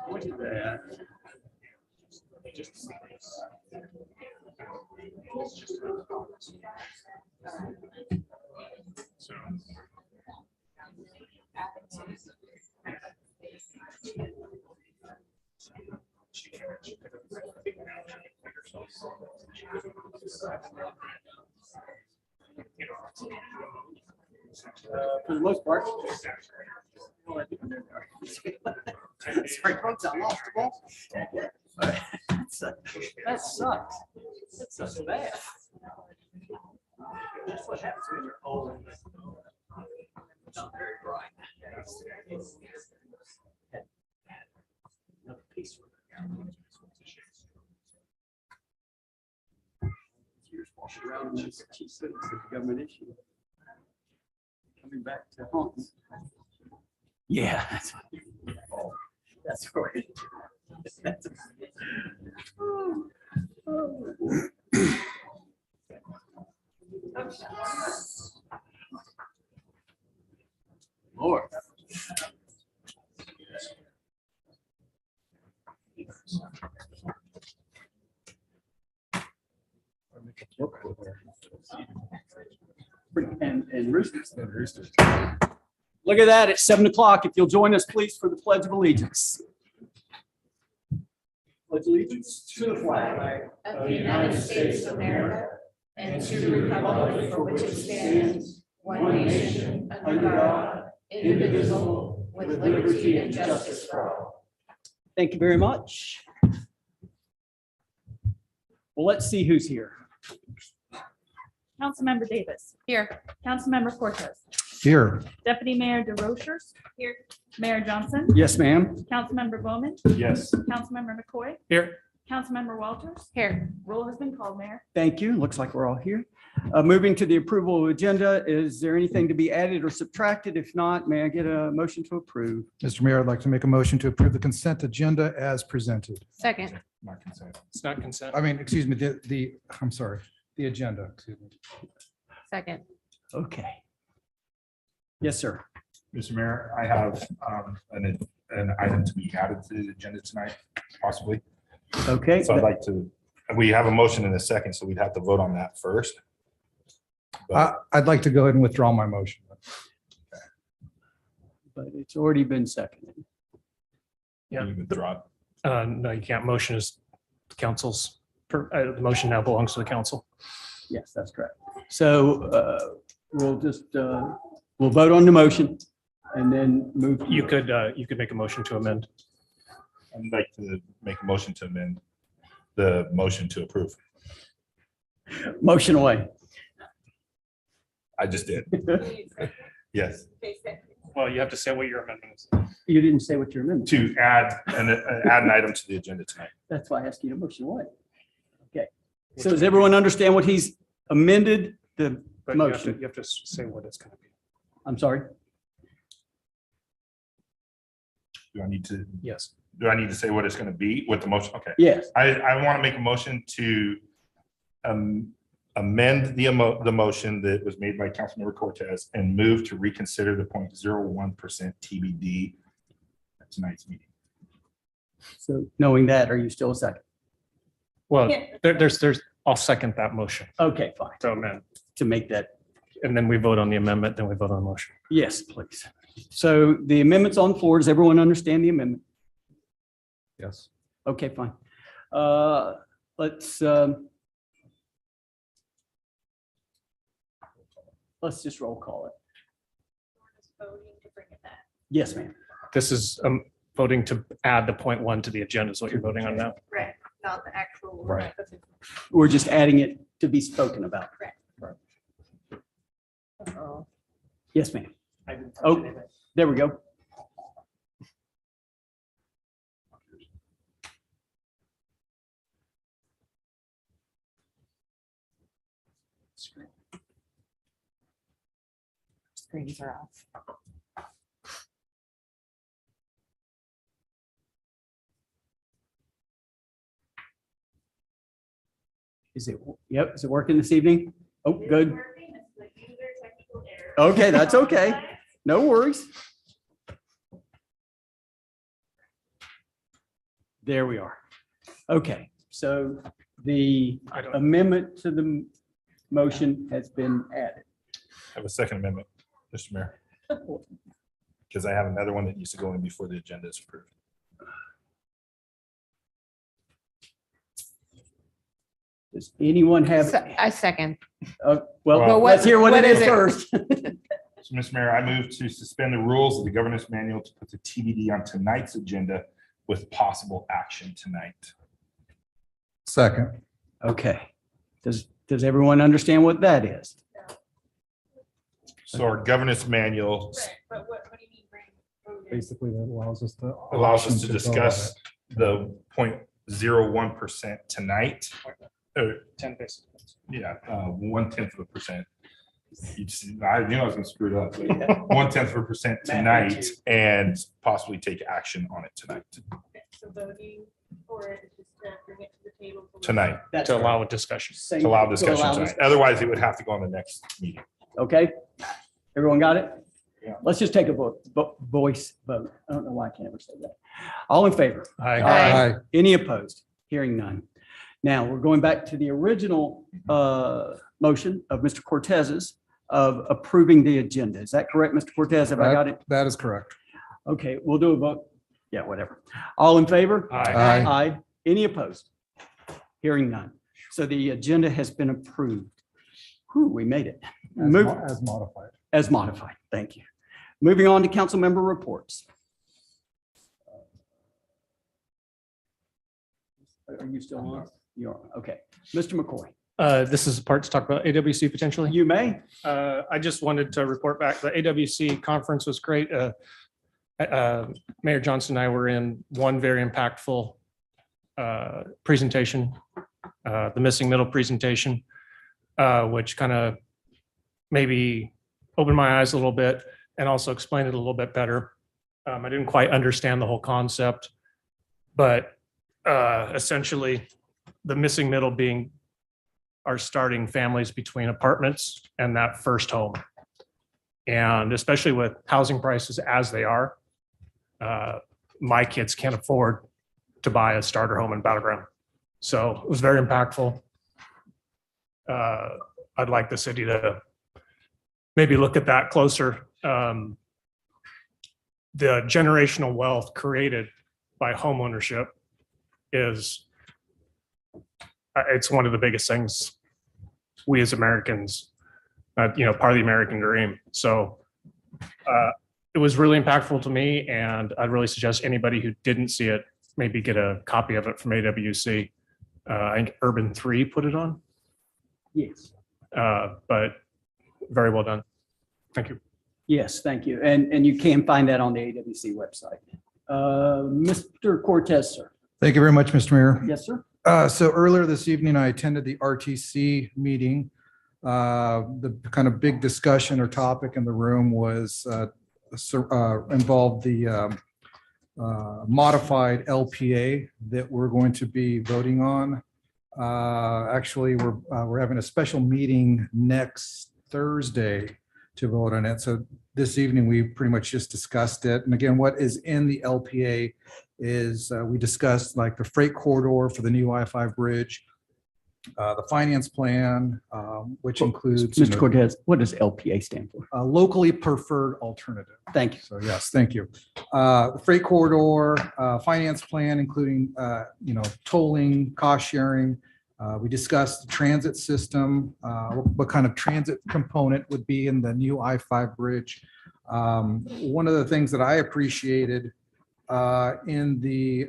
What is that? For the most part. Sorry, folks, I lost the ball. That sucks. That's so bad. That's what happens when you're old. Not very bright. Another piece. Years washing around in this cheap cities, it's a government issue. Coming back to haunt. Yeah. That's right. Lord. And roosters. Look at that at 7 o'clock. If you'll join us, please, for the Pledge of Allegiance. Pledge allegiance to the flag of the United States of America and to the republic for which it stands, one nation, under God, indivisible, with liberty and justice for all. Thank you very much. Well, let's see who's here. Councilmember Davis. Here. Councilmember Cortez. Here. Deputy Mayor DeRochers. Here. Mayor Johnson. Yes, ma'am. Councilmember Bowman. Yes. Councilmember McCoy. Here. Councilmember Walters. Here. Roll has been called, Mayor. Thank you. Looks like we're all here. Moving to the approval of agenda. Is there anything to be added or subtracted? If not, may I get a motion to approve? Mr. Mayor, I'd like to make a motion to approve the consent agenda as presented. Second. Not consent. It's not consent. I mean, excuse me, I'm sorry, the agenda. Excuse me. Second. Okay. Yes, sir. Mr. Mayor, I have an item to be added to the agenda tonight, possibly. Okay. So I'd like to, we have a motion in a second, so we'd have to vote on that first. I'd like to go ahead and withdraw my motion. But it's already been seconded. Yeah. You withdraw it. No, you can't. Motion is council's, the motion now belongs to the council. Yes, that's correct. So we'll just, we'll vote on the motion and then move. You could make a motion to amend. I'd like to make a motion to amend the motion to approve. Motion away. I just did. Yes, Well, you have to say what your amendment is. You didn't say what your amendment. to add an item to the agenda tonight. That's why I asked you to motion away. Okay. So does everyone understand what he's amended the But motion? you have to say what it's going to be. I'm sorry. Do I need to Yes. say what it's going to be with the motion? Okay. Yes. I want to make a motion to amend the motion that was made by Councilmember Cortez and move to reconsider the 0.01% TBD at tonight's meeting. So knowing that, are you still a second? Well, I'll second that motion Okay, fine. to amend. To make that. And then we vote on the amendment, then we vote on the motion. Yes, please. So the amendment's on the floor. Does everyone understand the amendment? Yes. Okay, fine. Let's just roll call it. Yes, ma'am. This is voting to add the 0.1 to the agenda is what you're voting on now. Right, not the actual. Right. We're just adding it to be spoken about. Uh-oh. Yes, ma'am. Oh, there we go. Screens are off. Is it, yep, is it working this evening? Oh, good. Okay, that's okay. No worries. There we are. Okay, so the I don't, amendment to the motion has been added. Have a second amendment, Mr. Mayor. Because I have another one that needs to go in before the agenda is approved. Does anyone have, I second. well, Well, let's hear what it what is is it? first. So, Mr. Mayor, I move to suspend the rules of the governance manual to put the TBD on tonight's agenda with possible action tonight. Second. Okay. Does everyone understand what that is? So our governance manual But what do you mean bring? Basically, that allows us to. allows us to vote on discuss it. the 0.01% tonight. 10 basis points. Yeah, 1/10%. You just, I knew I was gonna screw it up. 1/10% tonight and possibly take action on it tonight. So voting for it is just to bring it to the table. Tonight, That's To right. allow a discussion. Same- to allow to discussion allow tonight. discussion. Otherwise, it would have to go on the next meeting. Okay, everyone got it? Yeah. Let's just take a voice vote. I don't know why I can't ever say that. All in favor? Aye. Aye. Any opposed? Hearing none. Now, we're going back to the original motion of Mr. Cortez's of approving the agenda. Is that correct, Mr. Cortez? Have I got it? That is correct. Okay, we'll do a vote. Yeah, whatever. All in favor? Aye. Aye. Aye. Any opposed? Hearing none. So the agenda has been approved. Whew, we made it. Move As modified. as modified. Thank you. Moving on to council member reports. Are you still on? You are. Okay. Mr. McCoy, This is the part to talk about AWC potentially. you may. I just wanted to report back. The AWC conference was great. Mayor Johnson and I were in one very impactful presentation, the missing middle presentation, which kind of maybe opened my eyes a little bit and also explained it a little bit better. I didn't quite understand the whole concept, but essentially the missing middle being are starting families between apartments and that first home. And especially with housing prices as they are, my kids can't afford to buy a starter home in Battleground. So it was very impactful. I'd like the city to maybe look at that closer. The generational wealth created by homeownership is, it's one of the biggest things we as Americans, part of the American dream. So it was really impactful to me, and I'd really suggest anybody who didn't see it, maybe get a copy of it from AWC. I think Urban 3 put it on, Yes. but very well done. Thank you. Yes, thank you. And you can find that on the AWC website. Mr. Cortez, sir. Thank you very much, Mr. Mayor. Yes, sir. So earlier this evening, I attended the RTC meeting. The kind of big discussion or topic in the room was involved the modified LPA that we're going to be voting on. Actually, we're having a special meeting next Thursday to vote on it. So this evening, we pretty much just discussed it. And again, what is in the LPA is we discussed like the freight corridor for the new I-5 bridge, the finance plan, which includes Mr. Cortez, what does LPA stand for? a locally preferred alternative. Thank you. So yes, thank you. The freight corridor, finance plan, including, tolling, cost sharing. We discussed the transit system, what kind of transit component would be in the new I-5 bridge. One of the things that I appreciated in the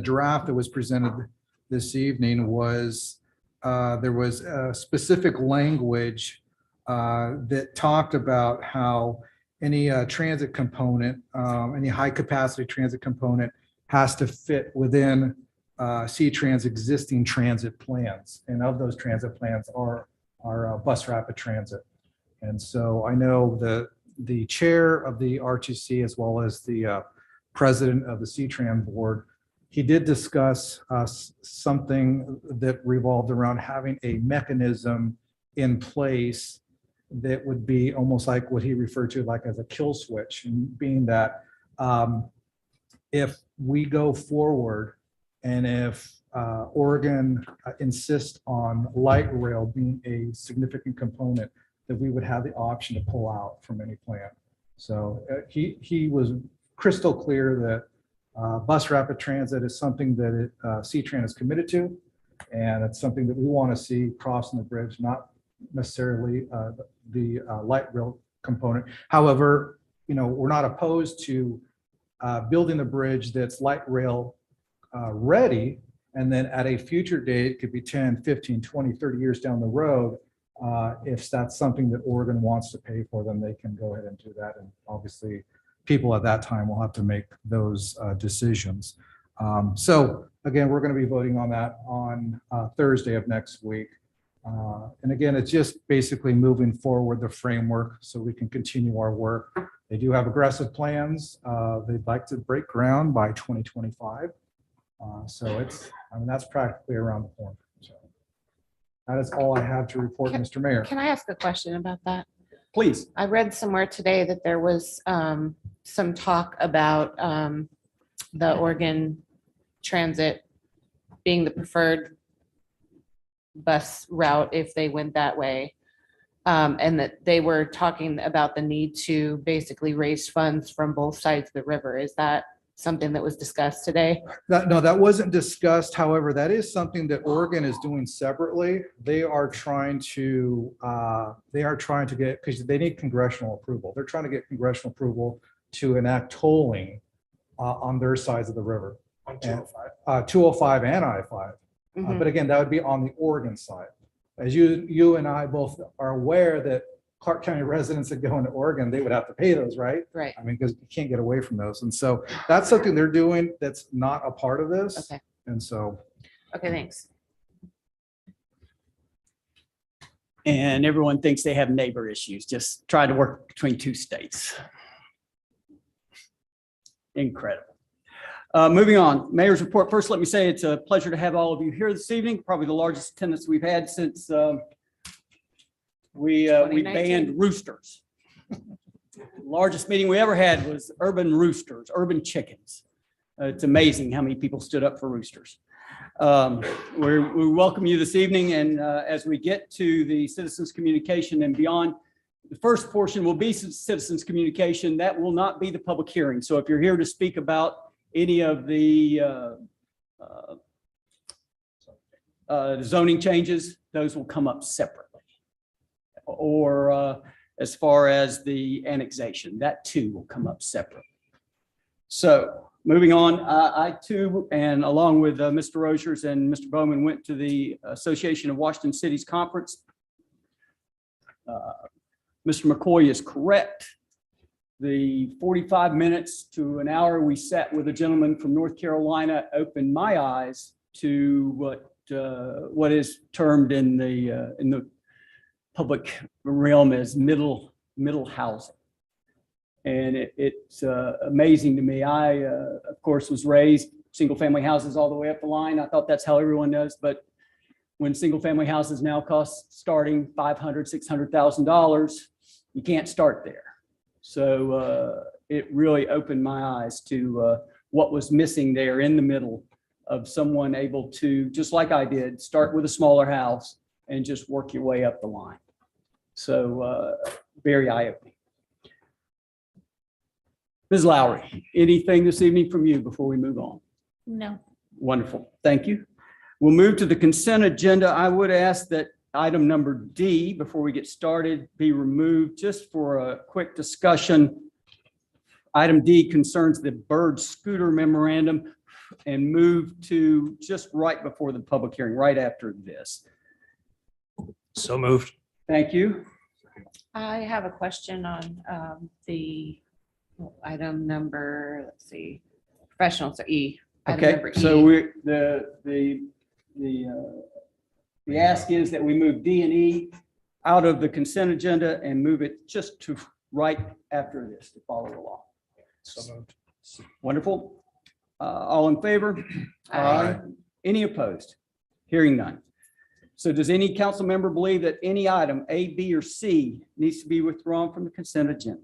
draft that was presented this evening was there was a specific language that talked about how any transit component, any high capacity transit component has to fit within C-Trans existing transit plans. And of those transit plans are bus rapid transit. And so I know the chair of the RTC as well as the president of the C-Tran board, he did discuss something that revolved around having a mechanism in place that would be almost like what he referred to like as a kill switch, and being that if we go forward and if Oregon insists on light rail being a significant component, that we would have the option to pull out from any plan. So he was crystal clear that bus rapid transit is something that C-Tran is committed to. And it's something that we want to see crossing the bridge, not necessarily the light rail component. However, we're not opposed to building a bridge that's light rail ready. And then at a future date, could be 10, 15, 20, 30 years down the road. If that's something that Oregon wants to pay for, then they can go ahead and do that. And obviously, people at that time will have to make those decisions. So again, we're going to be voting on that on Thursday of next week. And again, it's just basically moving forward the framework so we can continue our work. They do have aggressive plans. They'd like to break ground by 2025. So that's practically around the corner. So that is all I have to report, Mr. Mayor. Can I ask a question about that? Please. I read somewhere today that there was some talk about the Oregon Transit being the preferred bus route if they went that way. And that they were talking about the need to basically raise funds from both sides of the river. Is that something that was discussed today? No, that wasn't discussed. However, that is something that Oregon is doing separately. They are trying to get, because they need congressional approval. They're trying to get congressional approval to enact tolling on their sides of the river. On 205. 205 and I-5. Mhm. But again, that would be on the Oregon side. As you and I both are aware that Clark County residents that go into Oregon, they would have to pay those, right? Right. I mean, because you can't get away from those. And so that's something they're doing that's not a part of this. Okay. And so, Okay, thanks. And everyone thinks they have neighbor issues. Just try to work between two states. Incredible. Moving on, Mayor's report. First, let me say it's a pleasure to have all of you here this evening. Probably the largest attendance we've had since we 2019. banned roosters. Largest meeting we ever had was urban roosters, urban chickens. It's amazing how many people stood up for roosters. We welcome you this evening, and as we get to the citizens communication and beyond, the first portion will be citizens communication. That will not be the public hearing. So if you're here to speak about any of the zoning changes, those will come up separately. Or as far as the annexation, that too will come up separately. So moving on, I too, and along with Mr. Rogers and Mr. Bowman, went to the Association of Washington Cities Conference. Mr. McCoy is correct. The 45 minutes to an hour we sat with a gentleman from North Carolina opened my eyes to what is termed in the public realm as middle housing. And it's amazing to me. I, of course, was raised single family houses all the way up the line. I thought that's how everyone does. But when single family houses now cost starting $500,000, $600,000, you can't start there. So it really opened my eyes to what was missing there in the middle of someone able to, just like I did, start with a smaller house and just work your way up the line. So very eye-opening. Ms. Lowry, anything this evening from you before we move on? No. Wonderful. Thank you. We'll move to the consent agenda. I would ask that item number D, before we get started, be removed just for a quick discussion. Item D concerns the Bird Scooter memorandum and move to just right before the public hearing, right after this. So moved. Thank you. I have a question on the item number, let's see, professional, so E. Item Okay, number so E. we're, the ask is that we move D and E out of the consent agenda and move it just to right after this to follow along. So moved. Wonderful. All in favor? Aye. Any opposed? Hearing none. So does any council member believe that any item A, B, or C needs to be withdrawn from the consent agenda?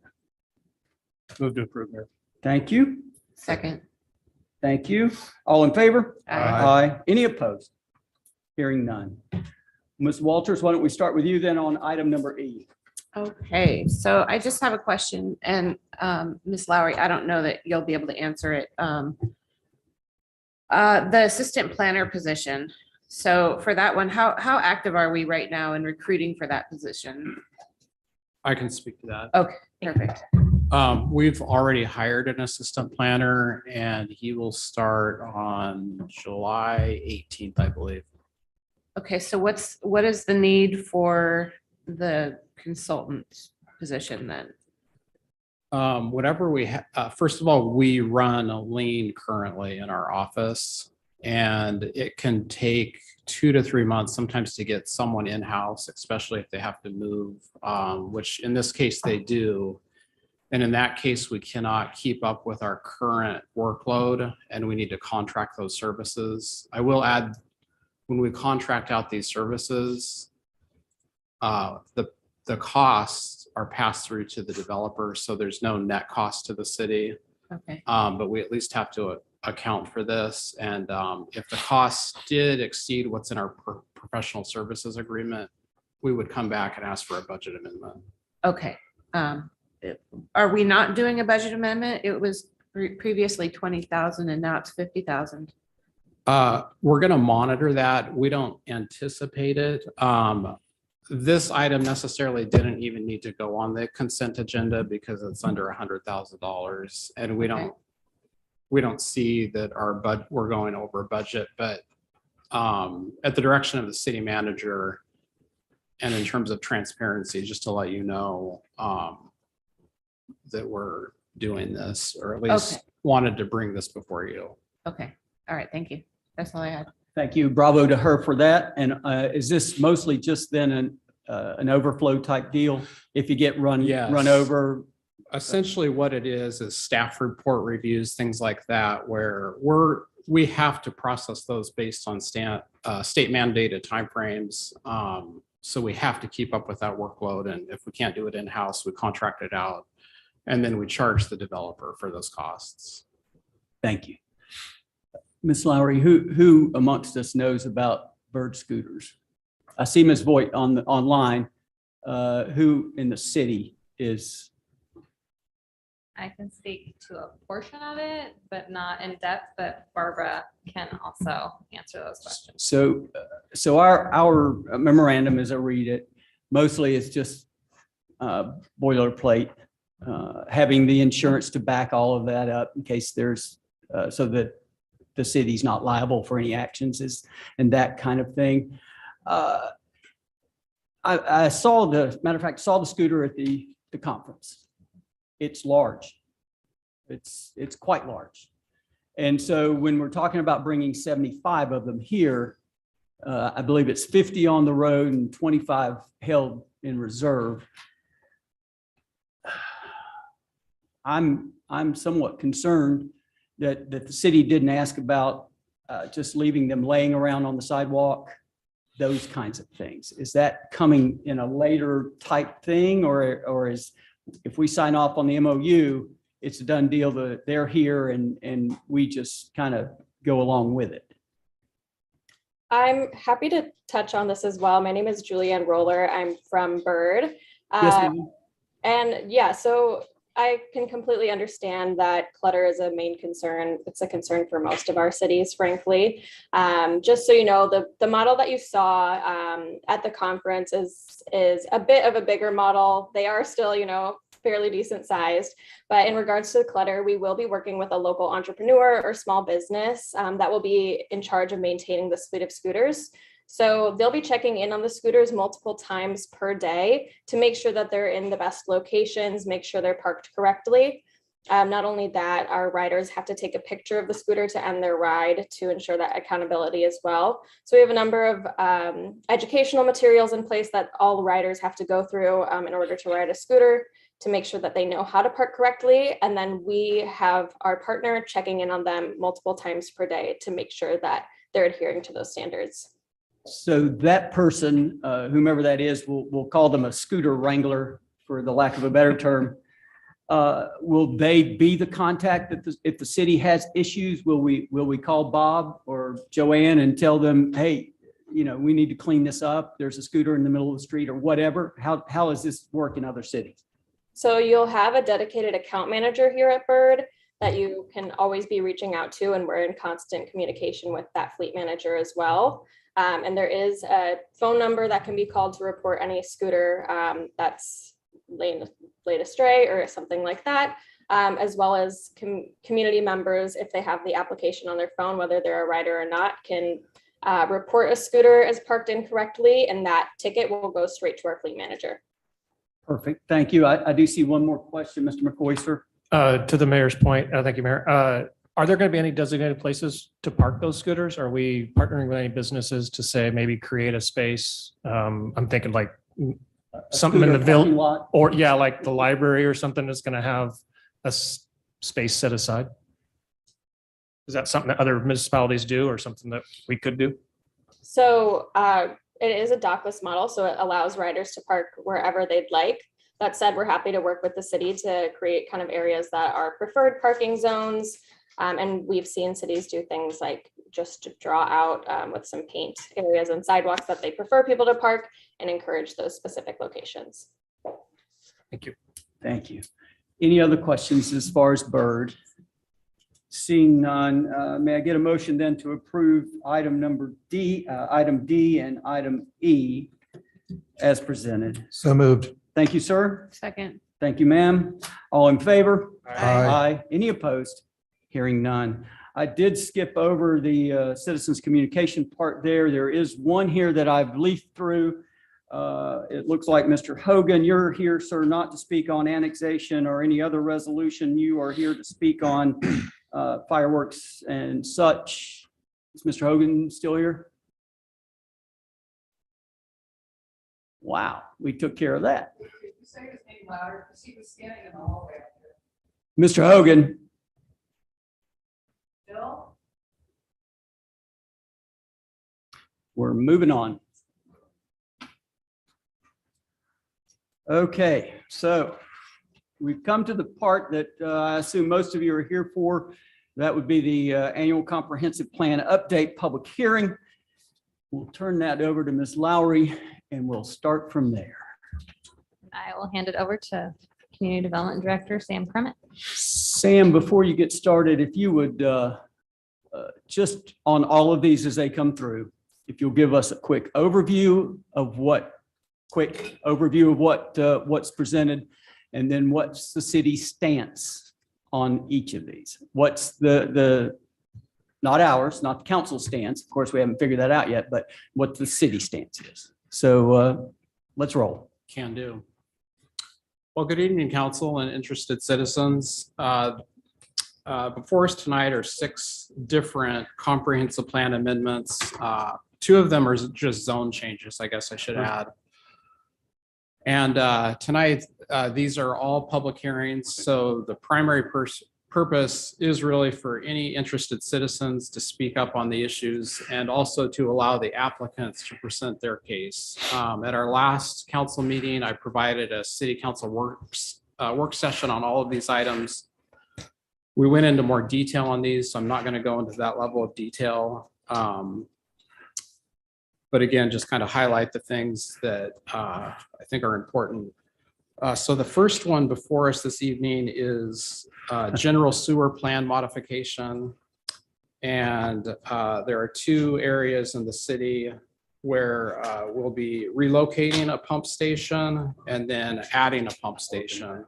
Move to approve, Mayor. Thank you. Second. Thank you. All in favor? Aye. Any opposed? Hearing none. Ms. Walters, why don't we start with you then on item number E? Okay, so I just have a question, and Ms. Lowry, I don't know that you'll be able to answer it. The assistant planner position. So for that one, how active are we right now in recruiting for that position? I can speak to that. Okay, perfect. We've already hired an assistant planner and he will start on July 18th, I believe. Okay, so what is the need for the consultant position then? Whatever we, first of all, we run a lean currently in our office. And it can take 2 to 3 months sometimes to get someone in-house, especially if they have to move, which in this case they do. And in that case, we cannot keep up with our current workload and we need to contract those services. I will add, when we contract out these services, the costs are passed through to the developer. So there's no net cost to the city. Okay, But we at least have to account for this. And if the costs did exceed what's in our professional services agreement, we would come back and ask for a budget amendment. okay. Are we not doing a budget amendment? It was previously 20,000 and now it's 50,000. We're going to monitor that. We don't anticipate it. This item necessarily didn't even need to go on the consent agenda because it's under $100,000 and we don't see that we're going over budget, but at the direction of the city manager and in terms of transparency, just to let you know that we're doing this, or at least Okay. wanted to bring this before you. Okay, all right, thank you. That's all I had. Thank you. Bravo to her for that. And is this mostly just then an overflow type deal? If you get run Yes. over? Essentially what it is staff report reviews, things like that, where we have to process those based on state mandated timeframes. So we have to keep up with that workload. And if we can't do it in-house, we contract it out. And then we charge the developer for those costs. Thank you. Ms. Lowry, who amongst us knows about bird scooters? I see Ms. Voigt online. Who in the city is? I can speak to a portion of it, but not in depth, but Barbara can also answer those questions. So our memorandum, as I read it, mostly is just boilerplate, having the insurance to back all of that up in case there's, so that the city's not liable for any actions and that kind of thing. I saw matter of fact, saw the scooter at the conference. It's large. It's quite large. And so when we're talking about bringing 75 of them here, I believe it's 50 on the road and 25 held in reserve. I'm somewhat concerned that the city didn't ask about just leaving them laying around on the sidewalk, those kinds of things. Is that coming in a later type thing, or is, if we sign off on the MOU, it's a done deal that they're here and we just kind of go along with it? I'm happy to touch on this as well. My name is Julianne Roller. I'm from Bird. Yes, ma'am. And yeah, so I can completely understand that clutter is a main concern. It's a concern for most of our cities, frankly. Just so you know, the model that you saw at the conference is a bit of a bigger model. They are still, fairly decent sized, but in regards to the clutter, we will be working with a local entrepreneur or small business that will be in charge of maintaining this fleet of scooters. So they'll be checking in on the scooters multiple times per day to make sure that they're in the best locations, make sure they're parked correctly. Not only that, our riders have to take a picture of the scooter to end their ride to ensure that accountability as well. So we have a number of educational materials in place that all riders have to go through in order to ride a scooter, to make sure that they know how to park correctly. And then we have our partner checking in on them multiple times per day to make sure that they're adhering to those standards. So that person, whomever that is, we'll call them a scooter wrangler for the lack of a better term. Will they be the contact if the city has issues? Will we call Bob or Joanne and tell them, hey, we need to clean this up. There's a scooter in the middle of the street or whatever. How does this work in other cities? So you'll have a dedicated account manager here at Bird that you can always be reaching out to, and we're in constant communication with that fleet manager as well. And there is a phone number that can be called to report any scooter that's laid astray or something like that, as well as community members, if they have the application on their phone, whether they're a rider or not, can report a scooter as parked incorrectly, and that ticket will go straight to our fleet manager. Perfect. Thank you. I do see one more question, Mr. McCoy, sir. To the mayor's point, thank you, Mayor. Are there going to be any designated places to park those scooters? Are we partnering with any businesses to say maybe create a space? I'm thinking like something in the Scooter village, parking lot? or yeah, like the library or something that's going to have a space set aside. Is that something that other municipalities do or something that we could do? So it is a dockless model, so it allows riders to park wherever they'd like. That said, we're happy to work with the city to create kind of areas that are preferred parking zones. And we've seen cities do things like just to draw out with some paint areas and sidewalks that they prefer people to park and encourage those specific locations. Thank you. Thank you. Any other questions as far as Bird? Seeing none, may I get a motion then to approve item D and item E as presented? So moved. Thank you, sir. Second. Thank you, ma'am. All in favor? Aye. Any opposed? Hearing none. I did skip over the citizens communication part there. There is one here that I've leafed through. It looks like Mr. Hogan, you're here, sir, not to speak on annexation or any other resolution. You are here to speak on fireworks and such. Is Mr. Hogan still here? Wow, we took care of that. Mr. Hogan. We're moving on. Okay, so we've come to the part that I assume most of you are here for. That would be the annual comprehensive plan update public hearing. We'll turn that over to Ms. Lowry and we'll start from there. I will hand it over to Community Development Director Sam Crummett. Sam, before you get started, if you would just on all of these as they come through, if you'll give us a quick overview of what's presented, and then what's the city's stance on each of these? What's the not ours, not the council stance. Of course, we haven't figured that out yet, but what the city stance is. So let's roll. Can do. Well, good evening, council and interested citizens. Before us tonight are 6 different comprehensive plan amendments. 2 of them are just zone changes, I guess I should add. And tonight, these are all public hearings. So the primary purpose is really for any interested citizens to speak up on the issues and also to allow the applicants to present their case. At our last council meeting, I provided a city council work session on all of these items. We went into more detail on these, so I'm not going to go into that level of detail. But again, just kind of highlight the things that I think are important. So the first one before us this evening is general sewer plan modification. And there are 2 areas in the city where we'll be relocating a pump station and then adding a pump station.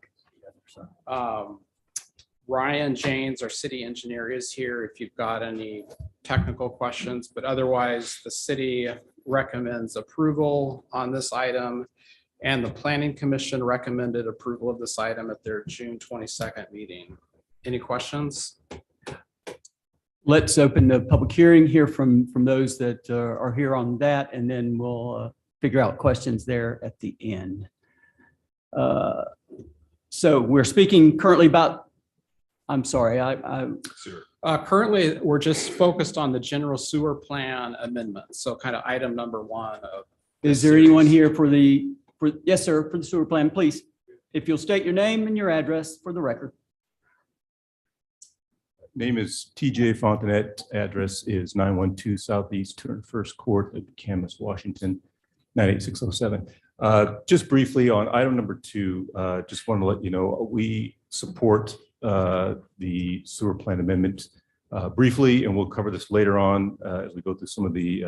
Ryan Janes, our city engineer, is here if you've got any technical questions, but otherwise the city recommends approval on this item, and the Planning Commission recommended approval of this item at their June 22nd meeting. Any questions? Let's open the public hearing, hear from those that are here on that, and then we'll figure out questions there at the end. So we're speaking currently about, I'm sorry, Currently, we're just focused on the general sewer plan amendment. So kind of item number 1 of. is there anyone here for yes, sir, for the sewer plan, please? If you'll state your name and your address for the record. Name is TJ Fontanet. Address is 912 Southeast 201st Court of Camas, Washington, 98607. Just briefly on item number 2, just want to let you know, we support the sewer plant amendment briefly, and we'll cover this later on as we go through some of the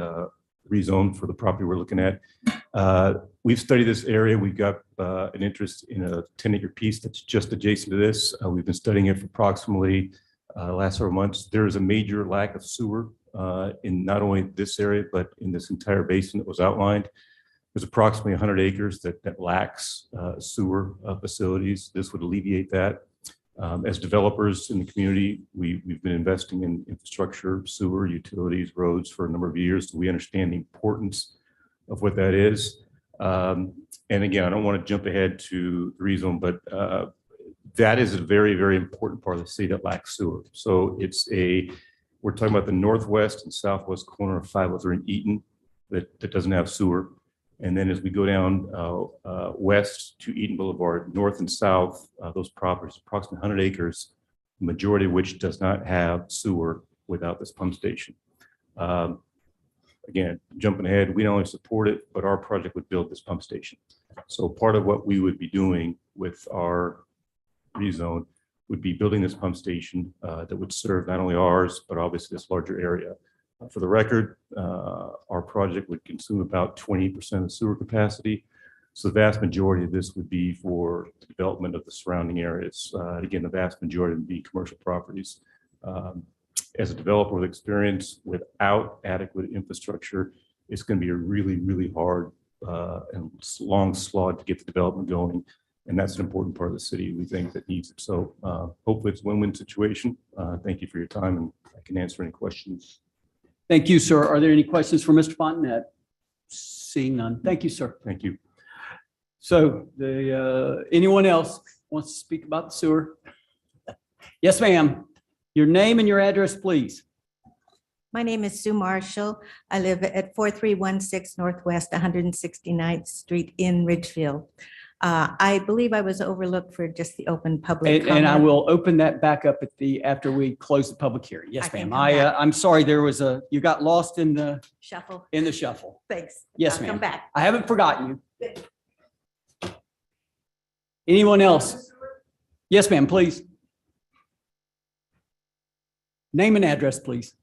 rezone for the property we're looking at. We've studied this area. We've got an interest in a 10-acre piece that's just adjacent to this. We've been studying it for approximately last several months. There is a major lack of sewer in not only this area, but in this entire basin that was outlined. There's approximately 100 acres that lacks sewer facilities. This would alleviate that. As developers in the community, we've been investing in infrastructure, sewer, utilities, roads for a number of years. So we understand the importance of what that is. And again, I don't want to jump ahead to the rezone, but that is a very, very important part of the city that lacks sewer. So we're talking about the northwest and southwest corner of 503 and Eaton that doesn't have sewer. And then as we go down west to Eaton Boulevard, north and south, those properties, approximately 100 acres, the majority of which does not have sewer without this pump station. Again, jumping ahead, we not only support it, but our project would build this pump station. So part of what we would be doing with our rezone would be building this pump station that would serve not only ours, but obviously this larger area. For the record, our project would consume about 20% of sewer capacity. So the vast majority of this would be for the development of the surrounding areas. Again, the vast majority would be commercial properties. As a developer with experience, without adequate infrastructure, it's going to be a really, really hard and long slog to get the development going. And that's an important part of the city, we think, that needs it. So hopefully it's a win-win situation. Thank you for your time, and I can answer any questions. Thank you, sir. Are there any questions for Mr. Fontanet? Seeing none. Thank you, sir. Thank you. So anyone else wants to speak about the sewer? Yes, ma'am. Your name and your address, please. My name is Sue Marshall. I live at 4316 Northwest 169th Street in Ridgefield. I believe I was overlooked for just the open public And I comment. will open that back up after we close the public hearing. Yes, I can ma'am. come back. I'm sorry, you got lost in the Shuffle. shuffle. Thanks. Yes, I'll ma'am. come back. I haven't forgotten you. Anyone else? Yes, ma'am, please. Name and address, please.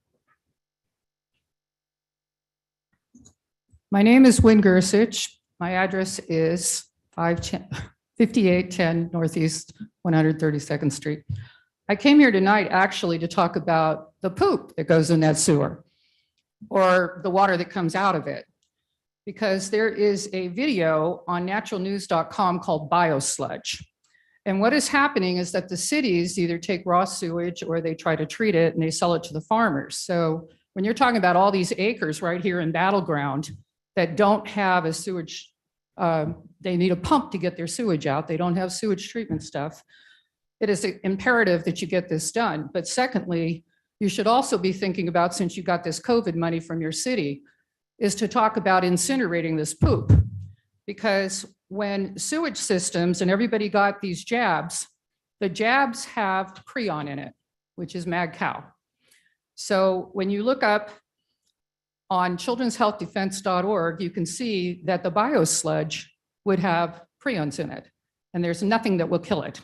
My name is Wynn Gersich. My address is 5810 Northeast 132nd Street. I came here tonight actually to talk about the poop that goes in that sewer or the water that comes out of it, because there is a video on naturalnews.com called Biosludge. And what is happening is that the cities either take raw sewage or they try to treat it and they sell it to the farmers. So when you're talking about all these acres right here in Battleground that don't have a sewage, they need a pump to get their sewage out. They don't have sewage treatment stuff. It is imperative that you get this done. But secondly, you should also be thinking about, since you got this COVID money from your city, is to talk about incinerating this poop. Because when sewage systems, and everybody got these jabs, the jabs have prion in it, which is mad cow. So when you look up on childrenshealthdefense.org, you can see that the biosludge would have prions in it, and there's nothing that will kill it.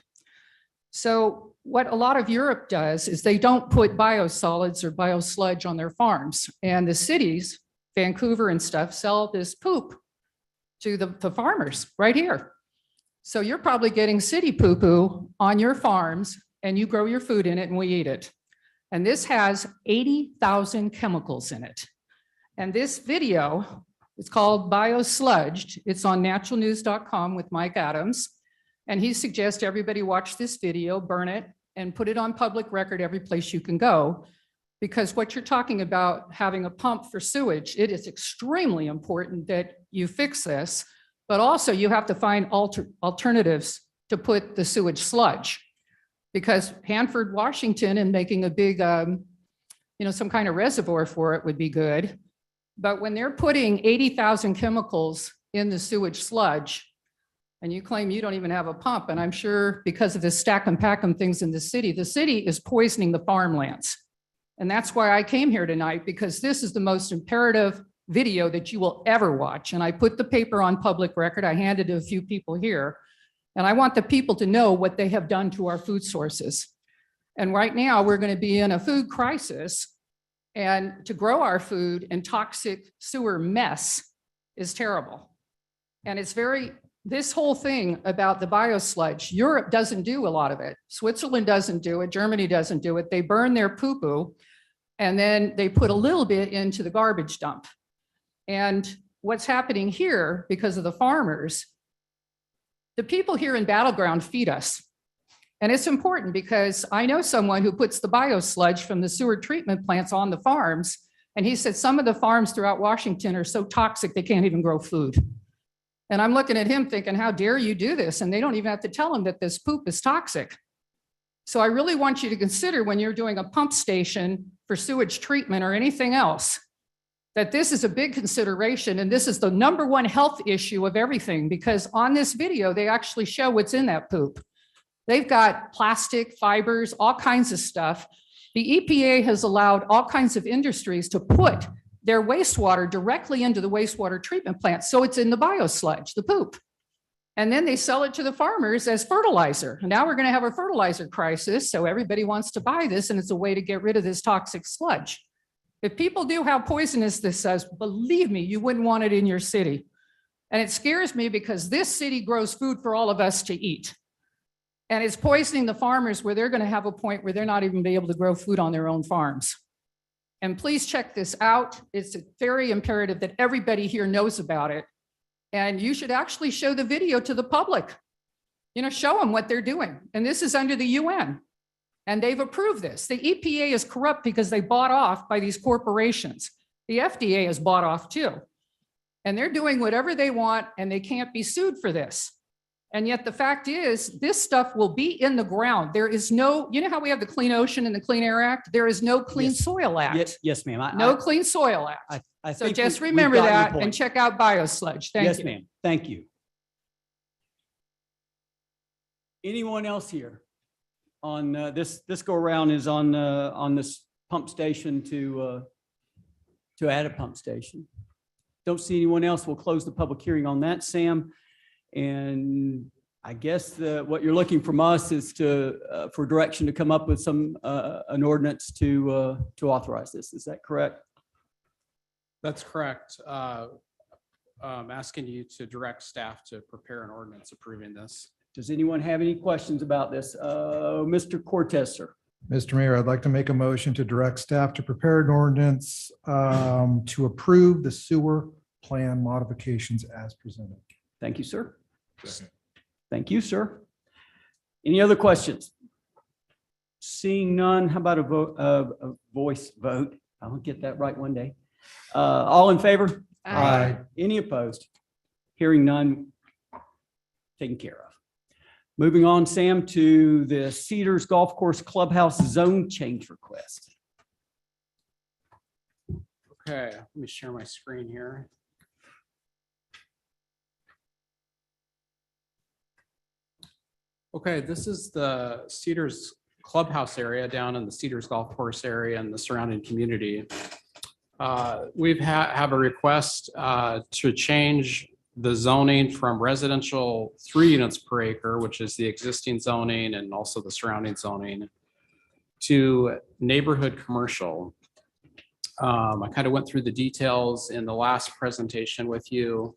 So what a lot of Europe does is they don't put biosolids or biosludge on their farms, and the cities, Vancouver and stuff, sell this poop to the farmers right here. So you're probably getting city poo-poo on your farms, and you grow your food in it and we eat it. And this has 80,000 chemicals in it. And this video, it's called Biosludged. It's on naturalnews.com with Mike Adams. And he suggests everybody watch this video, burn it, and put it on public record every place you can go. Because what you're talking about, having a pump for sewage, it is extremely important that you fix this, but also you have to find alternatives to put the sewage sludge. Because Hanford, Washington, and making a big, some kind of reservoir for it would be good. But when they're putting 80,000 chemicals in the sewage sludge, And you claim you don't even have a pump. And I'm sure because of the stack and pack 'em things in the city is poisoning the farmlands. And that's why I came here tonight, because this is the most imperative video that you will ever watch. And I put the paper on public record. I handed it to a few people here. And I want the people to know what they have done to our food sources. And right now, we're going to be in a food crisis. And to grow our food in toxic sewer mess is terrible. And it's this whole thing about the biosludge, Europe doesn't do a lot of it. Switzerland doesn't do it. Germany doesn't do it. They burn their poo-poo and then they put a little bit into the garbage dump. And what's happening here, because of the farmers, the people here in Battleground feed us. And it's important because I know someone who puts the biosludge from the sewer treatment plants on the farms. And he said some of the farms throughout Washington are so toxic, they can't even grow food. And I'm looking at him thinking, how dare you do this? And they don't even have to tell him that this poop is toxic. So I really want you to consider when you're doing a pump station for sewage treatment or anything else, that this is a big consideration. And this is the #1 health issue of everything, because on this video, they actually show what's in that poop. They've got plastic, fibers, all kinds of stuff. The EPA has allowed all kinds of industries to put their wastewater directly into the wastewater treatment plant. So it's in the biosludge, the poop. And then they sell it to the farmers as fertilizer. And now we're going to have a fertilizer crisis. So everybody wants to buy this, and it's a way to get rid of this toxic sludge. If people knew how poisonous this is, believe me, you wouldn't want it in your city. And it scares me because this city grows food for all of us to eat. And it's poisoning the farmers where they're going to have a point where they're not even be able to grow food on their own farms. And please check this out. It's very imperative that everybody here knows about it. And you should actually show the video to the public. Show them what they're doing. And this is under the UN. And they've approved this. The EPA is corrupt because they bought off by these corporations. The FDA is bought off too. And they're doing whatever they want, and they can't be sued for this. And yet the fact is, this stuff will be in the ground. There is no, how we have the Clean Ocean and the Clean Air Act? There is no Clean Soil Act. Yes, ma'am. No Clean Soil Act. I So think just we've remember gotten your that point. and check out biosludge. Thank you. Yes, ma'am. Thank you. Anyone else here on this go around is on this pump station to add a pump station? Don't see anyone else. We'll close the public hearing on that, Sam. And I guess what you're looking from us is for direction to come up with an ordinance to authorize this. Is that correct? That's correct. I'm asking you to direct staff to prepare an ordinance approving this. Does anyone have any questions about this? Mr. Cortez, sir. Mr. Mayor, I'd like to make a motion to direct staff to prepare an ordinance to approve the sewer plan modifications as presented. Thank you, sir. Second. Thank you, sir. Any other questions? Seeing none, how about a voice vote? I'll get that right one day. All in favor? Aye. Any opposed? Hearing none, taken care of. Moving on, Sam, to the Cedars Golf Course Clubhouse zone change request. Okay, let me share my screen here. Okay, this is the Cedars Clubhouse area down in the Cedars Golf Course area and the surrounding community. We've have a request to change the zoning from residential 3 units per acre, which is the existing zoning and also the surrounding zoning, to neighborhood commercial. I kind of went through the details in the last presentation with you.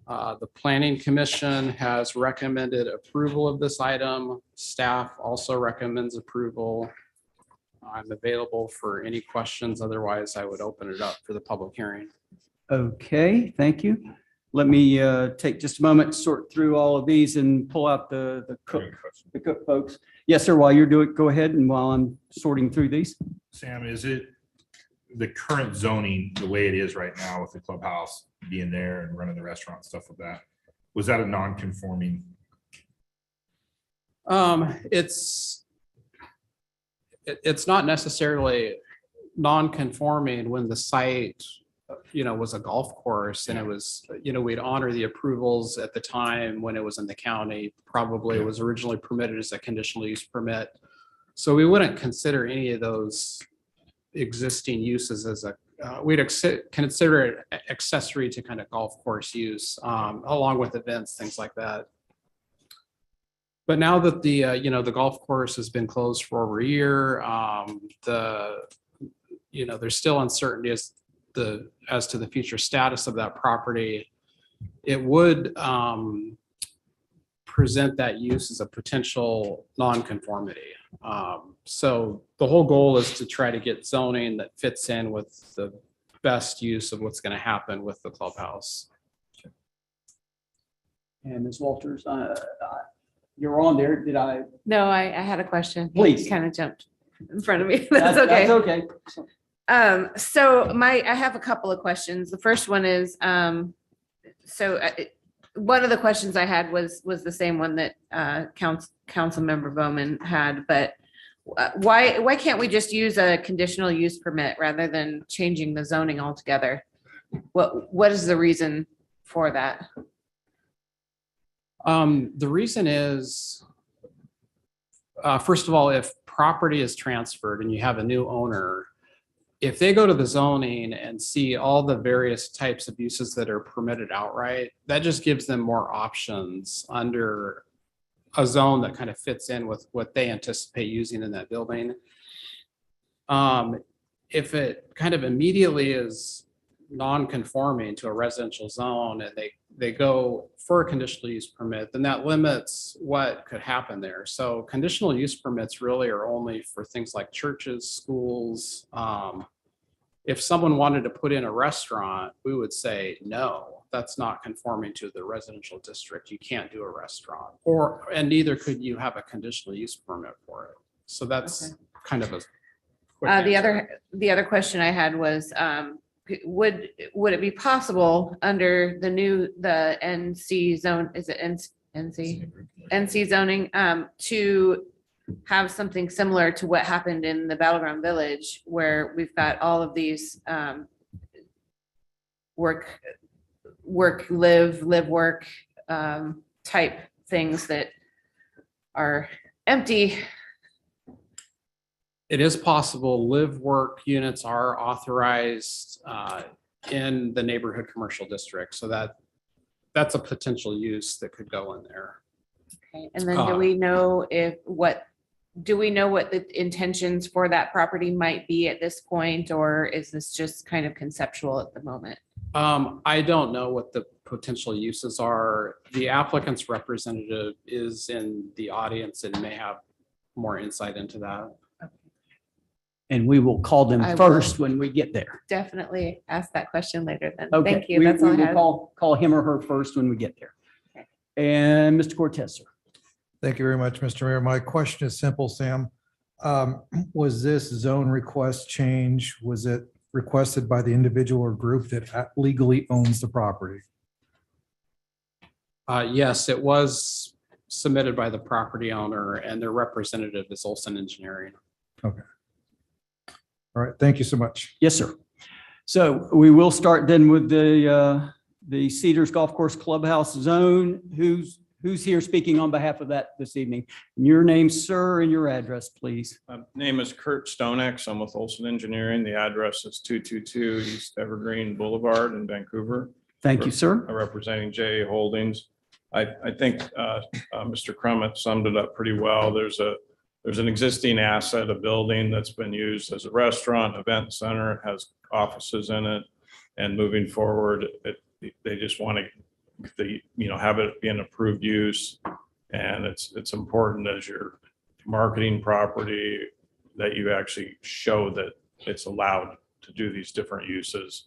The Planning Commission has recommended approval of this item. Staff also recommends approval. I'm available for any questions. Otherwise, I would open it up for the public hearing. Okay, thank you. Let me take just a moment to sort through all of these and pull out the cook folks. Yes, sir, while you're doing, go ahead, and while I'm sorting through these. Sam, is it the current zoning, the way it is right now with the clubhouse being there and running the restaurant, stuff like that? Was that a non-conforming? It's not necessarily non-conforming when the site was a golf course and it was, we'd honor the approvals at the time when it was in the county. Probably it was originally permitted as a conditional use permit. So we wouldn't consider any of those existing uses as we'd consider it accessory to kind of golf course use, along with events, things like that. But now that the golf course has been closed for over a year, there's still uncertainty as to the future status of that property. It would present that use as a potential nonconformity. So the whole goal is to try to get zoning that fits in with the best use of what's going to happen with the clubhouse. And Ms. Walters, you're on there. Did I? No, I had a question. Please. Kind of jumped in front of me. That's okay. That's okay. So I have a couple of questions. The first one is, one of the questions I had was the same one that Councilmember Bowman had, but why can't we just use a conditional use permit rather than changing the zoning altogether? What is the reason for that? The reason is, first of all, if property is transferred and you have a new owner, if they go to the zoning and see all the various types of uses that are permitted outright, that just gives them more options under a zone that kind of fits in with what they anticipate using in that building. If it kind of immediately is non-conforming to a residential zone and they go for a conditional use permit, then that limits what could happen there. So conditional use permits really are only for things like churches, schools. If someone wanted to put in a restaurant, we would say, no, that's not conforming to the residential district. You can't do a restaurant, and neither could you have a conditional use permit for it. So that's kind of a quick answer. The other question I had was, would it be possible under the NC zone, is it NC zoning, to have something similar to what happened in the Battleground Village, where we've got all of these work, live, work type things that are empty? It is possible. Live work units are authorized in the neighborhood commercial district. So that's a potential use that could go in there. Okay. And then do we know what the intentions for that property might be at this point, or is this just kind of conceptual at the moment? I don't know what the potential uses are. The applicant's representative is in the audience and may have more insight into that. And we will call them I first when we get there. Definitely ask that question later then. Okay. Thank you. We That's all I will had. call him or her first when we get there. Okay. And Mr. Cortez, sir. Thank you very much, Mr. Mayor. My question is simple, Sam. Was this zone request change, was it requested by the individual or group that legally owns the property? Yes, it was submitted by the property owner and their representative is Olson Engineering. Okay. All right, thank you so much. Yes, sir. So we will start then with the Cedars Golf Course Clubhouse Zone. Who's here speaking on behalf of that this evening? Your name, sir, and your address, please. Name is Kurt Stonex. I'm with Olson Engineering. The address is 222 East Evergreen Boulevard in Vancouver. Thank you, sir. Representing JA Holdings. I think Mr. Crummett summed it up pretty well. There's an existing asset, a building that's been used as a restaurant, event center, it has offices in it. And moving forward, they just want to have it be an approved use. And it's important as you're marketing property that you actually show that it's allowed to do these different uses.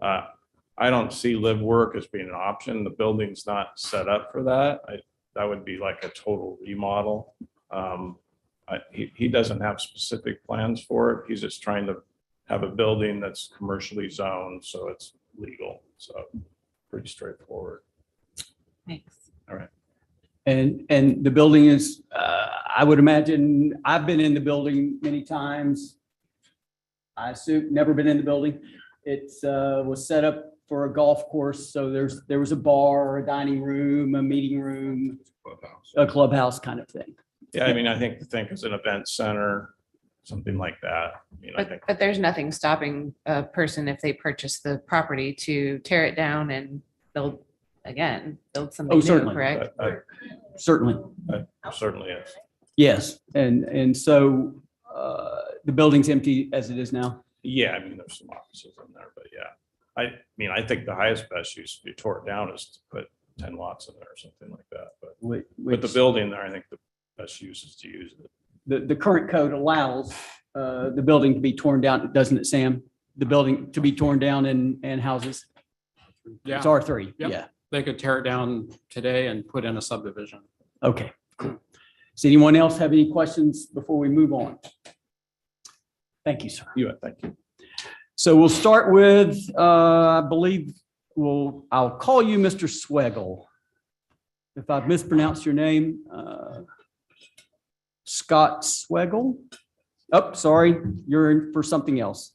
I don't see live work as being an option. The building's not set up for that. That would be like a total remodel. He doesn't have specific plans for it. He's just trying to have a building that's commercially zoned, so it's legal. So pretty straightforward. Thanks. All right. And the building is, I would imagine, I've been in the building many times. I assume, never been in the building. It's was set up for a golf course, so there was a bar, a dining room, a meeting room, Clubhouse. a clubhouse kind of thing. Yeah, I mean, I think it's an event center, something like that. I mean, I think, But there's nothing stopping a person if they purchase the property to tear it down and build something new, certainly. correct? Certainly, certainly is. yes. And so the building's empty as it is now. Yeah, I mean, there's some offices in there, but yeah. I mean, I think the highest best use if you tore it down is to put 10 lots in there or something like that. But with the building there, I think the best use is to use it. The current code allows the building to be torn down, doesn't it, Sam? The building to be torn down and houses. Yeah. It's R3, Yep. yeah. They could tear it down today and put in a subdivision. Okay, cool. Does anyone else have any questions before we move on? Thank you, sir. Thank you. So we'll start with, I believe, I'll call you Mr. Swegel. If I've mispronounced your name, Scott Swegel. Oh, sorry, you're in for something else.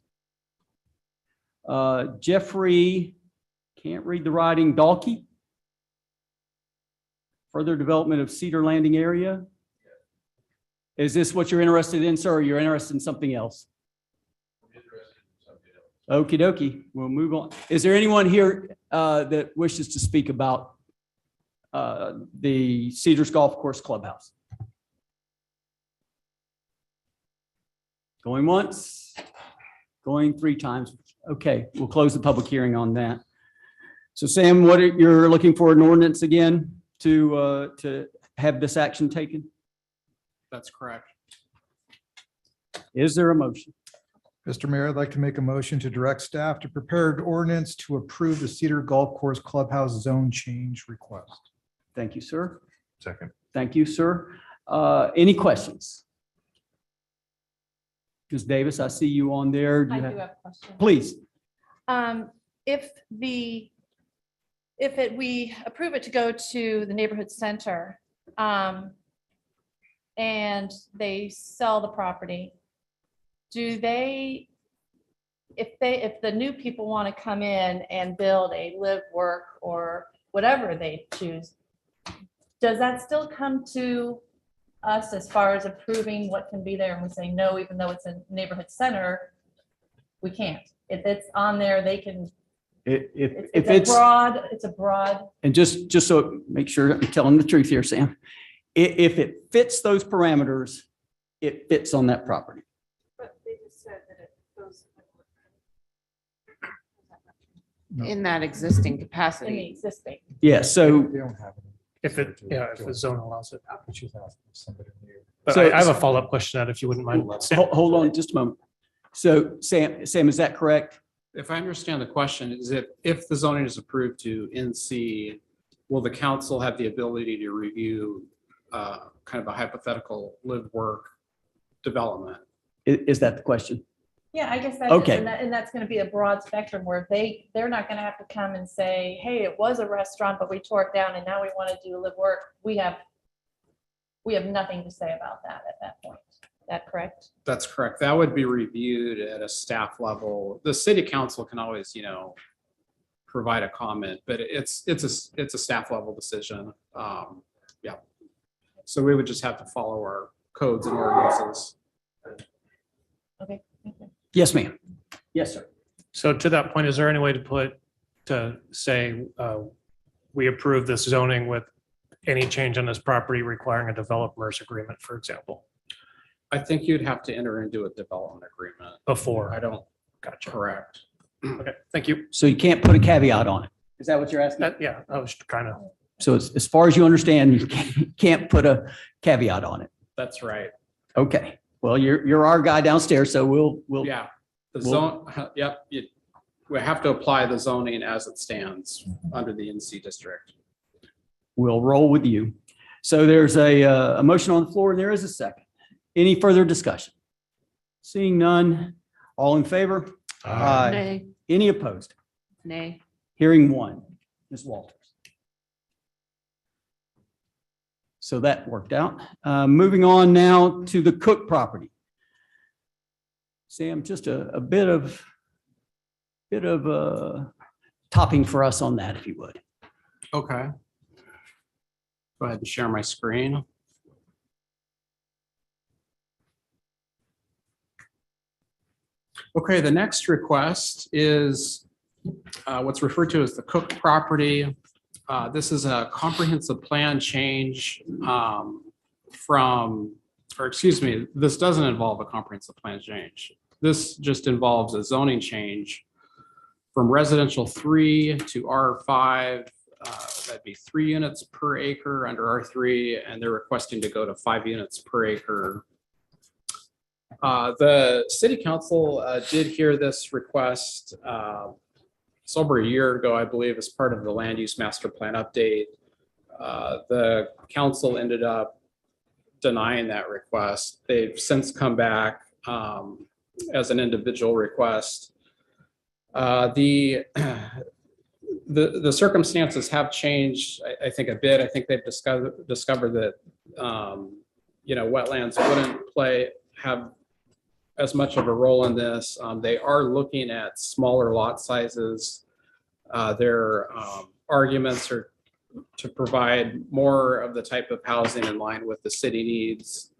Jeffrey, can't read the writing, Dalkey. Further development of Cedar Landing area. Is this what you're interested in, sir? Or you're interested in something else? Okie dokie, we'll move on. Is there anyone here that wishes to speak about the Cedars Golf Course Clubhouse? Going once, going 3 times. Okay, we'll close the public hearing on that. So Sam, you're looking for an ordinance again to have this action taken? That's correct. Is there a motion? Mr. Mayor, I'd like to make a motion to direct staff to prepare an ordinance to approve the Cedar Golf Course Clubhouse zone change request. Thank you, sir. Second. Thank you, sir. Any questions? Ms. Davis, I see you on there. I do have a question. Please. If we approve it to go to the neighborhood center, and they sell the property, if the new people want to come in and build a live, work, or whatever they choose, does that still come to us as far as approving what can be there? And we say no, even though it's a neighborhood center, we can't. If it's on there, they can. It's a broad. And just so make sure I'm telling the truth here, Sam, if it fits those parameters, it fits on that property. But they just said that it goes. In that existing In the capacity. existing. Yeah, so They don't have it. If the zone allows it. But you have somebody new. But So- I have a follow-up question on that if you wouldn't mind. Sam. hold on just a moment. So Sam, is that correct? If I understand the question, is it if the zoning is approved to NC, will the council have the ability to review kind of a hypothetical live work development? Is that the question? Yeah, I guess that Okay. is, and that's gonna be a broad spectrum where they're not gonna have to come and say, hey, it was a restaurant, but we tore it down and now we want to do live work. We have nothing to say about that at that point. Is that correct? That's correct. That would be reviewed at a staff level. The city council can always, provide a comment, but it's a staff level decision. Yeah. So we would just have to follow our codes and ordinances. Okay. Thank you. Yes, ma'am. Yes, sir. So to that point, is there any way to say, we approve this zoning with any change on this property requiring a developer's agreement, for example, I think you'd have to enter into a development agreement. before? I don't, Gotcha. correct. Okay, thank you. So you can't put a caveat on it. Is that what you're asking? Yeah, I was trying to. So as far as you understand, you can't put a caveat on it. That's right. Okay. Well, you're our guy downstairs, so we'll. Yeah. The Well- zone, yep, we have to apply the zoning as it stands under the NC district. We'll roll with you. So there's a motion on the floor and there is a second. Any further discussion? Seeing none, all in favor? Nay, Any opposed? nay. Hearing one, Ms. Walters. So that worked out. Moving on now to the Cook property. Sam, just a bit of bit of a topping for us on that, if you would. Okay. Go ahead and share my screen. Okay, the next request is what's referred to as the Cook property. This is a comprehensive plan change this doesn't involve a comprehensive plan change. This just involves a zoning change from residential 3 to R5. That'd be 3 units per acre under R3, and they're requesting to go to 5 units per acre. The city council did hear this request it's over a year ago, I believe, as part of the land use master plan update. The council ended up denying that request. They've since come back as an individual request. The circumstances have changed, I think, a bit. I think they've discovered that wetlands wouldn't have as much of a role in this. They are looking at smaller lot sizes. Their arguments are to provide more of the type of housing in line with the city needs.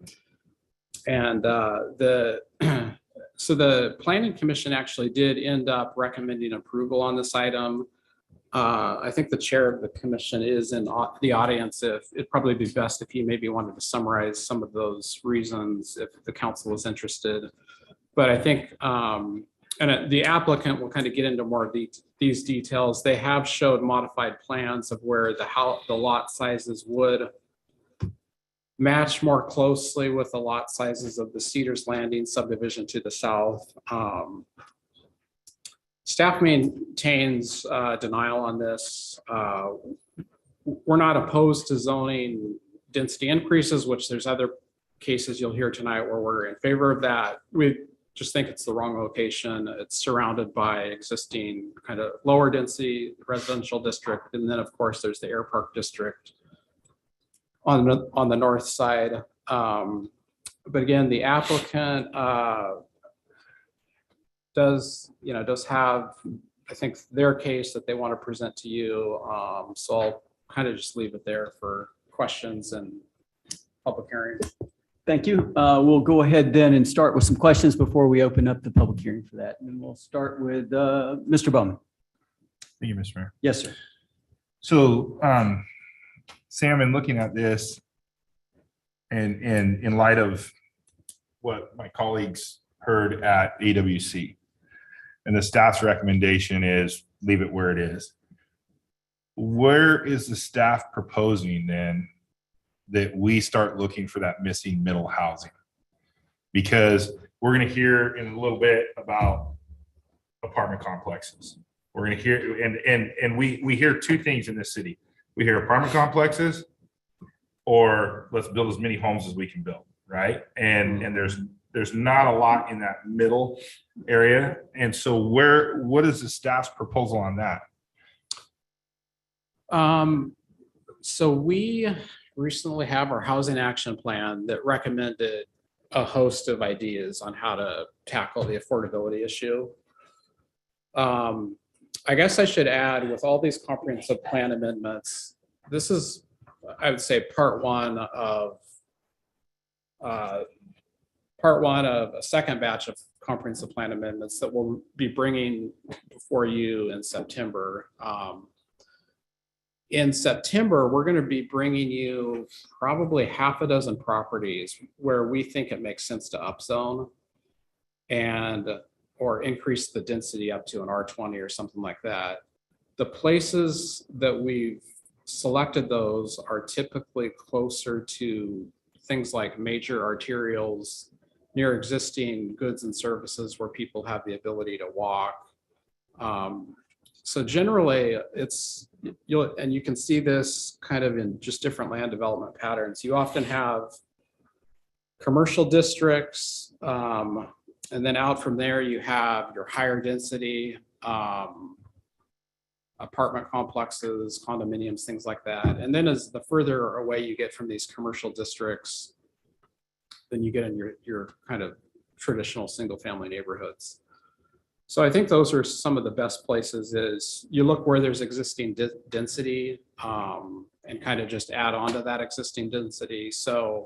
And so the Planning Commission actually did end up recommending approval on this item. I think the chair of the commission is in the audience. It'd probably be best if he maybe wanted to summarize some of those reasons if the council is interested. But I think, the applicant will kind of get into more of these details. They have showed modified plans of where the lot sizes would match more closely with the lot sizes of the Cedars Landing subdivision to the south. Staff maintains denial on this. We're not opposed to zoning density increases, which there's other cases you'll hear tonight where we're in favor of that. We just think it's the wrong location. It's surrounded by existing kind of lower density residential district. And then of course there's the Air Park district on the north side. But again, the applicant does have, I think, their case that they want to present to you. So I'll kind of just leave it there for questions and public hearing. Thank you. We'll go ahead then and start with some questions before we open up the public hearing for that. And we'll start with Mr. Bowman. Thank you, Mr. Mayor. Yes, sir. So, Sam, in looking at this and in light of what my colleagues heard at AWC, and the staff's recommendation is leave it where it is. Where is the staff proposing then that we start looking for that missing middle housing? Because we're going to hear in a little bit about apartment complexes. We're going to hear, and we hear two things in this city. We hear apartment complexes, or let's build as many homes as we can build, right? And there's not a lot in that middle area. And so what is the staff's proposal on that? So we recently have our housing action plan that recommended a host of ideas on how to tackle the affordability issue. I guess I should add, with all these comprehensive plan amendments, this is, I would say, part one of a second batch of comprehensive plan amendments that we'll be bringing before you in September. In September, we're going to be bringing you probably half a dozen properties where we think it makes sense to upzone or increase the density up to an R20 or something like that. The places that we've selected those are typically closer to things like major arterials, near existing goods and services where people have the ability to walk. So generally and you can see this kind of in just different land development patterns. You often have commercial districts, and then out from there you have your higher density apartment complexes, condominiums, things like that. And then as the further away you get from these commercial districts, then you get in your kind of traditional single family neighborhoods. So I think those are some of the best places is you look where there's existing density and kind of just add on to that existing density. So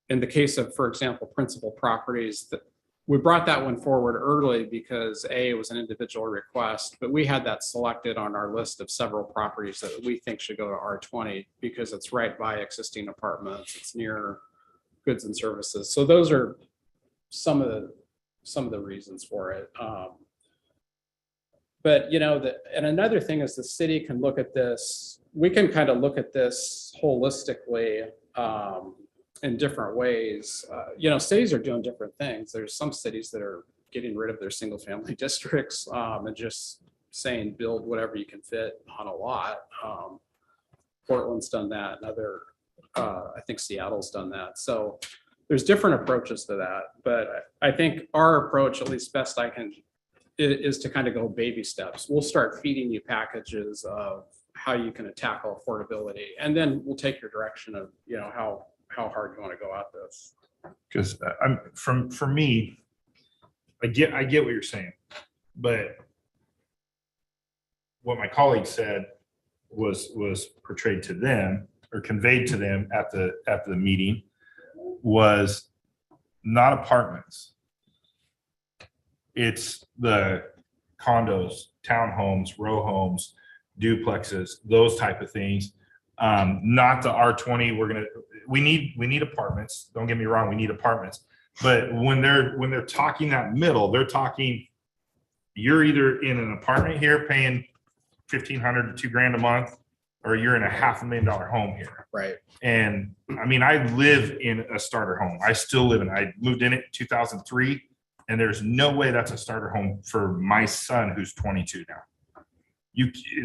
in the case of, for example, principal properties, that we brought that one forward early because A, it was an individual request, but we had that selected on our list of several properties that we think should go to R20 because it's right by existing apartments. It's near goods and services. So those are some of the reasons for it. But and another thing is the city can look at this. We can kind of look at this holistically in different ways. Cities are doing different things. There's some cities that are getting rid of their single family districts and just saying build whatever you can fit on a lot. Portland's done that, and I think Seattle's done that. So there's different approaches to that, but I think our approach, at least best I can, is to kind of go baby steps. We'll start feeding you packages of how you can tackle affordability, and then we'll take your direction of how hard you want to go at this. Because for me, I get what you're saying, but what my colleague said was portrayed to them or conveyed to them at the meeting was not apartments. It's the condos, townhomes, row homes, duplexes, those type of things. Not the R20. We need apartments. Don't get me wrong, we need apartments. But when they're talking that middle, they're talking, you're either in an apartment here paying $1,500 to $2,000 a month, or you're in a $500,000 home here. Right. And I mean, I live in a starter home. I still live in it. I moved in it in 2003, and there's no way that's a starter home for my son who's 22 now.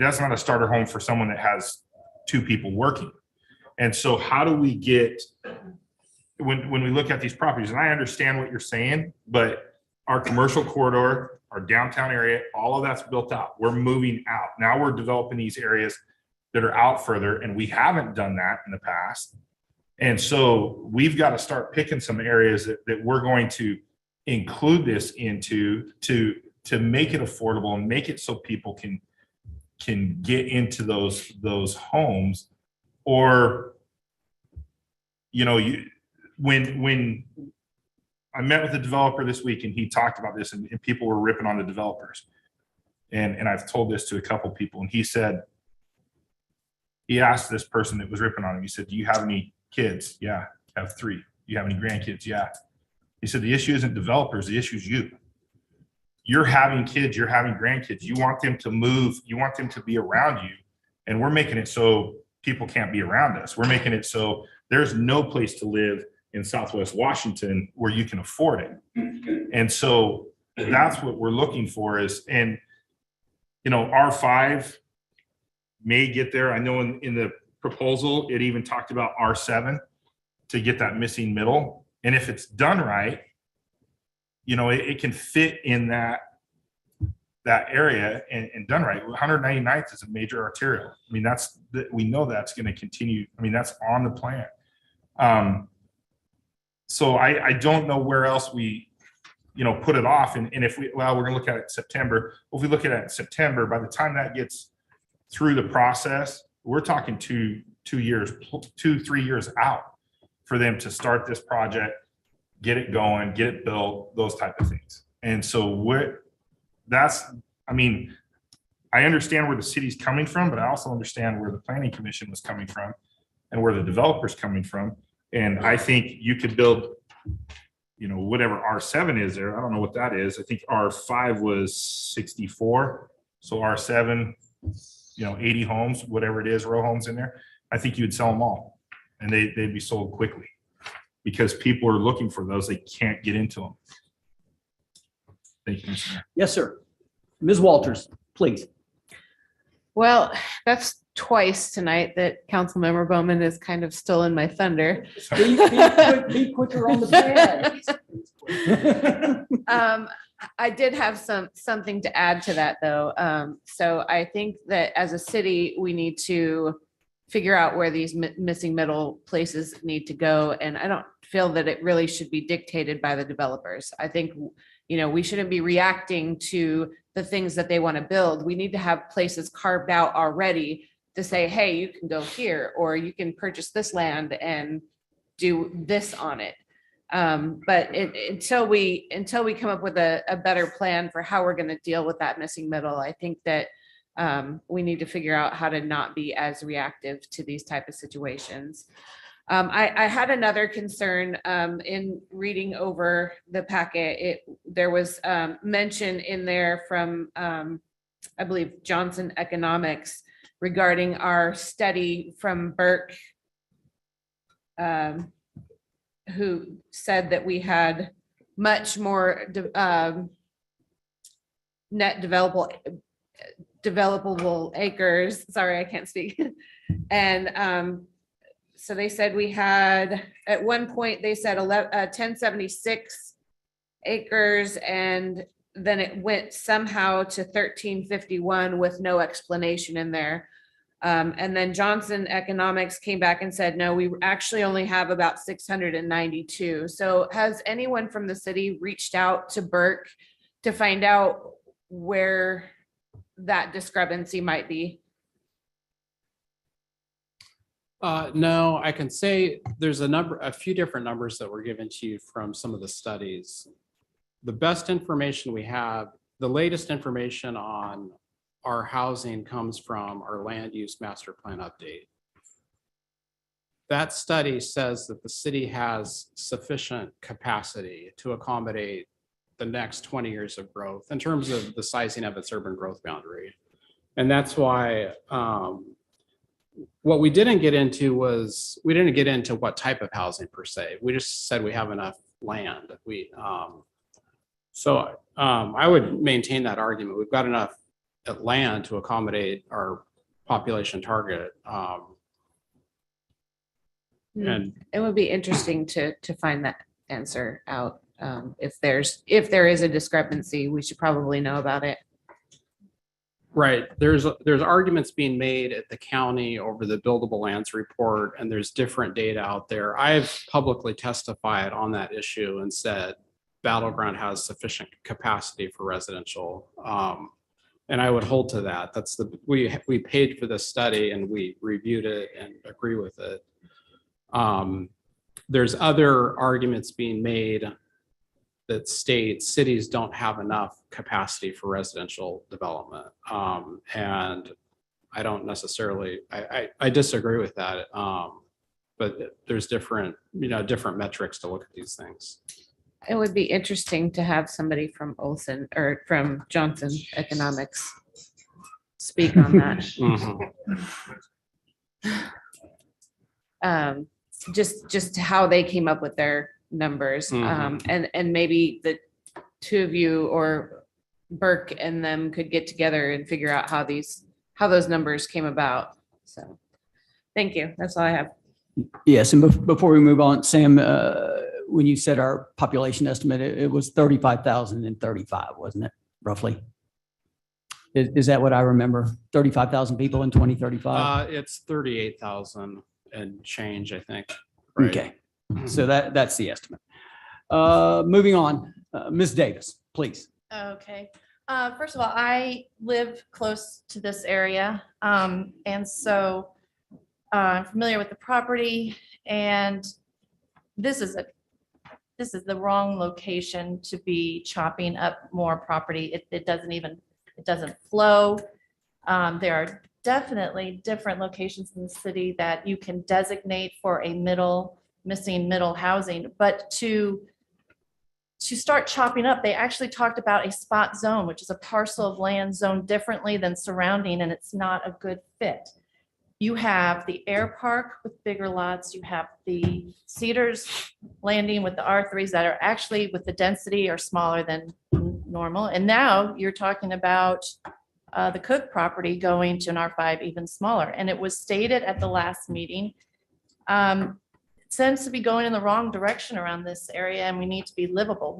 That's not a starter home for someone that has two people working. And so how do we get, when we look at these properties, and I understand what you're saying, but our commercial corridor, our downtown area, all of that's built out. We're moving out. Now we're developing these areas that are out further, and we haven't done that in the past. And so we've got to start picking some areas that we're going to include this into to make it affordable and make it so people can get into those homes. Or when I met with a developer this week, and he talked about this, and people were ripping on the developers, and I've told this to a couple people, and he asked this person that was ripping on him, he said, do you have any kids? Yeah, I have 3. Do you have any grandkids? Yeah. He said, the issue isn't developers, the issue is you. You're having kids, you're having grandkids. You want them to move, you want them to be around you. And we're making it so people can't be around us. We're making it so there's no place to live in Southwest Washington where you can afford it. And so that's what we're looking for is, and R5 may get there. I know in the proposal, it even talked about R7 to get that missing middle. And if it's done right, it can fit in that area and done right. 199th is a major arterial. I mean, we know that's going to continue. I mean, that's on the plan. So I don't know where else we, put it off. And if we're going to look at it in September. If we look at it in September, by the time that gets through the process, we're talking 2 years, 2-3 years out for them to start this project, get it going, get it built, those type of things. And so I understand where the city's coming from, but I also understand where the planning commission was coming from and where the developer's coming from. And I think you could build, whatever R7 is there. I don't know what that is. I think R5 was 64. So R7, 80 homes, whatever it is, row homes in there. I think you'd sell them all and they'd be sold quickly because people are looking for those. They can't get into them. Thank you, Mr. Mayor. Yes, sir. Ms. Walters, please. Well, that's twice tonight that Councilmember Bowman is kind of still in my thunder. Be quicker on the pad. I did have something to add to that though. So I think that as a city, we need to figure out where these missing middle places need to go. And I don't feel that it really should be dictated by the developers. I think, you know, we shouldn't be reacting to the things that they want to build. We need to have places carved out already to say, hey, you can go here, or you can purchase this land and do this on it. But until we come up with a better plan for how we're going to deal with that missing middle, I think that we need to figure out how to not be as reactive to these type of situations. I had another concern in reading over the packet. There was mention in there from, I believe, Johnson Economics regarding our study from Burke, who said that we had much more net developable acres. Sorry, I can't speak. And so they said we had, at one point, they said 1076 acres, and then it went somehow to 1351 with no explanation in there. And then Johnson Economics came back and said, no, we actually only have about 692. So has anyone from the city reached out to Burke to find out where that discrepancy might be? No, I can say there's a few different numbers that were given to you from some of the studies. The best information we have, the latest information on our housing comes from our land use master plan update. That study says that the city has sufficient capacity to accommodate the next 20 years of growth in terms of the sizing of its urban growth boundary. And that's why what we didn't get into was, we didn't get into what type of housing per se. We just said we have enough land. I would maintain that argument. We've got enough land to accommodate our population target. And it would be interesting to find that answer out. If there is a discrepancy, we should probably know about it. right, there's arguments being made at the county over the buildable lands report, and there's different data out there. I've publicly testified on that issue and said Battleground has sufficient capacity for residential. And I would hold to that. We paid for this study and we reviewed it and agree with it. There's other arguments being made that state cities don't have enough capacity for residential development. And I don't necessarily, I disagree with that. But there's different metrics to look at these things. It would be interesting to have somebody from Olson or from Johnson Economics speak on that. Just how they came up with their numbers. And maybe the two of you or Burke and them could get together and figure out how those numbers came about. So thank you. That's all I have. Yes, and before we move on, Sam, when you said our population estimate, it was 35,035, wasn't it, roughly? Is that what I remember? 35,000 people in 2035? It's 38,000 and change, I think. Right? Okay, so that's the estimate. Moving on, Ms. Davis, please. Okay. First of all, I live close to this area. And so I'm familiar with the property, and this is the wrong location to be chopping up more property. It doesn't flow. There are definitely different locations in the city that you can designate for a missing middle housing, but to start chopping up, they actually talked about a spot zone, which is a parcel of land zoned differently than surrounding, and it's not a good fit. You have the air park with bigger lots. You have the Cedars Landing with the R3s that are actually with the density are smaller than normal. And now you're talking about the Cook property going to an R5 even smaller. And it was stated at the last meeting, it seems to be going in the wrong direction around this area, and we need to be livable.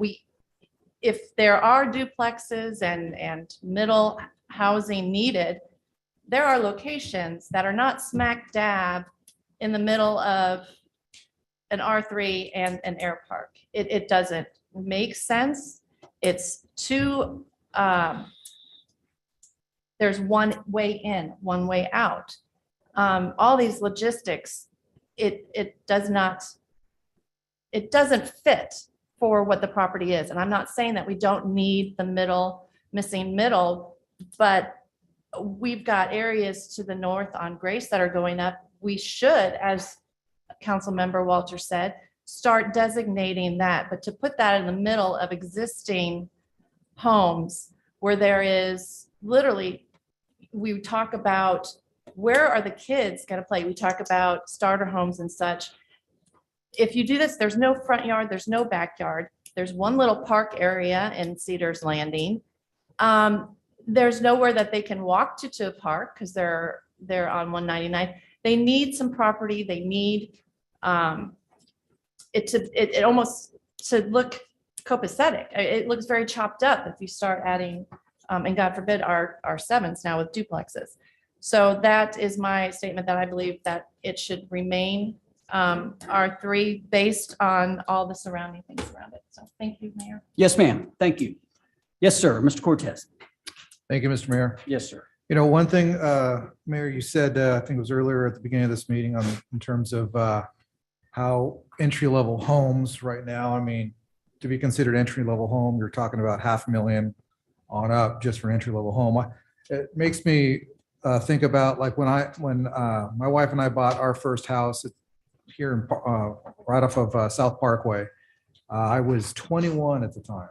If there are duplexes and middle housing needed, there are locations that are not smack dab in the middle of an R3 and an air park. It doesn't make sense. It's too, there's one way in, one way out. All these logistics, it doesn't fit for what the property is. And I'm not saying that we don't need the missing middle, but we've got areas to the north on Grace that are going up. We should, as Councilmember Walter said, start designating that, but to put that in the middle of existing homes where there is literally, we talk about where are the kids going to play? We talk about starter homes and such. If you do this, there's no front yard, there's no backyard. There's one little park area in Cedars Landing. There's nowhere that they can walk to a park because they're on 199. They need some property. They need it almost to look copacetic. It looks very chopped up if you start adding, and God forbid, our sevens now with duplexes. So that is my statement, that I believe that it should remain R3 based on all the surrounding things around it. So thank you, Mayor. Yes, ma'am. Thank you. Yes, sir. Mr. Cortez. Thank you, Mr. Mayor. Yes, sir. You know, one thing, Mayor, you said, I think it was earlier at the beginning of this meeting in terms of how entry-level homes right now, I mean, to be considered entry-level home, you're talking about $500,000 on up just for an entry-level home. It makes me think about like when my wife and I bought our first house here in right off of South Parkway. I was 21 at the time.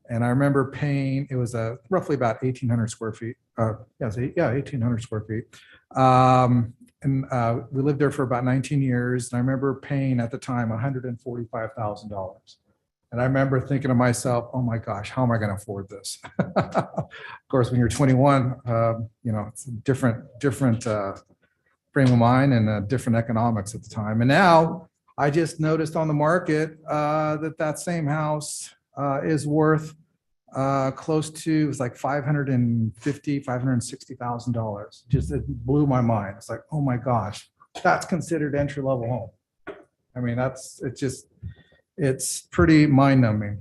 And I remember paying, it was roughly about 1,800 square feet. 1,800 square feet. We lived there for about 19 years. And I remember paying at the time $145,000. And I remember thinking to myself, oh my gosh, how am I going to afford this? Of course, when you're 21, it's a different frame of mind and different economics at the time. And now I just noticed on the market that same house is worth close to, it's like $560,000. Just, it blew my mind. It's like, oh my gosh, that's considered entry-level home. I mean, it's pretty mind-numbing.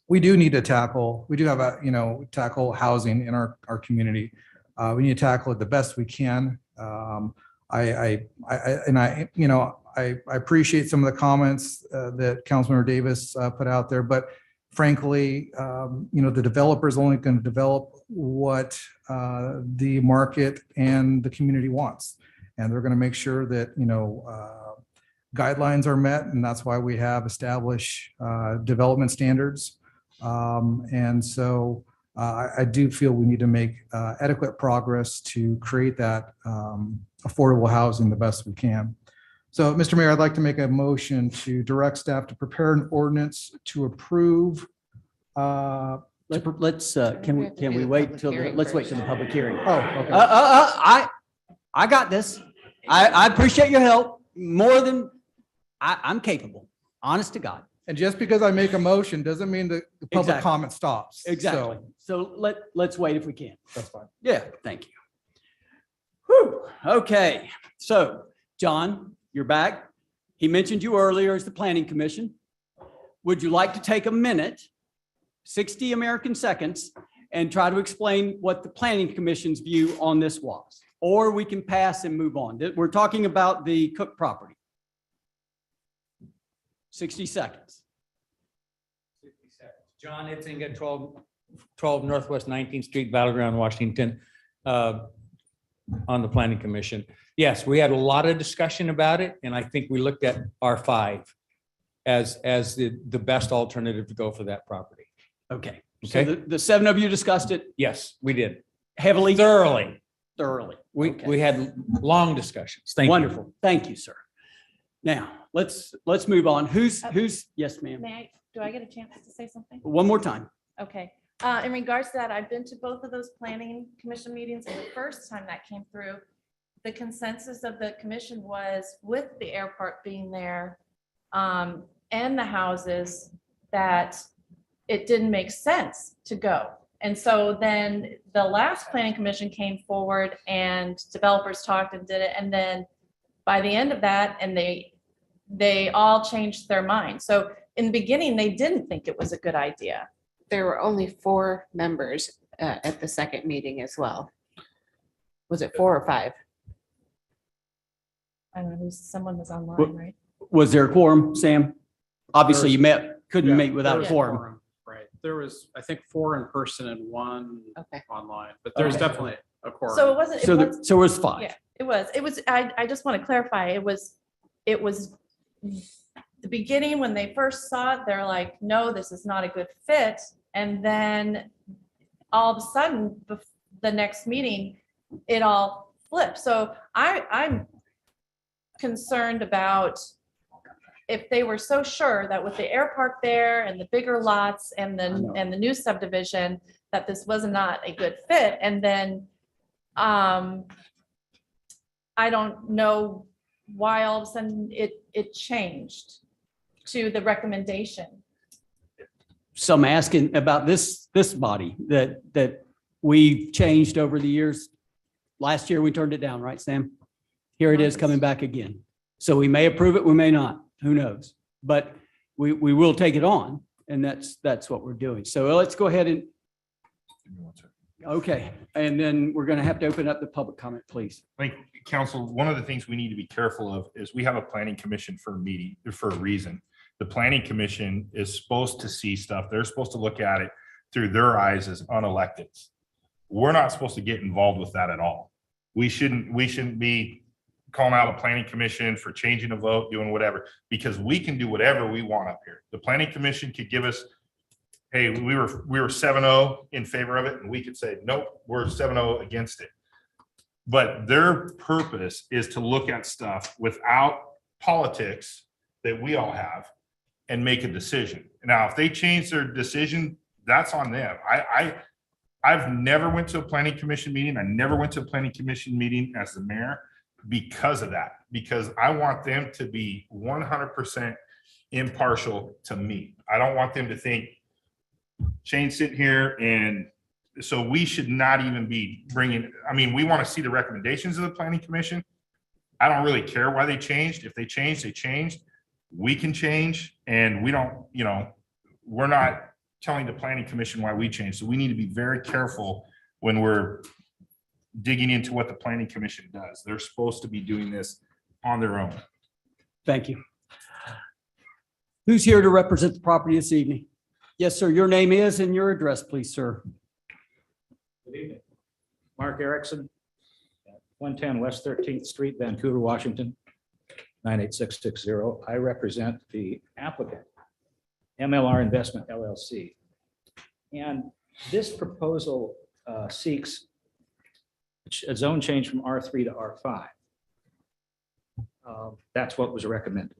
We do need to tackle housing in our community. We need to tackle it the best we can. I appreciate some of the comments that Councilmember Davis put out there, but frankly, the developer is only going to develop what the market and the community wants. And they're going to make sure that, guidelines are met. And that's why we have established development standards. And so I do feel we need to make adequate progress to create that affordable housing the best we can. So, Mr. Mayor, I'd like to make a motion to direct staff to prepare an ordinance to approve. Can we wait till let's wait till the public hearing. Oh, okay. I got this. I appreciate your help more than I'm capable, honest to God. And just because I make a motion doesn't mean that the public Exactly. comment stops. Exactly. So So let's wait if we can. that's fine. Yeah, thank you. Whew, okay. So, John, you're back. He mentioned you earlier as the Planning Commission. Would you like to take a minute, 60 American seconds, and try to explain what the Planning Commission's view on this was? Or we can pass and move on. We're talking about the Cook property. 60 seconds. John Itzinga, 12 Northwest 19th Street, Battleground, Washington, on the Planning Commission. Yes, we had a lot of discussion about it, and I think we looked at R5 as the best alternative to go for that property. Okay. So Okay. the seven of you discussed it Yes, we did. heavily? Thoroughly. We We had long discussions. Thank you. Wonderful. Thank you, sir. Now, let's move on. Who's, yes, ma'am. Do I get a chance to say something? One more time. Okay, in regards to that, I've been to both of those planning commission meetings, and the first time that came through, the consensus of the commission was with the airport being there, and the houses, that it didn't make sense to go. And so then the last planning commission came forward and developers talked and did it. And then by the end of that, and they all changed their mind. So in the beginning, they didn't think it was a good idea. There were only 4 members at the second meeting as well. Was it 4 or 5? I don't know, someone was online, Well- right? Was there a quorum, Sam? Obviously you couldn't Yeah, meet there without a was quorum. Right. There was, I think, 4 in person and 1 Okay. online, but there's Okay. definitely a quorum. So it wasn't. it So was- so it was 5. Yeah, it was, I just want to clarify, it was the beginning, when they first saw it, they're like, no, this is not a good fit. And then all of a sudden, the next meeting, it all flipped. So I'm concerned about if they were so sure that with the air park there and the bigger lots and the new subdivision, that this was not a good fit. And then I don't know why all of a sudden it changed to the recommendation. Some asking about this body that we changed over the years. Last year, we turned it down, right, Sam? Here it is coming back again. So we may approve it, we may not, who knows? But we will take it on, and that's what we're doing. So let's go ahead and, okay, and then we're going to have to open up the public comment, please. Like, council, one of the things we need to be careful of is we have a planning commission for a meeting, for a reason. The planning commission is supposed to see stuff. They're supposed to look at it through their eyes as unelecteds. We're not supposed to get involved with that at all. We shouldn't be calling out a planning commission for changing a vote, doing whatever, because we can do whatever we want up here. The planning commission could give us, hey, we were 7-0 in favor of it, and we could say, nope, we're 7-0 against it. But their purpose is to look at stuff without politics that we all have and make a decision. Now, if they change their decision, that's on them. I've never went to a planning commission meeting. I never went to a planning commission meeting as the mayor because of that, because I want them to be 100% impartial to me. I don't want them to think Shane's sitting here, and so we should not even be bringing, I mean, we want to see the recommendations of the planning commission. I don't really care why they changed. If they changed, they changed. We can change, and we don't, we're not telling the planning commission why we changed. So we need to be very careful when we're digging into what the planning commission does. They're supposed to be doing this on their own. Thank you. Who's here to represent the property this evening? Yes, sir. Your name is and your address, please, sir. Good evening. Mark Erickson, 110 West 13th Street, Vancouver, Washington, 98660. I represent the applicant, MLR Investment LLC. And this proposal seeks a zone change from R3 to R5. That's what was recommended.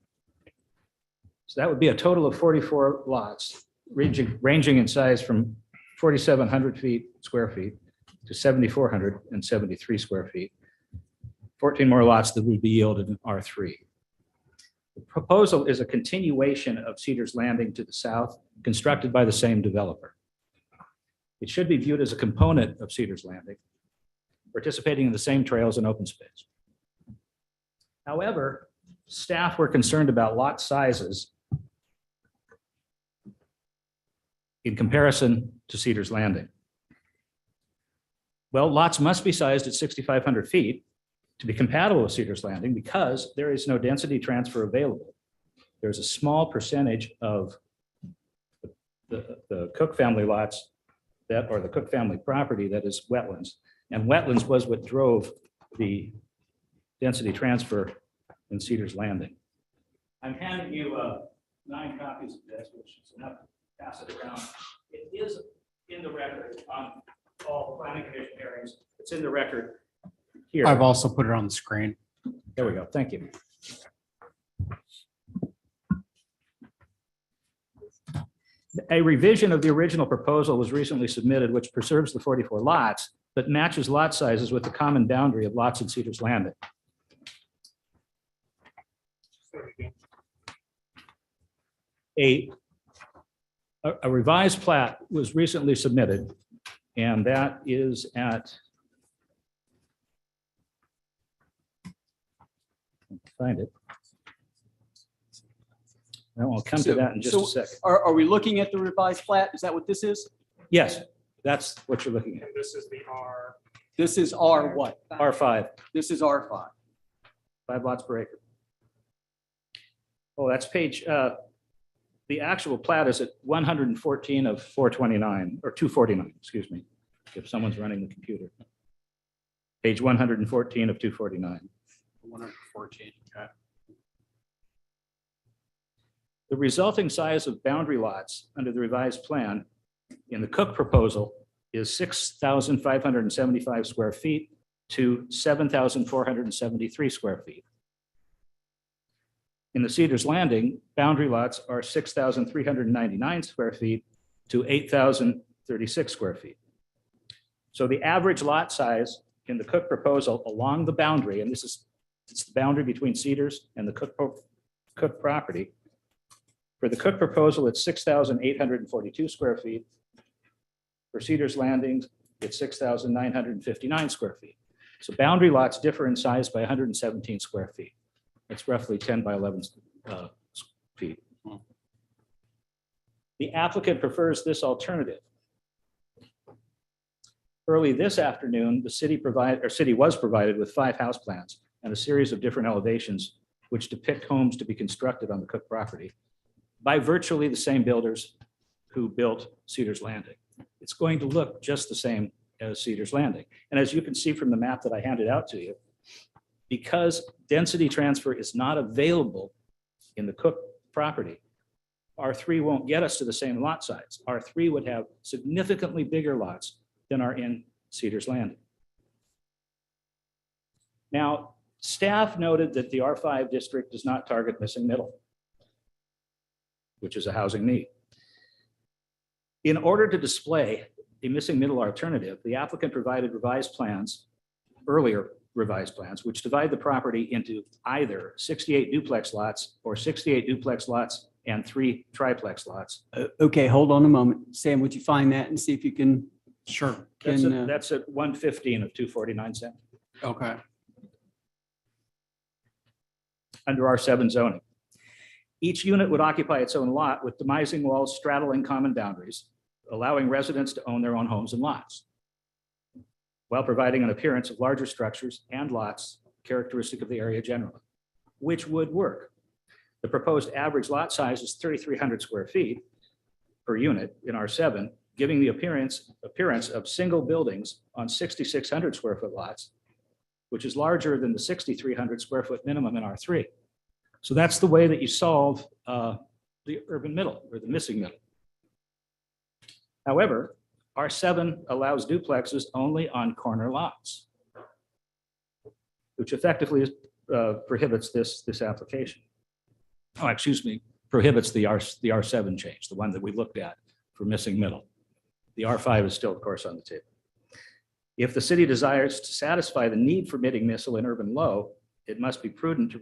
So that would be a total of 44 lots, ranging in size from 4,700 square feet to 7,473 square feet. 14 more lots that would be yielded in R3. The proposal is a continuation of Cedars Landing to the south, constructed by the same developer. It should be viewed as a component of Cedars Landing, participating in the same trails and open space. However, staff were concerned about lot sizes in comparison to Cedars Landing. Well, lots must be sized at 6,500 feet to be compatible with Cedars Landing because there is no density transfer available. There's a small percentage of the Cook family lots or the Cook family property that is wetlands. And wetlands was what drove the density transfer in Cedars Landing. I'm handing you 9 copies of this, which is enough to pass it around. It is in the record on all planning commission hearings. It's in the record here. I've also put it on the screen. There we go. Thank you. A revision of the original proposal was recently submitted, which preserves the 44 lots, but matches lot sizes with the common boundary of lots in Cedars Landing. A revised plat was recently submitted And that is at, find it. Well, I'll come to that in just a So- second. Are we looking at the revised plat? Is that what this is? Yes, that's what you're looking at. This is the R. This is R what? R5, This is R5. 5 lots per acre. Oh, that's page, the actual plat is at 114 of 429, or 249, excuse me, if someone's running the computer. Page 114 of 249. 114. Okay. The resulting size of boundary lots under the revised plan in the Cook proposal is 6,575 square feet to 7,473 square feet. In the Cedars Landing, boundary lots are 6,399 square feet to 8,036 square feet. So the average lot size in the Cook proposal along the boundary, and it's the boundary between Cedars and the Cook property. For the Cook proposal, it's 6,842 square feet. For Cedars Landings, it's 6,959 square feet. So boundary lots differ in size by 117 square feet. It's roughly 10 by 11 feet. The applicant prefers this alternative. Early this afternoon, the city was provided with 5 house plans and a series of different elevations which depict homes to be constructed on the Cook property by virtually the same builders who built Cedars Landing. It's going to look just the same as Cedars Landing. And as you can see from the map that I handed out to you, because density transfer is not available in the Cook property, R3 won't get us to the same lot size. R3 would have significantly bigger lots than are in Cedars Landing. Now, staff noted that the R5 district does not target missing middle, which is a housing need. In order to display a missing middle alternative, the applicant provided earlier revised plans, which divide the property into either 68 duplex lots or 68 duplex lots and 3 triplex lots. Okay, hold on a moment. Sam, would you find that and see if you can? Sure. That's at 115 of 249 cents Okay. under R7 zoning. Each unit would occupy its own lot with demising walls straddling common boundaries, allowing residents to own their own homes and lots, while providing an appearance of larger structures and lots characteristic of the area generally, which would work. The proposed average lot size is 3,300 square feet per unit in R7, giving the appearance of single buildings on 6,600 square foot lots, which is larger than the 6,300 square foot minimum in R3. So that's the way that you solve the urban middle or the missing middle. However, R7 allows duplexes only on corner lots, which effectively prohibits this application. Oh, excuse me, prohibits the R7 change, the one that we looked at for missing middle. The R5 is still, of course, on the table. If the city desires to satisfy the need for missing middle in urban low, it might be prudent to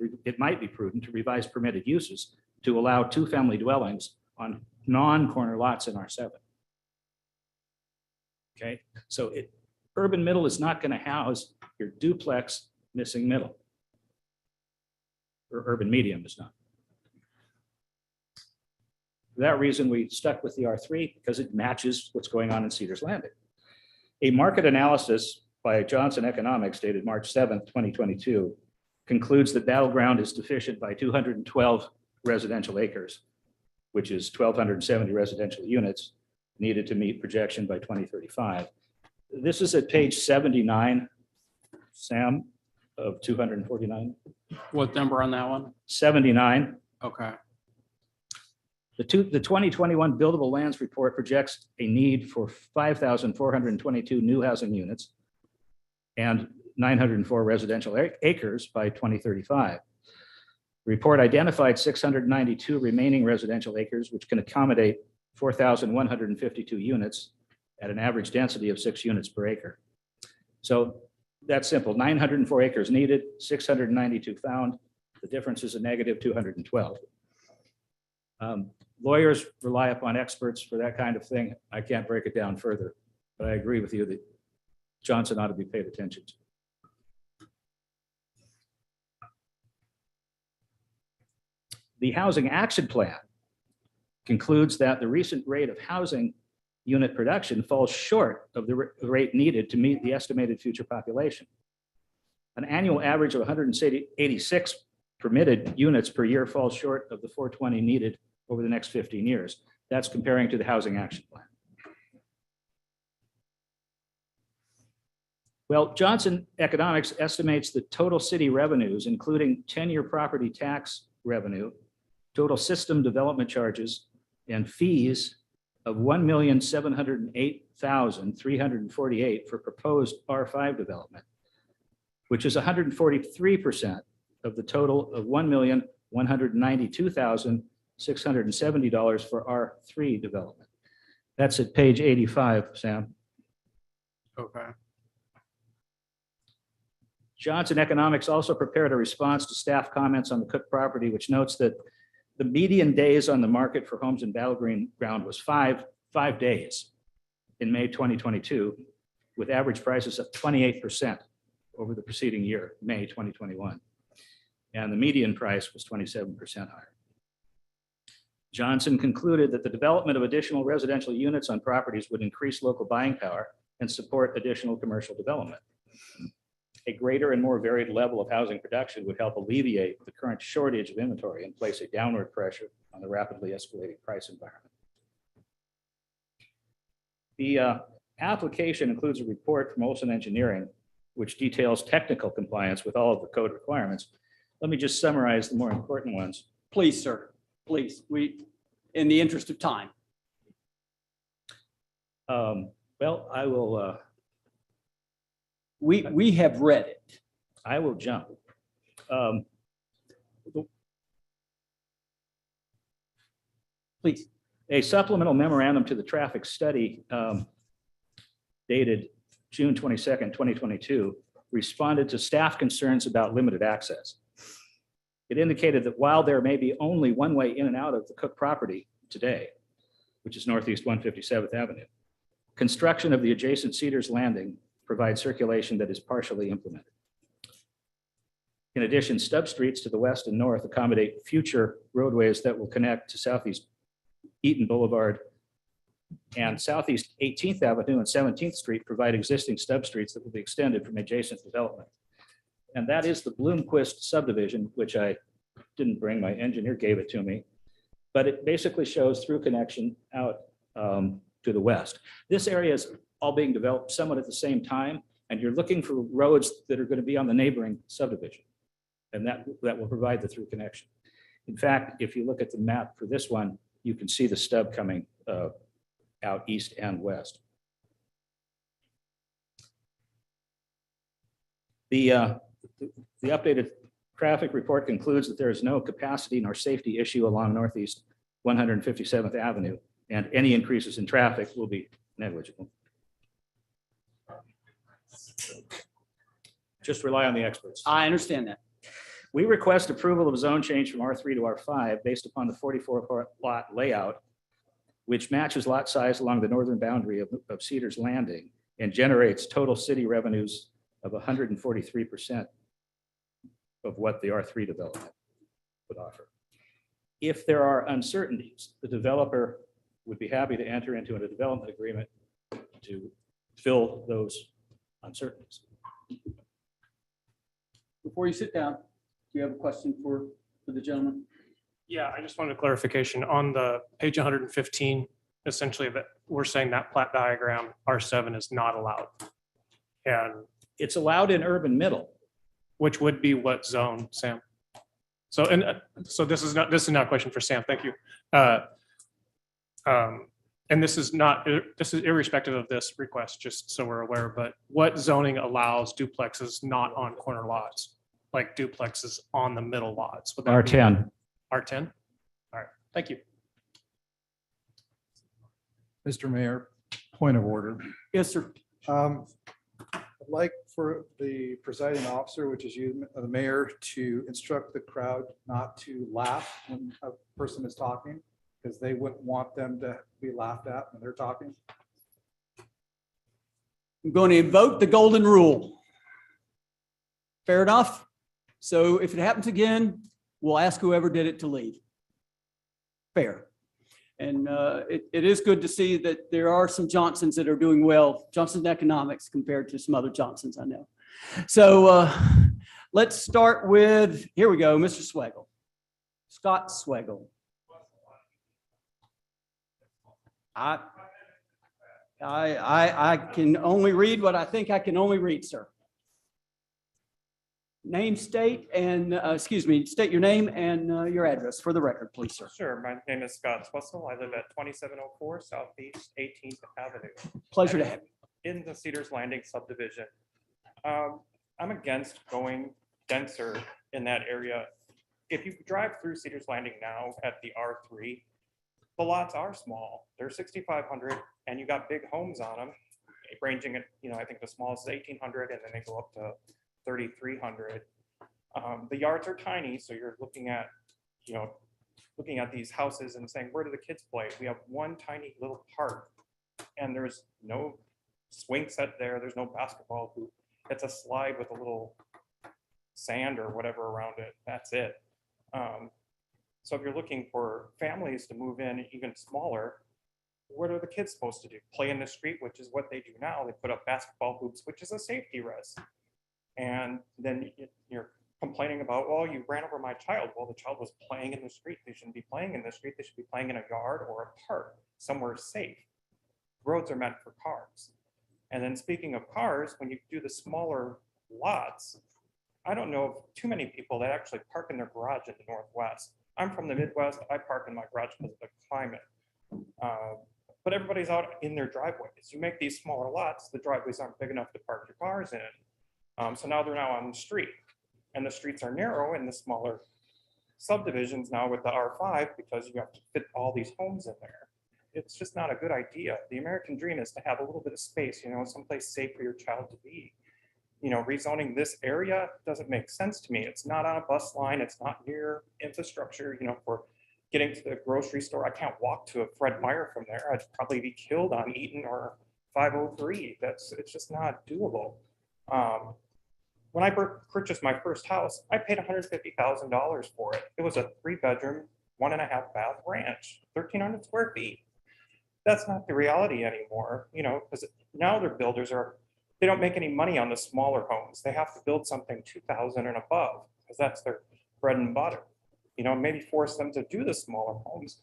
revise permitted uses to allow 2-family dwellings on non-corner lots in R7. Okay, so urban middle is not going to house your duplex missing middle, or urban medium is not. For that reason, we stuck with the R3 because it matches what's going on in Cedars Landing. A market analysis by Johnson Economics dated March 7th, 2022 concludes that Battleground is deficient by 212 residential acres, which is 1,270 residential units needed to meet projection by 2035. This is at page 79, Sam, of 249. What number on that one? 79. Okay. The 2021 buildable lands report projects a need for 5,422 new housing units and 904 residential acres by 2035. The report identified 692 remaining residential acres, which can accommodate 4,152 units at an average density of 6 units per acre. So that's simple. 904 acres needed, 692 found. The difference is a negative 212. Lawyers rely upon experts for that kind of thing. I can't break it down further. But I agree with you that Johnson ought to be paid attention to. The Housing Action Plan concludes that the recent rate of housing unit production falls short of the rate needed to meet the estimated future population. An annual average of 186 permitted units per year falls short of the 420 needed over the next 15 years. That's comparing to the Housing Action Plan. Well, Johnson Economics estimates the total city revenues, including 10-year property tax revenue, total system development charges, and fees of $1,708,348 for proposed R5 development, which is 143% of the total of $1,192,670 for R3 development. That's at page 85, Sam. Okay. Johnson Economics also prepared a response to staff comments on the Cook property, which notes that the median days on the market for homes in Battleground was five days in May 2022, with average prices up 28% over the preceding year, May 2021. And the median price was 27% higher. Johnson concluded that the development of additional residential units on properties would increase local buying power and support additional commercial development. A greater and more varied level of housing production would help alleviate the current shortage of inventory and place a downward pressure on the rapidly escalating price environment. The application includes a report from Olson Engineering, which details technical compliance with all of the code requirements. Let me just summarize the more important ones. Please, sir, please, in the interest of time. Well, I will. We have read it. I will jump. Please. A supplemental memorandum to the traffic study dated June 22nd, 2022, responded to staff concerns about limited access. It indicated that while there may be only one way in and out of the Cook property today, which is Northeast 157th Avenue, construction of the adjacent Cedars Landing provides circulation that is partially implemented. In addition, stub streets to the west and north accommodate future roadways that will connect to Southeast Eaton Boulevard, and Southeast 18th Avenue and 17th Street provide existing stub streets that will be extended from adjacent development. And that is the Bloomquist subdivision, which I didn't bring, my engineer gave it to me, but it basically shows through connection out to the west. This area is all being developed somewhat at the same time, and you're looking for roads that are going to be on the neighboring subdivision, and that will provide the through connection. In fact, if you look at the map for this one, you can see the stub coming out east and west. The updated traffic report concludes that there is no capacity nor safety issue along Northeast 157th Avenue, and any increases in traffic will be negligible. Just rely on the experts. I understand that. We request approval of zone change from R3 to R5 based upon the 44 lot layout, which matches lot size along the northern boundary of Cedars Landing and generates total city revenues of 143% of what the R3 development would offer. If there are uncertainties, the developer would be happy to enter into a development agreement to fill those uncertainties. Before you sit down, do you have a question for the gentleman? Yeah, I just wanted clarification on the page 115, essentially that we're saying that plat diagram R7 is not allowed. And it's allowed in urban middle. Which would be what zone, Sam? So, so this is not a question for Sam. Thank you. And this is irrespective of this request, just so we're aware, but what zoning allows duplexes not on corner lots, like duplexes on the middle lots? Would that be R10. R10? All right, thank you. Mr. Mayor, point of order. Yes, sir. I'd like for the presiding officer, which is you, the mayor, to instruct the crowd not to laugh when a person is talking, because they wouldn't want them to be laughed at when they're talking. I'm going to invoke the golden rule. Fair enough? So if it happens again, we'll ask whoever did it to leave. Fair. And it is good to see that there are some Johnsons that are doing well, Johnson Economics compared to some other Johnsons I know. So let's start with, here we go, Mr. Swagel. Scott Swagel. I can only read what I think I can only read, sir. Name, state, and, state your name and your address for the record, please, sir. Sure. My name is Scott Swessel. I live at 2704 Southeast 18th Avenue. Pleasure to have you. In the Cedars Landing subdivision. I'm against going denser in that area. If you drive through Cedars Landing now at the R3, the lots are small. They're 6,500 and you got big homes on them, ranging at, I think the smallest is 1,800 and then they go up to 3,300. The yards are tiny, so you're looking at these houses and saying, where do the kids play? We have one tiny little park and there's no swing set there. There's no basketball hoop. It's a slide with a little sand or whatever around it. That's it. So if you're looking for families to move in even smaller, what are the kids supposed to do? Play in the street, which is what they do now. They put up basketball hoops, which is a safety risk. And then you're complaining about, well, you ran over my child. Well, the child was playing in the street. They shouldn't be playing in the street. They should be playing in a yard or a park, somewhere safe. Roads are meant for cars. And then speaking of cars, when you do the smaller lots, I don't know of too many people that actually park in their garage in the Northwest. I'm from the Midwest. I park in my garage because of the climate. But everybody's out in their driveways. You make these smaller lots, the driveways aren't big enough to park your cars in. So now they're now on the street. And the streets are narrow in the smaller subdivisions now with the R5 because you have to fit all these homes in there. It's just not a good idea. The American dream is to have a little bit of space, someplace safe for your child to be. Rezoning this area doesn't make sense to me. It's not on a bus line. It's not near infrastructure, for getting to the grocery store. I can't walk to a Fred Meyer from there. I'd probably be killed on Eaton or 503. It's just not doable. When I purchased my first house, I paid $150,000 for it. It was a 3-bedroom, 1.5 bath ranch, 1,300 square feet. That's not the reality anymore, because now their builders they don't make any money on the smaller homes. They have to build something 2,000 and above because that's their bread and butter. Maybe force them to do the smaller homes.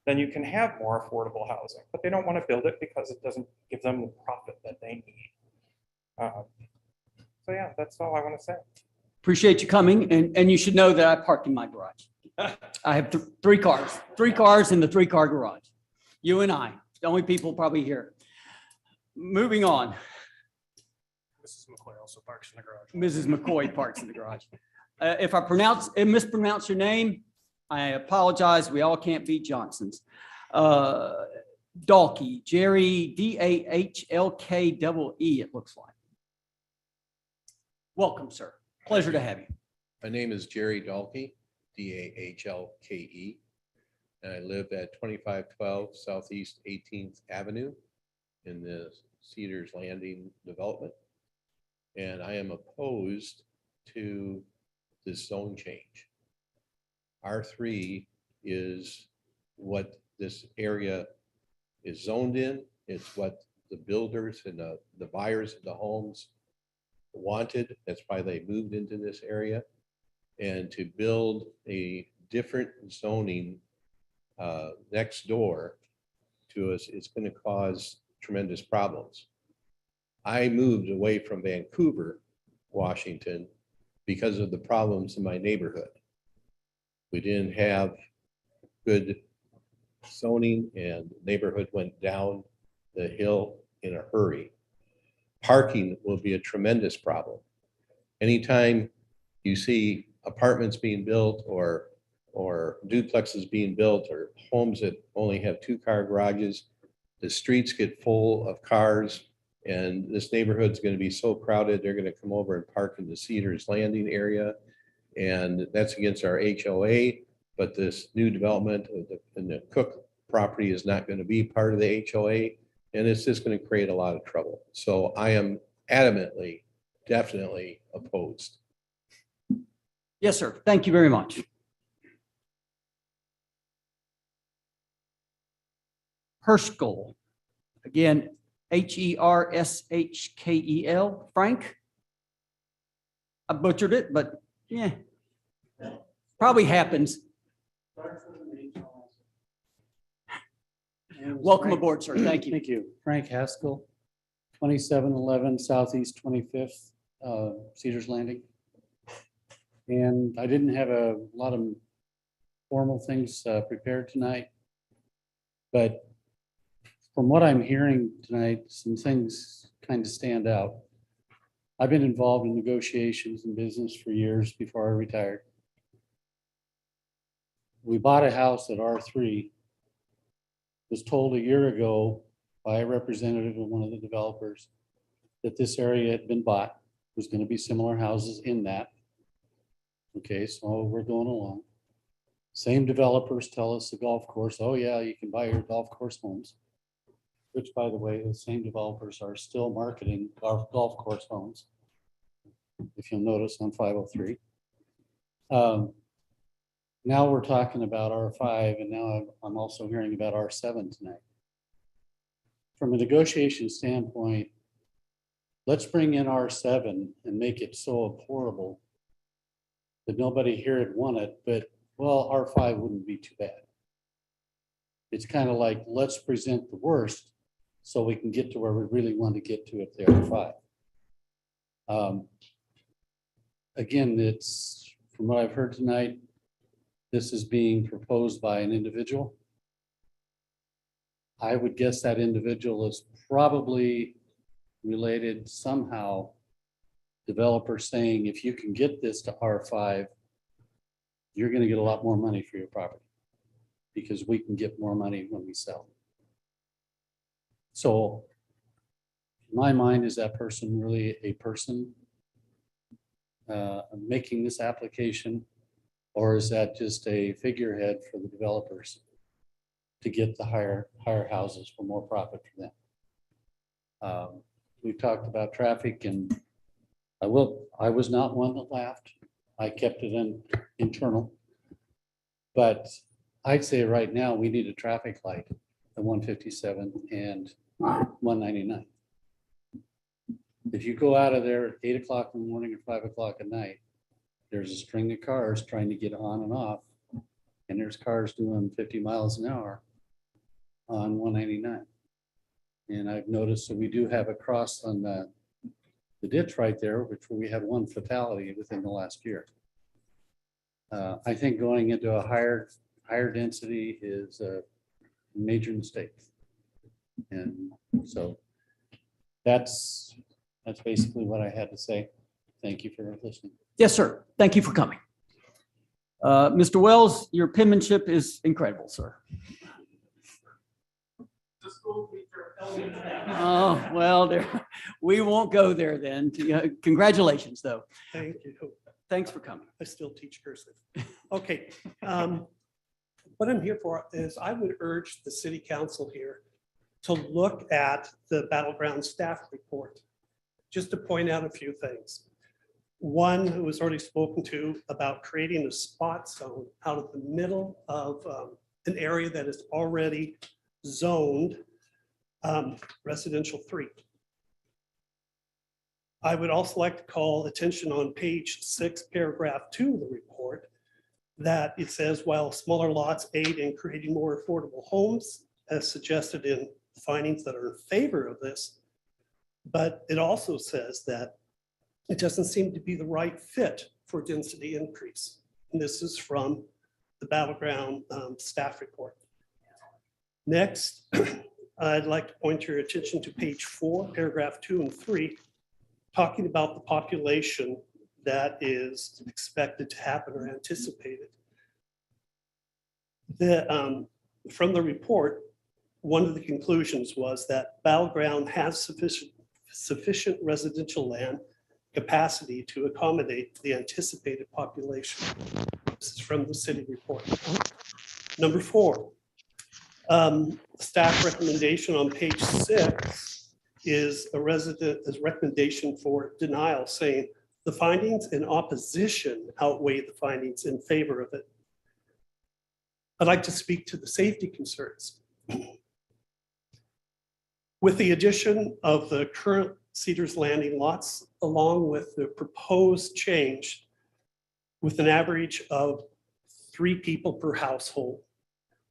Then you can have more affordable housing, but they don't want to build it because it doesn't give them the profit that they need. So yeah, that's all I want to say. Appreciate you coming, and you should know that I park in my garage. I have 3 cars in the 3-car garage. You and I, the only people probably here. Moving on. Mrs. McCoy also parks in the garage. Mrs. McCoy parks in the garage. If I mispronounce your name, I apologize. We all can't be Johnsons. Dalkey, Jerry, Dahlke, it looks like. Welcome, sir. Pleasure to have you. My name is Jerry Dahlke, Dahlke, and I live at 2512 Southeast 18th Avenue in the Cedars Landing development. And I am opposed to this zone change. R3 is what this area is zoned in. It's what the builders and the buyers of the homes wanted. That's why they moved into this area. And to build a different zoning next door to us, it's going to cause tremendous problems. I moved away from Vancouver, Washington, because of the problems in my neighborhood. We didn't have good zoning and the neighborhood went down the hill in a hurry. Parking will be a tremendous problem. Anytime you see apartments being built or duplexes being built or homes that only have 2-car garages, the streets get full of cars and this neighborhood's going to be so crowded, they're going to come over and park in the Cedars Landing area. And that's against our HOA, but this new development in the Cook property is not going to be part of the HOA. And it's just going to create a lot of trouble. So I am adamantly, definitely opposed. Yes, sir. Thank you very much. Herschkel, again, Hershkel. Frank? I butchered it, but yeah, probably happens. Welcome aboard, sir. Thank you. Thank you. Frank Haskell, 2711 Southeast 25th, Cedars Landing. And I didn't have a lot of formal things prepared tonight. But from what I'm hearing tonight, some things kind of stand out. I've been involved in negotiations in business for years before I retired. We bought a house at R3. Was told a year ago by a representative of one of the developers that this area had been bought. There's going to be similar houses in that. Okay, so we're going along. Same developers tell us the golf course, oh yeah, you can buy your golf course homes. Which, by the way, the same developers are still marketing golf course homes. If you'll notice on 503. Now we're talking about R5, and now I'm also hearing about R7 tonight. From a negotiation standpoint, let's bring in R7 and make it so abhorrible that nobody here would want it, but well, R5 wouldn't be too bad. It's kind of like, let's present the worst so we can get to where we really want to get to at the R5. Again, it's from what I've heard tonight, this is being proposed by an individual. I would guess that individual is probably related somehow. Developer saying, if you can get this to R5, you're going to get a lot more money for your property because we can get more money when we sell. So in my mind, is that person really a person making this application? Or is that just a figurehead for the developers to get the higher houses for more profit for them? We've talked about traffic, and I was not one that laughed. I kept it internal. But I'd say right now we need a traffic light at 157 and 199. If you go out of there at 8 o'clock in the morning or 5 o'clock at night, there's a string of cars trying to get on and off, and there's cars doing 50 miles an hour on 199. And I've noticed that we do have a cross on the ditch right there, which we had one fatality within the last year. I think going into a higher density is a major mistake. And so that's basically what I had to say. Thank you for listening. Yes, sir. Thank you for coming. Mr. Wells, your penmanship is incredible, sir. Oh, well, we won't go there then. Congratulations, though. Thank you. Thanks for coming. I still teach cursive. Okay. What I'm here for is I would urge the city council here to look at the Battleground staff report, just to point out a few things. One who was already spoken to about creating a spot zone out of the middle of an area that is already zoned residential 3. I would also like to call attention on page 6, paragraph 2 of the report, that it says, while smaller lots aid in creating more affordable homes, as suggested in findings that are in favor of this, but it also says that it doesn't seem to be the right fit for density increase. And this is from the Battleground staff report. Next, I'd like to point your attention to page 4, paragraph 2 and 3, talking about the population that is expected to happen or anticipated. From the report, one of the conclusions was that Battleground has sufficient residential land capacity to accommodate the anticipated population. This is from the city report. Number 4, Staff recommendation on page 6 is is recommendation for denial, saying the findings in opposition outweigh the findings in favor of it. I'd like to speak to the safety concerns. With the addition of the current Cedars Landing lots, along with the proposed change with an average of 3 people per household,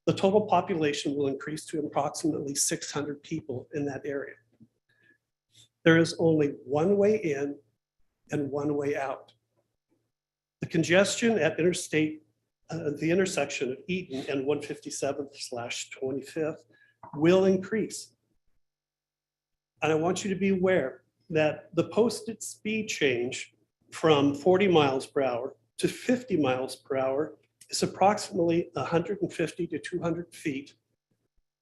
the total population will increase to approximately 600 people in that area. There is only one way in and one way out. The congestion at the intersection of Eaton and 157/25th will increase. And I want you to be aware that the posted speed change from 40 miles per hour to 50 miles per hour is approximately 150 to 200 feet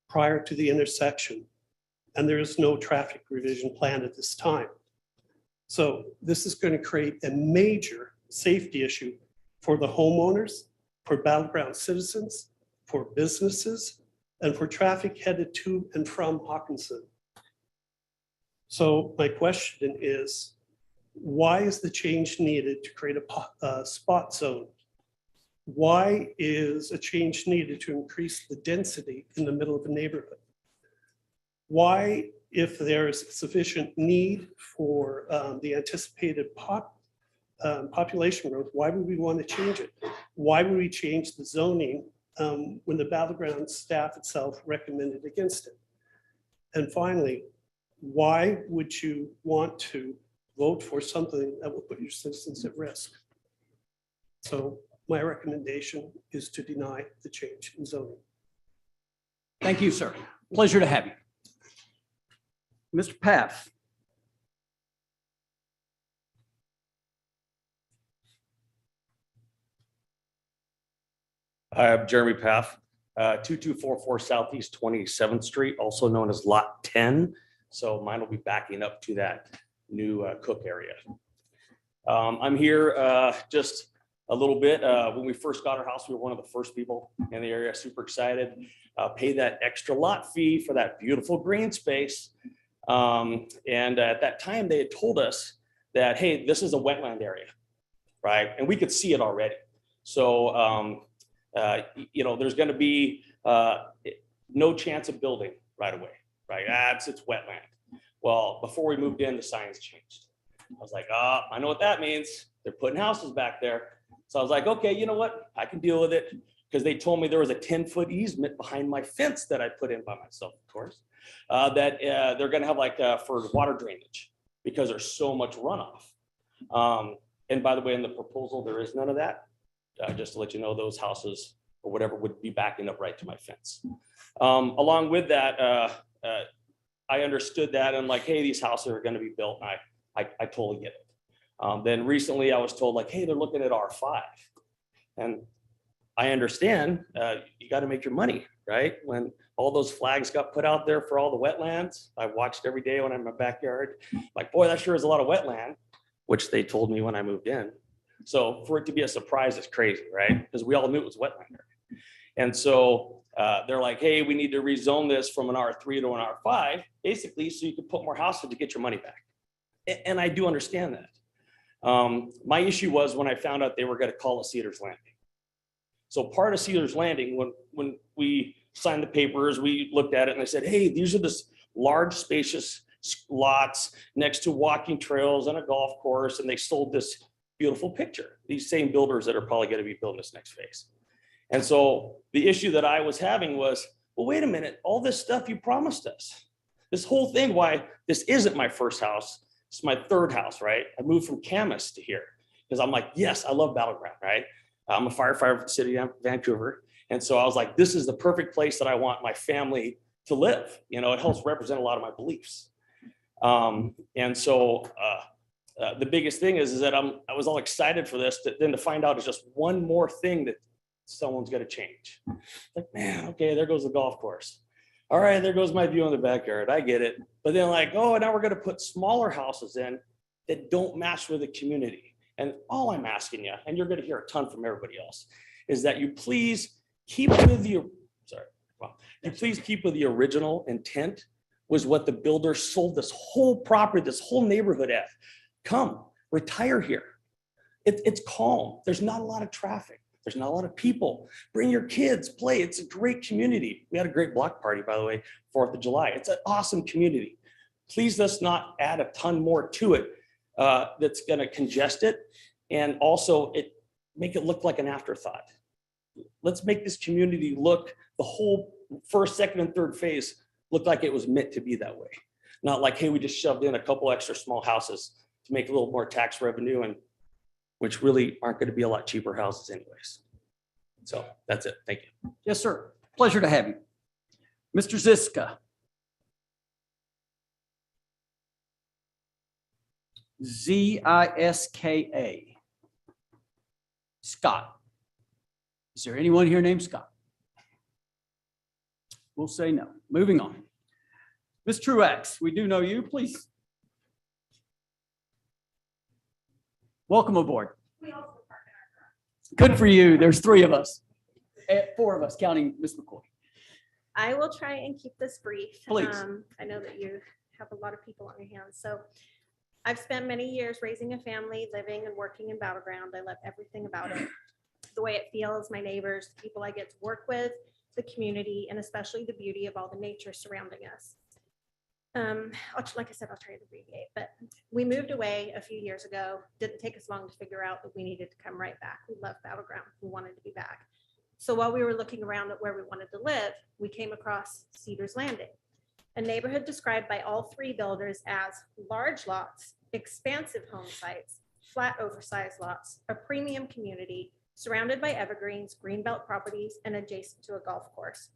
prior to the intersection. And there is no traffic revision planned at this time. So this is going to create a major safety issue for the homeowners, for battleground citizens, for businesses, and for traffic headed to and from Hawkinson. So my question is, why is the change needed to create a spot zone? Why is a change needed to increase the density in the middle of a neighborhood? Why, if there's sufficient need for the anticipated population growth, why would we want to change it? Why would we change the zoning when the battleground staff itself recommended against it? And finally, why would you want to vote for something that will put your citizens at risk? So my recommendation is to deny the change in zoning. Thank you, sir. Pleasure to have you. Mr. Paff. Hi, I'm Jeremy Paff, 2244 Southeast 27th Street, also known as Lot 10. So mine will be backing up to that new Cook area. I'm here just a little bit. When we first got our house, we were one of the first people in the area, super excited. Pay that extra lot fee for that beautiful green space. And at that time, they had told us that, hey, this is a wetland area, right? And we could see it already. So, there's going to be no chance of building right away, right? It's wetland. Well, before we moved in, the signs changed. I was like, I know what that means. They're putting houses back there. So I was like, okay, you know what? I can deal with it, because they told me there was a 10-foot easement behind my fence that I put in by myself, of course, that they're going to have for water drainage, because there's so much runoff. And by the way, in the proposal, there is none of that. Just to let you know, those houses or whatever would be backing up right to my fence. Along with that, I understood that and hey, these houses are going to be built. And I totally get it. Then recently I was told hey, they're looking at R5. And I understand you got to make your money, right? When all those flags got put out there for all the wetlands, I watched every day when I'm in my backyard, boy, that sure is a lot of wetland, which they told me when I moved in. So for it to be a surprise is crazy, right? Because we all knew it was wetland area. And so they're like, hey, we need to rezone this from an R3 to an R5, basically, so you can put more houses to get your money back. And I do understand that. My issue was when I found out they were going to call it Cedars Landing. So part of Cedars Landing, when we signed the papers, we looked at it and they said, hey, these are this large, spacious lots next to walking trails and a golf course. And they sold this beautiful picture, these same builders that are probably going to be building this next phase. And so the issue that I was having was, well, wait a minute, all this stuff you promised us, this whole thing, why this isn't my first house, it's my third house, right? I moved from Camas to here because I'm like, yes, I love Battleground, right? I'm a firefighter for the city of Vancouver. And so I was like, this is the perfect place that I want my family to live. It helps represent a lot of my beliefs. And so the biggest thing is that I was all excited for this, then to find out it's just one more thing that someone's got to change. Man, okay, there goes the golf course. All right, there goes my view in the backyard. I get it. But then oh, now we're going to put smaller houses in that don't match with the community. And all I'm asking you, and you're going to hear a ton from everybody else, is that you please keep with your, Well, you please keep with the original intent was what the builder sold this whole property, this whole neighborhood at. Come, retire here. It's calm. There's not a lot of traffic. There's not a lot of people. Bring your kids, play. It's a great community. We had a great block party, by the way, 4th of July. It's an awesome community. Please let's not add a ton more to it that's going to congest it and also make it look like an afterthought. Let's make this community look, the whole first, second, and third phase look like it was meant to be that way. Not like, hey, we just shoved in a couple extra small houses to make a little more tax revenue, and which really aren't going to be a lot cheaper houses anyways. So that's it. Thank you. Yes, sir. Pleasure to have you. Mr. Ziska. Ziska. Scott. Is there anyone here named Scott? We'll say no. Moving on. Ms. Truax, we do know you. Please. Welcome aboard. Good for you. There's 3 of us. 4 of us, counting Ms. McCoy. I will try and keep this brief. Please. I know that you have a lot of people on your hands. So I've spent many years raising a family, living and working in Battleground. I love everything about it. The way it feels, my neighbors, the people I get to work with, the community, and especially the beauty of all the nature surrounding us. Like I said, I'll try to abbreviate, but we moved away a few years ago. Didn't take us long to figure out that we needed to come right back. We love Battleground. We wanted to be back. So while we were looking around at where we wanted to live, we came across Cedars Landing, a neighborhood described by all 3 builders as large lots, expansive home sites, flat oversized lots, a premium community surrounded by evergreens, greenbelt properties, and adjacent to a golf course.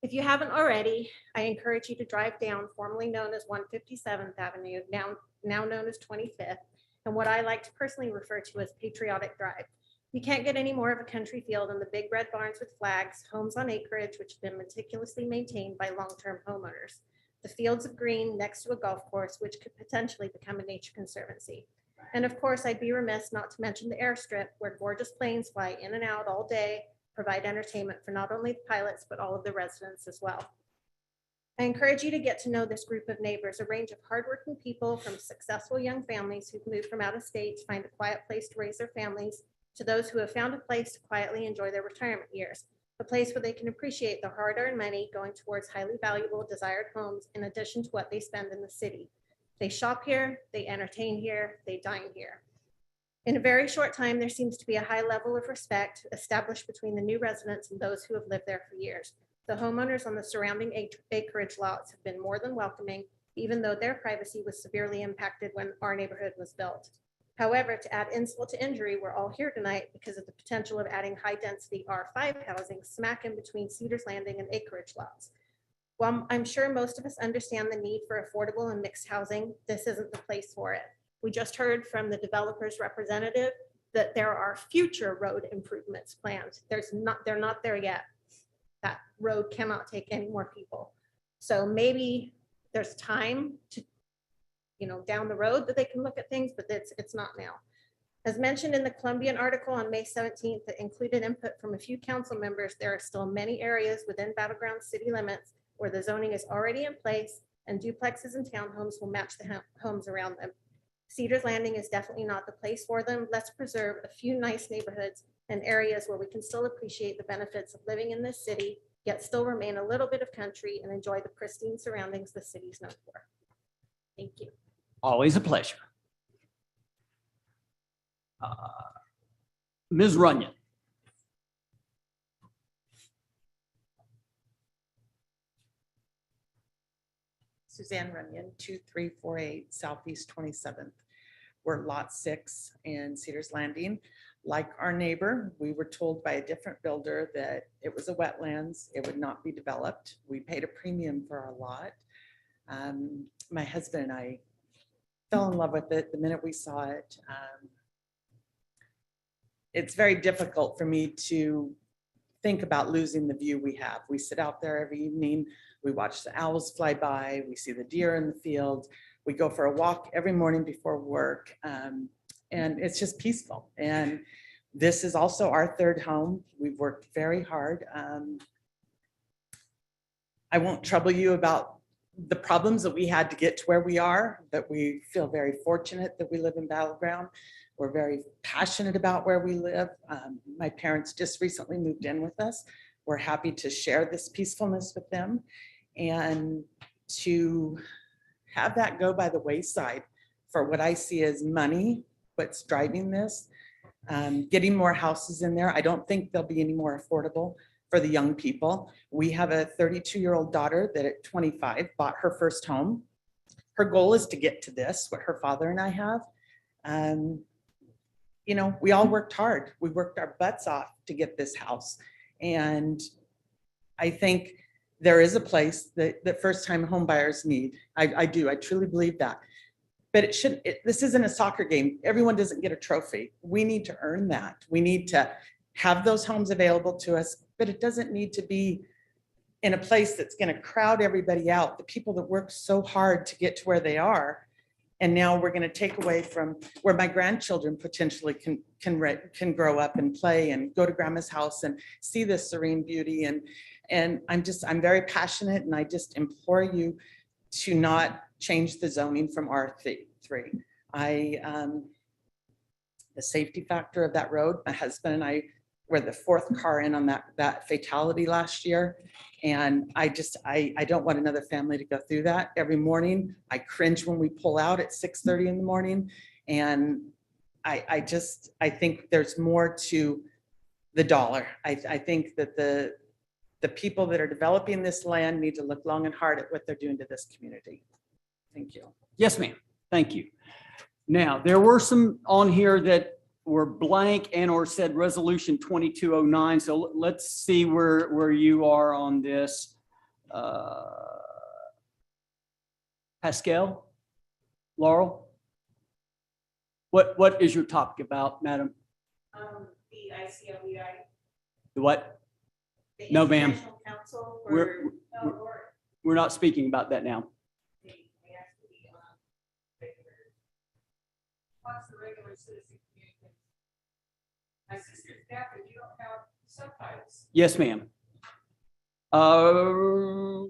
If you haven't already, I encourage you to drive down formerly known as 157th Avenue, now known as 25th, and what I like to personally refer to as Patriotic Drive. You can't get any more of a country feel than the big red barns with flags, homes on acreage, which have been meticulously maintained by long-term homeowners, the fields of green next to a golf course, which could potentially become a nature conservancy. And of course, I'd be remiss not to mention the airstrip, where gorgeous planes fly in and out all day, provide entertainment for not only the pilots, but all of the residents as well. I encourage you to get to know this group of neighbors, a range of hardworking people from successful young families who've moved from out of state to find a quiet place to raise their families, to those who have found a place to quietly enjoy their retirement years, a place where they can appreciate the hard-earned money going towards highly valuable, desired homes in addition to what they spend in the city. They shop here, they entertain here, they dine here. In a very short time, there seems to be a high level of respect established between the new residents and those who have lived there for years. The homeowners on the surrounding acreage lots have been more than welcoming, even though their privacy was severely impacted when our neighborhood was built. However, to add insult to injury, we're all here tonight because of the potential of adding high-density R5 housing smack in between Cedars Landing and acreage lots. While I'm sure most of us understand the need for affordable and mixed housing, this isn't the place for it. We just heard from the developer's representative that there are future road improvements planned. They're not there yet. That road cannot take any more people. So maybe there's time to, down the road that they can look at things, but it's not now. As mentioned in the Columbian article on May 17th that included input from a few council members, there are still many areas within Battleground city limits where the zoning is already in place and duplexes and townhomes will match the homes around them. Cedars Landing is definitely not the place for them. Let's preserve a few nice neighborhoods and areas where we can still appreciate the benefits of living in this city, yet still remain a little bit of country and enjoy the pristine surroundings the city's known for. Thank you. Always a pleasure. Ms. Runyon. Suzanne Runyon, 2348 Southeast 27th. We're lot 6 in Cedars Landing. Like our neighbor, we were told by a different builder that it was a wetlands, it would not be developed. We paid a premium for our lot. My husband and I fell in love with it the minute we saw it. It's very difficult for me to think about losing the view we have. We sit out there every evening. We watch the owls fly by. We see the deer in the field. We go for a walk every morning before work. And it's just peaceful. And this is also our 3rd home. We've worked very hard. I won't trouble you about the problems that we had to get to where we are, but we feel very fortunate that we live in Battleground. We're very passionate about where we live. My parents just recently moved in with us. We're happy to share this peacefulness with them and to have that go by the wayside for what I see as money, what's driving this. Getting more houses in there. I don't think they'll be any more affordable for the young people. We have a 32-year-old daughter that at 25 bought her first home. Her goal is to get to this, what her father and I have. You know, we all worked hard. We worked our butts off to get this house. And I think there is a place that first-time home buyers need. I do, I truly believe that. But it shouldn't, this isn't a soccer game. Everyone doesn't get a trophy. We need to earn that. We need to have those homes available to us, but it doesn't need to be in a place that's going to crowd everybody out, the people that work so hard to get to where they are. And now we're going to take away from where my grandchildren potentially can grow up and play and go to grandma's house and see this serene beauty. And I'm very passionate, and I just implore you to not change the zoning from R3. The safety factor of that road, my husband and I were the fourth car in on that fatality last year. And I don't want another family to go through that every morning. I cringe when we pull out at 6:30 in the morning. And I think there's more to the dollar. I think that the people that are developing this land need to look long and hard at what they're doing to this community. Thank you. Yes, ma'am. Thank you. Now, there were some on here that were blank and or said resolution 2209. So let's see where you are on this. Pascal, Laurel, what is your topic about, madam? The ICLEI. The what? No, ma'am. Council We're not speaking about that now. What's the regular citizen communication? My sister's deaf and you don't have subtitles. Yes, ma'am.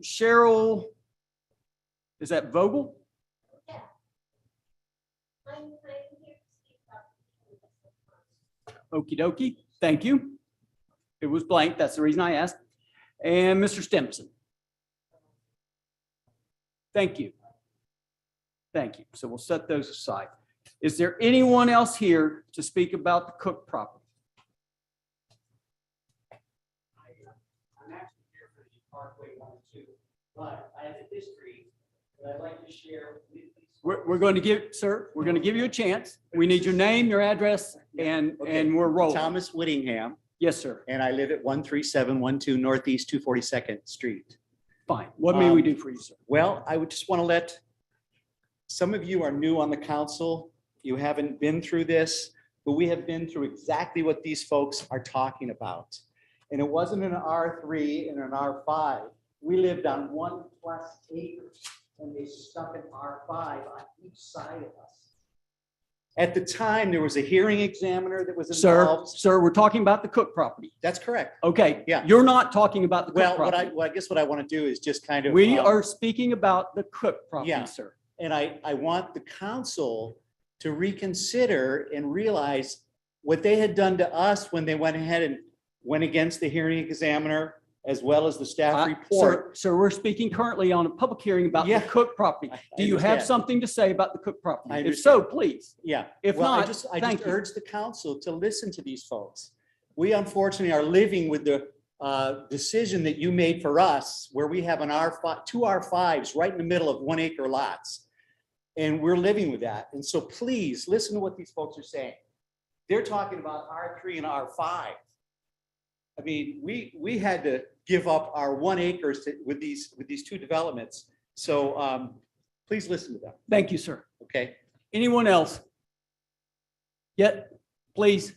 Cheryl, is that Vogel? Okie dokie. Thank you. It was blank. That's the reason I asked. And Mr. Stimson. Thank you. Thank you. So we'll set those aside. Is there anyone else here to speak about the Cook property? I'm actually here for the Parkway 1 and 2, but I have a history that I'd like to share with you. We're going to give, sir, we're going to give you a chance. We need your name, your address, and we're rolling. Thomas Whittingham, Yes, sir. and I live at 13712 Northeast 242nd Street. Fine. What may we do for you, sir? Well, I would just want to let, some of you are new on the council. You haven't been through this, but we have been through exactly what these folks are talking about. And it wasn't an R3 and an R5. We lived on 1+ acres and they stuck an R5 on each side of us. At the time, there was a hearing examiner that was involved. Sir, we're talking about the Cook property. That's correct. Okay. Yeah. You're not talking about the Cook Well, property. I guess what I want to do is just kind of. We are speaking about the Cook property, Yeah. sir. And I want the council to reconsider and realize what they had done to us when they went ahead and went against the hearing examiner as well as the staff report. Sir, we're speaking currently on a public hearing about the Yeah. Cook property. Do you have understand. something to say about the Cook property? I If so, understand. please. Yeah. If Well, not, I just thank you. urge the council to listen to these folks. We unfortunately are living with the decision that you made for us, where we have an R5, 2 R5s right in the middle of 1 acre lots. And we're living with that. And so please listen to what these folks are saying. They're talking about R3 and R5. I mean, we had to give up our 1 acres with these 2 developments. So please listen to them. Thank you, sir. Okay. Anyone else? Yet, please.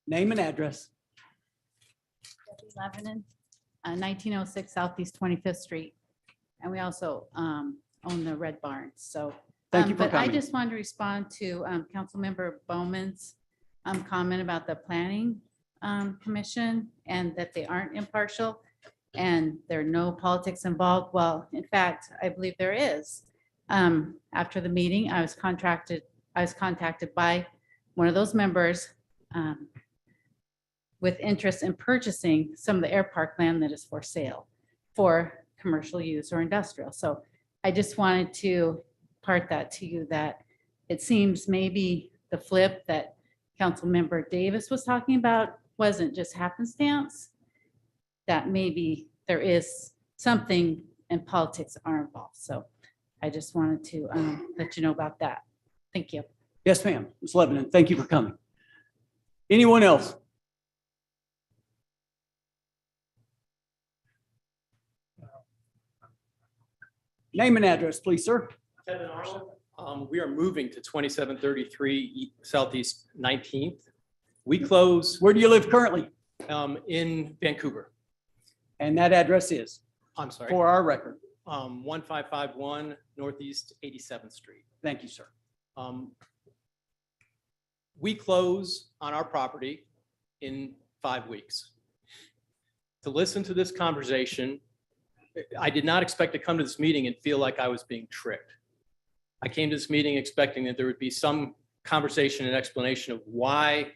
Name and address. Lebanon, 1906 Southeast 25th Street. And we also own the Red Barns. So, Thank you for but I coming. just wanted to respond to Councilmember Bowman's comment about the planning. Commission and that they aren't impartial and there are no politics involved. Well, in fact, I believe there is. After the meeting, I was contacted by one of those members with interest in purchasing some of the air park land that is for sale for commercial use or industrial. So I just wanted to part that to you that it seems maybe the flip that Councilmember Davis was talking about wasn't just happenstance, that maybe there is something and politics are involved. So I just wanted to let you know about that. Thank you. Yes, ma'am. Ms. Lebanon, thank you for coming. Anyone else? Name and address, please, sir. Kevin Arnold. We are moving to 2733 Southeast 19th. We close. Where do you live currently? In Vancouver. And that address is? I'm sorry. For our record. 1551 Northeast 87th Street. Thank you, sir. We close on our property in 5 weeks. To listen to this conversation, I did not expect to come to this meeting and feel like I was being tricked. I came to this meeting expecting that there would be some conversation and explanation of why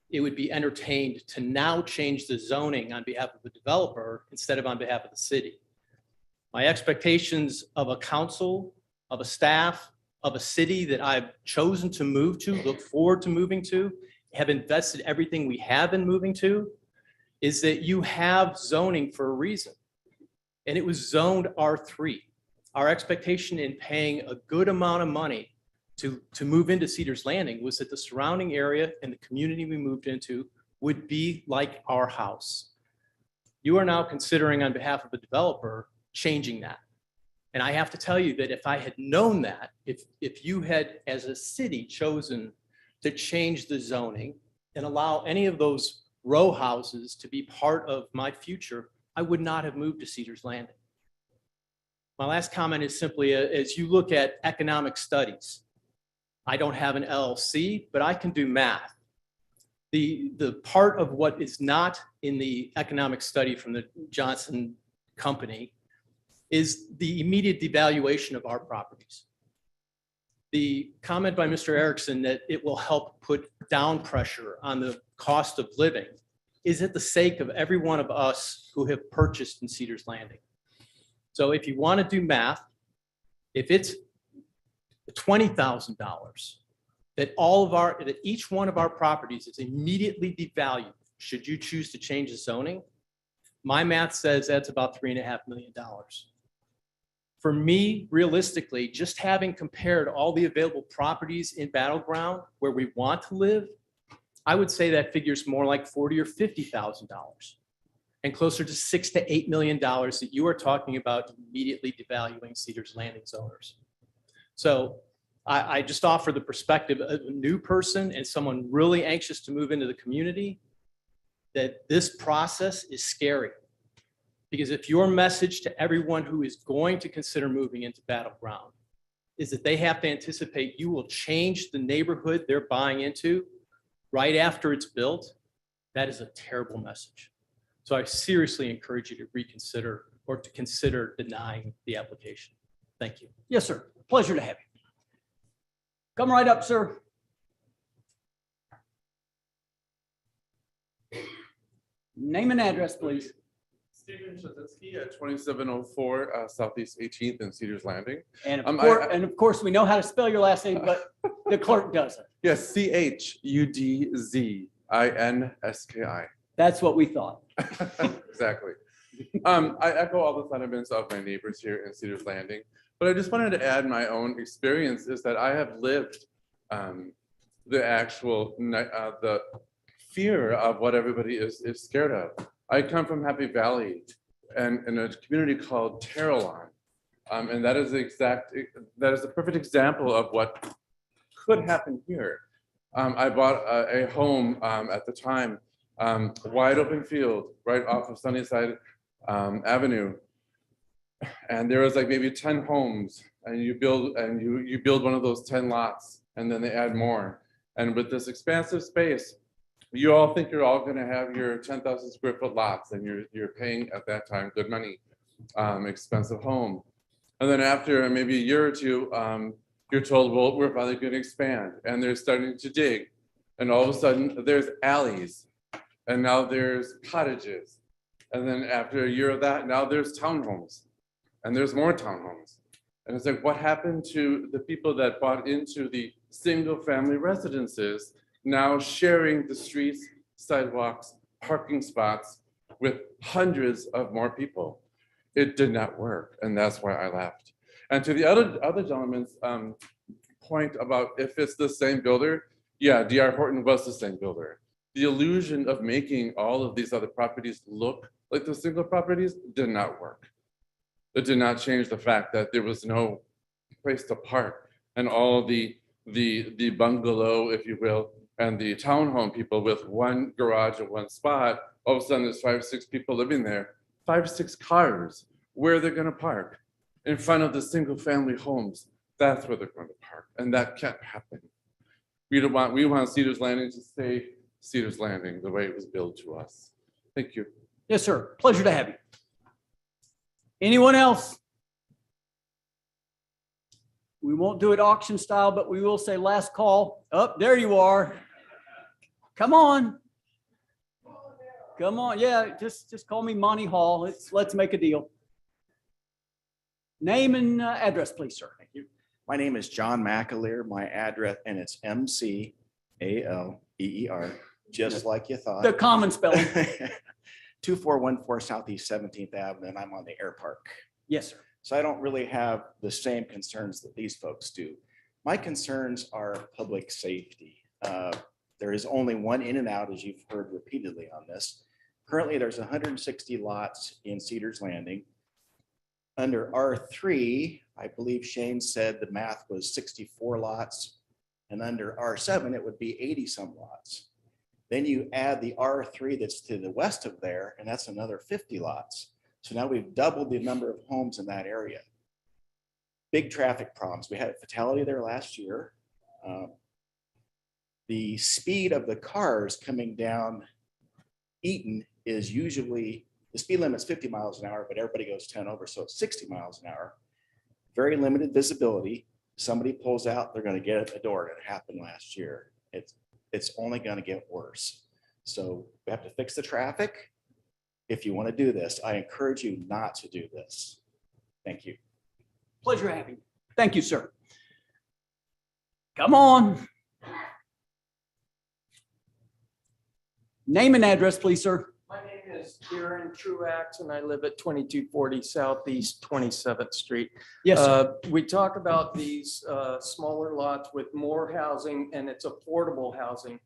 it would be entertained to now change the zoning on behalf of the developer instead of on behalf of the city. My expectations of a council, of a staff, of a city that I've chosen to move to, look forward to moving to, have invested everything we have in moving to, is that you have zoning for a reason. And it was zoned R3. Our expectation in paying a good amount of money to move into Cedars Landing was that the surrounding area and the community we moved into would be like our house. You are now considering on behalf of the developer changing that. And I have to tell you that if I had known that, if you had as a city chosen to change the zoning and allow any of those row houses to be part of my future, I would not have moved to Cedars Landing. My last comment is simply, as you look at economic studies, I don't have an LLC, but I can do math. The part of what is not in the economic study from the Johnson Company is the immediate devaluation of our properties. The comment by Mr. Erickson that it will help put down pressure on the cost of living is at the sake of every one of us who have purchased in Cedars Landing. So if you want to do math, if it's $20,000 that each one of our properties is immediately devalued, should you choose to change the zoning, my math says that's about $3.5 million. For me, realistically, just having compared all the available properties in Battleground where we want to live, I would say that figure's more like $40,000 or $50,000 and closer to $6 to $8 million that you are talking about immediately devaluing Cedars Landing's owners. So I just offer the perspective of a new person and someone really anxious to move into the community that this process is scary. Because if your message to everyone who is going to consider moving into Battleground is that they have to anticipate you will change the neighborhood they're buying into right after it's built, that is a terrible message. So I seriously encourage you to reconsider or to consider denying the application. Thank you. Yes, sir. Pleasure to have you. Come right up, sir. Name and address, please. Stephen Shazinski at 2704 Southeast 18th and Cedars Landing. And of course, we know how to spell your last name, but the clerk doesn't. Yes, CHUDZINSKI. That's what we thought. Exactly. I echo all the sentiments of my neighbors here in Cedars Landing, but I just wanted to add my own experience is that I have lived the actual the fear of what everybody is scared of. I come from Happy Valley and in a community called Terrelon. And that is the perfect example of what could happen here. I bought a home at the time, wide open field right off of Sunnyside Avenue. And there was like maybe 10 homes and you build one of those 10 lots and then they add more. And with this expansive space, You all think you're all gonna have your 10,000 square foot lots and you're paying at that time good money, expensive home. And then after maybe a year or two, you're told, well, we're probably gonna expand, and they're starting to dig. And all of a sudden, there's alleys, and now there's cottages. And then after a year of that, now there's townhomes, and there's more townhomes. And it's like, what happened to the people that bought into the single-family residences, now sharing the streets, sidewalks, parking spots with hundreds of more people? It did not work, and that's why I left. And to the other gentleman's point about if it's the same builder, yeah, D.R. Horton was the same builder. The illusion of making all of these other properties look like the single properties did not work. It did not change the fact that there was no place to park, and all the bungalow, if you will, and the townhome people with one garage at one spot, all of a sudden there's 5 or 6 people living there, 5 or 6 cars. Where are they gonna park? In front of the single family homes. That's where they're going to park, and that can't happen. We want Cedars Landing to stay Cedars Landing the way it was billed to us. Thank you. Yes, sir. Pleasure to have you. Anyone else? We won't do it auction style, but we will say last call. Oh, there you are. Come on. Come on. Yeah, just call me Monty Hall. Let's make a deal. Name and address, please, sir. Thank you. My name is John McAleer. My address, and it's McAleer, just like you thought. The common spelling. 2414 Southeast 17th Avenue, and I'm on the Air Park. Yes, sir. So I don't really have the same concerns that these folks do. My concerns are public safety. There is only one in and out, as you've heard repeatedly on this. Currently, there's 160 lots in Cedars Landing. Under R3, I believe Shane said the math was 64 lots, and under R7, it would be 80 some lots. Then you add the R3 that's to the west of there, and that's another 50 lots. So now we've doubled the number of homes in that area. Big traffic problems. We had a fatality there last year. The speed of the cars coming down Eaton is usually, the speed limit's 50 miles an hour, but everybody goes 10 over, so it's 60 miles an hour. Very limited visibility. Somebody pulls out, they're gonna get at the door. It happened last year. It's only gonna get worse. So we have to fix the traffic. If you wanna do this, I encourage you not to do this. Thank you. Pleasure having you. Thank you, sir. Come on. Name and address, please, sir. My name is Kieran Truax, and I live at 2240 Southeast 27th Street. Yes, sir. We talk about these smaller lots with more housing, and it's affordable housing.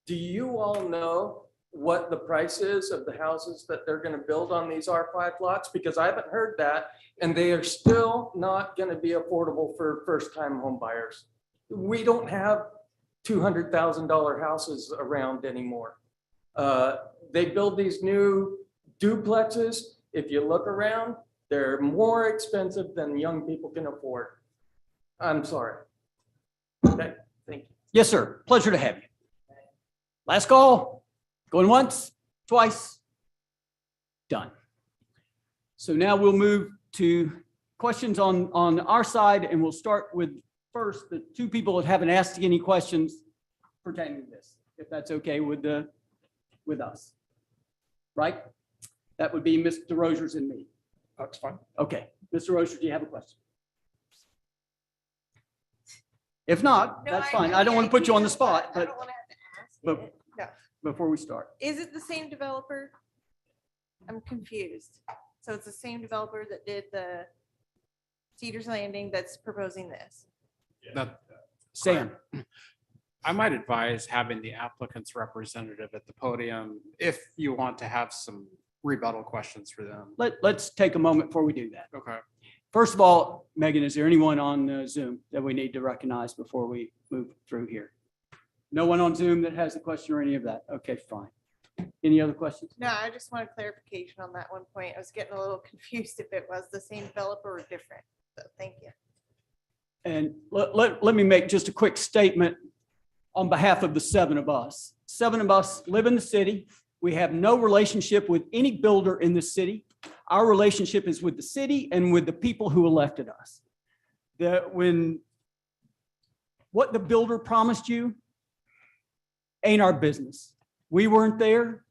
Do you all know what the price is of the houses that they're going to build on these R5 lots? Because I haven't heard that, and they are still not going to be affordable for first-time home buyers. We don't have $200,000 houses around anymore. They build these new duplexes. If you look around, they're more expensive than young people can afford. I'm sorry. Okay, thank you. Yes, sir. Pleasure to have you. Last call. Going once, twice. Done. So now we'll move to questions on our side, and we'll start with first the 2 people that haven't asked any questions pertaining to this, if that's okay with us. Right? That would be Mr. Rogers and me. That's fine. Okay. Mr. Rogers, do you have a question? If not, No, that's fine. I don't want to put you on the spot, I but don't want to have to ask but- it. No. before we start. Is it the same developer? I'm confused. So it's the same developer that did the Cedars Landing that's proposing this? Sam. I might advise having the applicant's representative at the podium if you want to have some rebuttal questions for them. Let's take a moment before we do that. Okay. First of all, Megan, is there anyone on Zoom that we need to recognize before we move through here? No one on Zoom that has a question or any of that? Okay, fine. Any other questions? No, I just wanted clarification on that one point. I was getting a little confused if it was the same developer or different. So thank you. And let me make just a quick statement on behalf of the 7 of us. 7 of us live in the city. We have no relationship with any builder in the city. Our relationship is with the city and with the people who elected us. What the builder promised you ain't our business. We weren't there.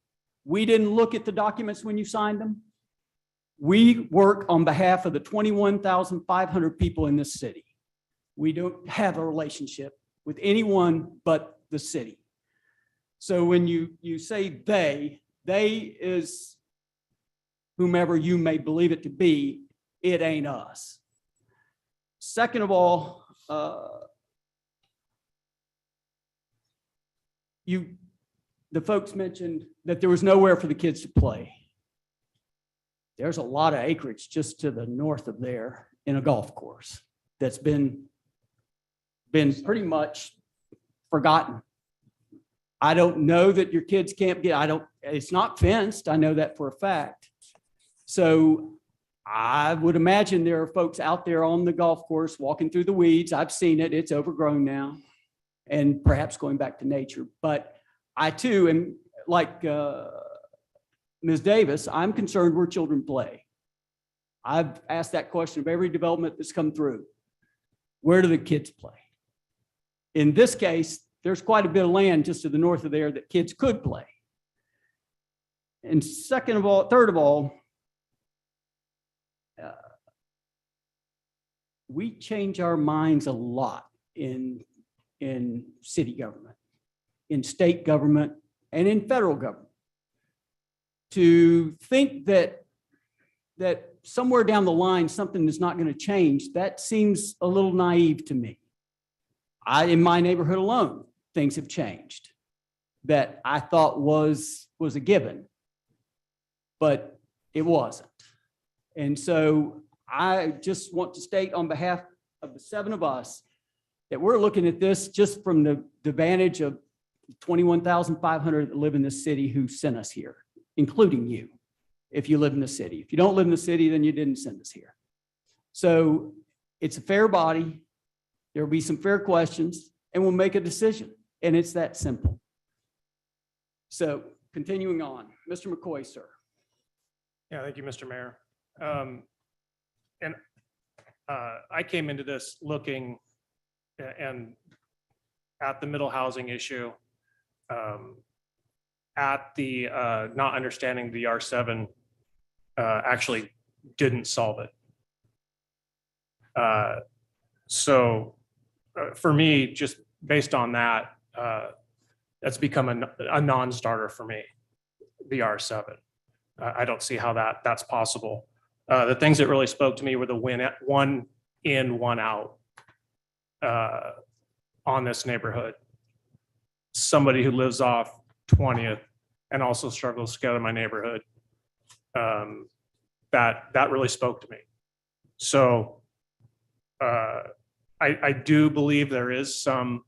We didn't look at the documents when you signed them. We work on behalf of the 21,500 people in this city. We don't have a relationship with anyone but the city. So when you say they is whomever you may believe it to be, it ain't us. Second of all, the folks mentioned that there was nowhere for the kids to play. There's a lot of acreage just to the north of there in a golf course that's been pretty much forgotten. I don't know that your kids can't get, it's not fenced. I know that for a fact. So I would imagine there are folks out there on the golf course walking through the weeds. I've seen it. It's overgrown now and perhaps going back to nature. But I too am like Ms. Davis, I'm concerned where children play. I've asked that question of every development that's come through. Where do the kids play? In this case, there's quite a bit of land just to the north of there that kids could play. And third of all, we change our minds a lot in city government, in state government, and in federal government. To think that somewhere down the line, something is not going to change, that seems a little naive to me. In my neighborhood alone, things have changed that I thought was a given, but it wasn't. And so I just want to state on behalf of the 7 of us that we're looking at this just from the vantage of 21,500 that live in this city who sent us here, including you, if you live in the city. If you don't live in the city, then you didn't send us here. So it's a fair body. There will be some fair questions and we'll make a decision. And it's that simple. So continuing on, Mr. McCoy, sir. Yeah, thank you, Mr. Mayor. I came into this looking and at the middle housing issue, at the not understanding the R7 actually didn't solve it. So for me, just based on that, that's become a non-starter for me, the R7. I don't see how that's possible. The things that really spoke to me were the one in, one out on this neighborhood. Somebody who lives off 20th and also struggles to get out of my neighborhood. That really spoke to me. So I do believe there is some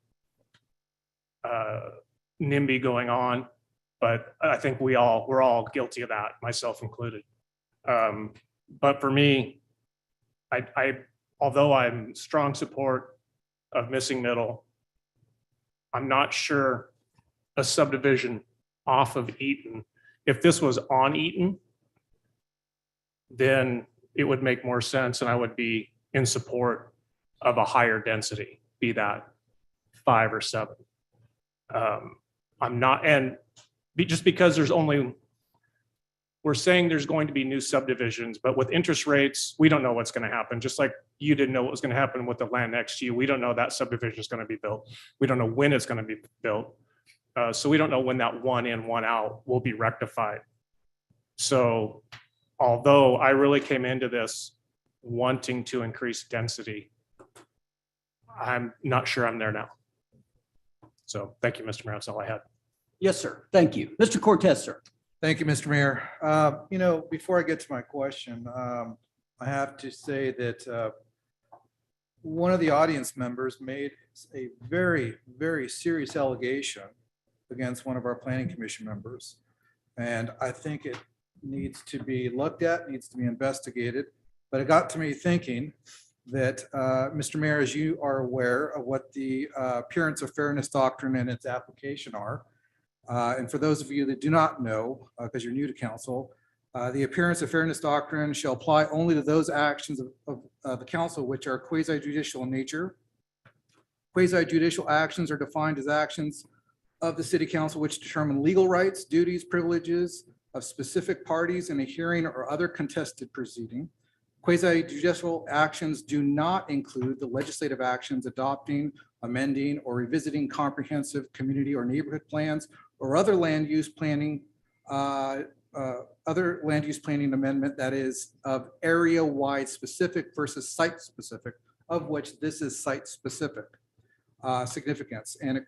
NIMBY going on, but I think we're all guilty of that, myself included. But for me, although I'm strong support of missing middle, I'm not sure a subdivision off of Eaton, if this was on Eaton, then it would make more sense and I would be in support of a higher density, be that 5 or 7. I'm not, and just because we're saying there's going to be new subdivisions, but with interest rates, we don't know what's going to happen. Just like you didn't know what was going to happen with the land next to you. We don't know that subdivision is going to be built. We don't know when it's going to be built. So we don't know when that one in, one out will be rectified. So although I really came into this wanting to increase density, I'm not sure I'm there now. So thank you, Mr. Mayor. That's all I had. Yes, sir. Thank you. Mr. Cortez, sir. Thank you, Mr. Mayor. Before I get to my question, I have to say that one of the audience members made a very, very serious allegation against one of our planning commission members. And I think it needs to be looked at, needs to be investigated. But it got to me thinking that, Mr. Mayor, as you are aware of what the appearance of fairness doctrine and its application are, And for those of you that do not know, because you're new to council, the appearance of fairness doctrine shall apply only to those actions of the council which are quasi judicial in nature. Quasi judicial actions are defined as actions of the city council which determine legal rights, duties, privileges of specific parties in a hearing or other contested proceeding. Quasi judicial actions do not include the legislative actions adopting, amending, or revisiting comprehensive community or neighborhood plans or other land use planning amendment that is of area-wide specific versus site-specific, of which this is site-specific significance. And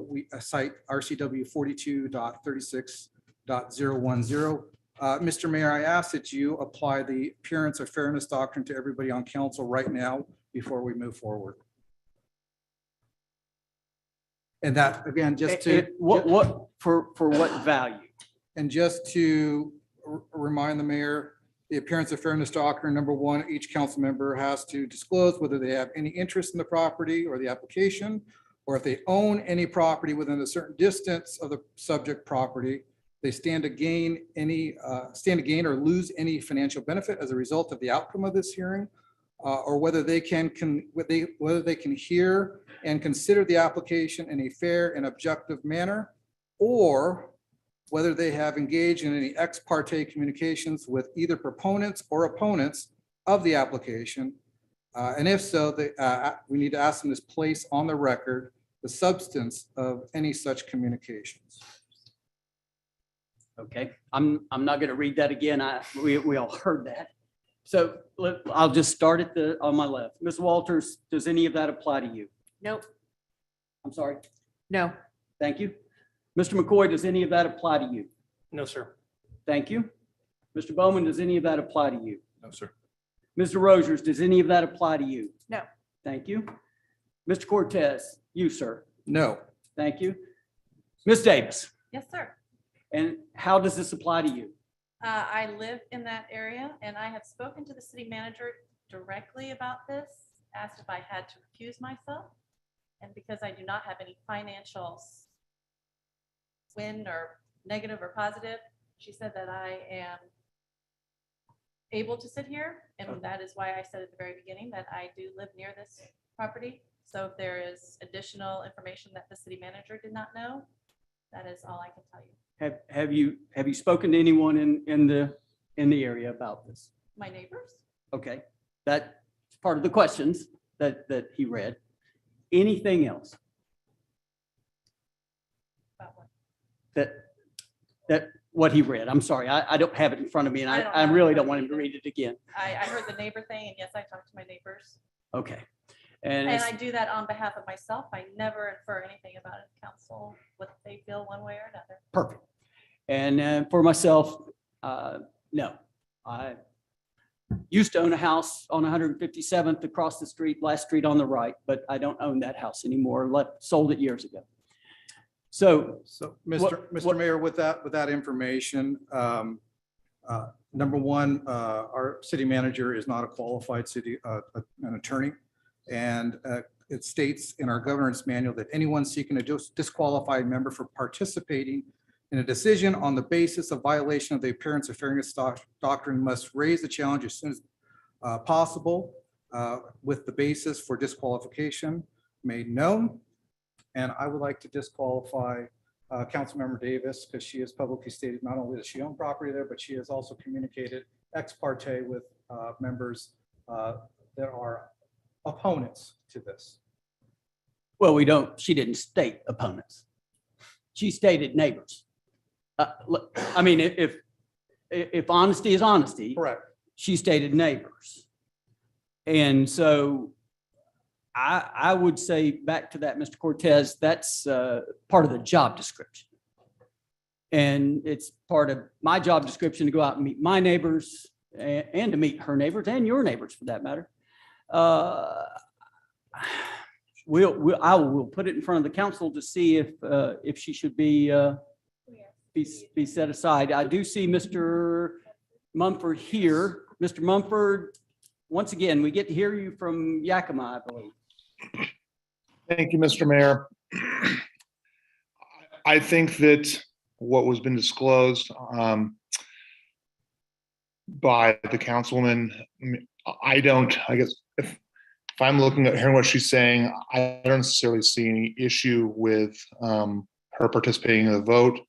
we cite RCW 42.36.010. Mr. Mayor, I ask that you apply the appearance of fairness doctrine to everybody on council right now before we move forward. And that, again, just to. For what value? And just to remind the mayor, the appearance of fairness doctrine, number one, each council member has to disclose whether they have any interest in the property or the application, or if they own any property within a certain distance of the subject property, they stand to gain or lose any financial benefit as a result of the outcome of this hearing, or whether they can hear and consider the application in a fair and objective manner, or whether they have engaged in any ex parte communications with either proponents or opponents of the application. And if so, we need to ask them to place on the record the substance of any such communications. Okay, I'm not going to read that again. We all heard that. So I'll just start on my left. Ms. Walters, does any of that apply to you? Nope. I'm sorry. No. Thank you. Mr. McCoy, does any of that apply to you? No, sir. Thank you. Mr. Bowman, does any of that apply to you? No, sir. Mr. Rogers, does any of that apply to you? No. Thank you. Mr. Cortez, you, sir. No. Thank you. Ms. Davis, Yes, sir. and how does this apply to you? I live in that area and I have spoken to the city manager directly about this, asked if I had to recuse myself. And because I do not have any financial win or negative or positive, she said that I am able to sit here. And that is why I said at the very beginning that I do live near this property. So if there is additional information that the city manager did not know, that is all I can tell you. Have you spoken to anyone in the area about this? My neighbors? Okay, that's part of the questions that he read. Anything else About what? that what he read? I'm sorry, I don't have it in front of me, and I don't I have it really in don't front want of him to me read it again. I heard the neighbor thing, and yes, I talked to my neighbors. Okay, And and I do that on behalf of myself. I never infer anything about it, council, what they feel one way or another. perfect. And for myself, no, I used to own a house on 157th across the street, last street on the right, but I don't own that house anymore. Sold it years ago. So Mr. Mayor, with that information, number one, our city manager is not a qualified an attorney. And it states in our governance manual that anyone seeking to disqualify a member for participating in a decision on the basis of violation of the appearance of fairness doctrine must raise the challenge as soon as possible with the basis for disqualification made known. And I would like to disqualify Councilmember Davis because she has publicly stated not only that she owned property there, but she has also communicated ex parte with members that are opponents to this. well, she didn't state opponents. She stated neighbors. Look, I mean, if honesty is honesty. Correct. She stated neighbors. And so I would say back to that, Mr. Cortez, that's part of the job description. And it's part of my job description to go out and meet my neighbors and to meet her neighbors and your neighbors for that matter. I will put it in front of the council to see if she should be set aside. I do see Mr. Mumford here. Mr. Mumford, once again, we get to hear you from Yakima, I believe. Thank you, Mr. Mayor. I think that what was been disclosed by the councilwoman, I guess if I'm looking at hearing what she's saying, I don't necessarily see any issue with her participating in the vote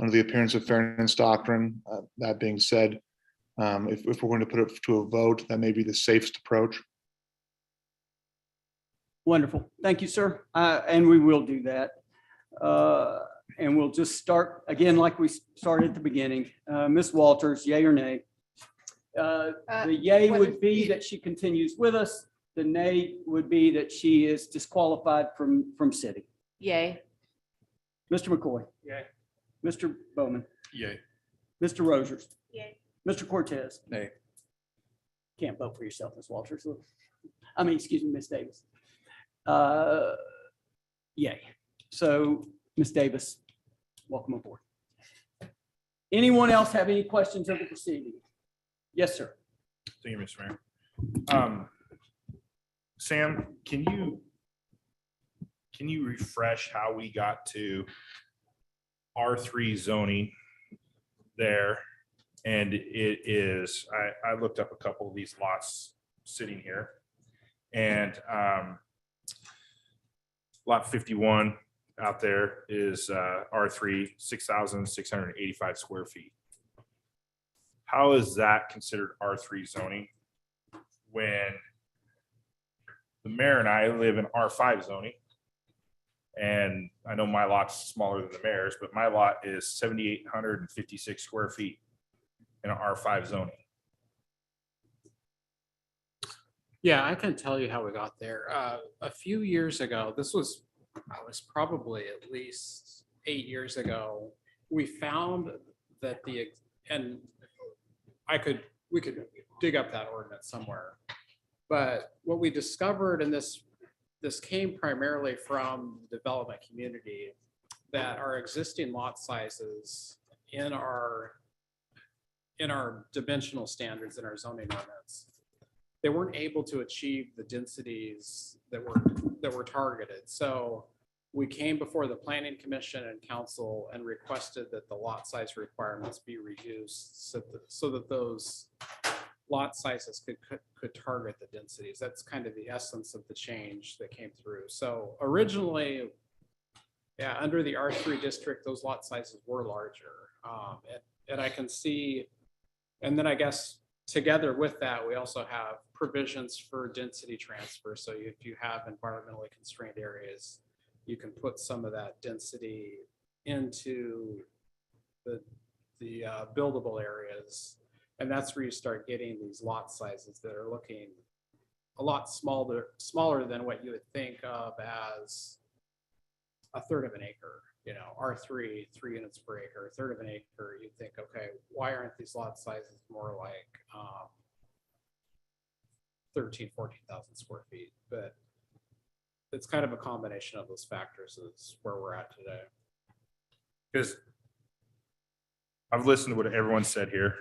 under the appearance of fairness doctrine. That being said, if we're going to put it to a vote, that may be the safest approach. Wonderful. Thank you, sir. And we will do that. And we'll just start again like we started at the beginning. Ms. Walters, yay or nay? The yay would be that she continues with us. The nay would be that she is disqualified from sitting. Yay. Mr. McCoy? Yay. Mr. Bowman? Yay. Mr. Rogers? Yay. Mr. Cortez? Nay. Can't vote for yourself, Ms. Walters. Excuse me, Ms. Davis. Yay. So, Ms. Davis, welcome aboard. Anyone else have any questions of the proceeding? Yes, sir. Thank you, Mr. Mayor. Sam, can you refresh how we got to R3 zoning there? And it is, I looked up a couple of these lots sitting here, and lot 51 out there is R3, 6,685 square feet. How is that considered R3 zoning when the mayor and I live in R5 zoning? And I know my lot's smaller than the mayor's, but my lot is 7,856 square feet in an R5 zoning. Yeah, I can tell you how we got there. A few years ago, I was probably at least 8 years ago, we found that we could dig up that ordinance somewhere. But what we discovered, and this came primarily from the development community, that our existing lot sizes in our dimensional standards in our zoning ordinance, they weren't able to achieve the densities that were targeted. So we came before the planning commission and council and requested that the lot size requirements be reduced so that those lot sizes could target the densities. That's kind of the essence of the change that came through. So originally, yeah, under the R3 district, those lot sizes were larger. And I can see, and then I guess together with that, we also have provisions for density transfer. So if you have environmentally constrained areas, you can put some of that density into the buildable areas. And that's where you start getting these lot sizes that are looking a lot smaller than what you would think of as a third of an acre. R3, 3 units per acre, a third of an acre. You think, okay, why aren't these lot sizes more like 13, 14,000 square feet? But it's kind of a combination of those factors is where we're at today. Because I've listened to what everyone said here.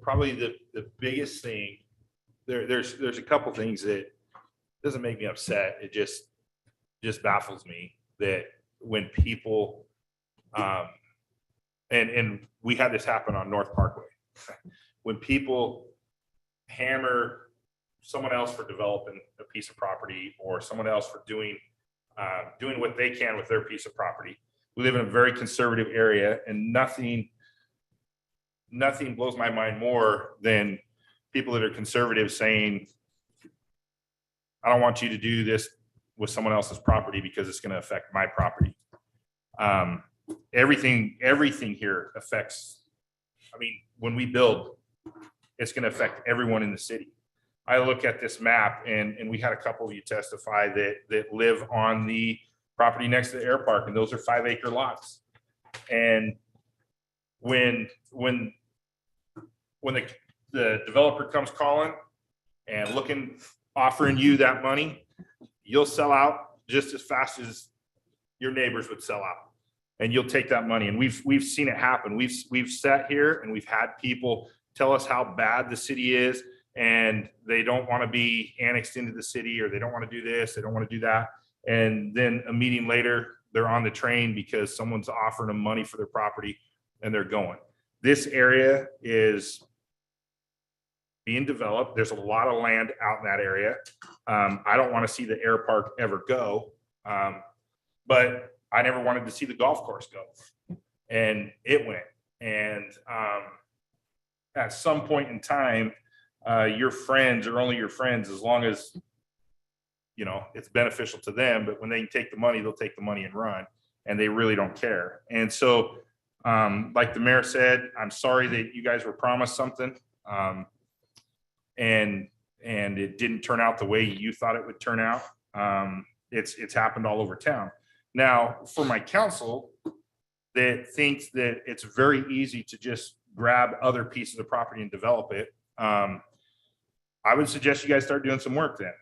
Probably the biggest thing, there's a couple things that doesn't make me upset. It just baffles me that when people, and we had this happen on North Parkway, when people hammer someone else for developing a piece of property or someone else for doing what they can with their piece of property. We live in a very conservative area, and nothing blows my mind more than people that are conservative saying, I don't want you to do this with someone else's property because it's going to affect my property. Everything here affects, when we build, it's going to affect everyone in the city. I look at this map, and we had a couple of you testify that live on the property next to the air park, and those are 5-acre lots. And when the developer comes calling and offering you that money, you'll sell out just as fast as your neighbors would sell out, and you'll take that money. And we've seen it happen. We've sat here and we've had people tell us how bad the city is, and they don't want to be annexed into the city, or they don't want to do this, they don't want to do that. And then a meeting later, they're on the train because someone's offering them money for their property and they're going. This area is being developed. There's a lot of land out in that area. I don't want to see the air park ever go. But I never wanted to see the golf course go, and it went. And at some point in time, your friends are only your friends as long as, you know, it's beneficial to them. But when they take the money, they'll take the money and run, and they really don't care. And so, like the mayor said, I'm sorry that you guys were promised something, and it didn't turn out the way you thought it would turn out. It's happened all over town. Now, for my council that thinks that it's very easy to just grab other pieces of property and develop it, I would suggest you guys start doing some work then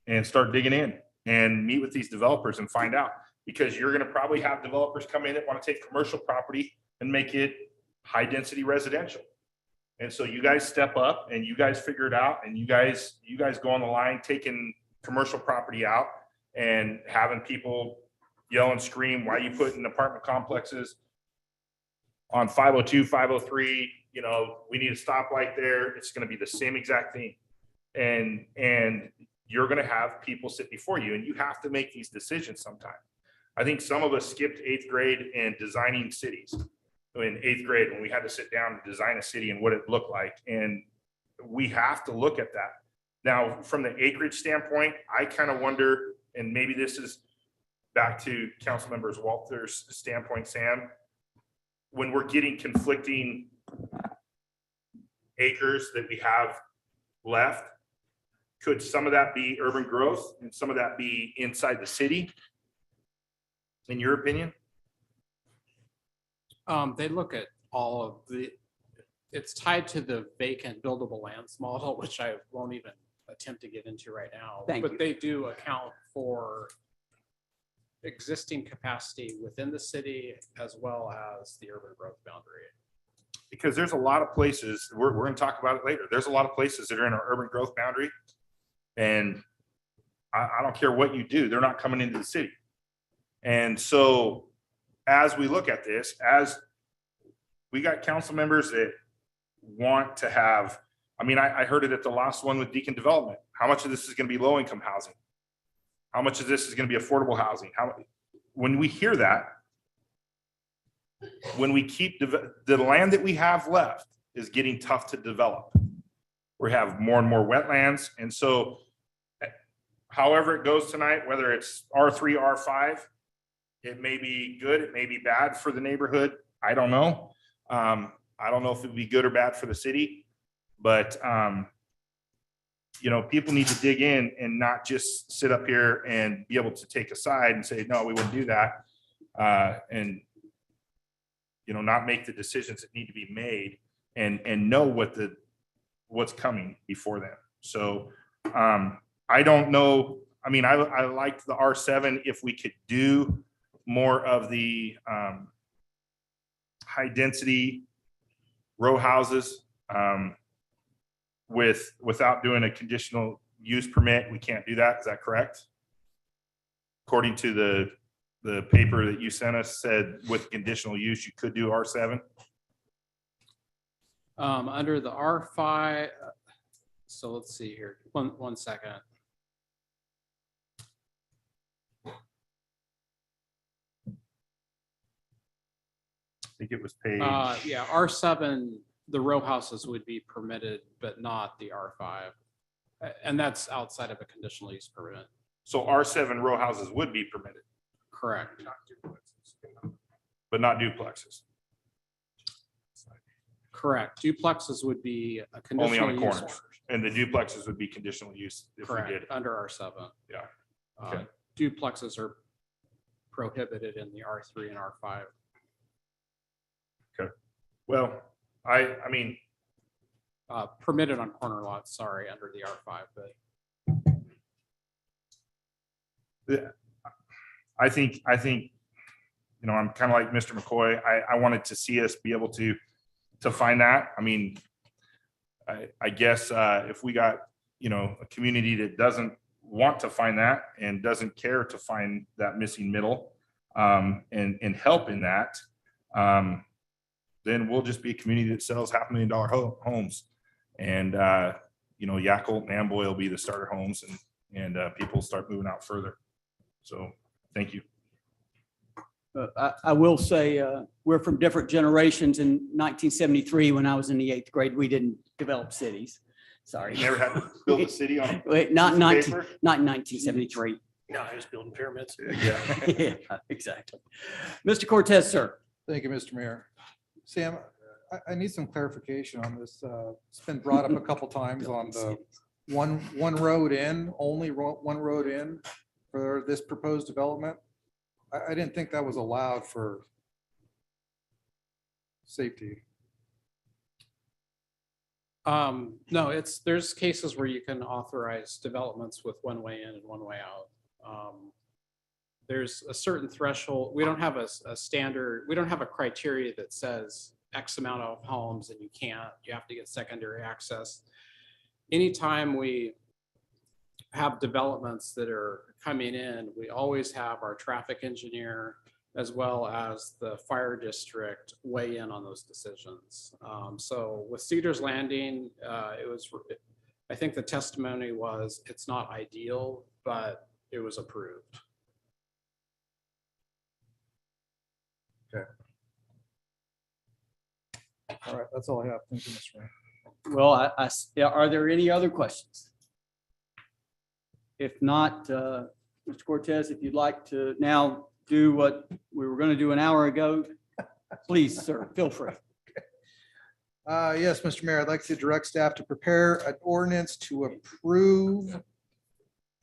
and start digging in and meet with these developers and find out, because you're going to probably have developers come in that want to take commercial property and make it high density residential. And so you guys step up and you guys figure it out, and you guys go on the line taking commercial property out and having people yell and scream, why you putting apartment complexes on 502, 503, you know, we need a stoplight there. It's going to be the same exact thing. And you're going to have people sit before you, and you have to make these decisions sometime. I think some of us skipped 8th grade and designing cities in 8th grade when we had to sit down and design a city and what it looked like. And we have to look at that. Now, from the acreage standpoint, I kind of wonder, and maybe this is back to Council Members Walter's standpoint, Sam, when we're getting conflicting acres that we have left, could some of that be urban growth and some of that be inside the city, in your opinion? They look at all of it's tied to the vacant buildable lands model, which I won't even attempt to get into right now. But they do account for existing capacity within the city as well as the urban growth boundary. Because there's a lot of places, we're going to talk about it later. There's a lot of places that are in our urban growth boundary, and I don't care what you do, they're not coming into the city. And so as we look at this, as we got council members that want to have, I mean, I heard it at the last one with Deacon Development. How much of this is going to be low income housing? How much of this is going to be affordable housing? When we hear that, when we keep the land that we have left is getting tough to develop. We have more and more wetlands. And so however it goes tonight, whether it's R3, R5, it may be good, it may be bad for the neighborhood. I don't know. I don't know if it would be good or bad for the city, but you know, people need to dig in and not just sit up here and be able to take a side and say, no, we wouldn't do that. And, you know, not make the decisions that need to be made and know what's coming before them. So I don't know. I mean, I liked the R7 if we could do more of the high density row houses without doing a conditional use permit. We can't do that. Is that correct? According to the paper that you sent us said with conditional use, you could do R7. Under the R5, so let's see here, one second. I think it was page. Yeah, R7, the row houses would be permitted, but not the R5. And that's outside of a conditional use permit. So R7 row houses would be permitted. Correct. But not duplexes. Correct. Duplexes would be a Only conditional on the use. corners. And the duplexes would be conditional use if we did Correct, it. under R7. Yeah. Okay. Duplexes are prohibited in the R3 and R5. Okay. Well, I mean. Permitted on corner lots, sorry, under the R5, but. I think, you know, I'm kind of like Mr. McCoy. I wanted to see us be able to find that. I mean, I guess if we got, you know, a community that doesn't want to find that and doesn't care to find that missing middle, and help in that, then we'll just be a community that sells $500,000 homes. And, Yakult and Amboy will be the starter homes, and people start moving out further. So, thank you. I will say, we're from different generations. In 1973, when I was in the 8th grade, we didn't develop cities. Sorry. You never had to build a city on a Wait, not piece of 19, paper? not 1973. No, I was building pyramids. Yeah. Yeah, exactly. Mr. Cortez, sir. Thank you, Mr. Mayor. Sam, I need some clarification on this. It's been brought up a couple times on the one road in, one road in for this proposed development. I didn't think that was allowed for safety. No, there's cases where you can authorize developments with one way in and one way out. There's a certain threshold. We don't have a standard, we don't have a criteria that says X amount of homes and you have to get secondary access. Anytime we have developments that are coming in, we always have our traffic engineer as well as the fire district weigh in on those decisions. So with Cedars Landing, I think the testimony was, it's not ideal, but it was approved. Okay. All right, that's all I have. Thank you, Mr. Mayor. Well, are there any other questions? If not, Mr. Cortez, if you'd like to now do what we were going to do an hour ago, please, sir, feel free. Yes, Mr. Mayor, I'd like to direct staff to prepare an ordinance to approve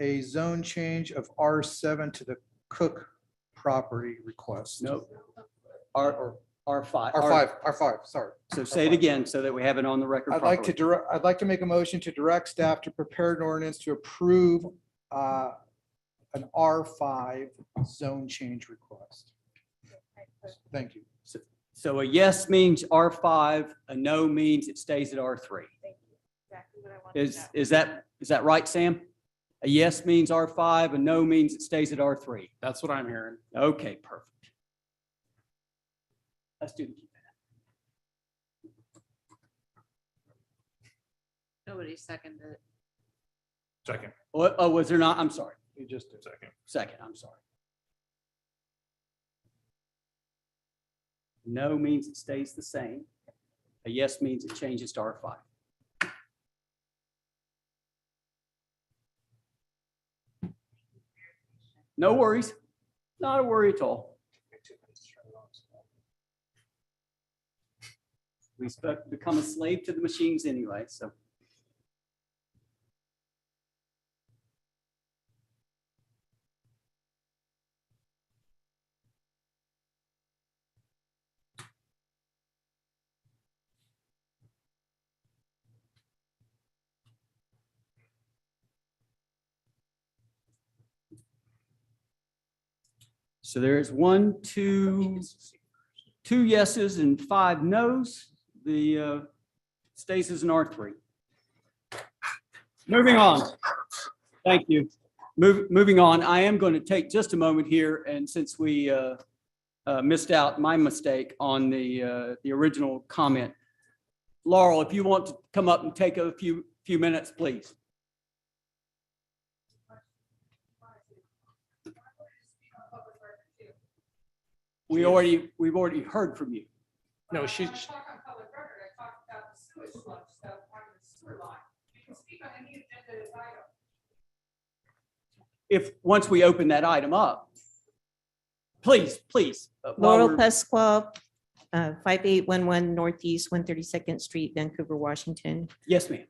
a zone change of R7 to the Cook property request. No. R5. R5, sorry. So say it again so that we have it on the record. I'd like properly. I'd like to make a motion to direct staff to prepare an ordinance to approve an R5 zone change request. Thank you. So a yes means R5, a no means it stays at R3. Is that right, Sam? A yes means R5, a no means it stays at R3. That's what I'm hearing. Okay, perfect. Let's do the key. Nobody seconded it. Second. Oh, was there not? I'm sorry. You just did. Second. Second, I'm sorry. No means it stays the same. A yes means it changes to R5. No worries. Not a worry at all. We become a slave to the machines anyway, so. So there's two yeses and 5 nos. The stays as an R3. Moving on. Thank you. Moving on, I am going to take just a moment here, and since we missed out, my mistake on the original comment. Laurel, if you want to come up and take a few minutes, please. We've already heard from you. No, she's. I talked on public record, I talked about the sewage sludge stuff on the sewer line. You can speak on any agenda item. If, once we open that item up, please. while Laurel we're- Pasqua, 5811 Northeast 132nd Street, Vancouver, Washington. Yes, ma'am.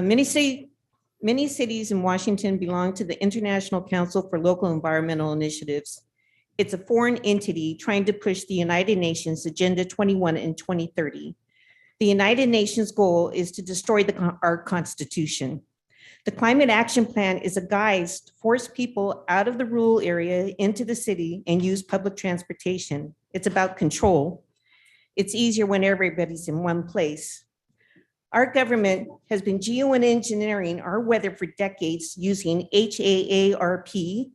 Many cities in Washington belong to the International Council for Local Environmental Initiatives. It's a foreign entity trying to push the United Nations Agenda 21 in 2030. The United Nations goal is to destroy our Constitution. The Climate Action Plan is a guise to force people out of the rural area into the city and use public transportation. It's about control. It's easier when everybody's in one place. Our government has been geoengineering our weather for decades using HAARP,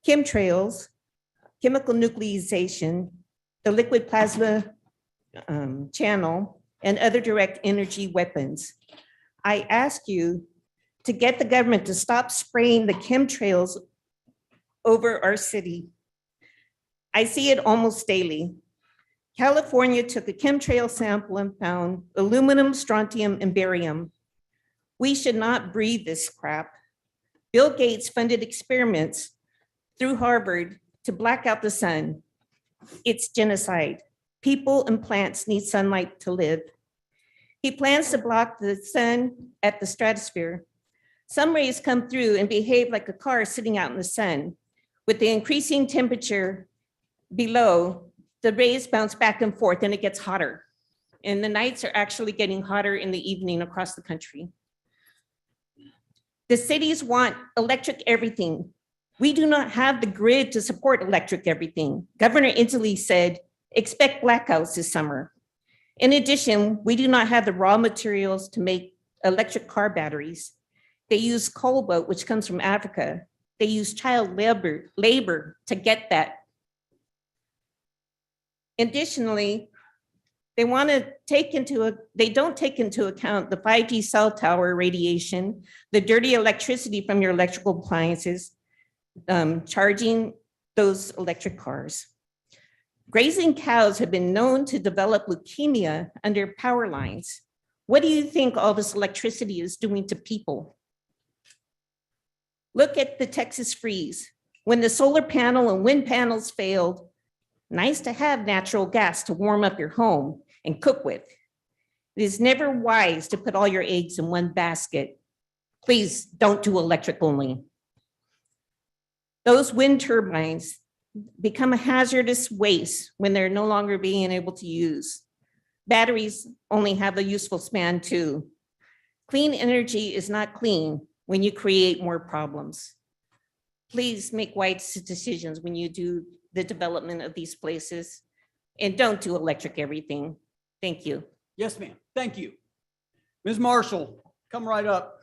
chemtrails, chemical nucleization, the liquid plasma channel, and other direct energy weapons. I ask you to get the government to stop spraying the chemtrails over our city. I see it almost daily. California took a chemtrail sample and found aluminum, strontium, and barium. We should not breathe this crap. Bill Gates funded experiments through Harvard to black out the sun. It's genocide. People and plants need sunlight to live. He plans to block the sun at the stratosphere. Some rays come through and behave like a car sitting out in the sun. With the increasing temperature below, the rays bounce back and forth and it gets hotter. And the nights are actually getting hotter in the evening across the country. The cities want electric everything. We do not have the grid to support electric everything. Governor Inslee said, expect blackouts this summer. In addition, we do not have the raw materials to make electric car batteries. They use cobalt, which comes from Africa. They use child labor to get that. Additionally, they don't take into account the 5G cell tower radiation, the dirty electricity from your electrical appliances, charging those electric cars. Grazing cows have been known to develop leukemia under power lines. What do you think all this electricity is doing to people? Look at the Texas freeze. When the solar panel and wind panels failed, nice to have natural gas to warm up your home and cook with. It is never wise to put all your eggs in one basket. Please don't do electric only. Those wind turbines become a hazardous waste when they're no longer being able to use. Batteries only have a useful span too. Clean energy is not clean when you create more problems. Please make wise decisions when you do the development of these places and don't do electric everything. Thank you. Yes, ma'am. Thank you. Ms. Marshall, come right up.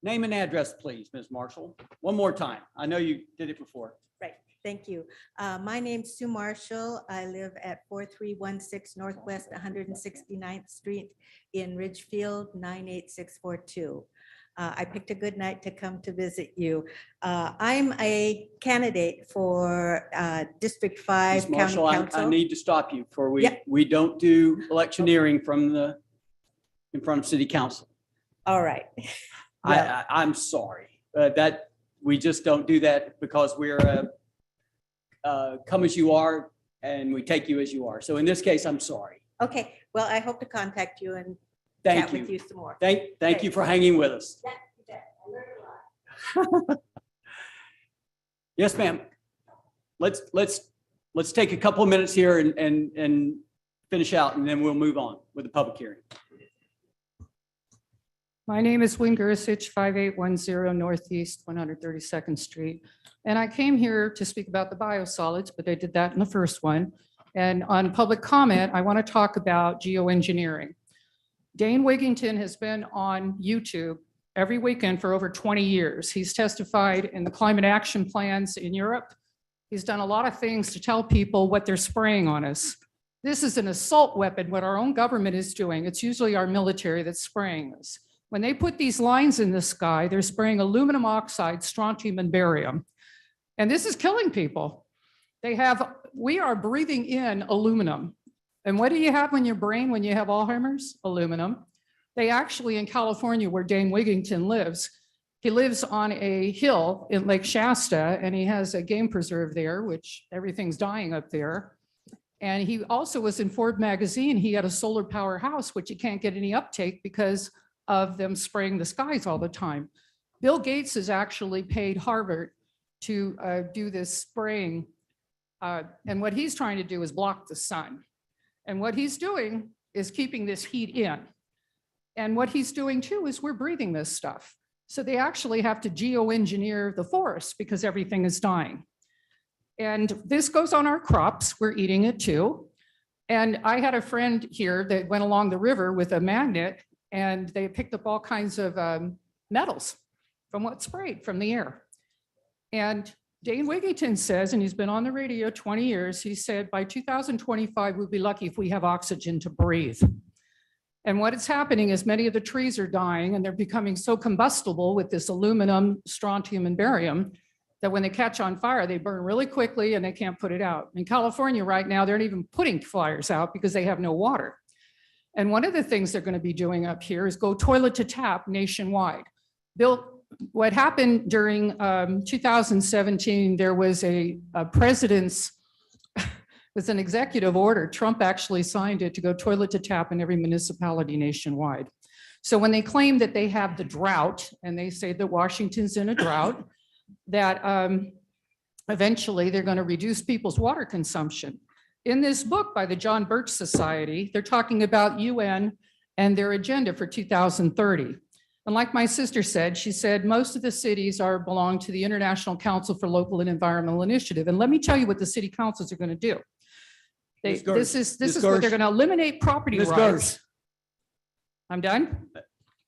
Name and address, please, Ms. Marshall. One more time. I know you did it before. Right, thank you. My name's Sue Marshall. I live at 4316 Northwest 169th Street in Ridgefield, 98642. I picked a good night to come to visit you. I'm a candidate for District 5 Ms. County Marshall, Council. I need to stop you before Yeah. we don't do electioneering in front of city council. All right. I'm sorry, that we just don't do that because we're come as you are and we take you as you are. So in this case, I'm sorry. Okay, well, I hope to contact you and Thank chat you. with you some more. Thank you for hanging with us. Yeah, you bet. I learned a lot. Yes, ma'am. Let's take a couple of minutes here and finish out, and then we'll move on with the public hearing. My name is Wynn Gurisich, 5810 Northeast 132nd Street. And I came here to speak about the biosolids, but I did that in the first one. And on public comment, I want to talk about geoengineering. Dane Wigington has been on YouTube every weekend for over 20 years. He's testified in the climate action plans in Europe. He's done a lot of things to tell people what they're spraying on us. This is an assault weapon, what our own government is doing. It's usually our military that's spraying us. When they put these lines in the sky, they're spraying aluminum oxide, strontium, and barium. And this is killing people. We are breathing in aluminum. And what do you have in your brain when you have Alzheimer's? Aluminum. They actually, in California, where Dane Wigington lives, he lives on a hill in Lake Shasta, and he has a game preserve there, which everything's dying up there. And he also was in Ford magazine. He had a solar power house, which he can't get any uptake because of them spraying the skies all the time. Bill Gates has actually paid Harvard to do this spraying. And what he's trying to do is block the sun. And what he's doing is keeping this heat in. And what he's doing too is we're breathing this stuff. So they actually have to geoengineer the forest because everything is dying. And this goes on our crops. We're eating it too. And I had a friend here that went along the river with a magnet and they picked up all kinds of metals from what sprayed from the air. And Dane Wigington says, and he's been on the radio 20 years, he said, by 2025, we'll be lucky if we have oxygen to breathe. And what is happening is many of the trees are dying and they're becoming so combustible with this aluminum, strontium, and barium that when they catch on fire, they burn really quickly and they can't put it out. In California right now, they're not even putting fires out because they have no water. And one of the things they're going to be doing up here is go toilet to tap nationwide. Bill, what happened during 2017, there was a president's, was an executive order. Trump actually signed it to go toilet to tap in every municipality nationwide. So when they claim that they have the drought, and they say that Washington's in a drought, that eventually they're going to reduce people's water consumption. In this book by the John Birch Society, they're talking about UN and their agenda for 2030. And like my sister said, she said, most of the cities belong to the International Council for Local and Environmental Initiative. And let me tell you what the city councils are going to do. This is what they're going to eliminate property rights. I'm done?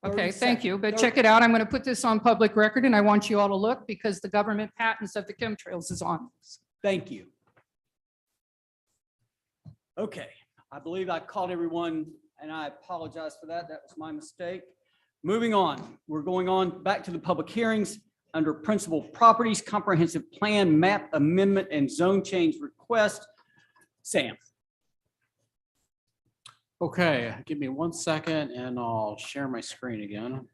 Okay, thank you. But check it out. I'm going to put this on public record and I want you all to look because the government patents of the chemtrails is on this. Thank you. Okay, I believe I called everyone and I apologize for that. That was my mistake. Moving on, we're going on back to the public hearings under principal properties, comprehensive plan, map amendment, and zone change request. Sam. Okay, give me 1 second and I'll share my screen again.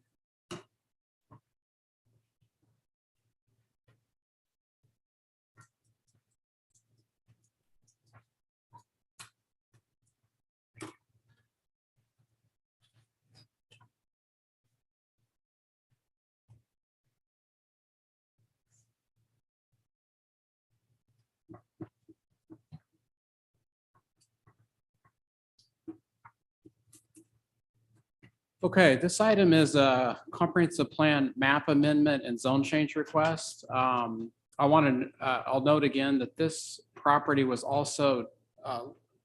Okay, this item is a comprehensive plan map amendment and zone change request. I'll note again that this property was also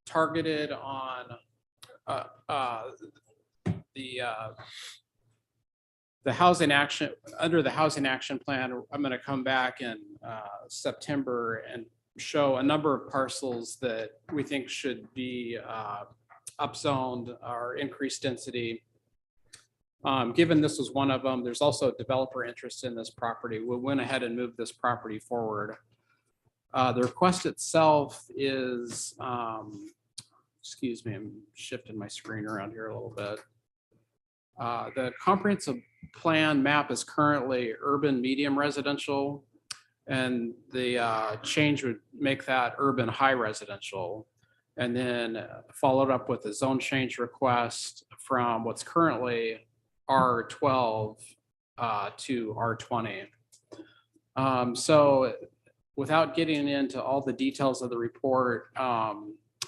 targeted on the housing action, under the housing action plan. I'm going to come back in September and show a number of parcels that we think should be upzoned or increased density. Given this was one of them, there's also developer interest in this property. We went ahead and moved this property forward. The request itself is, excuse me, I'm shifting my screen around here a little bit. The comprehensive plan map is currently urban medium residential, and the change would make that urban high residential. And then followed up with a zone change request from what's currently R12 to R20. So without getting into all the details of the report,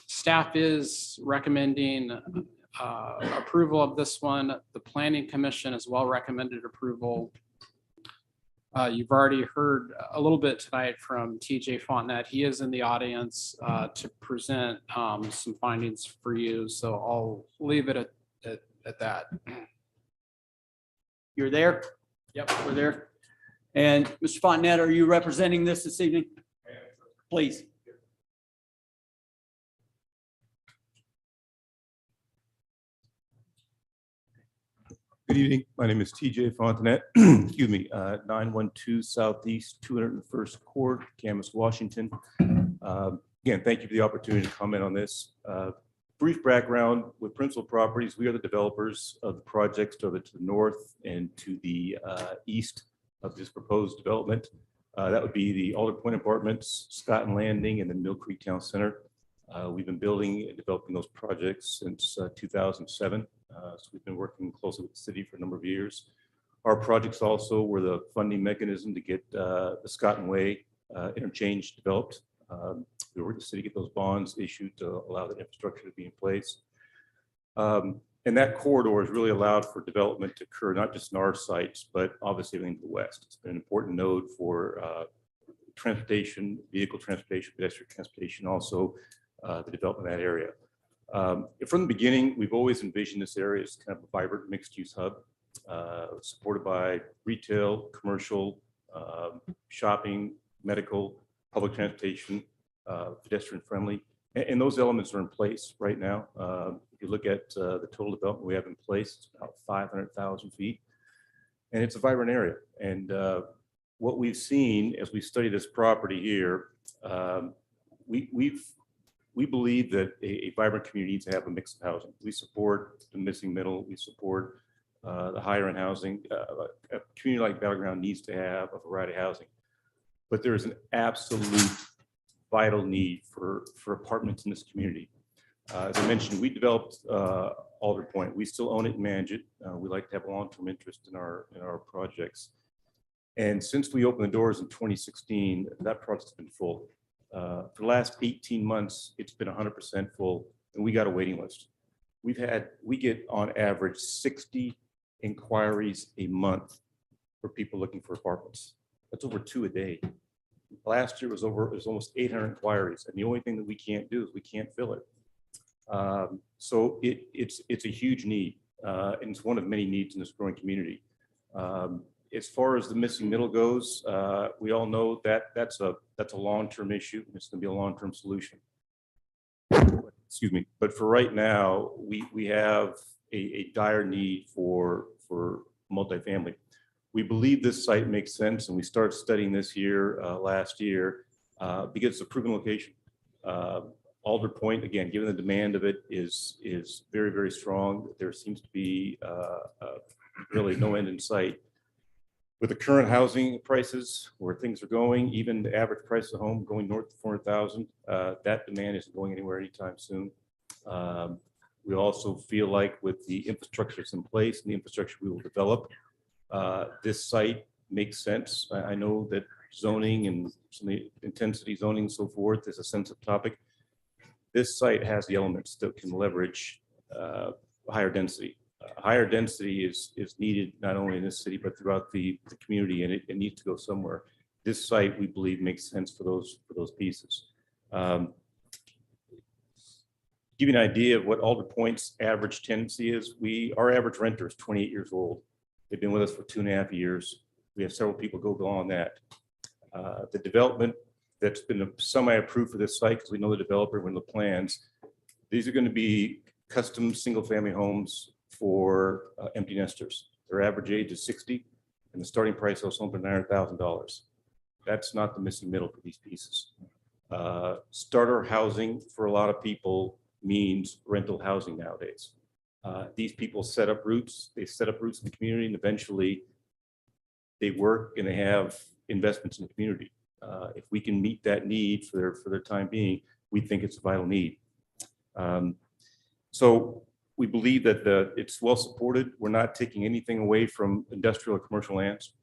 staff is recommending approval of this one. The Planning Commission as well recommended approval. You've already heard a little bit tonight from TJ Fontenette. He is in the audience to present some findings for you. So I'll leave it at that. You're there? Yep, we're there. And Mr. Fontenette, are you representing this evening? Please. Good evening. My name is TJ Fontenette. Excuse me, 912 Southeast 201st Court, Camas, Washington. Again, thank you for the opportunity to comment on this. Brief background with Principal Properties. We are the developers of the projects to the north and to the east of this proposed development. That would be the Alder Point Apartments, Scott and Landing, and the Mill Creek Town Center. We've been building and developing those projects since 2007. So we've been working closely with the city for a number of years. Our projects also were the funding mechanism to get the Scott and Way interchange developed. We worked with the city to get those bonds issued to allow the infrastructure to be in place. And that corridor has really allowed for development to occur, not just in our sites, but obviously everything to the west. It's been an important node for transportation, vehicle transportation, pedestrian transportation, also the development of that area. From the beginning, we've always envisioned this area as kind of a vibrant mixed-use hub, supported by retail, commercial, shopping, medical, public transportation, pedestrian friendly. And those elements are in place right now. If you look at the total development we have in place, it's about 500,000 feet. And it's a vibrant area. And what we've seen as we study this property here, we believe that a vibrant community needs to have a mix of housing. We support the missing middle. We support the higher end housing. A community like Battleground needs to have a variety of housing. But there is an absolute vital need for apartments in this community. As I mentioned, we developed Alder Point. We still own it and manage it. We like to have a long-term interest in our projects. And since we opened the doors in 2016, that project's been full. For the last 18 months, it's been 100% full, and we got a waiting list. We get on average 60 inquiries a month for people looking for apartments. That's over 2 a day. Last year it was almost 800 inquiries, and the only thing that we can't do is we can't fill it. So it's a huge need, and it's one of many needs in this growing community. As far as the missing middle goes, we all know that that's a long-term issue, and it's going to be a long-term solution. Excuse me, but for right now, we have a dire need for multifamily. We believe this site makes sense, and we started studying this here last year because it's a proven location. Alder Point, again, given the demand of it, is very, very strong. There seems to be really no end in sight. With the current housing prices, where things are going, even the average price of a home going north of 400,000, that demand isn't going anywhere anytime soon. We also feel like with the infrastructure that's in place and the infrastructure we will develop, this site makes sense. I know that zoning and some of the intensity zoning and so forth is a sensitive topic. This site has the elements that can leverage higher density. Higher density is needed not only in this city, but throughout the community, and it needs to go somewhere. This site, we believe, makes sense for those pieces. Give you an idea of what Alder Point's average tenancy is. Our average renter is 28 years old. They've been with us for 2.5 years. We have several people go beyond that. The development that's been semi-approved for this site, because we know the developer when the plans, these are going to be custom single-family homes for empty nesters. Their average age is 60, and the starting price is something $900,000. That's not the missing middle for these pieces. Starter housing for a lot of people means rental housing nowadays. These people set up roots. They set up roots in the community, and eventually they work and they have investments in the community. If we can meet that need for their time being, we think it's a vital need. So we believe that it's well supported. We're not taking anything away from industrial or commercial lands.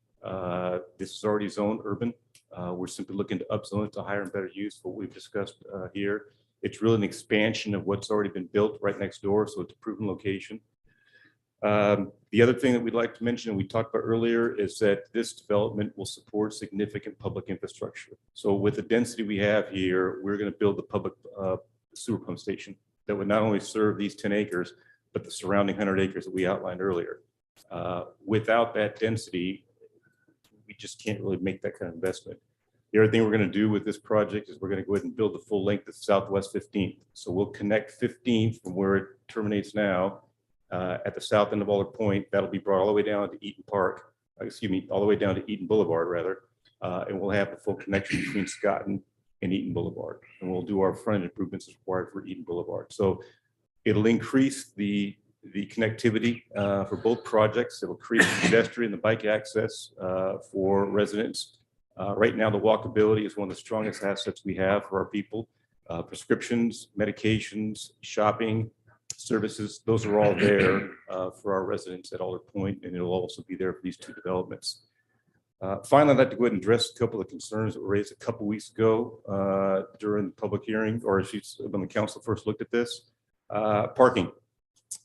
This is already zoned urban. We're simply looking to upzone it to higher and better use for what we've discussed here. It's really an expansion of what's already been built right next door, so it's a proven location. The other thing that we'd like to mention, and we talked about earlier, is that this development will support significant public infrastructure. So with the density we have here, we're going to build the public sewer pump station that would not only serve these 10 acres, but the surrounding 100 acres that we outlined earlier. Without that density, we just can't really make that kind of investment. The other thing we're going to do with this project is we're going to go ahead and build the full length of Southwest 15th. So we'll connect 15th from where it terminates now at the south end of Alder Point. That'll be brought all the way down to Eaton Park, all the way down to Eaton Boulevard, rather. And we'll have the full connection between Scotton and Eaton Boulevard. And we'll do our front improvements as required for Eaton Boulevard. So it'll increase the connectivity for both projects. It'll increase the pedestrian and the bike access for residents. Right now, the walkability is one of the strongest assets we have for our people. Prescriptions, medications, shopping, services, those are all there for our residents at Alder Point, and it'll also be there for these two developments. Finally, I'd like to go ahead and address a couple of concerns that were raised a couple weeks ago during the public hearing, or when the council first looked at this. Parking.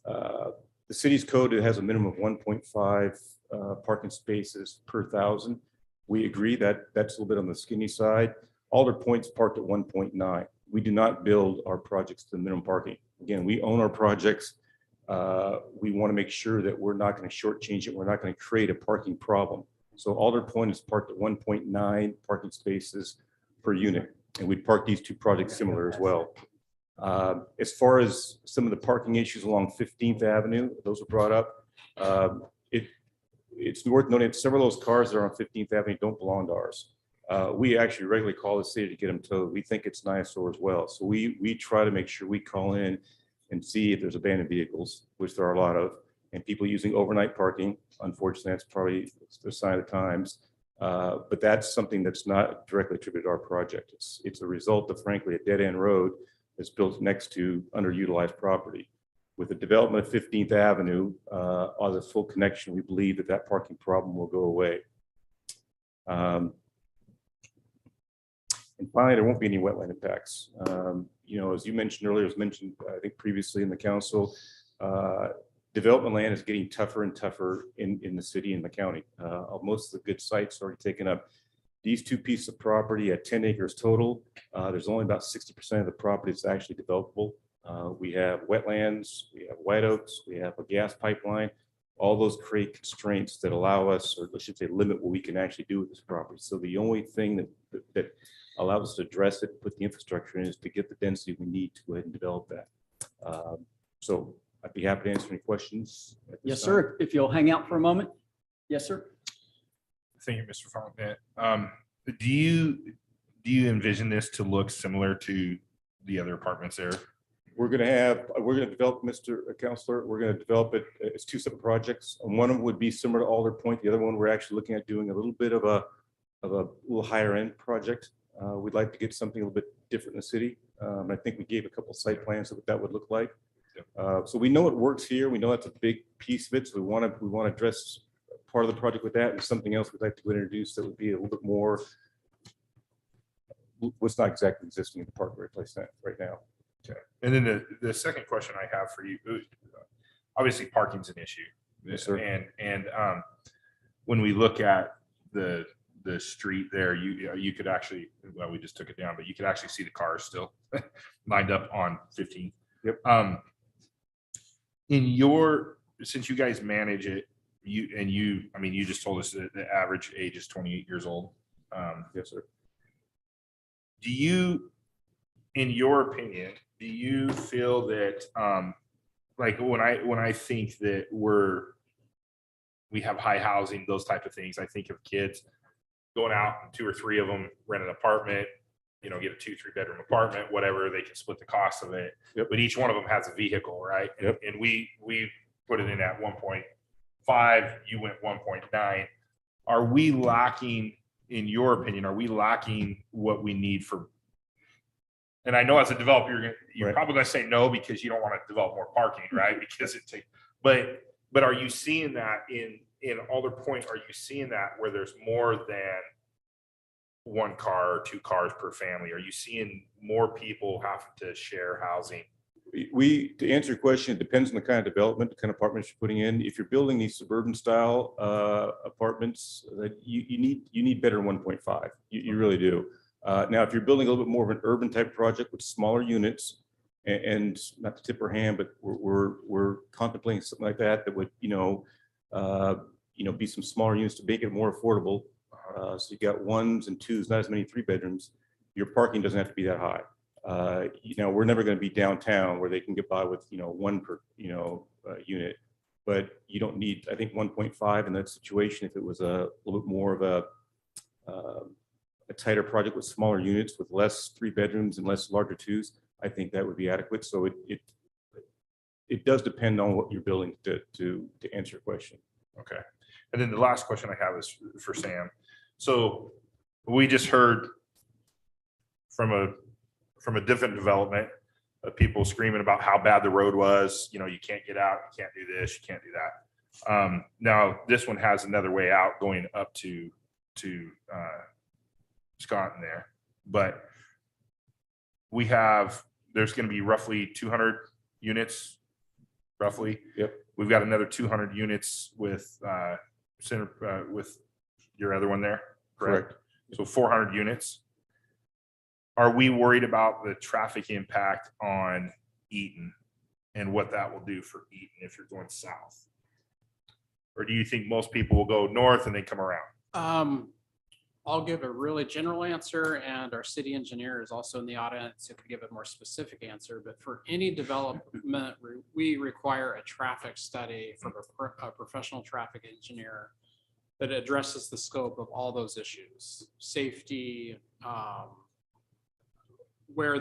The city's code has a minimum of 1.5 parking spaces per 1,000. We agree that that's a little bit on the skinny side. Alder Point's parked at 1.9. We do not build our projects to minimum parking. Again, we own our projects. We want to make sure that we're not going to shortchange it. We're not going to create a parking problem. So Alder Point is parked at 1.9 parking spaces per unit. And we'd park these two projects similar as well. As far as some of the parking issues along 15th Avenue, those were brought up. It's worth noting that several of those cars that are on 15th Avenue don't belong to ours. We actually regularly call the city to get them towed. We think it's an eyesore as well. So we try to make sure we call in and see if there's abandoned vehicles, which there are a lot of, and people using overnight parking. Unfortunately, that's probably the sign of the times. But that's something that's not directly attributed to our project. It's a result of, frankly, a dead-end road that's built next to underutilized property. With the development of 15th Avenue, on the full connection, we believe that that parking problem will go away. And finally, there won't be any wetland impacts. You know, as you mentioned earlier, as mentioned, I think previously in the council, development land is getting tougher and tougher in the city and the county. Most of the good sites are already taken up. These two pieces of property at 10 acres total, there's only about 60% of the property that's actually developable. We have wetlands, we have white oaks, we have a gas pipeline. All those create constraints that allow us, or I should say limit what we can actually do with this property. So the only thing that allows us to address it, put the infrastructure in, is to get the density we need to go ahead and develop that. So I'd be happy to answer any questions. Yes, sir. If you'll hang out for a moment. Yes, sir. Thank you, Mr. Fontanet. Do you envision this to look similar to the other apartments there? We're going to develop, Mr. Counselor, we're going to develop it as two separate projects. And one of them would be similar to Alder Point. The other one, we're actually looking at doing a little bit of a little higher end project. We'd like to get something a little bit different in the city. I think we gave a couple site plans of what that would look like. So we know it works here. We know that's a big piece of it. So we want to address part of the project with that, and something else we'd like to introduce that would be a little bit more what's not exactly existing in the park place that right now. Okay. And then the second question I have for you, obviously parking's an issue. Yes, sir. And when we look at the street there, you could actually, well, we just took it down, but you could actually see the cars still lined up on 15. Yep. Since you guys manage it, I mean, you just told us that the average age is 28 years old. Yes, sir. Do you, in your opinion, do you feel that, like when I think that we have high housing, those type of things, I think of kids going out and 2 or 3 of them rent an apartment, you know, get a 2-3 bedroom apartment, whatever, they can split the cost of it. Yep. But each one of them has a vehicle, right? Yep. And we put it in at 1.5, you went 1.9. Are we lacking, in your opinion, what we need for? And I know as a developer, you're probably going to say no because you don't want to develop more parking, right? Because it takes, but are you seeing that in Alder Point? Are you seeing that where there's more than 1 car or 2 cars per family? Are you seeing more people having to share housing? To answer your question, it depends on the kind of development, the kind of apartments you're putting in. If you're building these suburban style apartments, that you need better than 1.5. You really do. Now, if you're building a little bit more of an urban type project with smaller units, and not to tip our hand, but we're contemplating something like that would be some smaller units to make it more affordable. So you got 1s and 2s, not as many 3 bedrooms. Your parking doesn't have to be that high. We're never going to be downtown where they can get by with 1 per unit, but you don't need, I think, 1.5 in that situation. If it was a little bit more of a tighter project with smaller units with less 3 bedrooms and less larger 2s, I think that would be adequate. So it does depend on what you're building to answer your question. Okay. And then the last question I have is for Sam. So we just heard from a different development of people screaming about how bad the road was. You can't get out, you can't do this, you can't do that. Now this one has another way out going up to Scott in there, but there's going to be roughly 200 units, roughly. Yep. We've got another 200 units with with your other one there. correct? So 400 units. Are we worried about the traffic impact on Eaton and what that will do for Eaton if you're going south? Or do you think most people will go north and then come around? I'll give a really general answer, and our city engineer is also in the audience if we give a more specific answer. But for any development, we require a traffic study from a professional traffic engineer that addresses the scope of all those issues: safety, where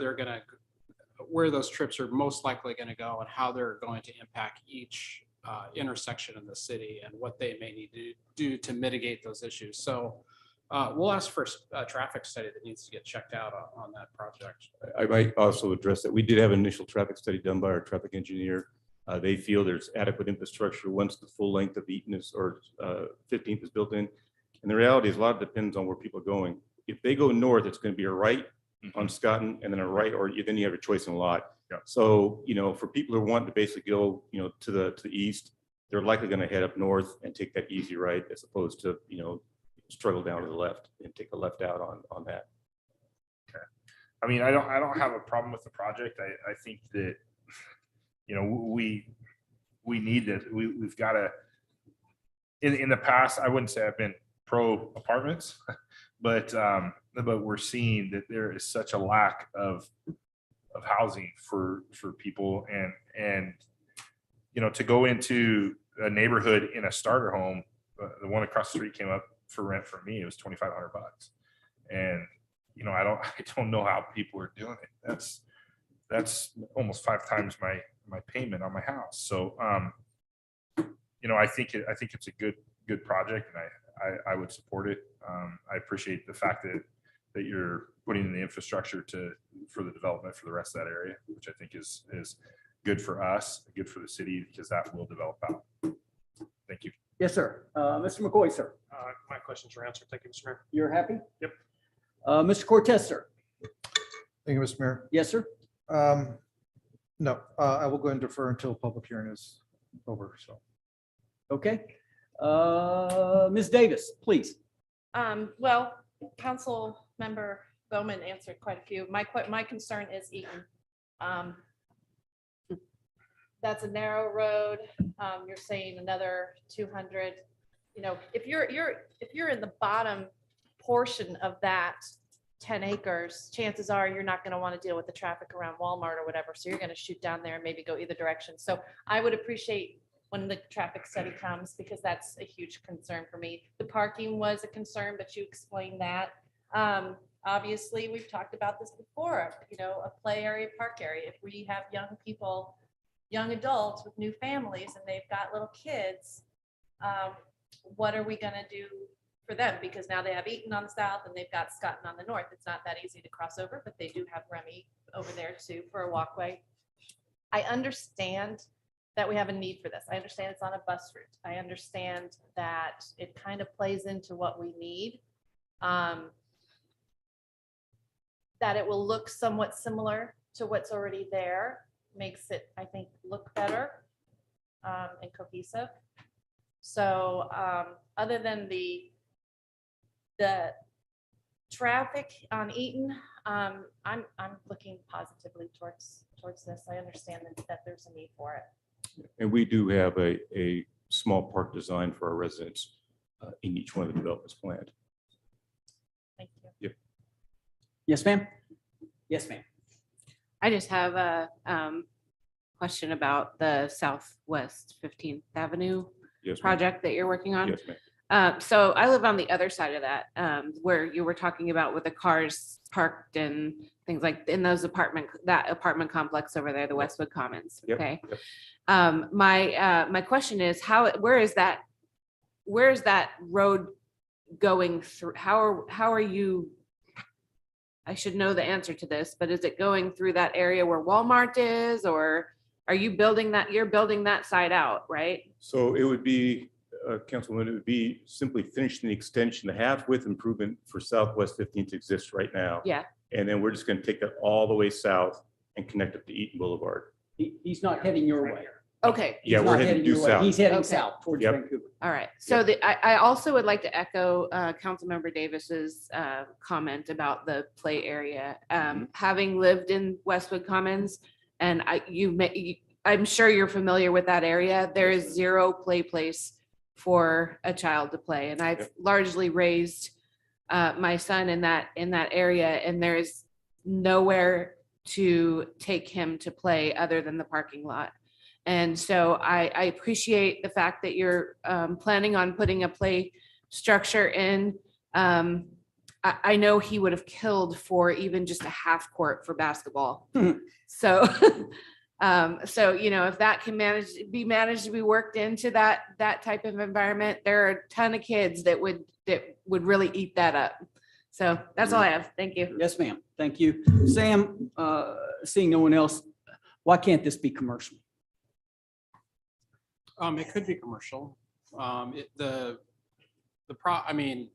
those trips are most likely going to go, and how they're going to impact each intersection in the city, and what they may need to do to mitigate those issues. So we'll ask for a traffic study that needs to get checked out on that project. I might also address that. We did have an initial traffic study done by our traffic engineer. They feel there's adequate infrastructure once the full length of Eaton or 15th is built in. And the reality is a lot depends on where people are going. If they go north, it's going to be a right on Scotton and then a right, or then you have a choice in a lot. Yeah. So, for people who want to basically go, to the east, they're likely going to head up north and take that easy right, as opposed to, struggle down to the left and take a left out on that. Okay. I mean, I don't have a problem with the project. I think that, we need this. We've got to, in the past, I wouldn't say I've been pro apartments, but we're seeing that there is such a lack of housing for people, and to go into a neighborhood in a starter home, the one across the street came up for rent for me. It was $2,500, and I don't know how people are doing it. That's almost 5 times my payment on my house. So I think it's a good project, and I would support it. I appreciate the fact that you're putting in the infrastructure for the development for the rest of that area, which I think is good for us, good for the city, because that will develop out. Thank you. Yes, sir. Mr. McCoy, sir. My questions are answered. Thank you, Mr. Mayor. You're happy? Yep. Mr. Cortez, sir. Thank you, Mr. Mayor. Yes, sir. No, I will go and defer until public hearing is over, so. Okay. Ms. Davis, please. Well, Council Member Bowman answered quite a few. My concern is Eaton. That's a narrow road. You're saying another 200. If you're in the bottom portion of that 10 acres, chances are you're not going to want to deal with the traffic around Walmart or whatever. So you're going to shoot down there and maybe go either direction. So I would appreciate when the traffic study comes, because that's a huge concern for me. The parking was a concern, but you explained that. Obviously, we've talked about this before, a play area, park area. If we have young adults with new families and they've got little kids, what are we going to do for them? Because now they have Eaton on the south and they've got Scotton on the north. It's not that easy to cross over, but they do have Remy over there too for a walkway. I understand that we have a need for this. I understand it's on a bus route. I understand that it kind of plays into what we need. That it will look somewhat similar to what's already there makes it, I think, look better and cohesive. So other than the traffic on Eaton, I'm looking positively towards this. I understand that there's a need for it. And we do have a small park design for our residents in each one of the developments planned. Thank you. Yep. Yes, ma'am. Yes, ma'am. I just have a question about the Southwest 15th Avenue Yes, ma'am. project that you're working on. Yes, ma'am. So I live on the other side of that, where you were talking about with the cars parked and things like in those apartment complex over there, the Westwood Commons. Yep, Okay. yep. My question is where is that road going through? How are you? I should know the answer to this, but is it going through that area where Walmart is, or are you building that? You're building that side out, right? So it would be, Councilwoman, it would be simply finishing the extension. The half-width improvement for Southwest 15th exists right now. Yeah. And then we're just going to take that all the way south and connect it to Eaton Boulevard. He's not heading your way. Okay. Yeah, He's we're not heading due your way. south. He's heading Okay. south towards Yep. Vancouver. All right. So I also would like to echo Councilmember Davis's comment about the play area. Having lived in Westwood Commons, and I'm sure you're familiar with that area. There is zero play place for a child to play, and I've largely raised my son in that area, and there is nowhere to take him to play other than the parking lot. And so I appreciate the fact that you're planning on putting a play structure in. I know he would have killed for even just a half court for basketball. So, if that can be managed to be worked into that type of environment, there are a ton of kids that would really eat that up. So that's all I have. Thank you. Yes, ma'am. Thank you. Sam, seeing no one else, why can't this be commercial? It could be commercial. I mean,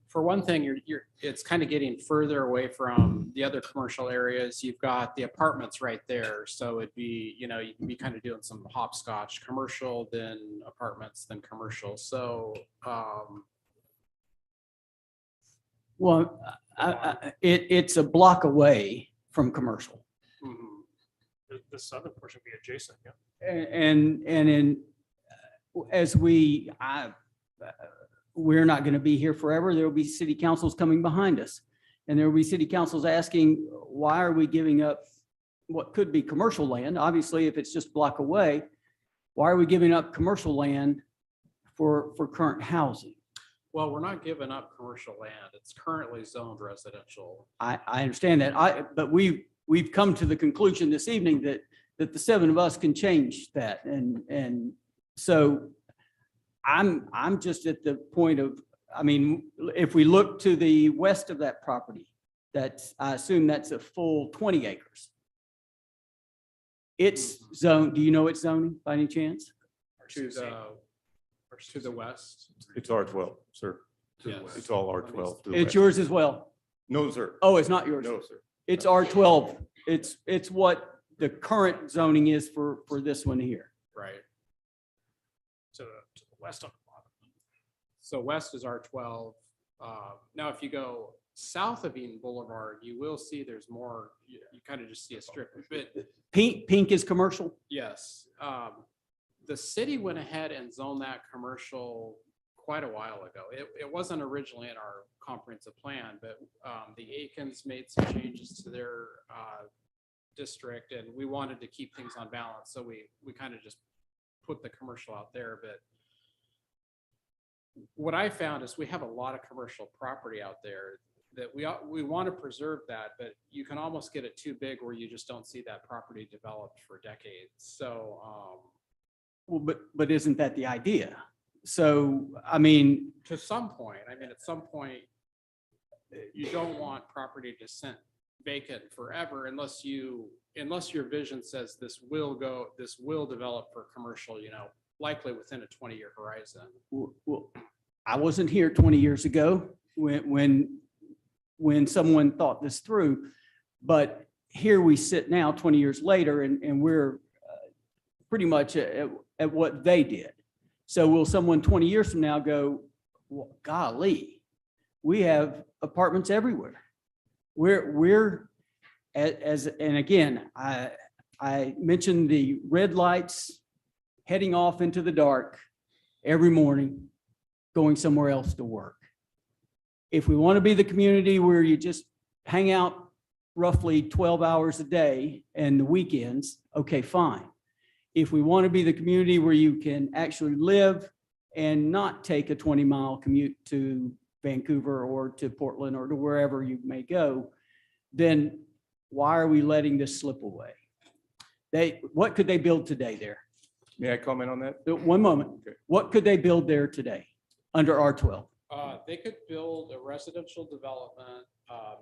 for one thing, it's kind of getting further away from the other commercial areas. You've got the apartments right there. So it'd be, you can be kind of doing some hopscotch, commercial, then apartments, then commercial. So, Well, it's a block away from commercial. The southern portion would be adjacent, yeah. We're not going to be here forever. There will be city councils coming behind us. And there will be city councils asking, why are we giving up what could be commercial land? Obviously, if it's just a block away, why are we giving up commercial land for current housing? well, we're not giving up commercial land. It's currently zoned residential. I understand that. But we've come to the conclusion this evening that the seven of us can change that. And so I'm just at the point of, I mean, if we look to the west of that property, I assume that's a full 20 acres. It's zone, do you know its zoning by any chance? To the west. It's R12, sir. Yes. It's all R12. to the It's west. yours as well? No, sir. Oh, it's not yours? No, sir. It's R12. It's what the current zoning is for this one here. Right. To the west of the bottom. So west is R12. Now, if you go south of Eden Boulevard, you will see there's more, you kind of just see a strip of it. Pink is commercial? Yes. The city went ahead and zoned that commercial quite a while ago. It wasn't originally in our comprehensive plan, but the Aikens made some changes to their district, and we wanted to keep things on balance. So we kind of just put the commercial out there. But what I found is we have a lot of commercial property out there that we want to preserve that, but you can almost get it too big where you just don't see that property developed for decades. So, well, but isn't that the idea? So, I mean, to some point, at some point, you don't want property to sit vacant forever unless your vision says this will develop for commercial, likely within a 20-year horizon. well, I wasn't here 20 years ago when someone thought this through, but here we sit now 20 years later and we're pretty much at what they did. So will someone 20 years from now go, well, golly, we have apartments everywhere. We're and again, I mentioned the red lights heading off into the dark every morning, going somewhere else to work. If we want to be the community where you just hang out roughly 12 hours a day and the weekends, okay, fine. If we want to be the community where you can actually live and not take a 20-mile commute to Vancouver or to Portland or to wherever you may go, then why are we letting this slip away? What could they build today there? May I comment on that? One moment. Okay. What could they build there today under R12? They could build a residential development,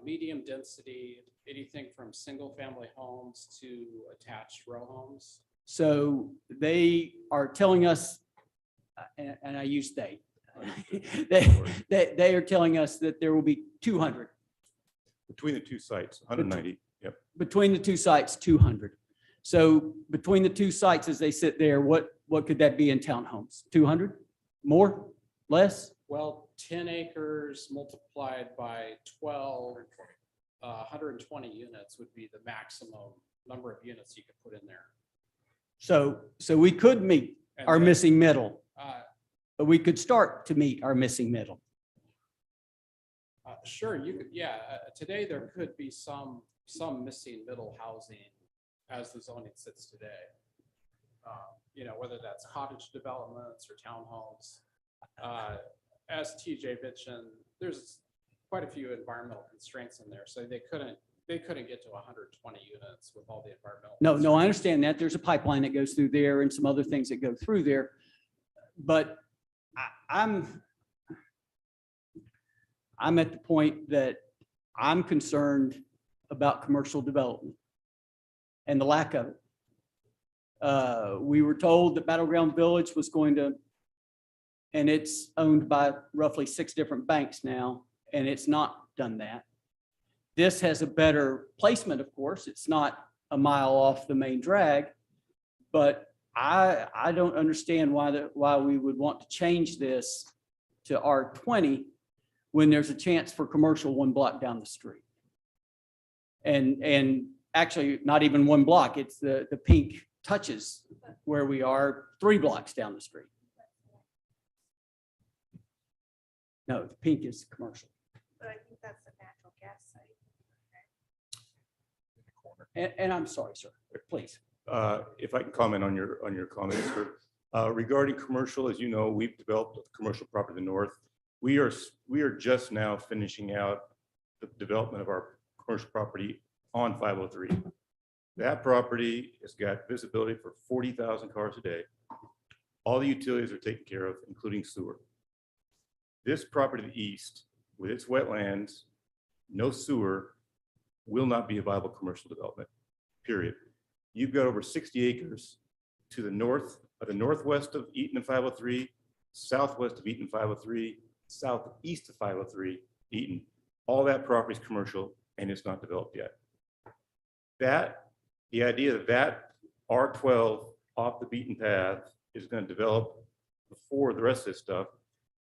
medium density, anything from single-family homes to attached row homes. So they are telling us, and I use they, they are telling us that there will be 200. Between the two sites, 190. Yep. Between the two sites, 200. So between the two sites as they sit there, what could that be in townhomes? 200? More? Less? Well, 10 acres multiplied by 12, 120 units would be the maximum number of units you could put in there. So we could meet And our then- missing middle, Uh, but we could start to meet our missing middle. Sure, you could, yeah, today there could be some missing middle housing as the zoning sits today. You know, whether that's cottage developments or townhomes. As TJ mentioned, there's quite a few environmental constraints in there, so they couldn't get to 120 units with all the environmental. No, I understand that. There's a pipeline that goes through there and some other things that go through there. But I'm at the point that I'm concerned about commercial development and the lack of it. We were told that Battleground Village was going to, and it's owned by roughly 6 different banks now, and it's not done that. This has a better placement, of course. It's not a mile off the main drag, but I don't understand why we would want to change this to R20 when there's a chance for commercial 1 block down the street. And actually not even 1 block, it's the pink touches where we are 3 blocks down the street. No, the pink is commercial. But I think that's a natural gas site. And I'm sorry, sir, please. If I can comment on your comments, sir. Regarding commercial, as you know, we've developed a commercial property in the north. We are just now finishing out the development of our commercial property on 503. That property has got visibility for 40,000 cars a day. All the utilities are taken care of, including sewer. This property to the east, with its wetlands, no sewer, will not be a viable commercial development, period. You've got over 60 acres to the north, the northwest of Eaton and 503, southwest of Eaton and 503, southeast of 503, Eaton. All that property is commercial and it's not developed yet. The idea that R12 off the beaten path is going to develop before the rest of this stuff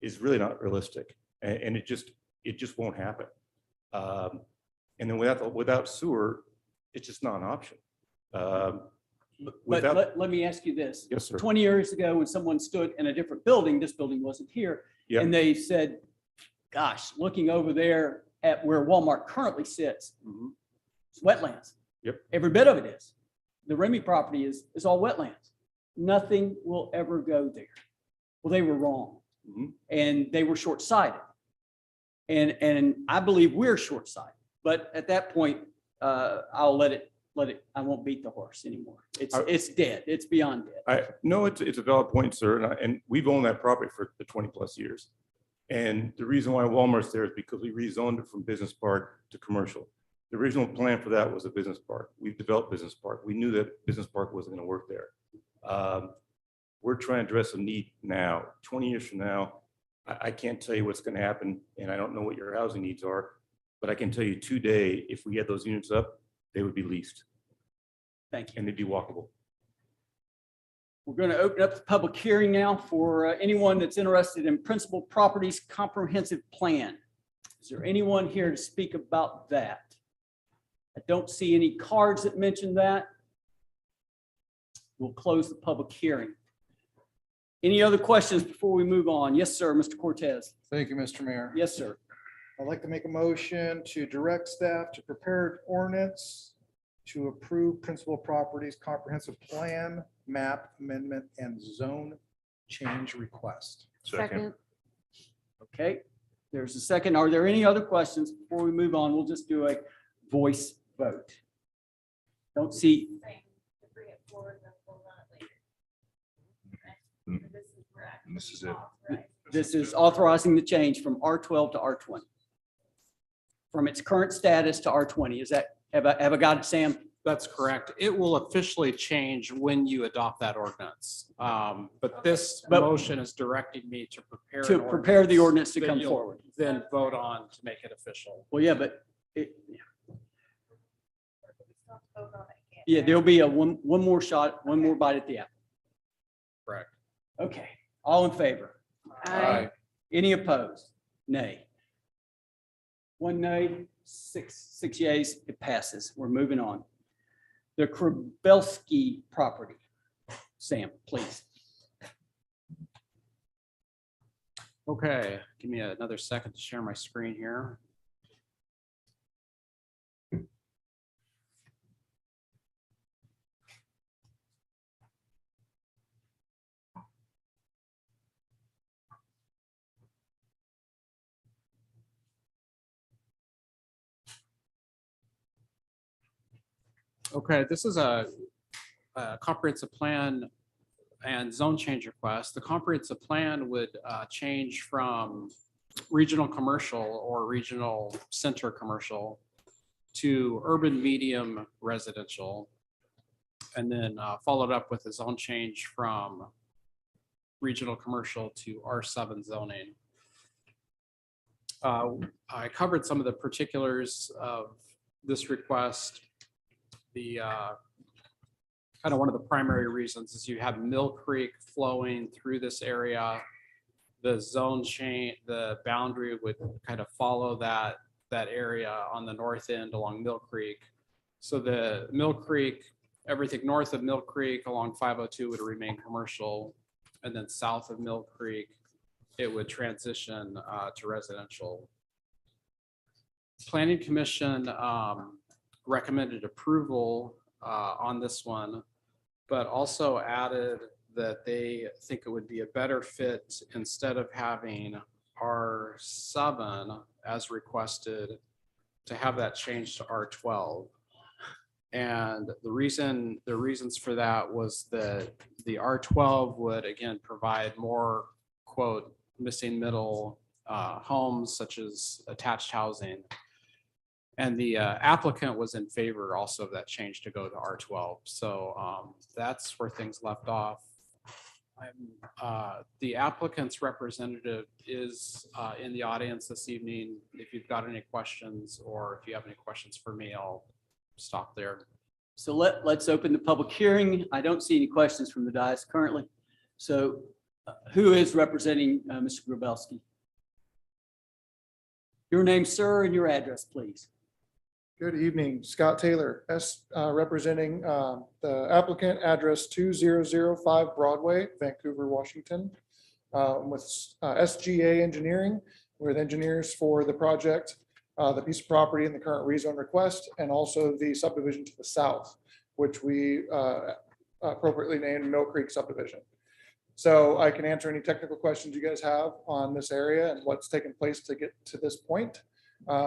is really not realistic. And it just won't happen. And then without sewer, it's just not an option. But let me ask you this. Yes, sir. 20 years ago, when someone stood in a different building, this building wasn't here, Yep. and they said, gosh, looking over there at where Walmart currently sits, it's wetlands. Yep. Every bit of it is. The Remy property is all wetlands. Nothing will ever go there. Well, they were wrong. And they were short-sighted. And I believe we're short-sighted. But at that point, I'll let it, I won't beat the horse anymore. It's dead. It's beyond dead. No, it's a valid point, sir. And we've owned that property for the 20+ years. And the reason why Walmart's there is because we rezoned it from business park to commercial. The original plan for that was a business park. We've developed business park. We knew that business park wasn't going to work there. We're trying to address a need now. 20 years from now, I can't tell you what's going to happen, and I don't know what your housing needs are, but I can tell you today, if we had those units up, they would be leased. Thank you. And they'd be walkable. We're going to open up the public hearing now for anyone that's interested in Principal Properties Comprehensive Plan. Is there anyone here to speak about that? I don't see any cards that mention that. We'll close the public hearing. Any other questions before we move on? Yes, sir, Mr. Cortez. Thank you, Mr. Mayor. Yes, sir. I'd like to make a motion to direct staff to prepare an ordinance to approve Principal Properties Comprehensive Plan, map amendment, and zone change request. Second. Okay, there's a second. Are there any other questions before we move on? We'll just do a voice vote. Don't see. This is it. This is authorizing the change from R12 to R20. From its current status to R20. Is that, have I got it, Sam? That's correct. It will officially change when you adopt that ordinance. But this motion is directing me to prepare. To an prepare the ordinance to that come you'll forward. Then vote on to make it official. Well, yeah, but it, Yeah, there'll be a one more shot, one more bite at the apple. Correct. Okay, all in favor? Aye. Any opposed? Nay. One nay, six yays, it passes. We're moving on. The Krabelski property. Sam, please. Okay, give me another second to share my screen here. Okay, this is a comprehensive plan and zone change request. The comprehensive plan would change from regional commercial or regional center commercial to urban medium residential. And then followed up with a zone change from regional commercial to R7 zoning. I covered some of the particulars of this request. The kind of one of the primary reasons is you have Mill Creek flowing through this area. The zone change, the boundary would kind of follow that area on the north end along Mill Creek. So the Mill Creek, everything north of Mill Creek along 502 would remain commercial. And then south of Mill Creek, it would transition to residential. Planning Commission recommended approval on this one, but also added that they think it would be a better fit instead of having R7 as requested to have that changed to R12. And the reasons for that was that the R12 would again provide more quote missing middle homes such as attached housing. And the applicant was in favor also of that change to go to R12. So that's where things left off. The applicant's representative is in the audience this evening. If you've got any questions or if you have any questions for me, I'll stop there. So let's open the public hearing. I don't see any questions from the dais currently. So who is representing Mr. Grabelski? Your name, sir, and your address, please. Good evening, Scott Taylor, representing the applicant, address 2005 Broadway, Vancouver, Washington, with SGA Engineering. We're the engineers for the project, the piece of property in the current rezone request, and also the subdivision to the south, which we appropriately named Mill Creek subdivision. So I can answer any technical questions you guys have on this area and what's taken place to get to this point.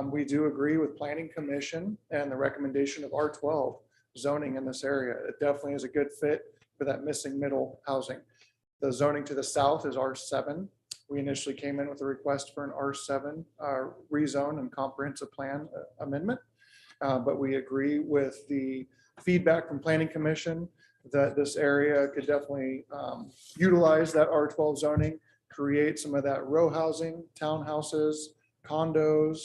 We do agree with Planning Commission and the recommendation of R12 zoning in this area. It definitely is a good fit for that missing middle housing. The zoning to the south is R7. We initially came in with a request for an R7 rezone and comprehensive plan amendment. But we agree with the feedback from Planning Commission that this area could definitely utilize that R12 zoning, create some of that row housing, townhouses, condos,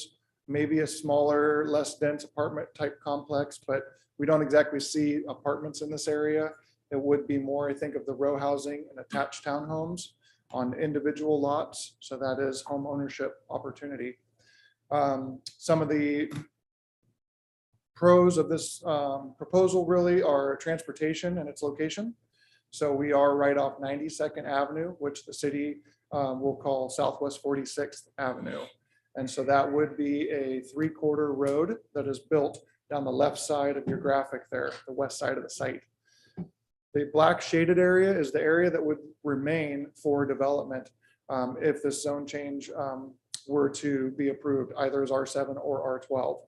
maybe a smaller, less dense apartment type complex, but we don't exactly see apartments in this area. It would be more, I think, of the row housing and attached townhomes on individual lots. So that is home ownership opportunity. Some of the pros of this proposal really are transportation and its location. So we are right off 92nd Avenue, which the city will call Southwest 46th Avenue. And so that would be a 3/4 road that is built down the left side of your graphic there, the west side of the site. The black shaded area is the area that would remain for development if this zone change were to be approved, either as R7 or R12.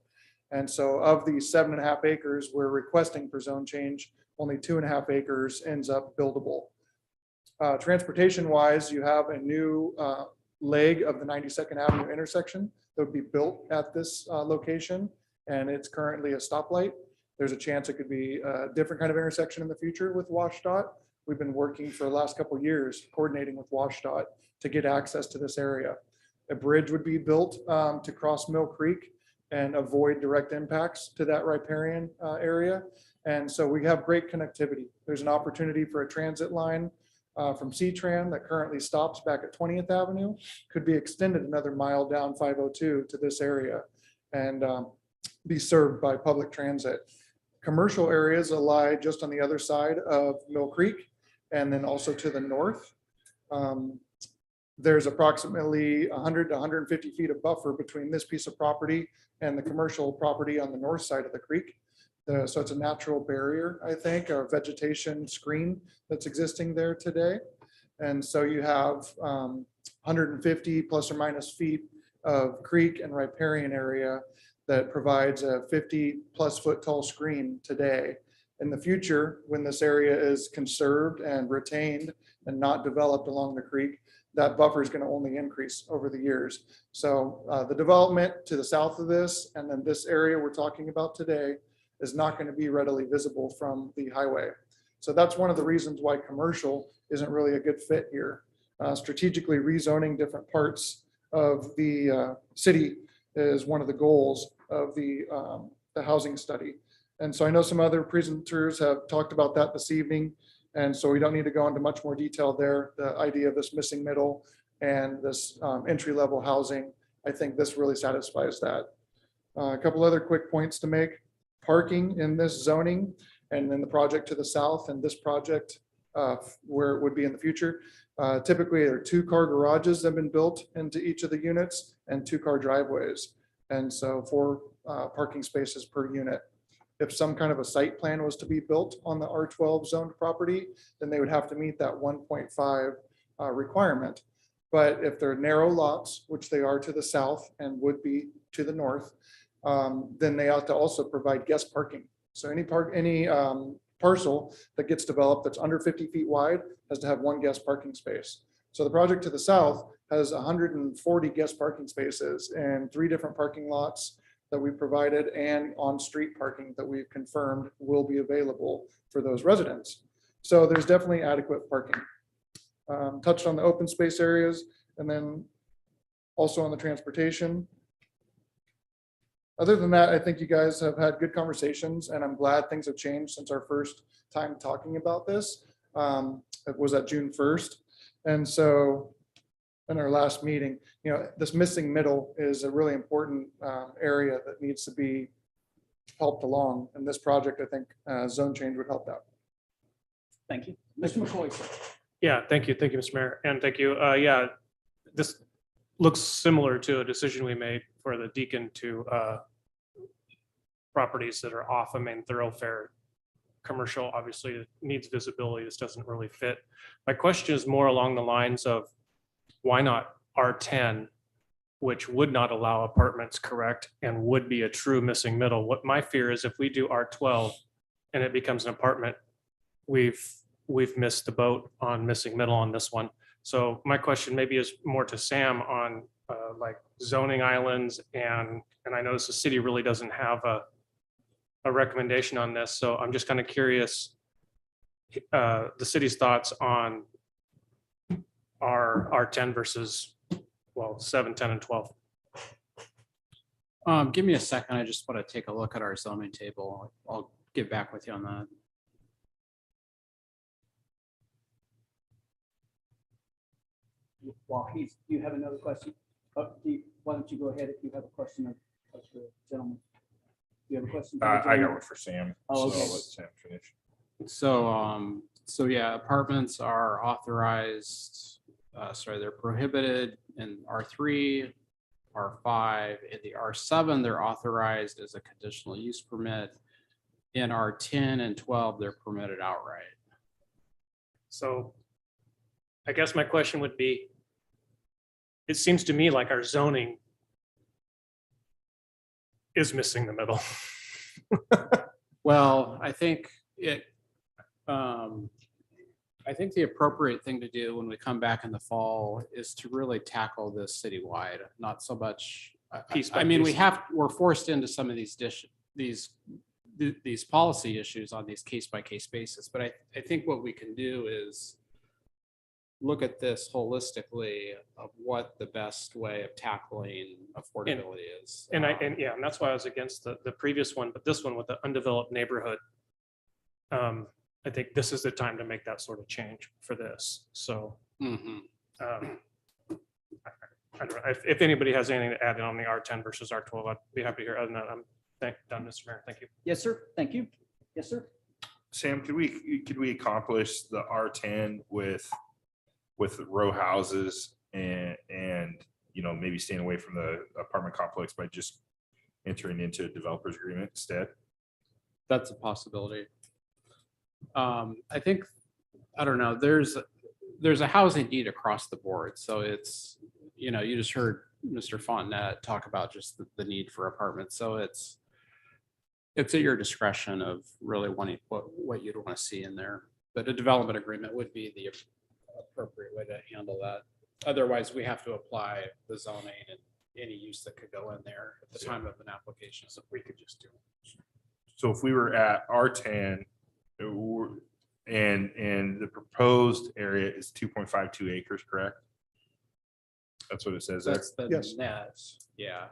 And so of the 7.5 acres we're requesting for zone change, only 2.5 acres ends up buildable. Transportation wise, you have a new leg of the 92nd Avenue intersection that would be built at this location, and it's currently a stoplight. There's a chance it could be a different kind of intersection in the future with WashDOT. We've been working for the last couple of years coordinating with WashDOT to get access to this area. A bridge would be built to cross Mill Creek, and avoid direct impacts to that riparian area. And so we have great connectivity. There's an opportunity for a transit line from C-Tran that currently stops back at 20th Avenue, could be extended another mile down 502 to this area and be served by public transit. Commercial areas lie just on the other side of Mill Creek and then also to the north. There's approximately 100 to 150 feet of buffer between this piece of property and the commercial property on the north side of the creek. So it's a natural barrier, I think, a vegetation screen that's existing there today. And so you have 150 plus or minus feet of creek and riparian area that provides a 50+ foot tall screen today. In the future, when this area is conserved and retained and not developed along the creek, that buffer is going to only increase over the years. So the development to the south of this and then this area we're talking about today is not going to be readily visible from the highway. So that's one of the reasons why commercial isn't really a good fit here. Strategically rezoning different parts of the city is one of the goals of the housing study. And so I know some other presenters have talked about that this evening. And so we don't need to go into much more detail there. The idea of this missing middle and this entry-level housing, I think this really satisfies that. A couple other quick points to make. Parking in this zoning and then the project to the south and this project where it would be in the future. Typically, there are 2-car garages that have been built into each of the units and 2-car driveways. And so 4 parking spaces per unit. If some kind of a site plan was to be built on the R12 zoned property, then they would have to meet that 1.5 requirement. But if they're narrow lots, which they are to the south and would be to the north, then they ought to also provide guest parking. So any parcel that gets developed that's under 50 feet wide has to have 1 guest parking space. So the project to the south has 140 guest parking spaces and 3 different parking lots that we provided and on-street parking that we've confirmed will be available for those residents. So there's definitely adequate parking. Touched on the open space areas and then also on the transportation. Other than that, I think you guys have had good conversations and I'm glad things have changed since our first time talking about this. It was at June 1st. And so in our last meeting, this missing middle is a really important area that needs to be helped along. And this project, I think zone change would help that. Thank you. Mr. McCoy, sir. Yeah, thank you. Thank you, Mr. Mayor. And thank you. Yeah, this looks similar to a decision we made for the Deacon to properties that are off a main thoroughfare. Commercial obviously needs visibility. This doesn't really fit. My question is more along the lines of why not R10, which would not allow apartments, correct, and would be a true missing middle. What my fear is if we do R12 and it becomes an apartment, we've missed the boat on missing middle on this one. So my question maybe is more to Sam on like zoning islands and I notice the city really doesn't have a recommendation on this. So I'm just kind of curious the city's thoughts on our 10 versus, well, 7, 10, and 12. Give me a second. I just want to take a look at our zoning table. I'll get back with you on that. While do you have another question? Why don't you go ahead if you have a question of the gentleman? Do you have a question? for the I got gentleman? one for Sam. Oh, so okay. I'll let Sam finish. So yeah, apartments are authorized, they're prohibited in R3, R5, in the R7, they're authorized as a conditional use permit. In R10 and 12, they're permitted outright. So I guess my question would be, it seems to me like our zoning is missing the middle. Well, I think the appropriate thing to do when we come back in the fall is to really tackle this citywide, not so much. Piece by I mean, piece. we're forced into some of these policy issues on these case by case basis, but I think what we can do is look at this holistically of what the best way of tackling affordability is. And yeah, and that's why I was against the previous one, but this one with the undeveloped neighborhood. I think this is the time to make that sort of change for this. So I don't know, if anybody has anything to add in on the R10 versus R12, I'd be happy to hear. Other than that, I'm done, Mr. Mayor. Thank you. Yes, sir. Thank you. Yes, sir. Sam, could we accomplish the R10 with row houses and you know, maybe staying away from the apartment complex by just entering into a developer's agreement instead? That's a possibility. I think, I don't know, there's a housing need across the board. So it's, you know, you just heard Mr. Fontenette talk about just the need for apartments. So it's at your discretion of really wanting what you'd want to see in there. But a development agreement would be the appropriate way to handle that. Otherwise, we have to apply the zoning and any use that could go in there at the time of an application. So we could just do it. So if we were at R10 and the proposed area is 2.52 acres, correct? That's what it says there. That's the net, yeah.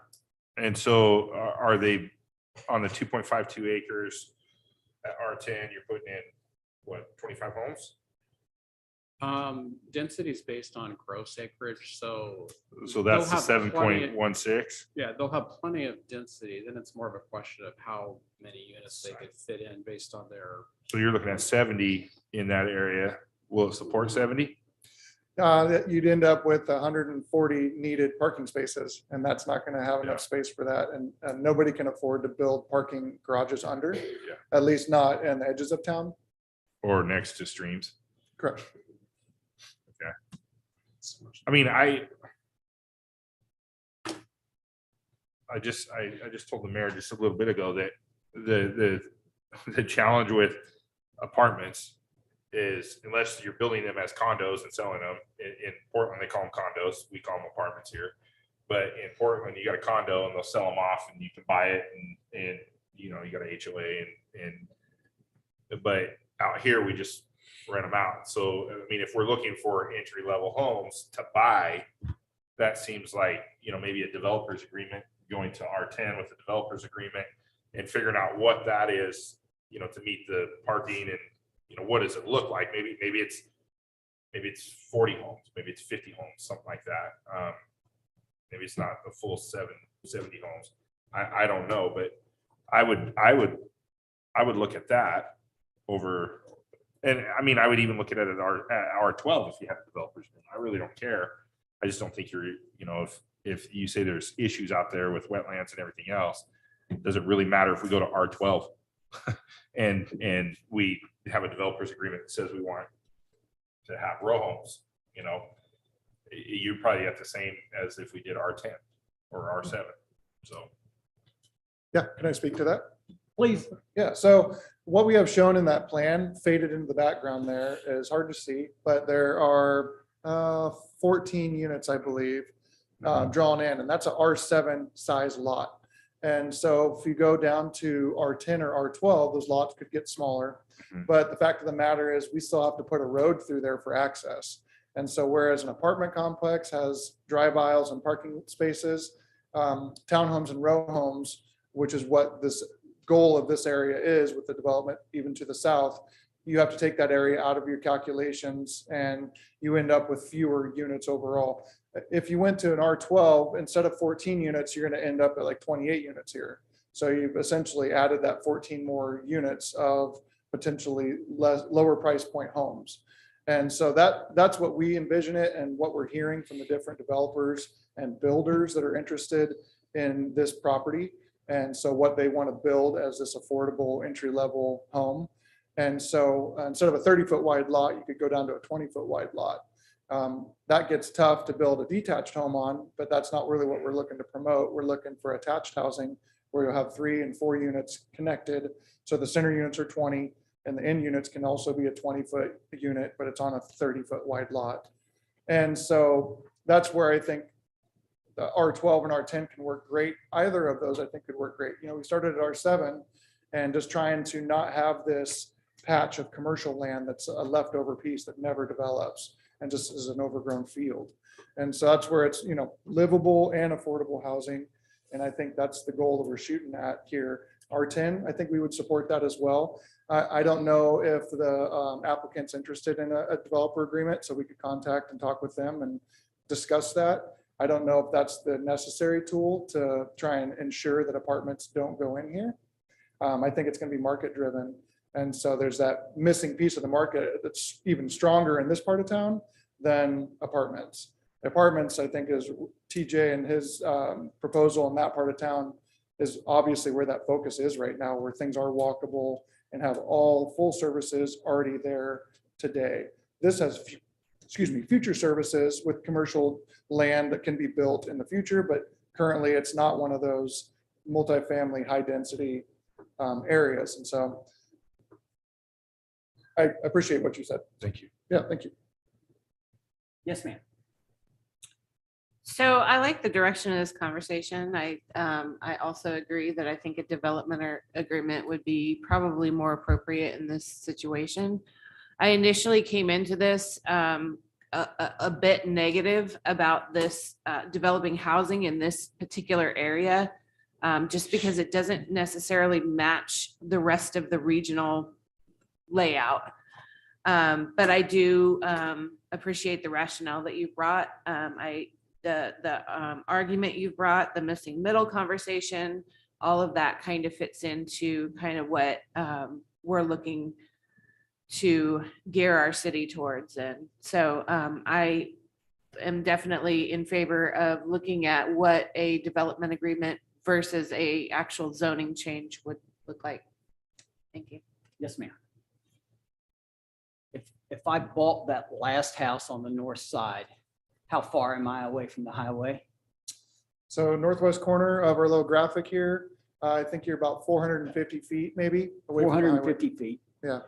And so are they on the 2.52 acres at R10, you're putting in what, 25 homes? Density is based on gross acreage, so. So that's the they'll have plenty- 7.16. Yeah, they'll have plenty of density. Then it's more of a question of how many units they could fit in based on their. So you're looking at 70 in that area. Will it support 70? That you'd end up with 140 needed parking spaces, and that's not going to have enough space for that. And nobody can afford to build parking garages under, at least not in the edges of town. Or next to streams? Correct. Okay. I mean, I just told the mayor just a little bit ago that the challenge with apartments is unless you're building them as condos and selling them in Portland, they call them condos. We call them apartments here. But in Portland, you got a condo and they'll sell them off and you can buy it and you know, you got a HOA but out here we just rent them out. So, I mean, if we're looking for entry level homes to buy, that seems like, you know, maybe a developer's agreement, going to R10 with the developer's agreement and figuring out what that is, you know, to meet the parking and, you know, what does it look like? Maybe it's 40 homes, maybe it's 50 homes, something like that. Maybe it's not the full 70 homes. I don't know, but I would look at that over, and I mean, I would even look at it at R12 if you have developers. I really don't care. I just don't think you know, if you say there's issues out there with wetlands and everything else, does it really matter if we go to R12 and we have a developer's agreement that says we want to have row homes? You know, you probably have the same as if we did R10 or R7. So. Yeah, can I speak to that? Please. Yeah, so what we have shown in that plan faded into the background there is hard to see, but there are 14 units, I believe, drawn in, and that's a R7 size lot. And so if you go down to R10 or R12, those lots could get smaller. But the fact of the matter is we still have to put a road through there for access. And so whereas an apartment complex has drive aisles and parking spaces, townhomes and row homes, which is what this goal of this area is with the development even to the south, you have to take that area out of your calculations and you end up with fewer units overall. If you went to an R12, instead of 14 units, you're going to end up at like 28 units here. So you've essentially added that 14 more units of potentially lower price point homes. And so that's what we envision it and what we're hearing from the different developers and builders that are interested in this property. And so what they want to build as this affordable entry-level home. And so instead of a 30-foot wide lot, you could go down to a 20-foot wide lot. That gets tough to build a detached home on, but that's not really what we're looking to promote. We're looking for attached housing where you'll have 3 and 4 units connected. So the center units are 20 and the end units can also be a 20-foot unit, but it's on a 30-foot wide lot. And so that's where I think the R12 and R10 can work great. Either of those I think could work great. You know, we started at R7 and just trying to not have this patch of commercial land that's a leftover piece that never develops. and just as an overgrown field. And so that's where it's, livable and affordable housing. And I think that's the goal that we're shooting at here. R10, I think we would support that as well. I don't know if the applicant's interested in a developer agreement, so we could contact and talk with them and discuss that. I don't know if that's the necessary tool to try and ensure that apartments don't go in here. I think it's going to be market driven. And so there's that missing piece of the market that's even stronger in this part of town than apartments. Apartments, I think, is TJ and his proposal in that part of town is obviously where that focus is right now, where things are walkable and have all full services already there today. This has, future services with commercial land that can be built in the future, but currently it's not one of those multifamily high density areas. And so I appreciate what you said. Thank you. Yeah, thank you. Yes, ma'am. So I like the direction of this conversation. I also agree that I think a development or agreement would be probably more appropriate in this situation. I initially came into this a bit negative about this developing housing in this particular area, just because it doesn't necessarily match the rest of the regional layout. But I do appreciate the rationale that you brought. The argument you brought, the missing middle conversation, all of that kind of fits into kind of what we're looking to gear our city towards. And so I am definitely in favor of looking at what a development agreement versus a actual zoning change would look like. Thank you. Yes, ma'am. If I bought that last house on the north side, how far am I away from the highway? So northwest corner of our little graphic here, I think you're about 450 feet maybe away from the highway. 450 feet. Yeah.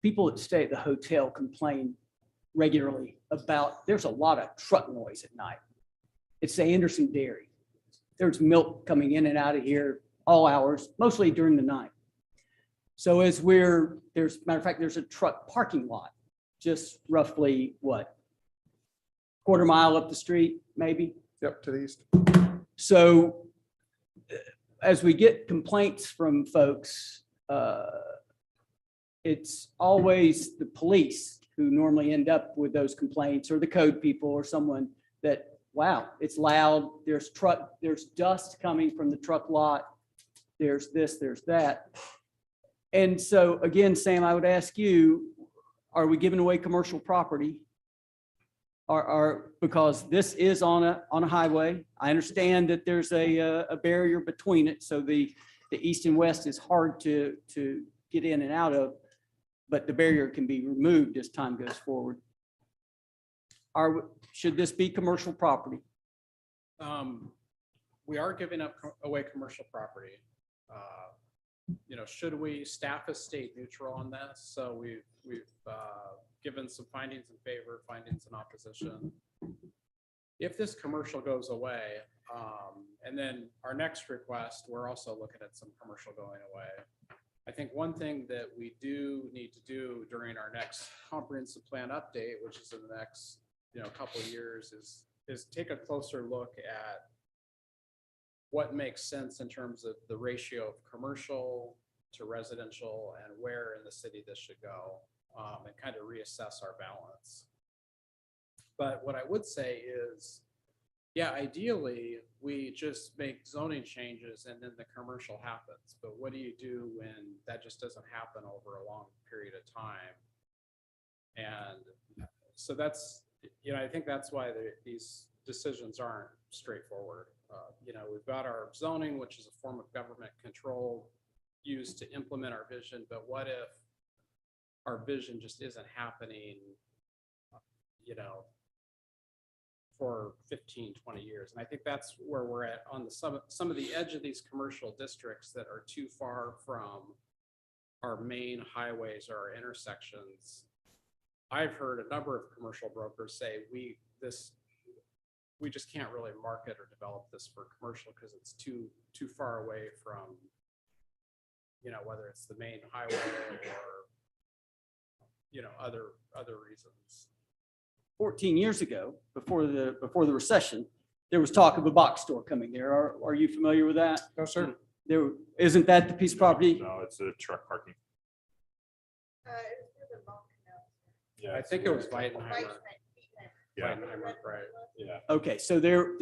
People that stay at the hotel complain regularly about, there's a lot of truck noise at night. It's the Anderson Dairy. There's milk coming in and out of here all hours, mostly during the night. So as matter of fact, there's a truck parking lot, just roughly what? Quarter mile up the street, maybe? Yep, to the east. So as we get complaints from folks, it's always the police who normally end up with those complaints, or the code people, or someone that, wow, it's loud, there's dust coming from the truck lot, there's this, there's that. And so again, Sam, I would ask you, are we giving away commercial property? Because this is on a highway. I understand that there's a barrier between it, so the east and west is hard to get in and out of, but the barrier can be removed as time goes forward. Should this be commercial property? We are giving away commercial property. Should we, staff has stayed neutral on this, so we've given some findings in favor, findings in opposition. If this commercial goes away, and then our next request, we're also looking at some commercial going away. I think one thing that we do need to do during our next comprehensive plan update, which is in the next couple of years, is take a closer look at what makes sense in terms of the ratio of commercial to residential and where in the city this should go, and kind of reassess our balance. But what I would say is, yeah, ideally, we just make zoning changes and then the commercial happens. But what do you do when that just doesn't happen over a long period of time? And so that's, I think that's why these decisions aren't straightforward. We've got our zoning, which is a form of government control used to implement our vision. But what if our vision just isn't happening, for 15, 20 years? And I think that's where we're at on some of the edge of these commercial districts that are too far from our main highways or our intersections. I've heard a number of commercial brokers say we just can't really market or develop this for commercial because it's too far away from, whether it's the main highway or other reasons. 14 years ago, before the recession, there was talk of a box store coming there. Are you familiar with that? No, sir. There, isn't that the piece of property? No, it's a truck parking. Yeah, I think it was Weidenheimer. Yeah. Weidenheimer, right. Yeah. Okay, so there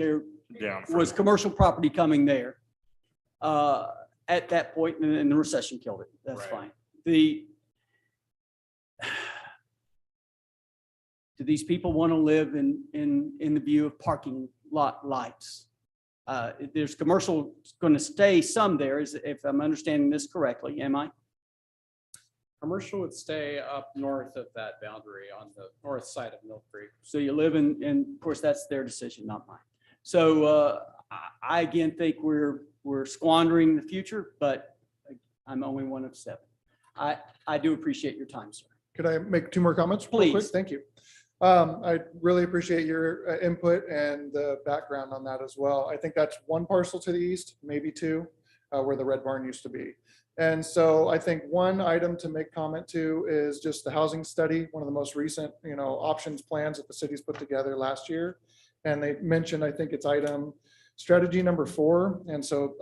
Down. was commercial property coming there at that point, and the recession killed it. That's Right. fine. Do these people want to live in the view of parking lot lights? There's commercial going to stay some there, if I'm understanding this correctly, am I? Commercial would stay up north of that boundary on the north side of Mill Creek. So you live in, and of course, that's their decision, not mine. So I again think we're squandering the future, but I'm only one of 7. I do appreciate your time, sir. Could I make 2 more comments? real quick? Please. Thank you. I really appreciate your input and the background on that as well. I think that's 1 parcel to the east, maybe 2, where the Red Barn used to be. And so I think 1 item to make comment to is just the housing study, one of the most recent, options plans that the city's put together last year. And they mentioned, I think it's item strategy number 4. And so,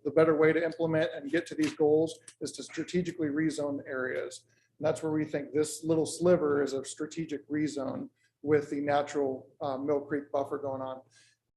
the better way to implement and get to these goals is to strategically rezone areas. And that's where we think this little sliver is a strategic rezone with the natural Mill Creek buffer going on.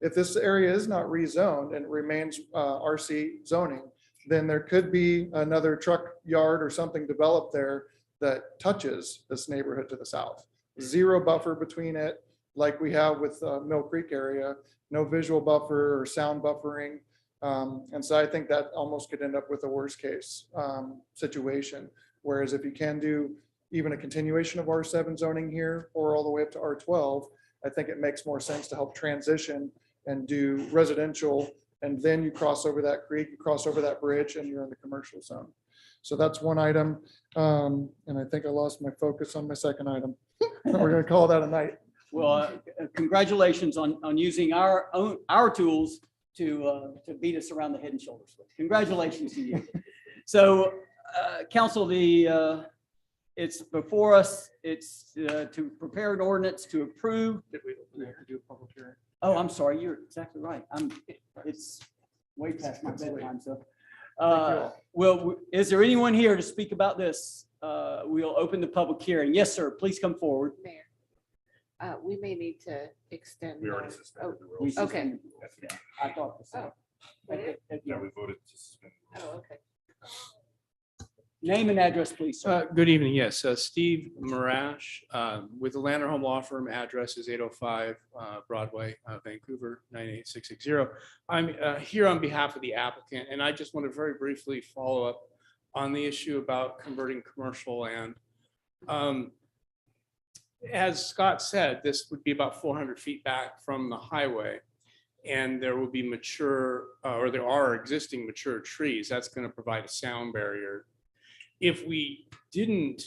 If this area is not rezoned and it remains RC zoning, then there could be another truck yard or something developed there that touches this neighborhood to the south. 0 buffer between it, like we have with Mill Creek area, no visual buffer or sound buffering. And so I think that almost could end up with a worst case situation. Whereas if you can do even a continuation of R7 zoning here or all the way up to R12, I think it makes more sense to help transition and do residential. And then you cross over that creek, you cross over that bridge, and you're in the commercial zone. So that's 1 item. And I think I lost my focus on my 2nd item. We're going to call that a night. Well, congratulations on using our tools to beat us around the head and shoulders with. Congratulations to you. So, council, it's before us. It's to prepare an ordinance to approve. Did we have to do a public hearing? Oh, I'm sorry. You're exactly right. It's way past my bedtime, so. Well, is there anyone here to speak about this? We'll open the public hearing. Yes, sir. Please come forward. Mayor, we may need to extend. We already our- suspended the oh, rules. Okay. I thought so. Yeah, we voted to suspend. Oh, okay. Name and address, please, sir. Good evening. Yes, Steve Marash with the Lander Home Law Firm. Address is 805 Broadway, Vancouver, 98660. I'm here on behalf of the applicant, and I just want to very briefly follow up on the issue about converting commercial land. As Scott said, this would be about 400 feet back from the highway, and there will be mature, or there are existing mature trees. That's going to provide a sound barrier. If we didn't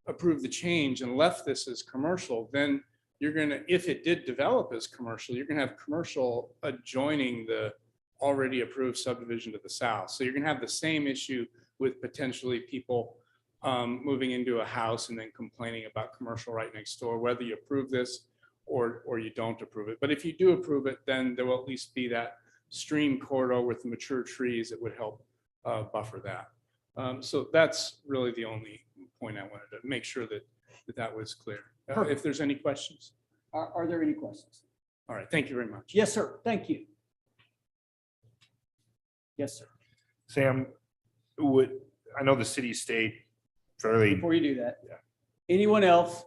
approve the change and left this as commercial, then you're going to, if it did develop as commercial, you're going to have commercial adjoining the already approved subdivision to the south. So you're going to have the same issue with potentially people moving into a house and then complaining about commercial right next door, whether you approve this or you don't approve it. But if you do approve it, then there will at least be that stream corridor with the mature trees that would help buffer that. So that's really the only point I wanted to make sure that was clear. If there's any questions. Are there any questions? All right, thank you very much. Yes, sir. Thank you. Yes, sir. Sam, I know the city state fairly. Before you do that, anyone else?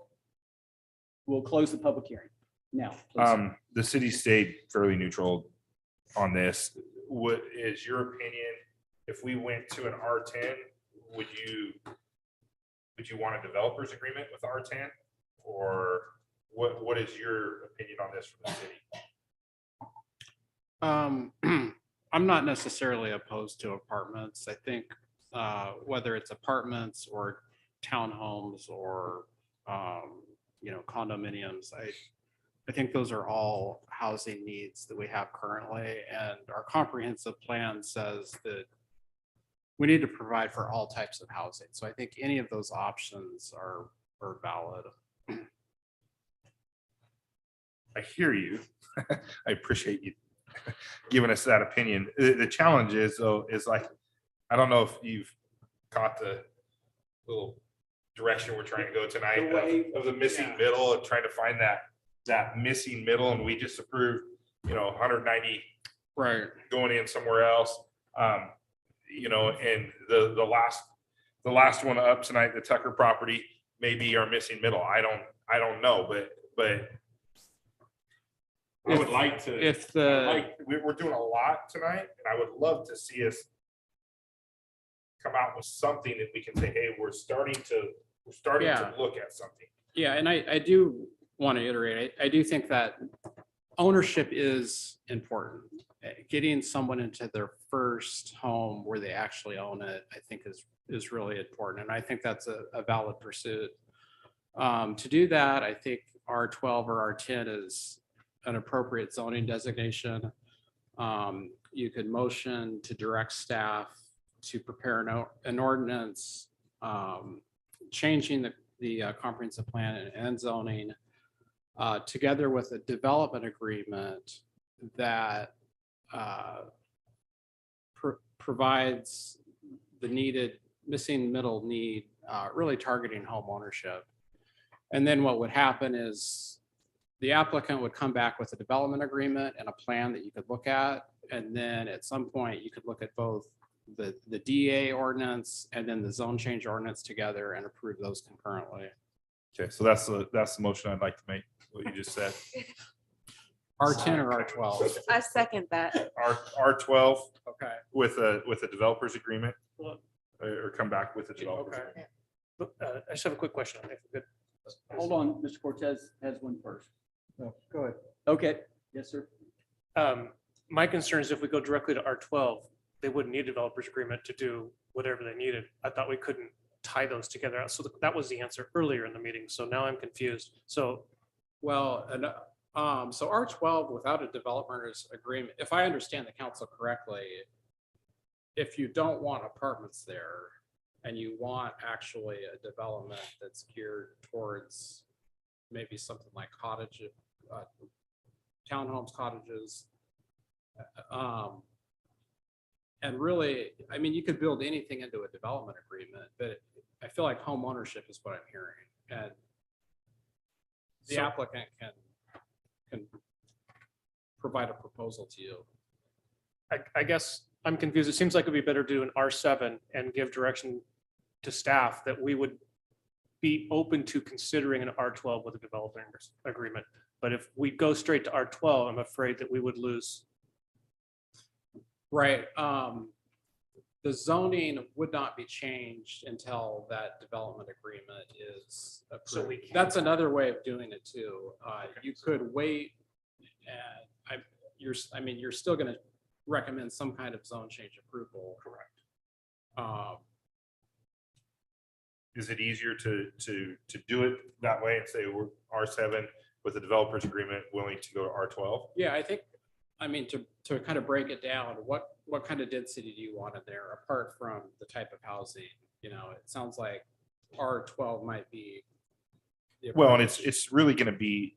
We'll close the public hearing now. please. The city stayed fairly neutral on this. What is your opinion? If we went to an R10, would you want a developer's agreement with R10? Or what is your opinion on this from the city? I'm not necessarily opposed to apartments. I think whether it's apartments or townhomes or condominiums, I think those are all housing needs that we have currently, and our comprehensive plan says that we need to provide for all types of housing. So I think any of those options are valid. I hear you. I appreciate you giving us that opinion. The challenge is though, is like, I don't know if you've caught the little direction we're trying to go tonight of the missing middle and trying to find that missing middle. And we just approved, 190 right going in somewhere else. And the last one up tonight, the Tucker property may be our missing middle. I don't know, but I would like to, we're doing a lot tonight, and I would love to see us come out with something that we can say, hey, we're starting to look at something. Yeah, and I do want to iterate, I do think that ownership is important. Getting someone into their first home where they actually own it, I think is really important. And I think that's a valid pursuit. To do that, I think R12 or R10 is an appropriate zoning designation. You could motion to direct staff to prepare an ordinance, changing the comprehensive plan and zoning, together with a development agreement that provides the needed missing middle need, really targeting home ownership. And then what would happen is the applicant would come back with a development agreement and a plan that you could look at. And then at some point you could look at both the DA ordinance and then the zone change ordinance together and approve those concurrently. Okay, so that's the motion I'd like to make, what you just said. R10 or R12? I second that. R12. Okay. With a developer's agreement, or come back with a developer's agreement. I just have a quick question. If we could- Hold on, Mr. Cortez has one first. No, go ahead. Okay, yes, sir. My concern is if we go directly to R12, they wouldn't need a developer's agreement to do whatever they needed. I thought we couldn't tie those together. So that was the answer earlier in the meeting. So now I'm confused. So, well, so R12 without a developer's agreement, if I understand the council correctly, if you don't want apartments there and you want actually a development that's geared towards maybe something like cottage, townhomes, cottages, and really, I mean, you could build anything into a development agreement, but I feel like home ownership is what I'm hearing. And the applicant can provide a proposal to you. I guess I'm confused. It seems like it'd be better to do an R7 and give direction to staff that we would be open to considering an R12 with a development agreement. But if we go straight to R12, I'm afraid that we would lose. Right. The zoning would not be changed until that development agreement is approved. That's another way of doing it too. You could wait and you're still going to recommend some kind of zone change approval. Correct. Is it easier to do it that way and say we're R7 with a developer's agreement willing to go to R12? Yeah, I think, to kind of break it down, what kind of density do you want in there apart from the type of housing? It sounds like R12 might be. Well, and it's really going to be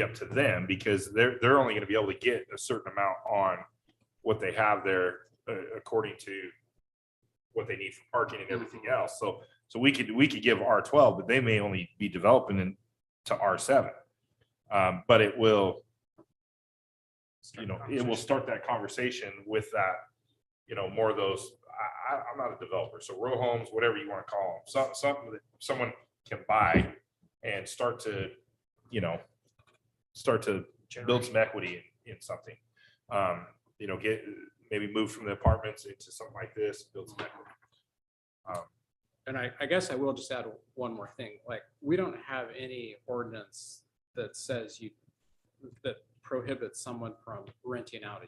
up to them because they're only going to be able to get a certain amount on what they have there according to what they need for parking and everything else. So we could give R12, but they may only be developing into R7. But it will, it will start that conversation with that, more of those. I'm not a developer, so row homes, whatever you want to call them, something that someone can buy and start to build some equity in something. Get maybe move from the apartments into something like this, build some equity. And I guess I will just add one more thing. Like, we don't have any ordinance that says that prohibits someone from renting out a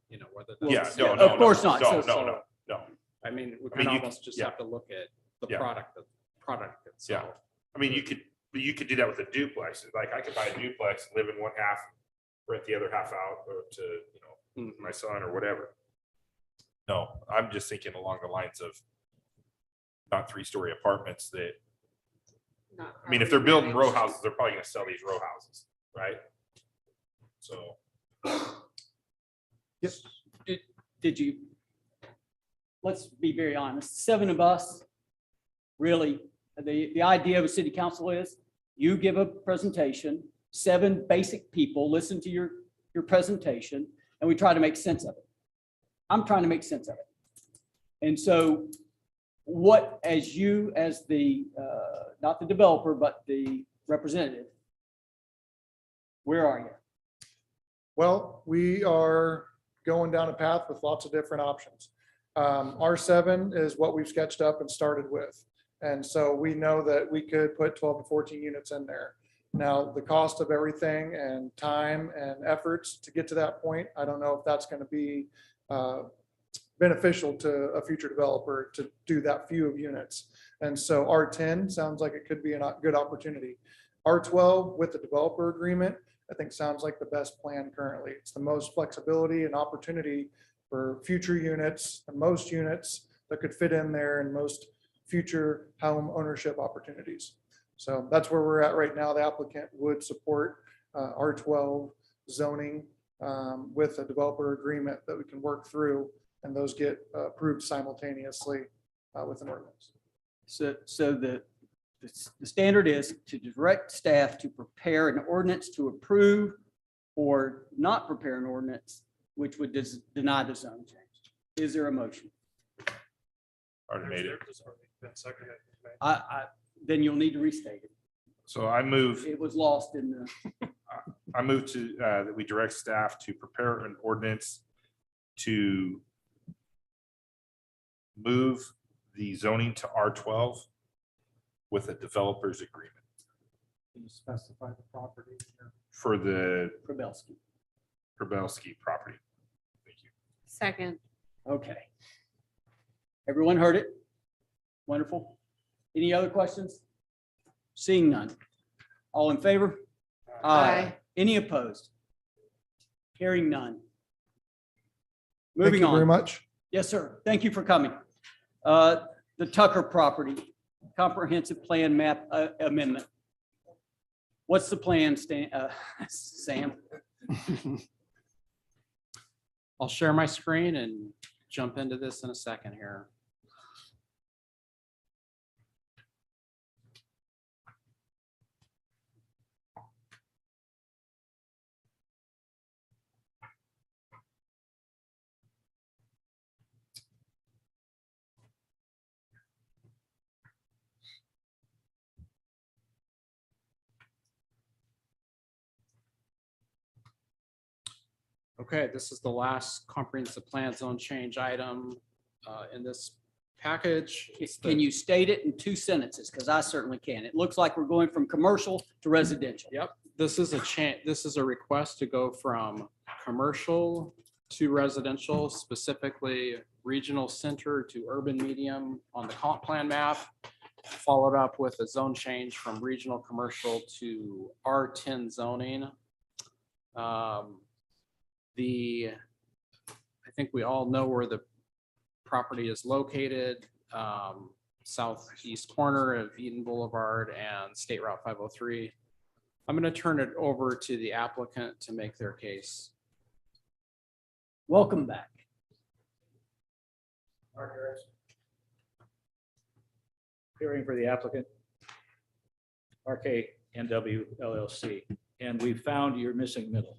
unit, whether that's. Yeah, no, of course not. No. I mean, we can almost just have to look at the product itself. Yeah. I mean, you could do that with a duplex. Like I could buy a duplex and live in one half, rent the other half out or to, my son or whatever. No, I'm just thinking along the lines of not 3-story apartments that, I mean, if they're building row houses, they're probably gonna sell these row houses, right? So. Yes. Did you, let's be very honest, 7 of us, really, the idea of a city council is you give a presentation, 7 basic people listen to your presentation, and we try to make sense of it. I'm trying to make sense of it. And so what, as you, as the, not the developer, but the representative, where are you? Well, we are going down a path with lots of different options. R7 is what we've sketched up and started with. And so we know that we could put 12 to 14 units in there. Now, the cost of everything and time and efforts to get to that point, I don't know if that's going to be beneficial to a future developer to do that few of units. And so R10 sounds like it could be a good opportunity. R12 with the developer agreement, I think sounds like the best plan currently. It's the most flexibility and opportunity for future units, the most units that could fit in there and most future home ownership opportunities. So that's where we're at right now. The applicant would support R12 zoning with a developer agreement that we can work through, and those get approved simultaneously with an ordinance. So the standard is to direct staff to prepare an ordinance to approve or not prepare an ordinance which would deny the zone change. Is there a motion? Already made it. Then you'll need to restate it. So I move, It was lost in the, I move to, that we direct staff to prepare an ordinance to move the zoning to R12 with a developer's agreement Can you specify the property? for the Probelski. Probelski property. Thank you. Second. Okay. Everyone heard it? Wonderful. Any other questions? Seeing none. All in favor? Aye. Any opposed? Hearing none. Thank Moving you very on. much. Yes, sir. Thank you for coming. The Tucker property, comprehensive plan map amendment. What's the plan, Sam? I'll share my screen and jump into this in a second here. Okay, this is the last comprehensive plan zone change item in this package. Can you state it in 2 sentences? Because I certainly can. It looks like we're going from commercial to residential. Yep, this is this is a request to go from commercial to residential, specifically regional center to urban medium on the comp plan map, followed up with a zone change from regional commercial to R10 zoning. I think we all know where the property is located, southeast corner of Eden Boulevard and State Route 503. I'm going to turn it over to the applicant to make their case. Welcome back. Hearing for the applicant, RKNW LLC, and we found your missing middle.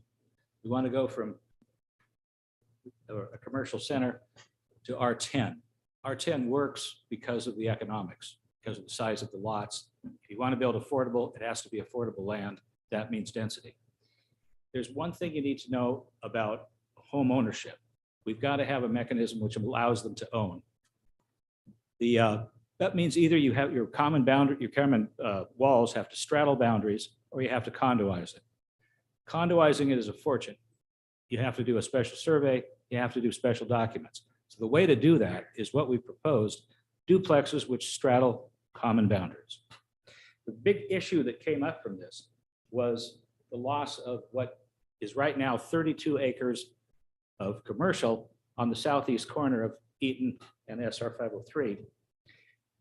We want to go from a commercial center to R10. R10 works because of the economics, because of the size of the lots. If you want to build affordable, it has to be affordable land. That means density. There's one thing you need to know about home ownership. We've got to have a mechanism which allows them to own. That means either you have your common boundary, your common walls have to straddle boundaries, or you have to condoize it. Condoizing it is a fortune. You have to do a special survey, you have to do special documents. So the way to do that is what we proposed, duplexes which straddle common boundaries. The big issue that came up from this was the loss of what is right now 32 acres of commercial on the southeast corner of Eaton and SR 503.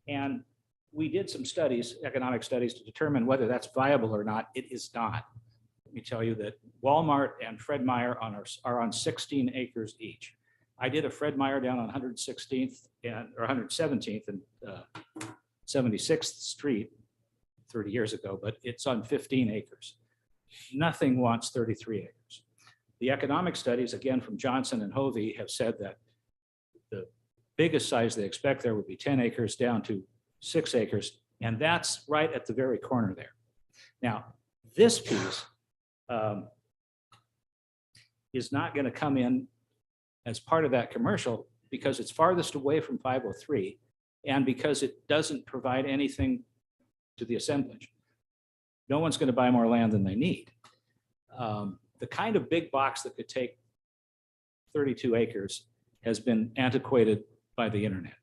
And we did some studies, economic studies, to determine whether that's viable or not. It is not. Let me tell you that Walmart and Fred Meyer are on 16 acres each. I did a Fred Meyer down on 116th or 117th and 76th Street 30 years ago, but it's on 15 acres. Nothing wants 33 acres. The economic studies, again, from Johnson and Hovey, have said that the biggest size they expect there would be 10 acres down to 6 acres, and that's right at the very corner there. Now, this piece is not going to come in as part of that commercial because it's farthest away from 503 and because it doesn't provide anything to the assemblage. No one's going to buy more land than they need. The kind of big box that could take 32 acres has been antiquated by the internet.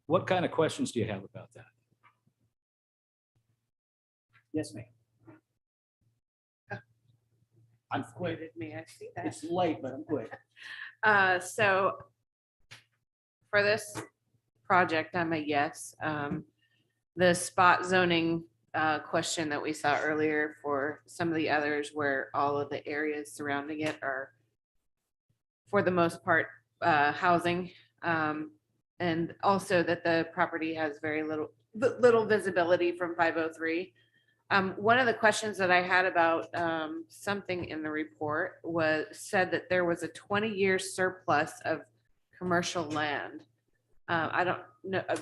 What kind of questions do you have about that? Yes, ma'am. I'm quick. Me, I see that. It's late, but I'm quick. So for this project, I'm a yes. The spot zoning question that we saw earlier for some of the others where all of the areas surrounding it are for the most part housing. And also that the property has very little visibility from 503. One of the questions that I had about something in the report said that there was a 20-year surplus of commercial land. I don't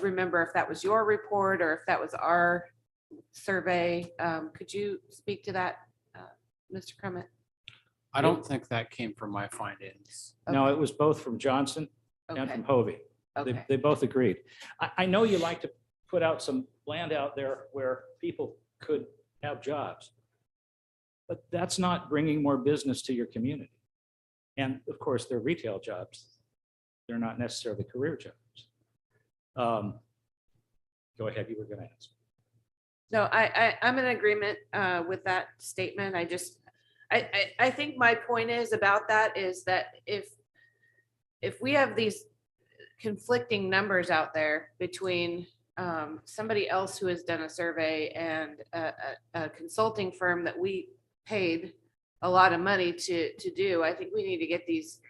remember if that was your report or if that was our survey. Could you speak to that, Mr. Crummett? I don't think that came from my findings. No, it was both from Johnson and from Hovey. Okay. They both agreed. I know you like to put out some land out there where people could have jobs, but that's not bringing more business to your community. And of course, they're retail jobs. They're not necessarily career jobs. Go ahead, you were going to ask. No, I'm in agreement with that statement. I think my point is about that is that if we have these conflicting numbers out there between somebody else who has done a survey and a consulting firm that we paid a lot of money to do, I think we need to get these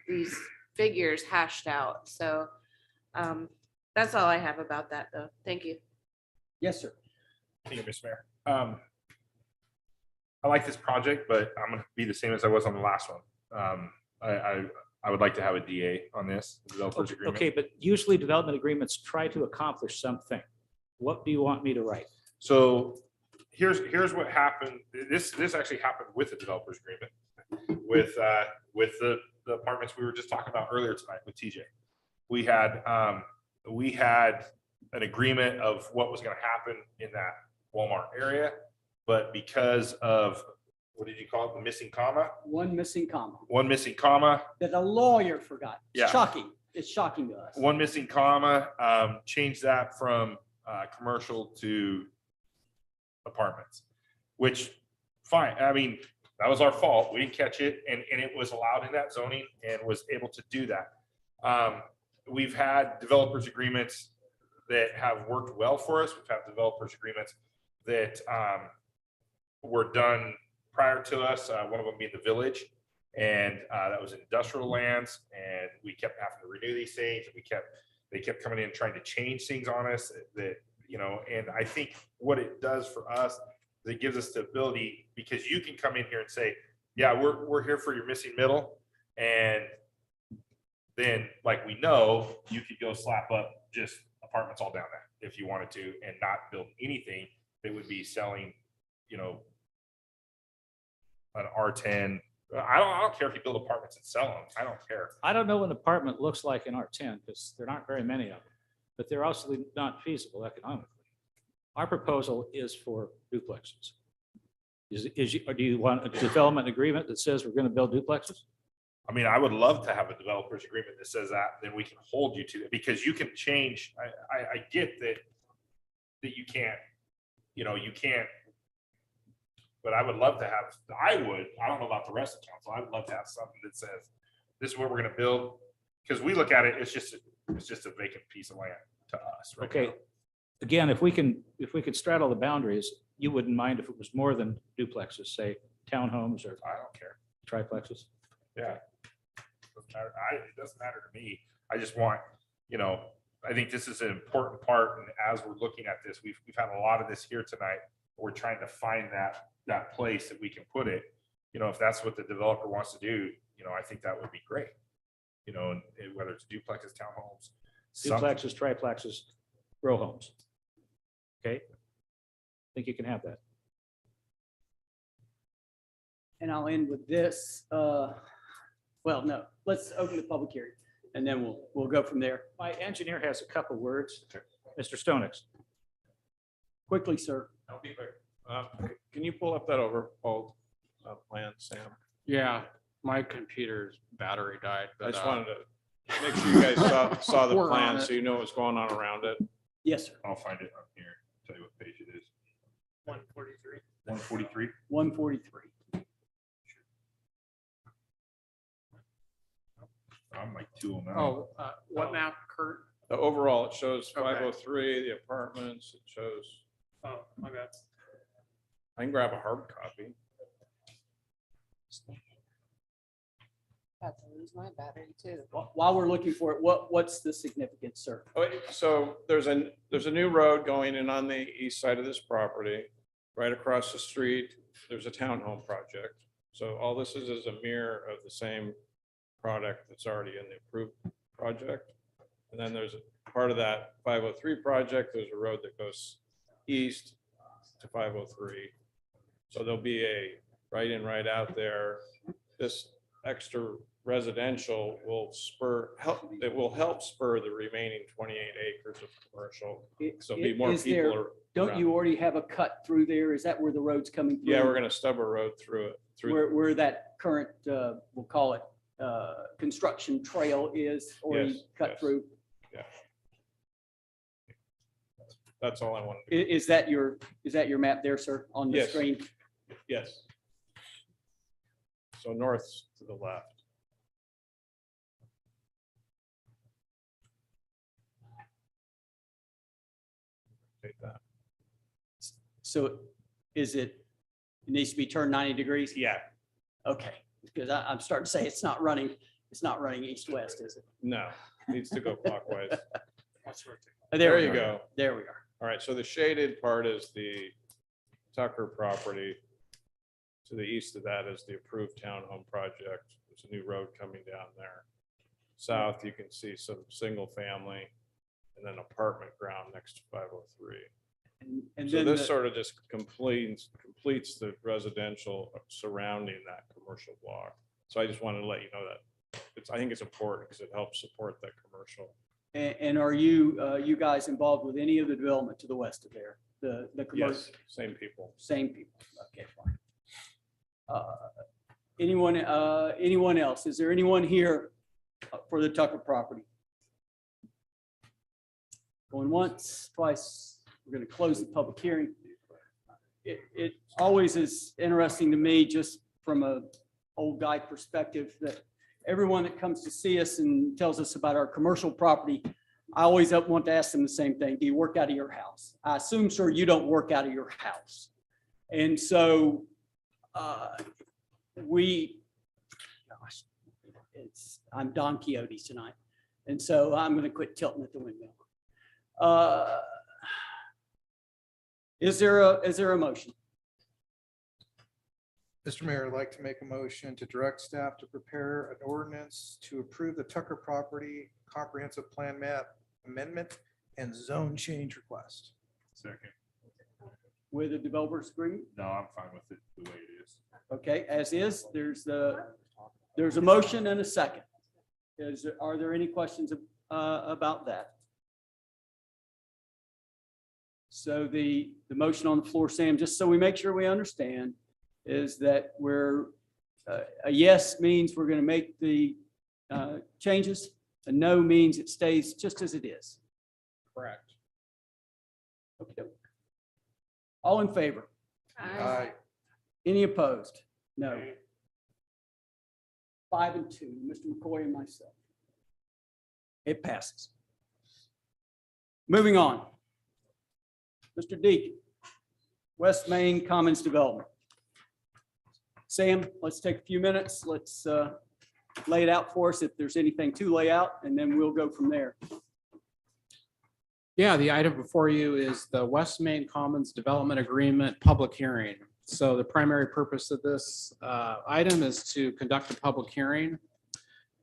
figures hashed out. So that's all I have about that, though. Thank you. Yes, sir. Thank you, Mr. Mayor. I like this project, but I'm going to be the same as I was on the last one. I would like to have a DA on this developers agreement. Okay, but usually development agreements try to accomplish something. What do you want me to write? So here's what happened. This actually happened with the developers agreement with the apartments we were just talking about earlier tonight with TJ. We had an agreement of what was going to happen in that Walmart area, but because of, what did you call it? The missing comma? One missing comma One missing comma. that a lawyer forgot. Yeah. It's shocking. It's shocking to us. One missing comma, changed that from commercial to apartments, which fine. I mean, that was our fault. We didn't catch it and it was allowed in that zoning and was able to do that. We've had developers agreements that have worked well for us. We've had developers agreements that were done prior to us, one of them being the Village, and that was industrial lands, and we kept having to renew these things, and they kept coming in and trying to change things on us that, you know, and I think what it does for us is it gives us the ability, because you can come in here and say, yeah, we're here for your missing middle, and then like we know, you could go slap up just apartments all down there if you wanted to and not build anything that would be selling, you know, an R10. I don't care if you build apartments and sell them. I don't care. I don't know what an apartment looks like in R10 because there aren't very many of them, but they're also not feasible economically. Our proposal is for duplexes. Or do you want a development agreement that says we're going to build duplexes? I mean, I would love to have a developer's agreement that says that, then we can hold you to it, because you can change. I get that you can't, you know, you can't But I would love to have, I don't know about the rest of council, I would love to have something that says, this is what we're gonna build. Because we look at it, it's just a vacant piece of land to us. right Okay, now. again, if we could straddle the boundaries, you wouldn't mind if it was more than duplexes, say townhomes or I don't care. triplexes? Yeah. Doesn't matter. It doesn't matter to me. I just want, I think this is an important part. And as we're looking at this, we've had a lot of this here tonight. We're trying to find that place that we can put it. If that's what the developer wants to do, I think that would be great. And whether it's duplexes, townhomes. something. Duplexes, triplexes, row homes. Okay? Think you can have that. And I'll end with this. Well, no, let's open the public hearing and then we'll go from there. My engineer has a couple words. Mr. Stonix. Quickly, sir. I'll be quick. Can you pull up that overall plan, Sam? Yeah, my computer's battery died. I but, just wanted to make sure you guys saw the We're on plan, it. so you know what's going on around it. Yes, sir. I'll find it up here. Tell you what page it is. 143. 143. 143. I'm like 209. Oh, what map, Kurt? The overall, it shows Okay. 503, the apartments, it shows, Oh, my bad. I can grab a hard copy. About to lose my battery too. While we're looking for it, what's the significance, sir? Oh, so there's a new road going in on the east side of this property. Right across the street, there's a townhome project. So all this is a mirror of the same product that's already in the approved project. And then there's a part of that 503 project, there's a road that goes east to 503. So there'll be a right in, right out there. This extra residential will help spur the remaining 28 acres of commercial. So there'll be more Is there- people. Don't around. you already have a cut through there? Is that where the road's coming through? Yeah, we're gonna stub a road through it. Where that current, we'll call it, construction trail is already Yes, cut yes. through? Yeah. That's all I wanted. Is that your map there, sir, on the Yes. screen? Yes. So north to the left. Take that. So is it needs to be turned 90 degrees? Yeah. Okay, because I'm starting to say it's not running east-west, is it? No, needs to go clockwise. Oh, There we you are. go. There we are. All right, so the shaded part is the Tucker property. To the east of that is the approved townhome project. There's a new road coming down there. South, you can see some single family and then apartment ground next to 503. And So then this the- sort of just completes the residential surrounding that commercial block. So I just wanted to let you know that I think it's important because it helps support that commercial. And are you guys involved with any of the development to the west of there? The commercial? Yes, same people. Same people. Okay, fine. Anyone else? Is there anyone here for the Tucker property? Going once, twice. We're going to close the public hearing. It always is interesting to me, just from a old guy perspective, that everyone that comes to see us and tells us about our commercial property, I always want to ask them the same thing. Do you work out of your house? I assume, sir, you don't work out of your house. And so I'm Don Quixote tonight. And so I'm going to quit tilting at the windmill. Is there a motion? Mr. Mayor, I'd like to make a motion to direct staff to prepare an ordinance to approve the Tucker property comprehensive plan map amendment and zone change request. Second. With the developer's agreement? No, I'm fine with it the way it is. Okay, as is, there's a motion and a second. Are there any questions about that? So the motion on the floor, Sam, just so we make sure we understand, is that a yes means we're going to make the changes. A no means it stays just as it is. Correct. Okay. All in favor? Aye. Any opposed? No. 5 and 2, Mr. McCoy and myself. It passes. Moving on. Mr. Deacon, West Main Commons Development. Sam, let's take a few minutes. Let's lay it out for us if there's anything to lay out, and then we'll go from there. Yeah, the item before you is the West Main Commons Development Agreement Public Hearing. So the primary purpose of this item is to conduct a public hearing.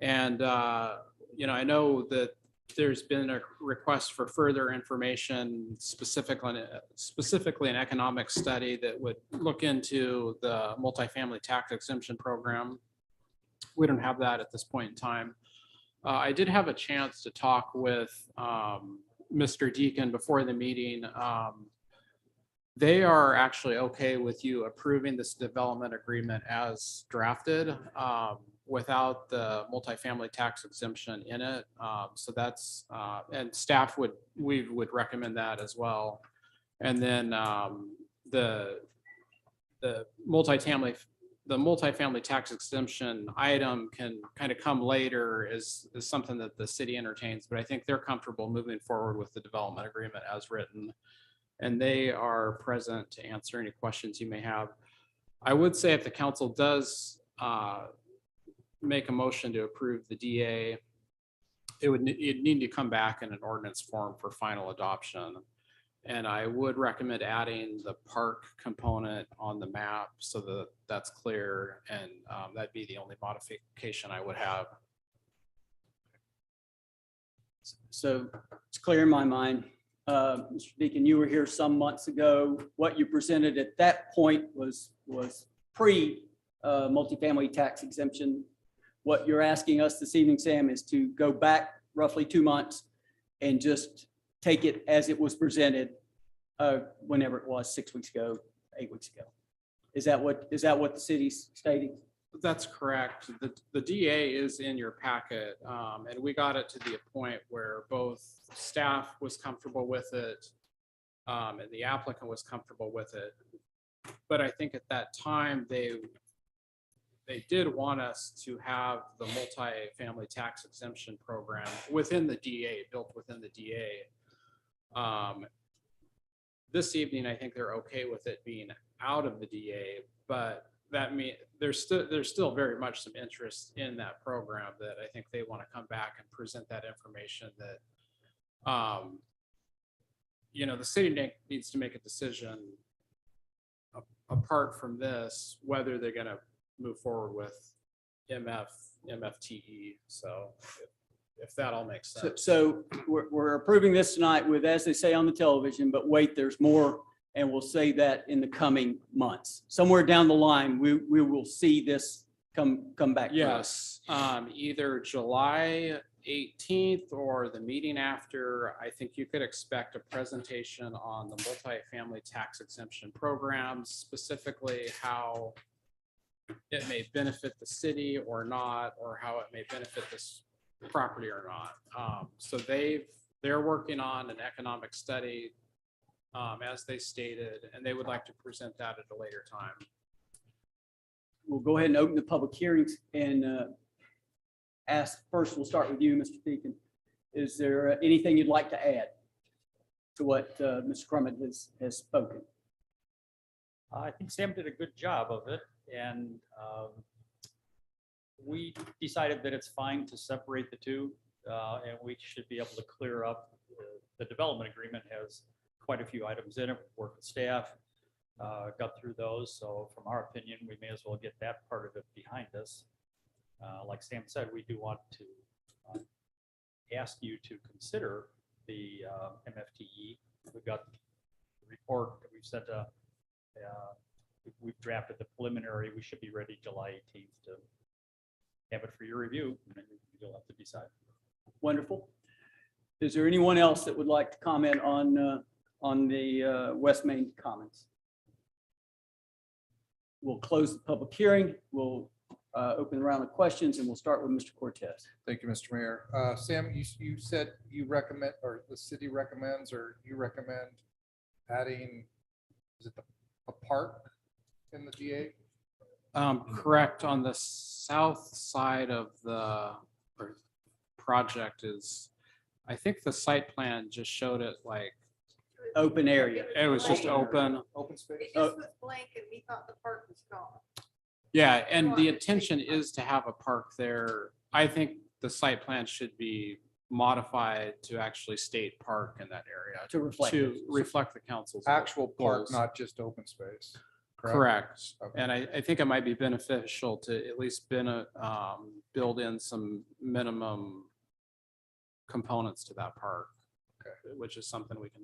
And, I know that there's been a request for further information specifically an economic study that would look into the multifamily tax exemption program. We don't have that at this point in time. I did have a chance to talk with Mr. Deacon before the meeting. They are actually okay with you approving this development agreement as drafted without the multifamily tax exemption in it. So that's, and staff we would recommend that as well. And then the multifamily tax exemption item can kind of come later is something that the city entertains, but I think they're comfortable moving forward with the development agreement as written. And they are present to answer any questions you may have. I would say if the council does make a motion to approve the DA, it'd need to come back in an ordinance form for final adoption. And I would recommend adding the park component on the map so that that's clear, and that'd be the only modification I would have. So it's clear in my mind. Mr. Deacon, you were here some months ago. What you presented at that point was pre multifamily tax exemption. What you're asking us this evening, Sam, is to go back roughly 2 months and just take it as it was presented whenever it was, 6 weeks ago, 8 weeks ago. Is that what the city's stating? That's correct. The DA is in your packet, and we got it to the point where both staff was comfortable with it, and the applicant was comfortable with it. But I think at that time, they did want us to have the multifamily tax exemption program within the DA, built within the DA. This evening, I think they're okay with it being out of the DA, but that means there's still very much some interest in that program that I think they want to come back and present that information that, the city needs to make a decision apart from this, whether they're going to move forward with MFTE. So if that all makes sense. So we're approving this tonight with, as they say on the television, but wait, there's more. And we'll say that in the coming months. Somewhere down the line, we will see this come back. Yes, either July 18th or the meeting after. I think you could expect a presentation on the multifamily tax exemption program, specifically how it may benefit the city or not, or how it may benefit this property or not. So they're working on an economic study, as they stated, and they would like to present that at a later time. We'll go ahead and open the public hearings and ask, first, we'll start with you, Mr. Deacon. Is there anything you'd like to add to what Mr. Crummett has spoken? I think Sam did a good job of it, and we decided that it's fine to separate the two, and we should be able to clear up. The development agreement has quite a few items in it. Work with staff, got through those. So from our opinion, we may as well get that part of it behind us. Like Sam said, we do want to ask you to consider the MFTE. We've got the report that we've sent we've drafted the preliminary. We should be ready July 18th to have it for your review, and then you'll have to decide. Wonderful. Is there anyone else that would like to comment on the West Main Commons? We'll close the public hearing. We'll open the round of questions, and we'll start with Mr. Cortez. Thank you, Mr. Mayor. Sam, you said you recommend, or the city recommends, or you recommend adding, is it a park in the DA? Correct, on the south side of the project is, I think the site plan just showed it like, Open area. it was just open. Open space? It just was blank and we thought the park was gone. Yeah, and the intention is to have a park there. I think the site plan should be modified to actually state park in that area. To reflect To it. reflect the council's. Actual park, goals. not just open space. Correct. Okay. And I think it might be beneficial to at least build in some minimum components to that park. Which is something we can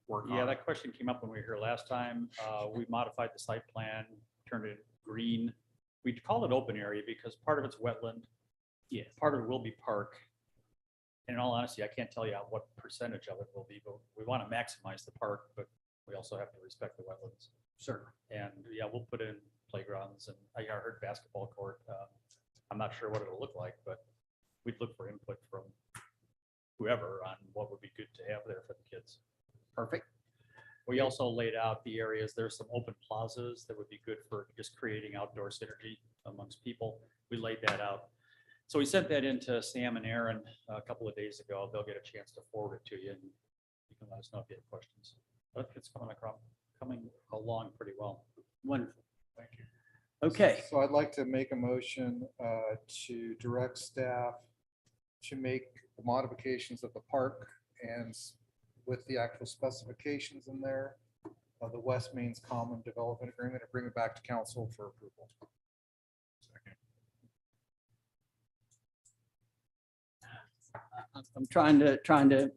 work on. Yeah, that question came up when we were here last time. We modified the site plan, turned it green. We called it open area because part of it's wetland. Yeah. Part of it will be park. And in all honesty, I can't tell you what percentage of it will be, but we want to maximize the park, but we also have to respect the wetlands. Sure. And yeah, we'll put in playgrounds and I heard basketball court. I'm not sure what it'll look like, but we'd look for input from whoever on what would be good to have there for the kids. Perfect. We also laid out the areas, there's some open plazas that would be good for just creating outdoor synergy amongst people. We laid that out. So we sent that into Sam and Aaron a couple of days ago. They'll get a chance to forward it to you and you can let us know if you have questions. But it's coming along pretty well. Wonderful. Thank you. Okay. So I'd like to make a motion to direct staff to make the modifications of the park and with the actual specifications in there of the West Mains Common Development Agreement and bring it back to council for approval. I'm trying to,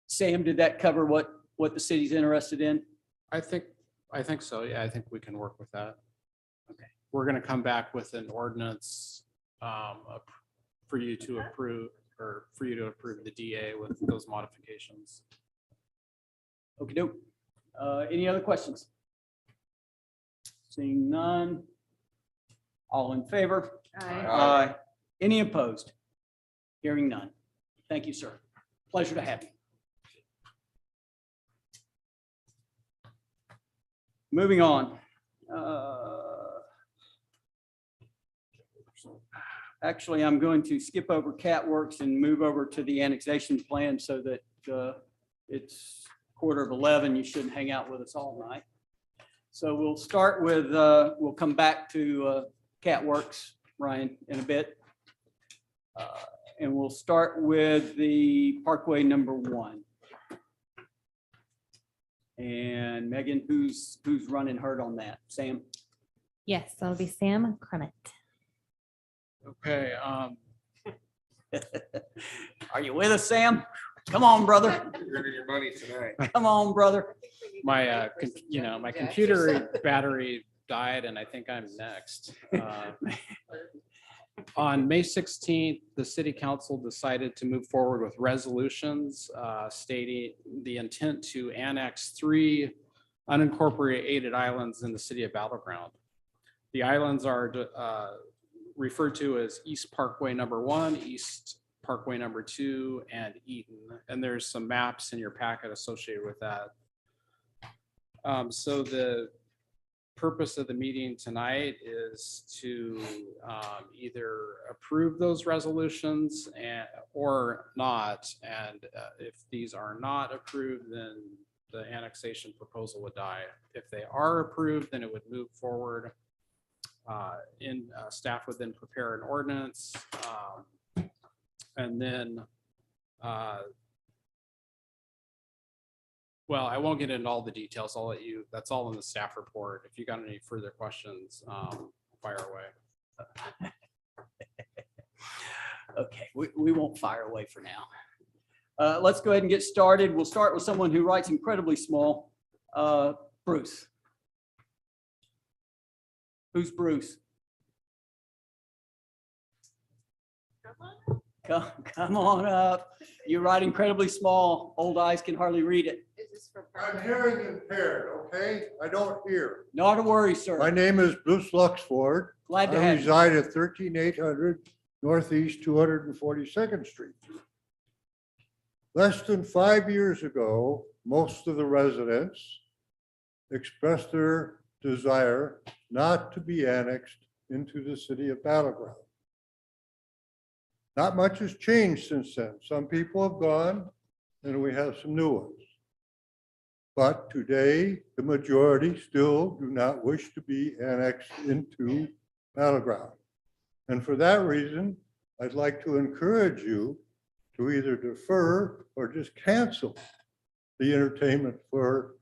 Sam, did that cover what the city's interested in? I think so. Yeah, I think we can work with that. Okay. We're gonna come back with an ordinance for you to approve, or for you to approve the DA with those modifications. Okey doke. Any other questions? Seeing none. All in favor? Aye. Any opposed? Hearing none. Thank you, sir. Pleasure to have you. Moving on. Actually, I'm going to skip over CatWorks and move over to the annexation plan so that it's 11:15. You shouldn't hang out with us all night. So we'll start with, we'll come back to CatWorks, Ryan, in a bit. And we'll start with the Parkway #1. And Megan, who's running herd on that? Sam? Yes, that'll be Sam Clement. Okay. Are you with us, Sam? Come on, brother. You're earning your money tonight. Come on, brother. My, my computer battery died and I think I'm next. On May 16th, the city council decided to move forward with resolutions stating the intent to annex 3 unincorporated islands in the city of Battleground. The islands are referred to as East Parkway #1, East Parkway #2, and Eaton. And there's some maps in your packet associated with that. So the purpose of the meeting tonight is to either approve those resolutions or not. And if these are not approved, then the annexation proposal would die. If they are approved, then it would move forward. Staff would then prepare an ordinance. And then well, I won't get into all the details. I'll let you, that's all in the staff report. If you got any further questions, fire away. Okay, we won't fire away for now. Let's go ahead and get started. We'll start with someone who writes incredibly small. Bruce. Who's Bruce? Come on up. You write incredibly small. Old eyes can hardly read it. I'm hearing impaired, okay? I don't hear. Not to worry, sir. My name is Bruce Luxford. Glad to I have you. reside at 13800 Northeast 242nd Street. Less than 5 years ago, most of the residents expressed their desire not to be annexed into the city of Battle Ground. Not much has changed since then. Some people have gone and we have some new ones. But today, the majority still do not wish to be annexed into Battle Ground. And for that reason, I'd like to encourage you to either defer or just cancel the entertainment for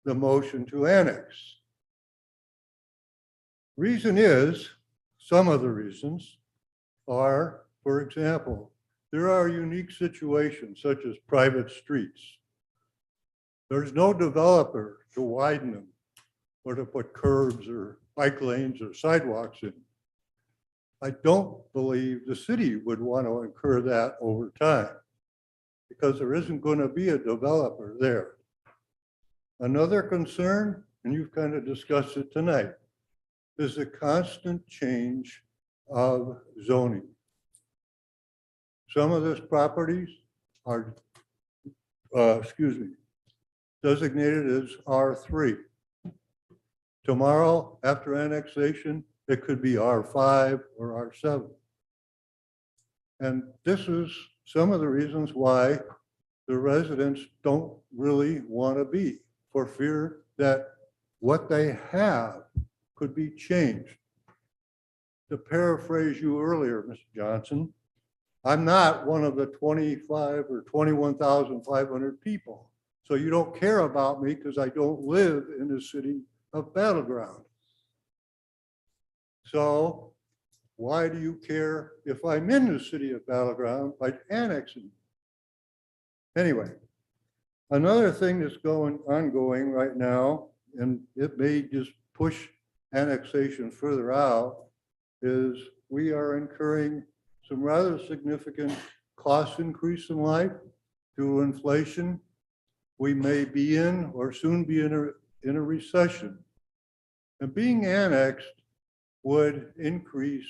the motion to annex. Reason is, some of the reasons are, for example, there are unique situations such as private streets. There's no developer to widen them or to put curbs or bike lanes or sidewalks in. I don't believe the city would want to incur that over time because there isn't going to be a developer there. Another concern, and you've kind of discussed it tonight, is the constant change of zoning. Some of these properties are, designated as R3. Tomorrow, after annexation, it could be R5 or R7. And this is some of the reasons why the residents don't really want to be, for fear that what they have could be changed. To paraphrase you earlier, Mr. Johnson, I'm not one of the 25 or 21,500 people. So you don't care about me because I don't live in the city of Battle Ground. So why do you care if I'm in the city of Battle Ground by annexing? Anyway, another thing that's ongoing right now, and it may just push annexation further out, is we are incurring some rather significant cost increase in life due to inflation. We may be in or soon be in a recession. And being annexed would increase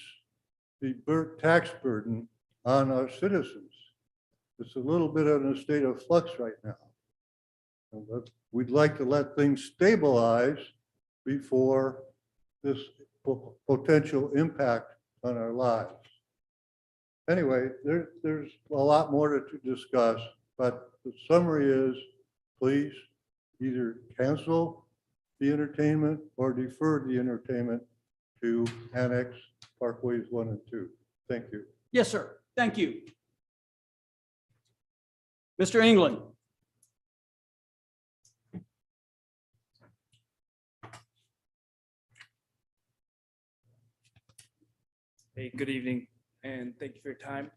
the tax burden on our citizens. It's a little bit in a state of flux right now. We'd like to let things stabilize before this potential impact on our lives. Anyway, there's a lot more to discuss, but the summary is, please either cancel the entertainment or defer the entertainment to annex Parkways 1 and 2. Thank you. Yes, sir. Thank you. Mr. England. Hey, good evening, and thank you for your time.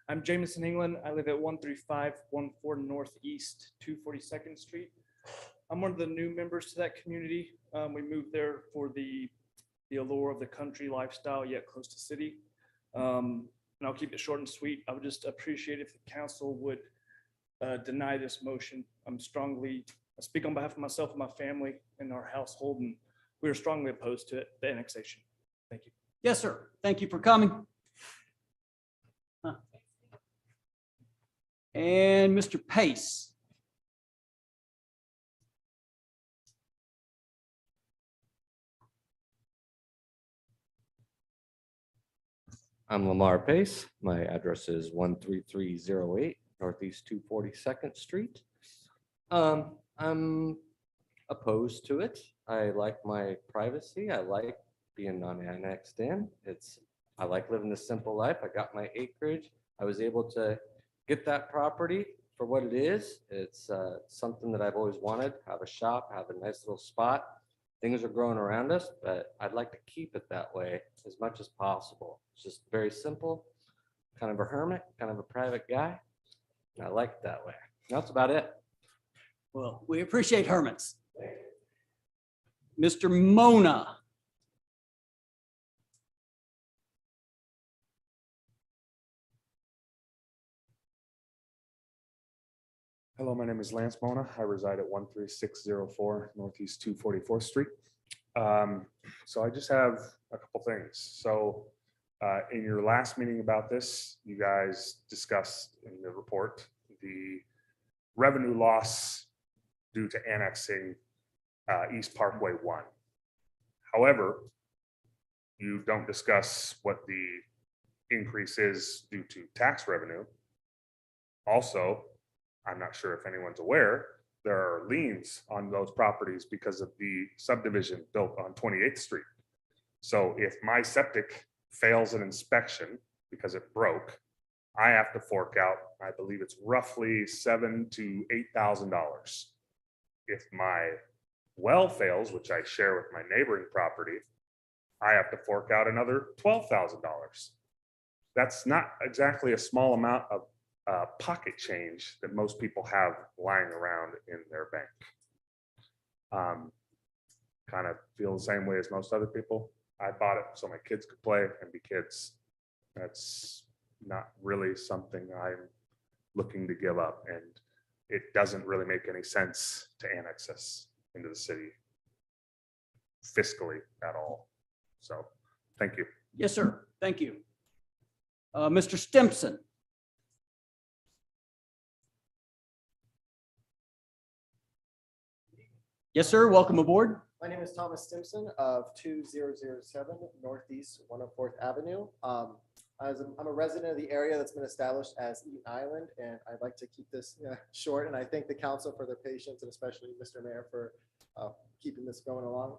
I'm Jameson England. I live at 13514 Northeast 242nd Street. I'm one of the new members to that community. We moved there for the allure of the country lifestyle, yet close to city. And I'll keep it short and sweet. I would just appreciate if the council would deny this motion. I speak on behalf of myself and my family and our household, and we are strongly opposed to it, the annexation. Thank you. Yes, sir. Thank you for coming. And Mr. Pace. I'm Lamar Pace. My address is 13308 Northeast 242nd Street. I'm opposed to it. I like my privacy. I like being non-annexed in. I like living this simple life. I got my acreage. I was able to get that property for what it is. It's something that I've always wanted, have a shop, have a nice little spot. Things are growing around us, but I'd like to keep it that way as much as possible. It's just very simple, kind of a hermit, kind of a private guy. I like it that way. That's about it. Well, we appreciate hermits. Mr. Mona. Hello, my name is Lance Mona. I reside at 13604 Northeast 244th Street. So I just have a couple things. So in your last meeting about this, you guys discussed in the report the revenue loss due to annexing East Parkway 1. However, you don't discuss what the increase is due to tax revenue. Also, I'm not sure if anyone's aware, there are liens on those properties because of the subdivision built on 28th Street. So if my septic fails an inspection because it broke, I have to fork out, I believe it's roughly $7,000 to $8,000. If my well fails, which I share with my neighboring property, I have to fork out another $12,000. That's not exactly a small amount of pocket change that most people have lying around in their bank. Kind of feel the same way as most other people. I bought it so my kids could play and be kids. That's not really something I'm looking to give up, and it doesn't really make any sense to annex us into the city fiscally at all. So, thank you. Yes, sir. Thank you. Mr. Stimson. Yes, sir. Welcome aboard. My name is Thomas Stimson of 2007 Northeast 104th Avenue. I'm a resident of the area that's been established as Eaton Island, and I'd like to keep this short. And I thank the council for their patience, and especially Mr. Mayor for keeping this going along.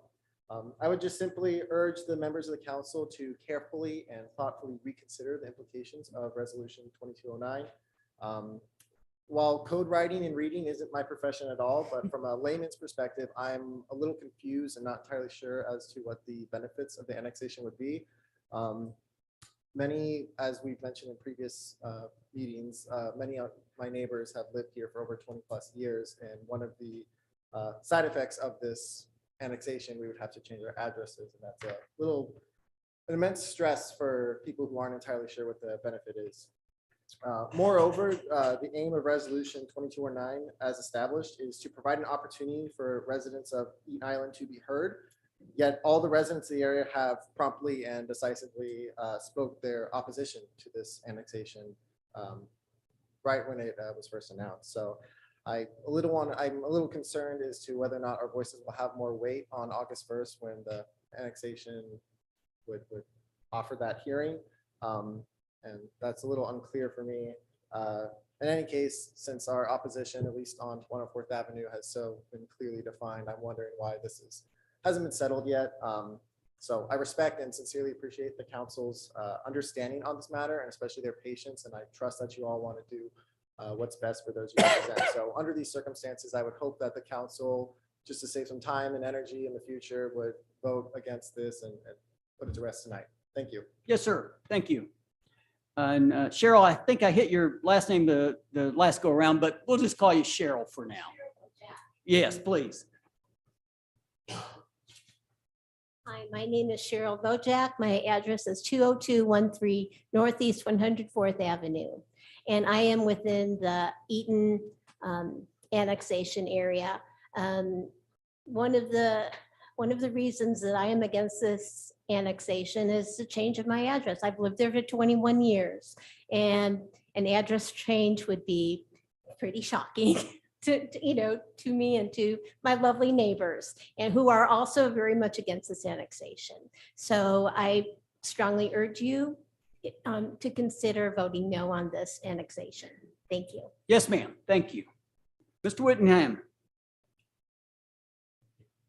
I would just simply urge the members of the council to carefully and thoughtfully reconsider the implications of Resolution 2209. While code writing and reading isn't my profession at all, but from a layman's perspective, I'm a little confused and not entirely sure as to what the benefits of the annexation would be. Many, as we've mentioned in previous meetings, many of my neighbors have lived here for over 20 plus years. And one of the side effects of this annexation, we would have to change our addresses. And that's an immense stress for people who aren't entirely sure what the benefit is. Moreover, the aim of Resolution 2209 as established is to provide an opportunity for residents of Eaton Island to be heard. Yet all the residents of the area have promptly and decisively spoke their opposition to this annexation right when it was first announced. So I'm a little concerned as to whether or not our voices will have more weight on August 1st when the annexation would offer that hearing. And that's a little unclear for me. In any case, since our opposition, at least on 104th Avenue, has so been clearly defined, I'm wondering why this hasn't been settled yet. So I respect and sincerely appreciate the council's understanding on this matter, and especially their patience. And I trust that you all want to do what's best for those you represent. So under these circumstances, I would hope that the council, just to save some time and energy in the future, would vote against this and put it to rest tonight. Thank you. Yes, sir. Thank you. And Cheryl, I think I hit your last name the last go around, but we'll just call you Cheryl for now. Yes, please. Hi, my name is Cheryl Vojak. My address is 20213 Northeast 104th Avenue. And I am within the Eaton annexation area. One of the reasons that I am against this annexation is the change of my address. I've lived there for 21 years, and an address change would be pretty shocking to me and to my lovely neighbors, and who are also very much against this annexation. So I strongly urge you to consider voting no on this annexation. Thank you. Yes, ma'am. Thank you. Mr. Whittingham.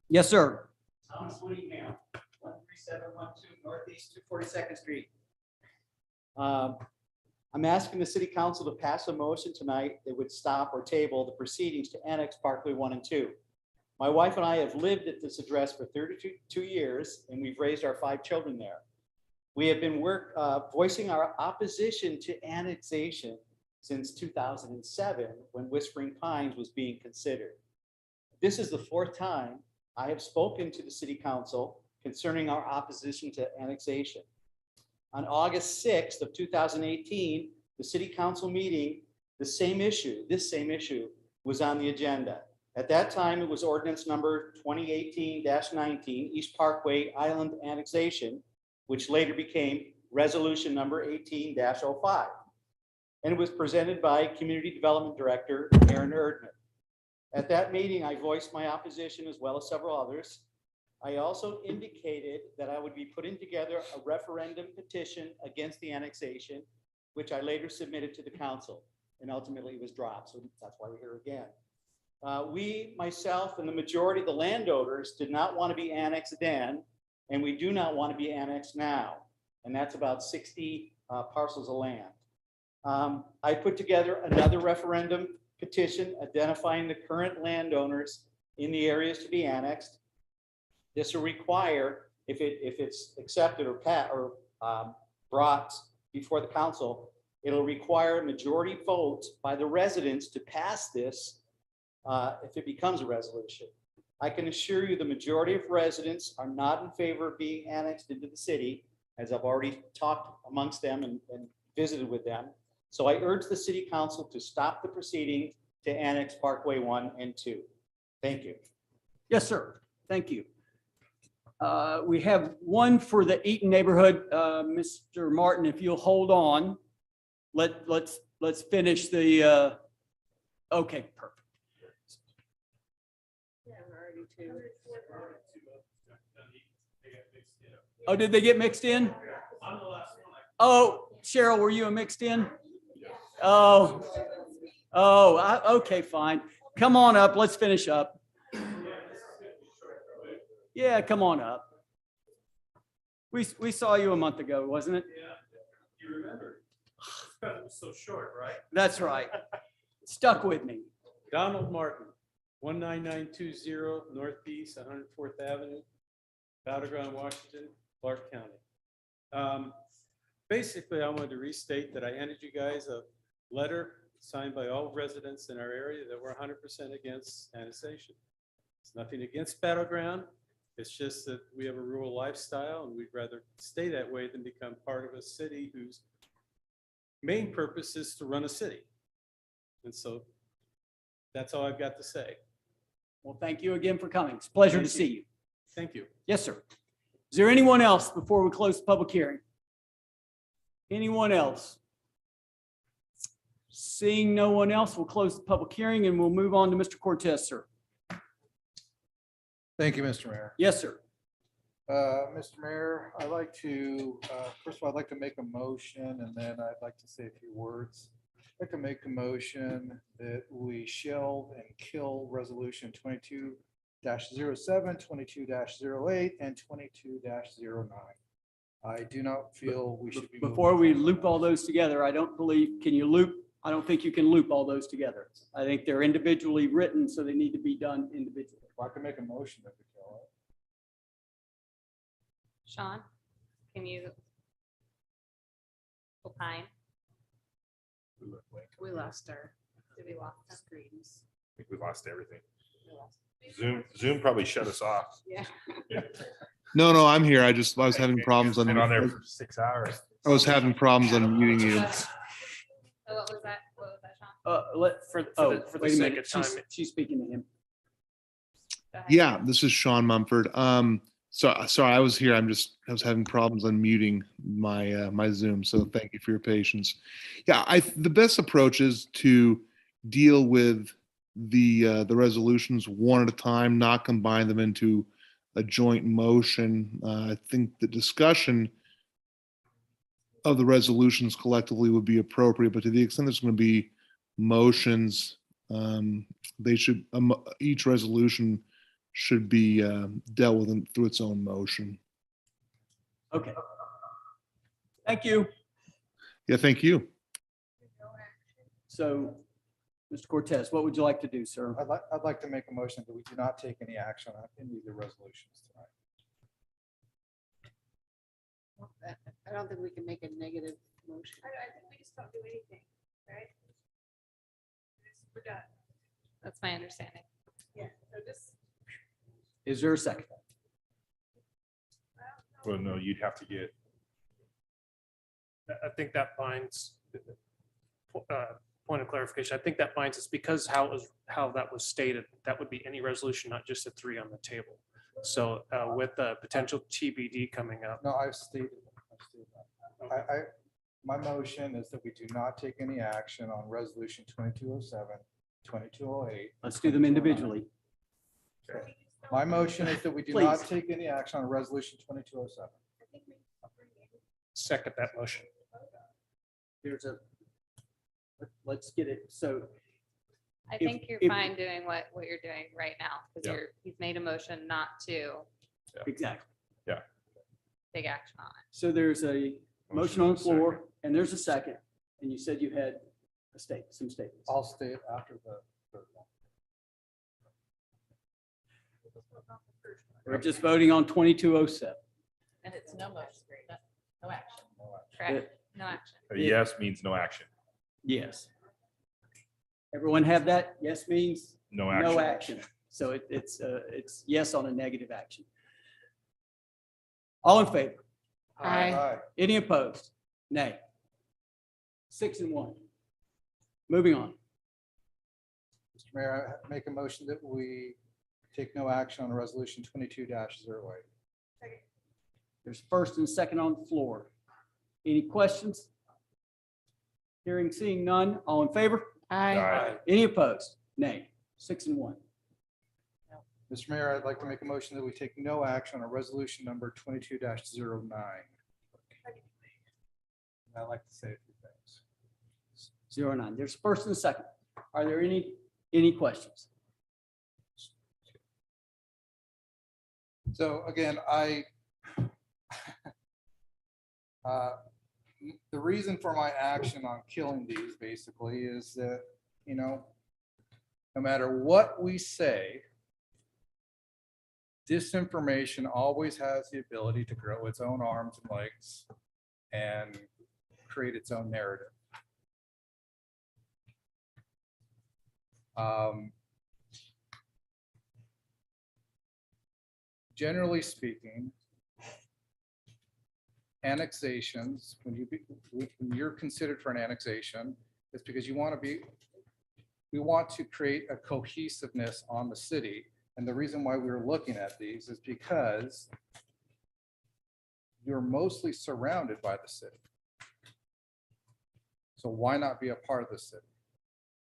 Yes, sir. Thomas Whittingham, 13712 Northeast 242nd Street. I'm asking the city council to pass a motion tonight that would stop or table the proceedings to annex Parkway 1 and 2. My wife and I have lived at this address for 32 years, and we've raised our 5 children there. We have been voicing our opposition to annexation since 2007, when Whispering Pines was being considered. This is the 4th time I have spoken to the city council concerning our opposition to annexation. On August 6th of 2018, the city council meeting, this same issue was on the agenda. At that time, it was ordinance number 2018-19, East Parkway Island Annexation, which later became resolution number 18-05. And it was presented by Community Development Director Aaron Erdman. At that meeting, I voiced my opposition, as well as several others, I also indicated that I would be putting together a referendum petition against the annexation, which I later submitted to the council, and ultimately it was dropped. So that's why we're here again. We, myself, and the majority of the landowners did not want to be annexed then, and we do not want to be annexed now. And that's about 60 parcels of land. I put together another referendum petition identifying the current landowners in the areas to be annexed. This will require, if it's accepted or brought before the council, it'll require a majority vote by the residents to pass this if it becomes a resolution. I can assure you the majority of residents are not in favor of being annexed into the city, as I've already talked amongst them and visited with them. So I urge the city council to stop the proceeding to annex Parkway 1 and 2. Thank you. Yes, sir. Thank you. We have one for the Eaton neighborhood. Mr. Martin, if you'll hold on, let's finish the, okay, perfect. Oh, did they get mixed in? Oh, Cheryl, were you a mixed in? Oh, okay, fine. Come on up. Let's finish up. Yeah, come on up. We saw you a month ago, wasn't it? Yeah, you remember. It was so short, right? That's right. Stuck with me. Donald Martin, 19920 Northeast 104th Avenue, Battleground, Washington, Clark County. Basically, I wanted to restate that I handed you guys a letter signed by all residents in our area that we're 100% against annexation. It's nothing against Battleground. It's just that we have a rural lifestyle and we'd rather stay that way than become part of a city whose main purpose is to run a city. And so that's all I've got to say. Well, thank you again for coming. It's a pleasure to Thank see you. Thank you. Yes, sir. Is there anyone else before we close the public hearing? Anyone else? Seeing no one else, we'll close the public hearing and we'll move on to Mr. Cortez, sir. Thank you, Mr. Mayor. Yes, sir. Mr. Mayor, I'd like to, first of all, I'd like to make a motion and then I'd like to say a few words. I'd like to make a motion that we shelve and kill resolution 22-07, 22-08, and 22-09. I do not feel we should be. Before we loop all those together, I don't believe, can you loop? I don't think you can loop all those together. I think they're individually written, so they need to be done individually. Well, I can make a motion that we kill it. Sean, can you opine? We lost our. Did we lost them? Screens. I think we lost everything. We lost- Zoom probably shut us off. Yeah. No, I'm here. I was having problems on. Been on there for 6 hours. I was having problems unmuting you. So what was that? What was that, Sean? For the Wait a sake minute. of time. She's speaking to him. Go ahead. Yeah, this is Sean Mumford. So sorry, I was here. I was having problems unmuting my my Zoom. So thank you for your patience. Yeah, the best approach is to deal with the resolutions one at a time, not combine them into a joint motion. I think the discussion of the resolutions collectively would be appropriate, but to the extent there's going to be motions, they should each resolution should be dealt with through its own motion. Okay. Thank you. Yeah, thank you. So, Mr. Cortez, what would you like to do, sir? I'd like to make a motion that we do not take any action on any of the resolutions tonight. I don't think we can make a negative motion. I think we just don't do anything, right? We're done. That's my understanding. Yeah, so just. Is there a second? Well, no, you'd have to get. I think that binds, point of clarification, I think that binds us because how that was stated, that would be any resolution, not just the three on the table. So with the potential TBD coming up. No, I've stated that. My motion is that we do not take any action on resolution 2207, 2208. Let's do them individually. My motion is that we do not take any action on resolution 2207. Second that motion. There's a, let's get it. So I If- think you're if- fine doing what you're doing right now, because Yeah. you've made a motion not to exactly. take action on it. So there's a motion on the floor and there's a second. And you said you had some statements. I'll state after the third one. We're just voting on 2207. And it's no motion, no action. It- Correct, no action. A yes means no action. Yes. Everyone have that? Yes means No no action. action. So it's yes on a negative action. All in favor? Aye. Any opposed? Nay. 6-1. Moving on. Mr. Mayor, I make a motion that we take no action on resolution 22-08. There's first and second on the floor. Any questions? Hearing, seeing none. All in favor? Aye. Any opposed? Nay. 6-1. Mr. Mayor, I'd like to make a motion that we take no action on resolution number 22-09. I'd like to say a few things. 09. There's first and second. Are there any questions? So again, the reason for my action on killing these basically is that, no matter what we say, disinformation always has the ability to grow its own arms and legs and create its own narrative. Generally speaking, annexations, when you're considered for an annexation, it's because we want to create a cohesiveness on the city. And the reason why we're looking at these is because you're mostly surrounded by the city. So why not be a part of the city?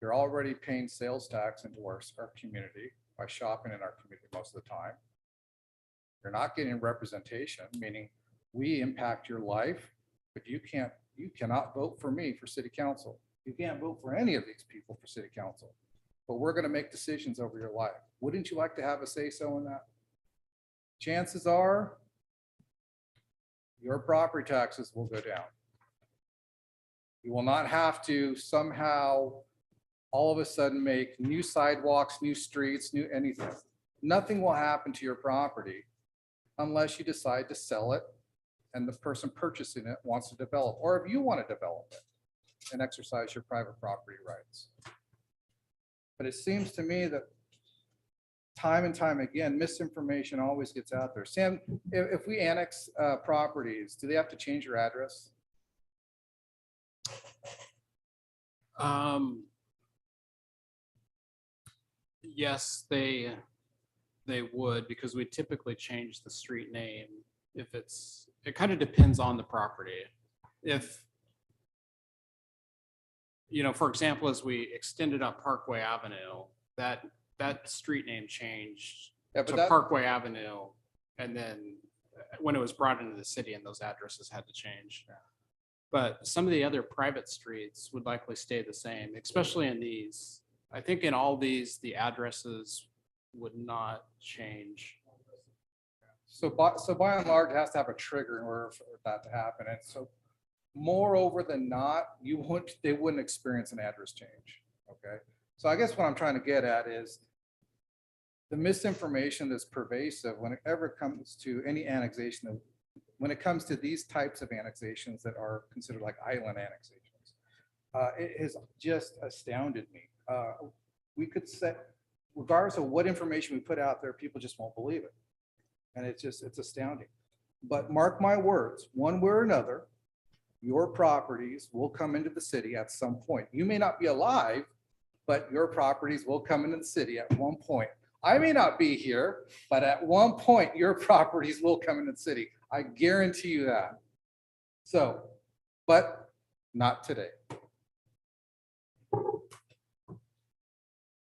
You're already paying sales tax into our community by shopping in our community most of the time. You're not getting representation, meaning we impact your life, but you cannot vote for me for city council. You can't vote for any of these people for city council, but we're going to make decisions over your life. Wouldn't you like to have a say-so in that? Chances are your property taxes will go down. You will not have to somehow all of a sudden make new sidewalks, new streets, new anything. Nothing will happen to your property unless you decide to sell it and the person purchasing it wants to develop, or if you want to develop it and exercise your private property rights. But it seems to me that time and time again, misinformation always gets out there. Sam, if we annex properties, do they have to change your address? Yes, they would, because we typically change the street name if it kind of depends on the property. If, for example, as we extended up Parkway Avenue, that street name changed Yeah, to but that, Parkway Avenue. And then when it was brought into the city and those addresses had to change. But some of the other private streets would likely stay the same, especially in these. I think in all these, the addresses would not change. so by and large, it has to have a trigger in order for that to happen. And so moreover than not, they wouldn't experience an address change. Okay. So I guess what I'm trying to get at is the misinformation that's pervasive whenever it comes to any annexation, when it comes to these types of annexations that are considered like island annexations, it has just astounded me. We could say, regardless of what information we put out there, people just won't believe it. And it's astounding. But mark my words, one way or another, your properties will come into the city at some point. You may not be alive, but your properties will come into the city at one point. I may not be here, but at one point, your properties will come into the city. I guarantee you that. So, but not today.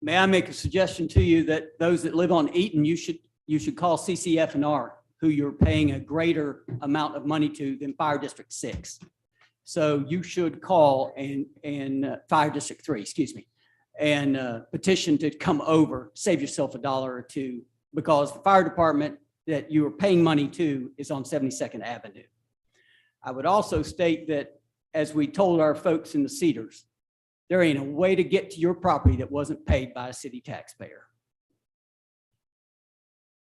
May I make a suggestion to you that those that live on Eaton, you should you should call CCF&R, who you're paying a greater amount of money to than Fire District 6. So you should call and Fire District 3, excuse me, and petition to come over, save yourself $1 or $2, because the fire department that you are paying money to is on 72nd Avenue. I would also state that, as we told our folks in the Cedars, there ain't a way to get to your property that wasn't paid by a city taxpayer.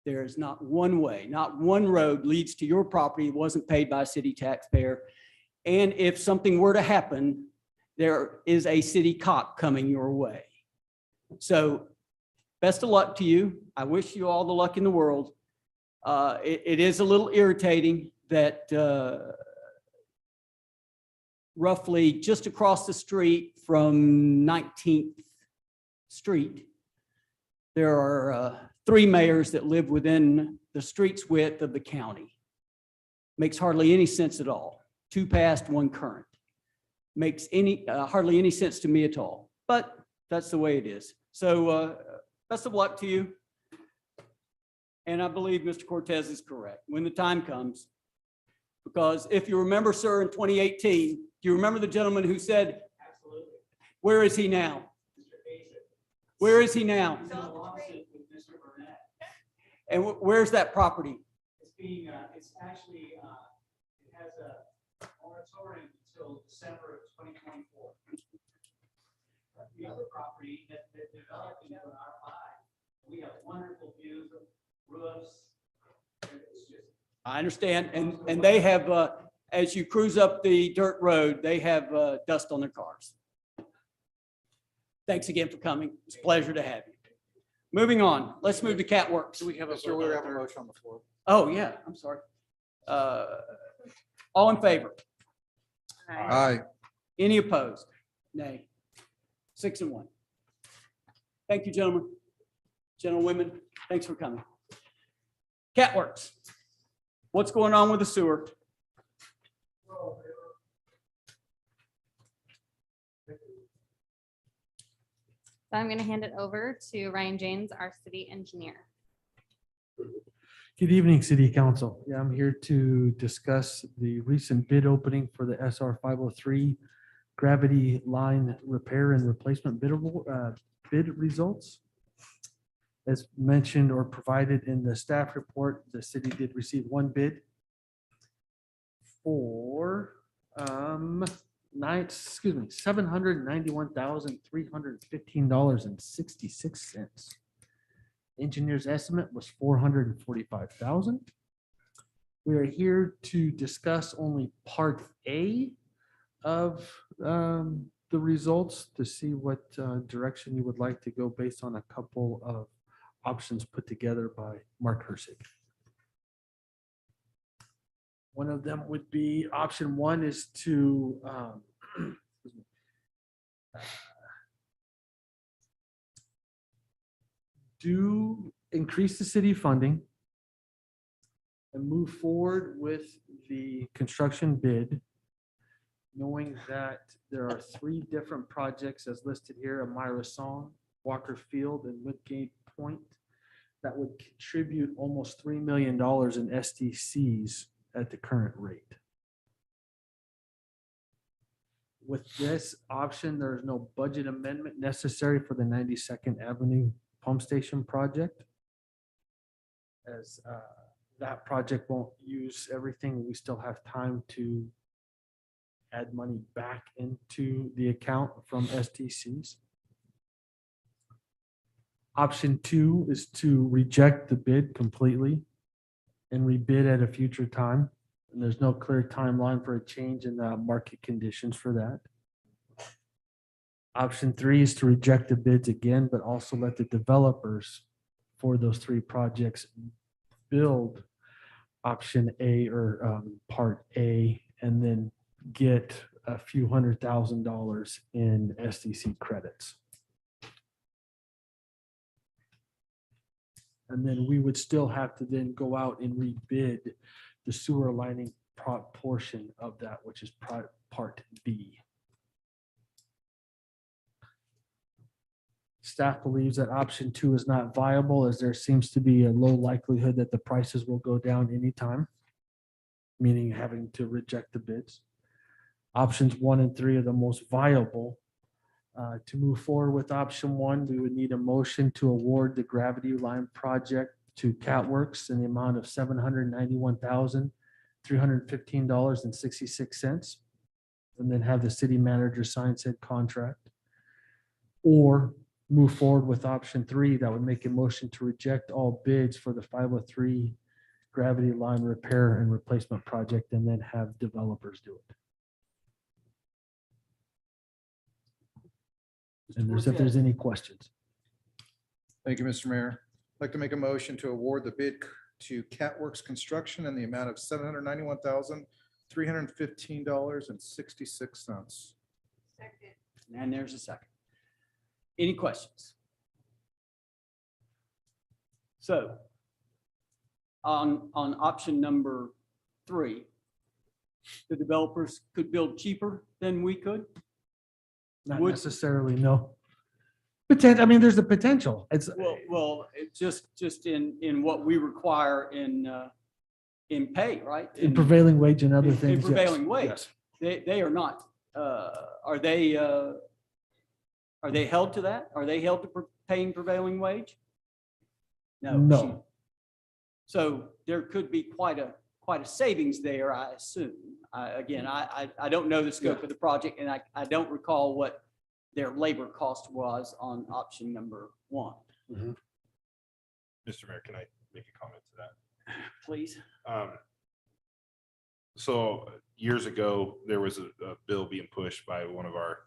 There is not one way, not one road leads to your property that wasn't paid by a city taxpayer. And if something were to happen, there is a city cop coming your way. So best of luck to you. I wish you all the luck in the world. It is a little irritating that roughly just across the street from 19th Street, there are 3 mayors that live within the street's width of the county. Makes hardly any sense at all. 2 past, 1 current. Makes hardly any sense to me at all, but that's the way it is. So best of luck to you. And I believe Mr. Cortez is correct when the time comes. Because if you remember, sir, in 2018, do you remember the gentleman who said, absolutely, where is he now? Where is he now? And where's that property? It's being, it's actually, it has a moratorium until December of 2024. The other property that developed in R5, we have wonderful views of roofs. It's just. I understand. And they have, as you cruise up the dirt road, they have dust on their cars. Thanks again for coming. It's a pleasure to have you. Moving on, let's move to CatWorks. Do we have a motion on the floor? Oh, yeah, I'm sorry. All in favor? Aye. Any opposed? Nay. 6 and 1. Thank you, gentlemen. Gentlewomen, thanks for coming. CatWorks. What's going on with the sewer? So I'm going to hand it over to Ryan James, our city engineer. Good evening, City Council. Yeah, I'm here to discuss the recent bid opening for the SR 503 gravity line repair and replacement bid results. As mentioned or provided in the staff report, the city did receive 1 bid for $791,315.66. Engineer's estimate was $445,000. We are here to discuss only part A of the results to see what direction you would like to go based on a couple of options put together by Mark Hersig. One of them would be option 1 is to increase the city funding and move forward with the construction bid, knowing that there are 3 different projects as listed here: Amira Song, Walker Field, and Woodgate Point, that would contribute almost $3 million in SDCs at the current rate. With this option, there is no budget amendment necessary for the 92nd Avenue Pump Station project, as that project won't use everything. We still have time to add money back into the account from SDCs. Option 2 is to reject the bid completely and rebid at a future time. And there's no clear timeline for a change in the market conditions for that. Option 3 is to reject the bids again, but also let the developers for those 3 projects build option A or part A, and then get a few $100,000 in SDC credits. And then we would still have to then go out and rebid the sewer lining portion of that, which is part B. Staff believes that option 2 is not viable as there seems to be a low likelihood that the prices will go down anytime, meaning having to reject the bids. Options 1 and 3 are the most viable. To move forward with option 1, we would need a motion to award the gravity line project to Catworks in the amount of $791,315.66, and then have the city manager sign said contract. Or move forward with option 3, that would make a motion to reject all bids for the 503 gravity line repair and replacement project, and then have developers do it. And if there's any questions. Thank you, Mr. Mayor. I'd like to make a motion to award the bid to Catworks Construction in the amount of $791,315.66. And there's a second. Any questions? So on option number 3, the developers could build cheaper than we could? Not Would- necessarily, no. Potential, I mean, there's the potential. It's, Well, it just in what we require in pay, right? in prevailing wage and other In things. yes, prevailing wage. yes. They are not, are they held to that? Are they held to paying prevailing wage? No. So there could be quite a savings there, I assume. Again, I don't know the scope of the project, and I don't recall what their labor cost was on option number 1. Mr. Mayor, can I make a comment to that? Please. So years ago, there was a bill being pushed by one of our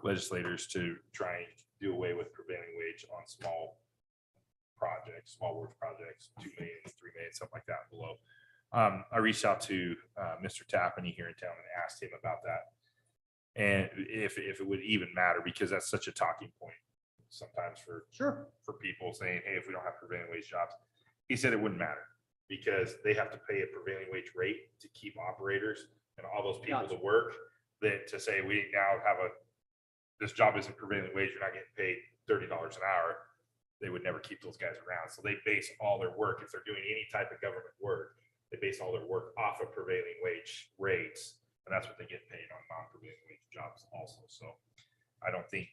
legislators to try and do away with prevailing wage on small projects, small work projects, 2 million, 3 million, something like that below. I reached out to Mr. Tappan here in town and asked him about that. And if it would even matter, because that's such a talking point sometimes for people saying, hey, if we don't have prevailing wage jobs. He said it wouldn't matter because they have to pay a prevailing wage rate to keep operators and all those people to work. That to say we now have this job isn't prevailing wage, you're not getting paid $30 an hour. They would never keep those guys around. So they base all their work, if they're doing any type of government work, they base all their work off of prevailing wage rates. And that's what they get paid on non-prevailing wage jobs also. So I don't think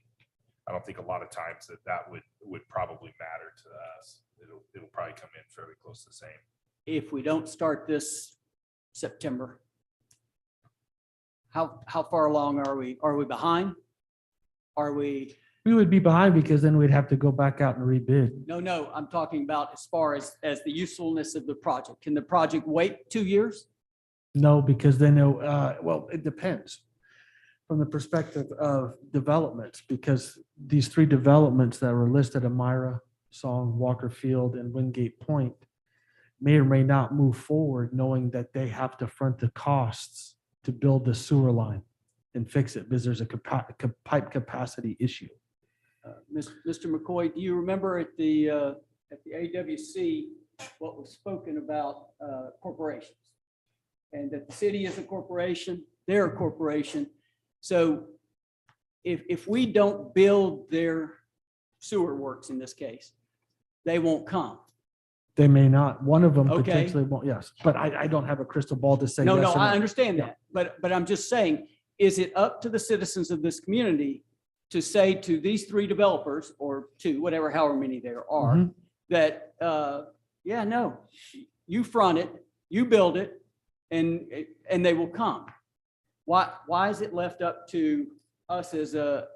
a lot of times that would probably matter to us. It'll probably come in fairly close to the same. If we don't start this September, how far along are we? Are we behind? Are we? We would be behind because then we'd have to go back out and rebid. No, I'm talking about as far as the usefulness of the project. Can the project wait 2 years? No, because then, well, it depends from the perspective of developments, because these 3 developments that were listed, Amira, Song, Walker Field, and Wingate Point, may or may not move forward knowing that they have to front the costs to build the sewer line and fix it because there's a pipe capacity issue. Mr. McCoy, do you remember at the AWC what was spoken about corporations? And that the city is a corporation, they're a corporation. So if we don't build their sewer works in this case, they won't come. They may not. One of them Okay. potentially won't, yes. But I don't have a crystal ball to say. No, yes or I understand that. But I'm just saying, is it up to the citizens of this community to say to these 3 developers or 2, whatever, however many there are, Mhm. that, yeah, no, you front it, you build it, and they will come. Why is it left up to us as the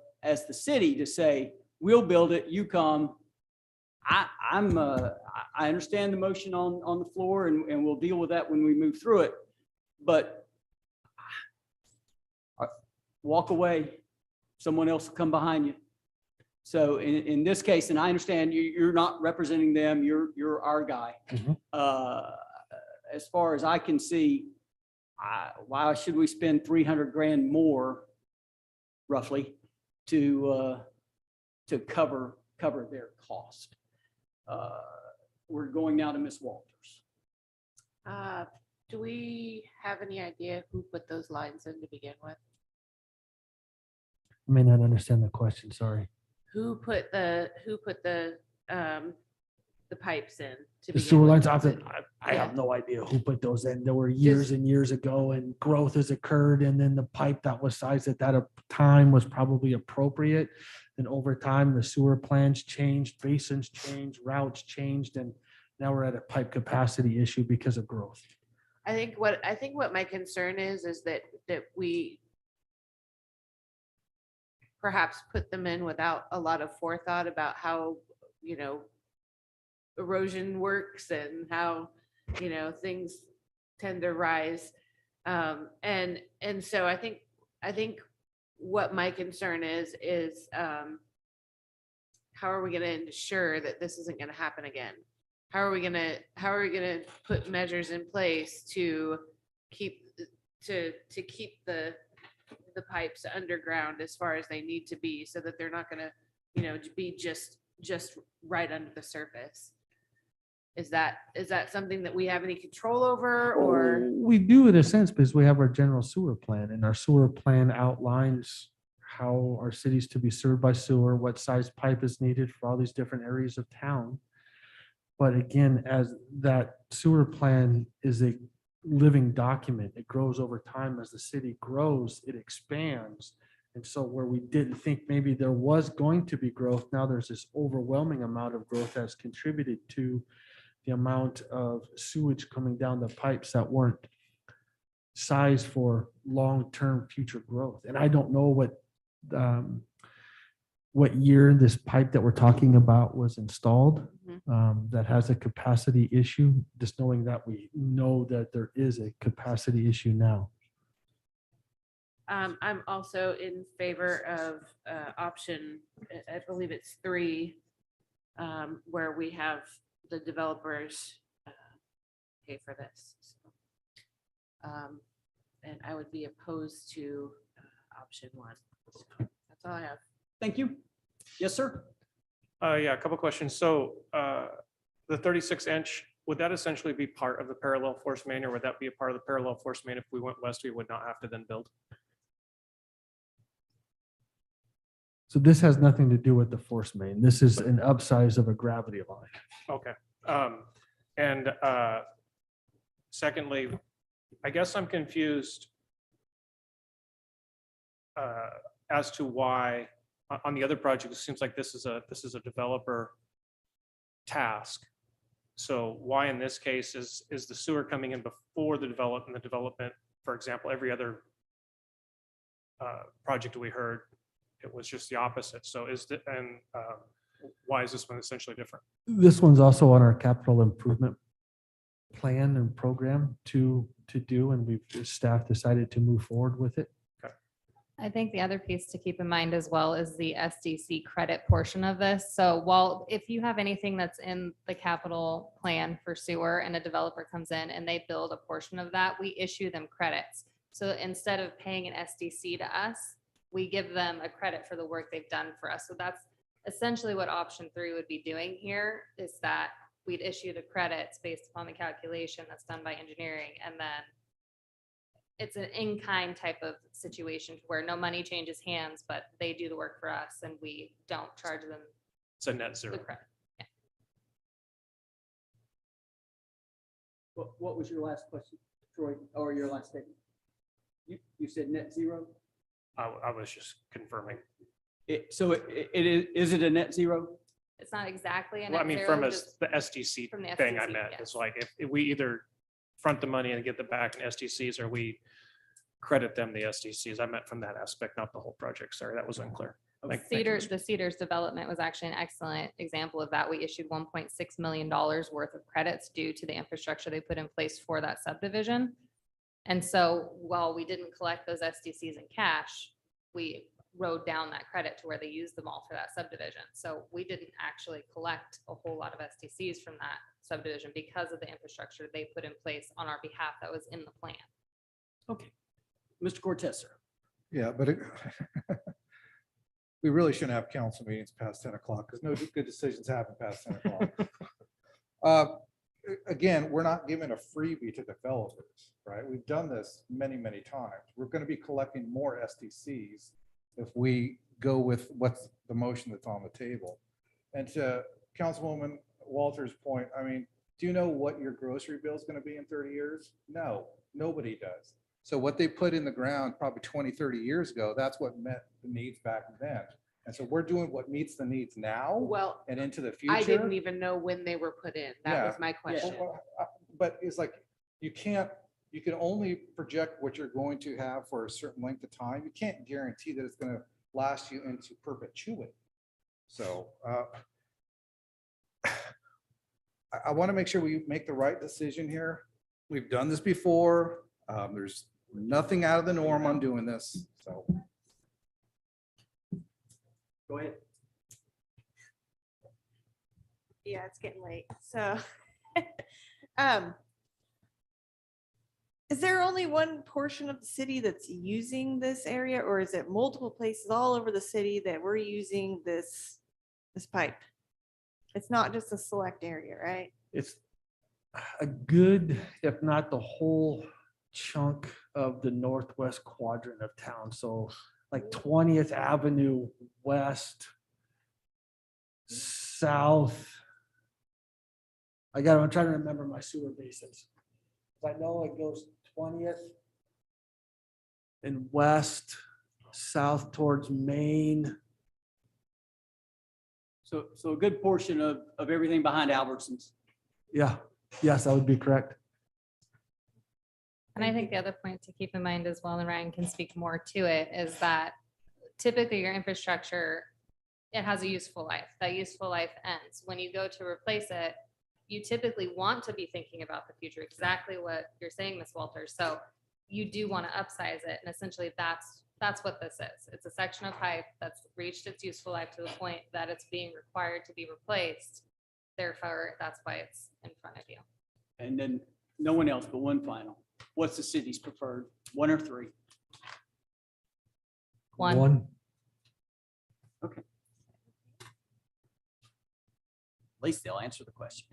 city to say, we'll build it, you come? I understand the motion on the floor and we'll deal with that when we move through it, but walk away, someone else will come behind you. So in this case, and I understand you're not representing them, you're our guy. Mhm. As far as I can see, why should we spend 300 grand more roughly to cover their cost? We're going now to Ms. Walters. Do we have any idea who put those lines in to begin with? I may not understand the question, sorry. who put the pipes in? to The begin sewer with? lines, Was it- I have Yeah. no idea who put those in. There were years and years ago and growth has occurred. And then the pipe that was sized at that time was probably appropriate. And over time, the sewer plans changed, basins changed, routes changed, and now we're at a pipe capacity issue because of growth. I think what my concern is that we perhaps put them in without a lot of forethought about how, erosion works and how, things tend to rise. And so I think what my concern is how are we going to ensure that this isn't going to happen again? How are we going to put measures in place to keep the pipes underground as far as they need to be so that they're not going to, be just right under the surface? Is that something that we have any control over, or? We do in a sense because we have our general sewer plan and our sewer plan outlines how our cities to be served by sewer, what size pipe is needed for all these different areas of town. But again, as that sewer plan is a living document, it grows over time. As the city grows, it expands. And so where we didn't think maybe there was going to be growth, now there's this overwhelming amount of growth that's contributed to the amount of sewage coming down the pipes that weren't sized for long-term future growth. And I don't know what year this pipe that we're talking about was installed, that has a capacity issue, just knowing that we know that there is a capacity issue now. I'm also in favor of option, I believe it's 3, where we have the developers pay for this. And I would be opposed to option 1. That's all I have. Thank you. Yes, sir. Yeah, a couple questions. So the 36-inch, would that essentially be part of the parallel force main, or would that be a part of the parallel force main? If we went west, we would not have to then build? So this has nothing to do with the force main. This is an upsize of a gravity line. Okay. And secondly, I guess I'm confused as to why on the other project, it seems like this is a developer task. So why in this case is the sewer coming in before the development, for example, every other project we heard, it was just the opposite. So why is this one essentially different? This one's also on our capital improvement plan and program to do, and staff decided to move forward with it. I think the other piece to keep in mind as well is the SDC credit portion of this. So if you have anything that's in the capital plan for sewer and a developer comes in and they build a portion of that, we issue them credits. So instead of paying an SDC to us, we give them a credit for the work they've done for us. So that's essentially what option 3 would be doing here, is that we'd issue the credits based upon the calculation that's done by engineering, and then it's an in-kind type of situation where no money changes hands, but they do the work for us and we don't charge them. It's a net zero. The credit. What was your last question, Troy, or your last statement? You said net zero? I was just confirming. So is it a net zero? It's not exactly a Well, I net mean, zero, from just the SDC from the thing I SDC, meant, yes. it's like if we either front the money and get the back in SDCs, or we credit them the SDCs. I meant from that aspect, not the whole project. Sorry, that was unclear. The Cedars development was actually an excellent example of that. We issued $1.6 million worth of credits due to the infrastructure they put in place for that subdivision. And so while we didn't collect those SDCs in cash, we wrote down that credit to where they used them all for that subdivision. So we didn't actually collect a whole lot of SDCs from that subdivision because of the infrastructure they put in place on our behalf that was in the plan. Okay. Mr. Cortez, sir. Yeah, but we really shouldn't have council meetings past 10 o'clock because no good decisions happen past 10 o'clock. Again, we're not giving a freebie to developers, right? We've done this many, many times. We're going to be collecting more SDCs if we go with what's the motion that's on the table. And to Councilwoman Walter's point, I mean, do you know what your grocery bill is going to be in 30 years? No, nobody does. So what they put in the ground probably 20, 30 years ago, that's what met the needs back then. And so we're doing what meets the needs now Well, and into the future. I didn't even know when they were put in. That Yeah. was my question. But it's like, you can only project what you're going to have for a certain length of time. You can't guarantee that it's going to last you into perpetuity. So I want to make sure we make the right decision here. We've done this before. There's nothing out of the norm on doing this, so. Go ahead. Yeah, it's getting late. So, is there only one portion of the city that's using this area, or is it multiple places all over the city that we're using this pipe? It's not just a select area, right? It's a good, if not the whole chunk of the northwest quadrant of town. So like 20th Avenue West, South. I'm trying to remember my sewer basins. I know it goes 20th and west, south towards Maine. So a good portion of everything behind Albertsons. Yeah, yes, that would be correct. And I think the other point to keep in mind as well, and Ryan can speak more to it, is that typically your infrastructure, it has a useful life. That useful life ends. When you go to replace it, you typically want to be thinking about the future, exactly what you're saying, Ms. Walters. So you do want to upsize it. And essentially that's what this is. It's a section of pipe that's reached its useful life to the point that it's being required to be replaced. Therefore, that's why it's in front of you. And then no one else, but one final. What's the city's preferred? One or three? One. Okay. At least they'll answer the question.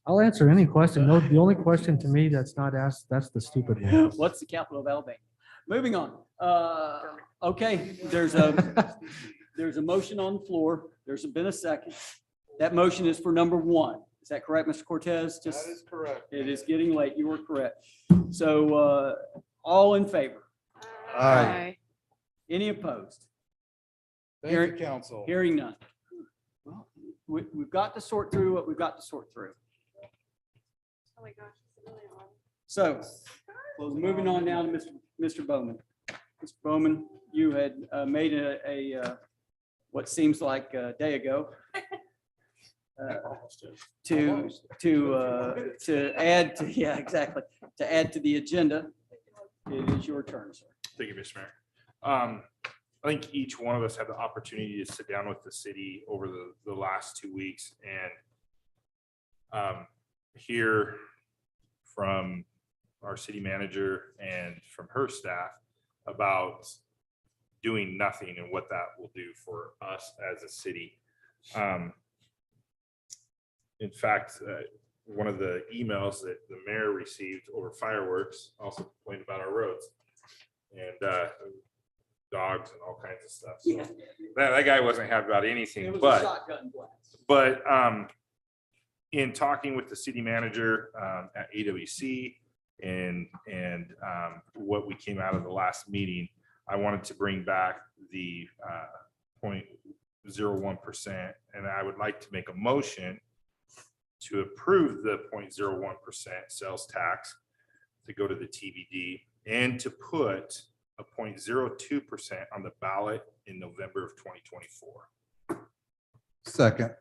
I'll answer any question. No, the only question to me that's not asked, that's the stupid one. What's the capital of Alabama? Moving on. Okay, there's a motion on the floor. There's been a second. That motion is for number one. Is that correct, Mr. Cortez? That is correct. It is getting late. You were correct. So all in favor? Aye. Any opposed? Thank you, council. Hearing none. Well, we've got to sort through what we've got to sort through. Oh my gosh. it's really long. So, well, moving on now to Mr. Bowman. Mr. Bowman, you had made a what seems like a day ago to add to, yeah, exactly, to add to the agenda. It is your turn, sir. Thank you, Mr. Mayor. I think each one of us had the opportunity to sit down with the city over the last 2 weeks and hear from our city manager and from her staff about doing nothing and what that will do for us as a city. In fact, one of the emails that the mayor received over fireworks also complained about our roads and dogs and all kinds of stuff. So that guy wasn't happy about anything, but in talking with the city manager at AWC and what we came out of the last meeting, I wanted to bring back the 0.01%, and I would like to make a motion to approve the 0.01% sales tax to go to the TBD and to put a 0.02% on the ballot in November of 2024. Second.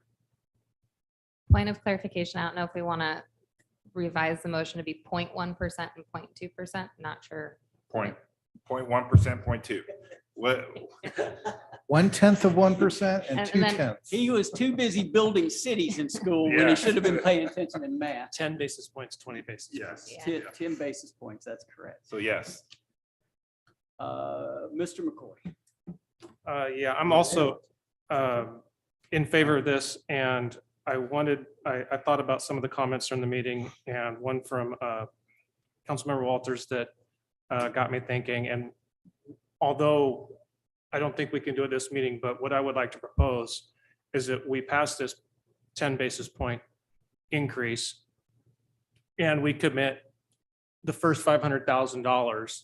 Point of clarification, I don't know if we want to revise the motion to be 0.1% and 0.2%. Not sure. 0.1%, 0.2. What? 0.1% and And two then- tenths. He was too busy building cities in school when he should have been paying attention in math. 10 basis points, 20 basis. Yes. 10 basis points, that's correct. So yes. Mr. McCoy. Yeah, I'm also in favor of this, and I thought about some of the comments from the meeting, and one from Councilmember Walters that got me thinking. And although I don't think we can do it this meeting, but what I would like to propose is that we pass this 10 basis point increase and we commit the first $500,000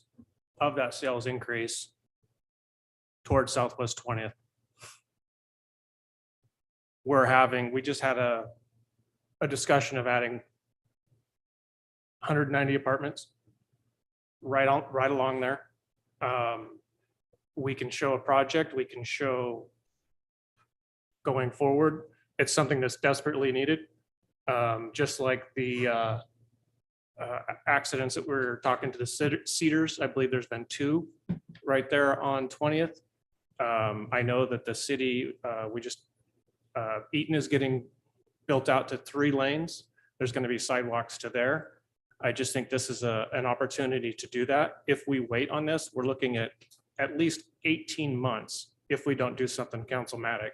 of that sales increase towards Southwest 20th. We just had a discussion of adding 190 apartments right along there. We can show a project, we can show going forward. It's something that's desperately needed. Just like the accidents that we're talking to the Cedars, I believe there's been 2 right there on 20th. I know that the city, Eaton is getting built out to 3 lanes. There's going to be sidewalks to there. I just think this is an opportunity to do that. If we wait on this, we're looking at least 18 months if we don't do something councilmatic.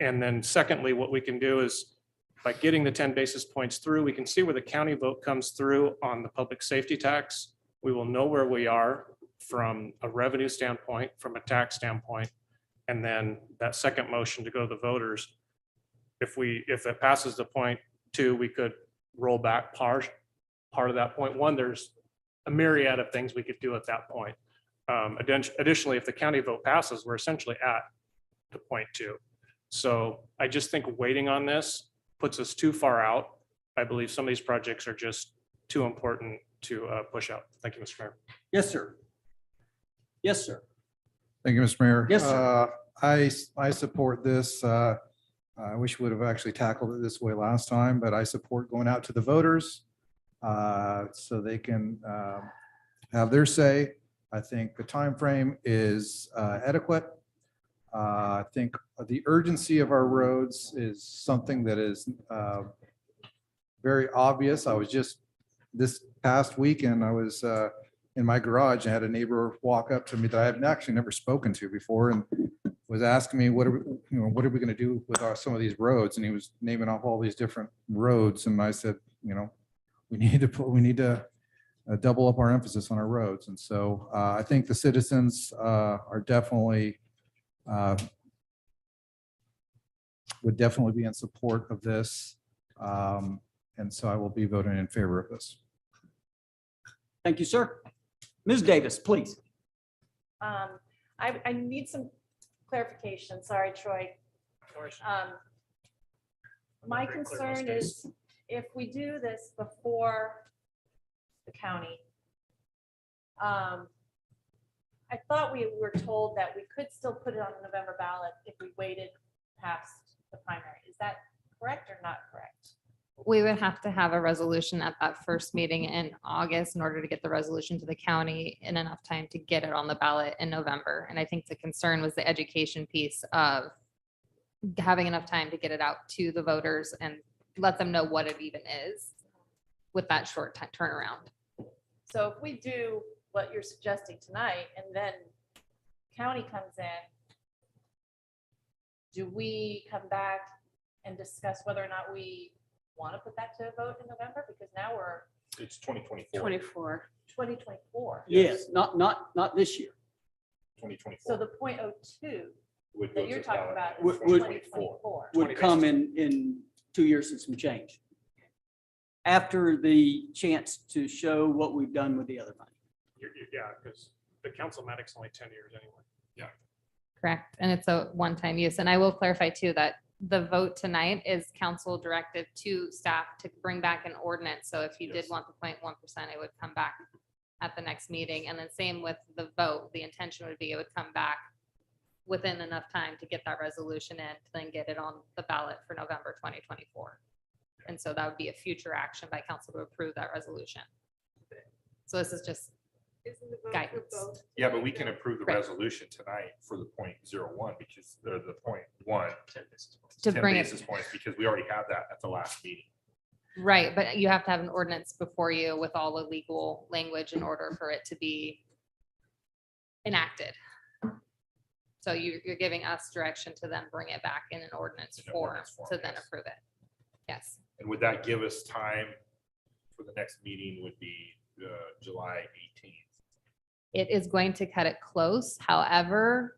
And then secondly, what we can do is by getting the 10 basis points through, we can see where the county vote comes through on the public safety tax. We will know where we are from a revenue standpoint, from a tax standpoint. And then that second motion to go to the voters, if it passes the 0.2, we could roll back part of that 0.1. There's a myriad of things we could do at that point. Additionally, if the county vote passes, we're essentially at the 0.2. So I just think waiting on this puts us too far out. I believe some of these projects are just too important to push out. Thank you, Mr. Mayor. Yes, sir. Yes, sir. Thank you, Mr. Mayor. Yes, sir. I support this. I wish we would have actually tackled it this way last time, but I support going out to the voters so they can have their say. I think the time frame is adequate. I think the urgency of our roads is something that is very obvious. I was just this past weekend, I was in my garage. I had a neighbor walk up to me that I have actually never spoken to before and was asking me, what are we going to do with some of these roads? And he was naming off all these different roads. And I said, we need to double up our emphasis on our roads. And so I think the citizens are definitely would definitely be in support of this. And so I will be voting in favor of this. Thank you, sir. Ms. Davis, please. I need some clarification. Sorry, Troy. My concern is if we do this before the county, I thought we were told that we could still put it on the November ballot if we waited past the primary. Is that correct or not correct? We would have to have a resolution at that first meeting in August in order to get the resolution to the county in enough time to get it on the ballot in November. And I think the concern was the education piece of having enough time to get it out to the voters and let them know what it even is with that short turnaround. So if we do what you're suggesting tonight and then county comes in, do we come back and discuss whether or not we want to put that to a vote in November? Because now we're It's 2024. 2024. Yes, not this year. 2024. So the 0.02 Would go that you're to talking ballot about in is 2024. 2024. Would come in 2 years and some change. After the chance to show what we've done with the other money. Yeah, because the councilmatic's only 10 years anyway. Yeah. Correct. And it's a one-time use. And I will clarify too, that the vote tonight is council directive to staff to bring back an ordinance. So if you did want the 0.1%, it would come back at the next meeting. And then same with the vote, the intention would be it would come back within enough time to get that resolution in, to then get it on the ballot for November 2024. And so that would be a future action by council to approve that resolution. So this is just guidance. Yeah, but we can approve the Right. resolution tonight for the 0.01 because they're the 0.1. To 10 bring it- basis points because we already had that at the last meeting. Right, but you have to have an ordinance before you with all the legal language in order for it to be enacted. So you're giving us direction to then bring it back in an ordinance In an form ordinance form, to then yes. approve it. Yes, And would that give us time for the next meeting would be July 18th? It is going to cut it close. However,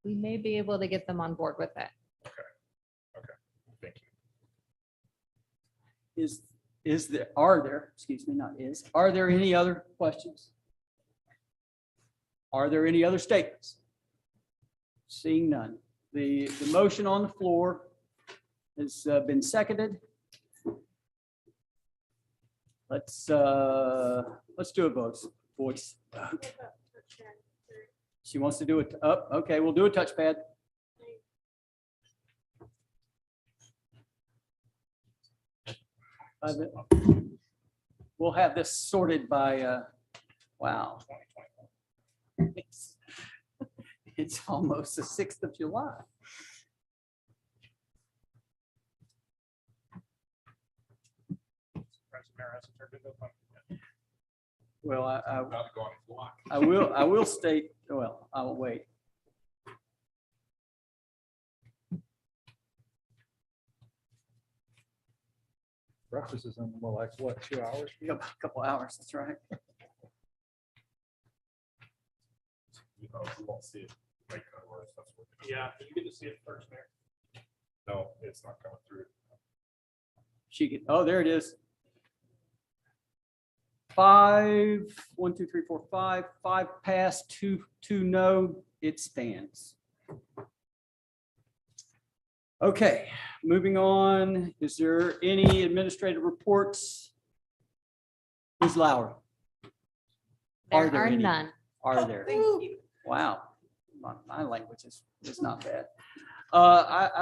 we may be able to get them on board with it. Thank you. Are there any other questions? Are there any other statements? Seeing none. The motion on the floor has been seconded. Let's do a voice. She wants to do it. Oh, okay, we'll do a touchpad. We'll have this sorted by, wow. It's almost the 6th of July. Well, I will state, well, I will wait. Breakfast is in more like what, 2 hours? Yeah, a couple hours, that's right. Yeah, you get to see it first, Mayor. No, it's not coming through. Oh, there it is. 5, 1, 2, 3, 4, 5, 5 pass, 2 no, it stands. Okay, moving on. Is there any administrative reports? Ms. Lowry? There there are any? none. Are there? Wow, my language is not bad. I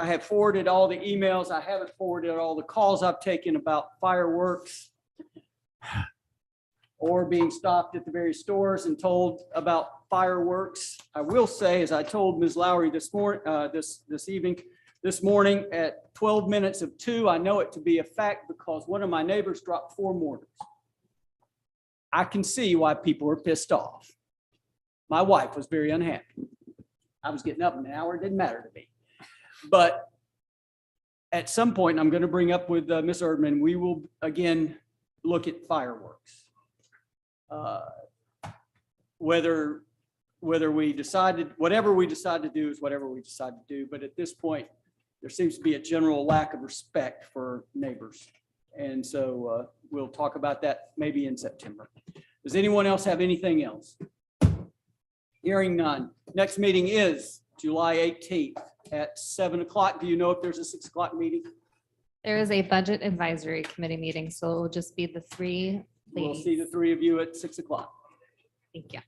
have forwarded all the emails. I haven't forwarded all the calls I've taken about fireworks or being stopped at the various stores and told about fireworks. I will say, as I told Ms. Lowry this morning at 12 minutes of 2, I know it to be a fact because one of my neighbors dropped 4 mortars. I can see why people are pissed off. My wife was very unhappy. I was getting up in an hour, it didn't matter to me. But at some point, I'm going to bring up with Ms. Erdman, we will again look at fireworks. Whether we decided, whatever we decide to do is whatever we decide to do. But at this point, there seems to be a general lack of respect for neighbors. And so we'll talk about that maybe in September. Does anyone else have anything else? Hearing none. Next meeting is July 18th at 7 o'clock. Do you know if there's a 6 o'clock meeting? There is a budget advisory committee meeting, so it will just be the 3 We'll ladies. see the 3 of you at 6 o'clock. Thank you.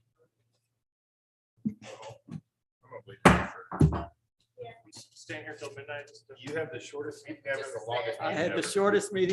Staying here till midnight. You have the shortest meeting ever, the longest. I meeting had the ever. shortest meeting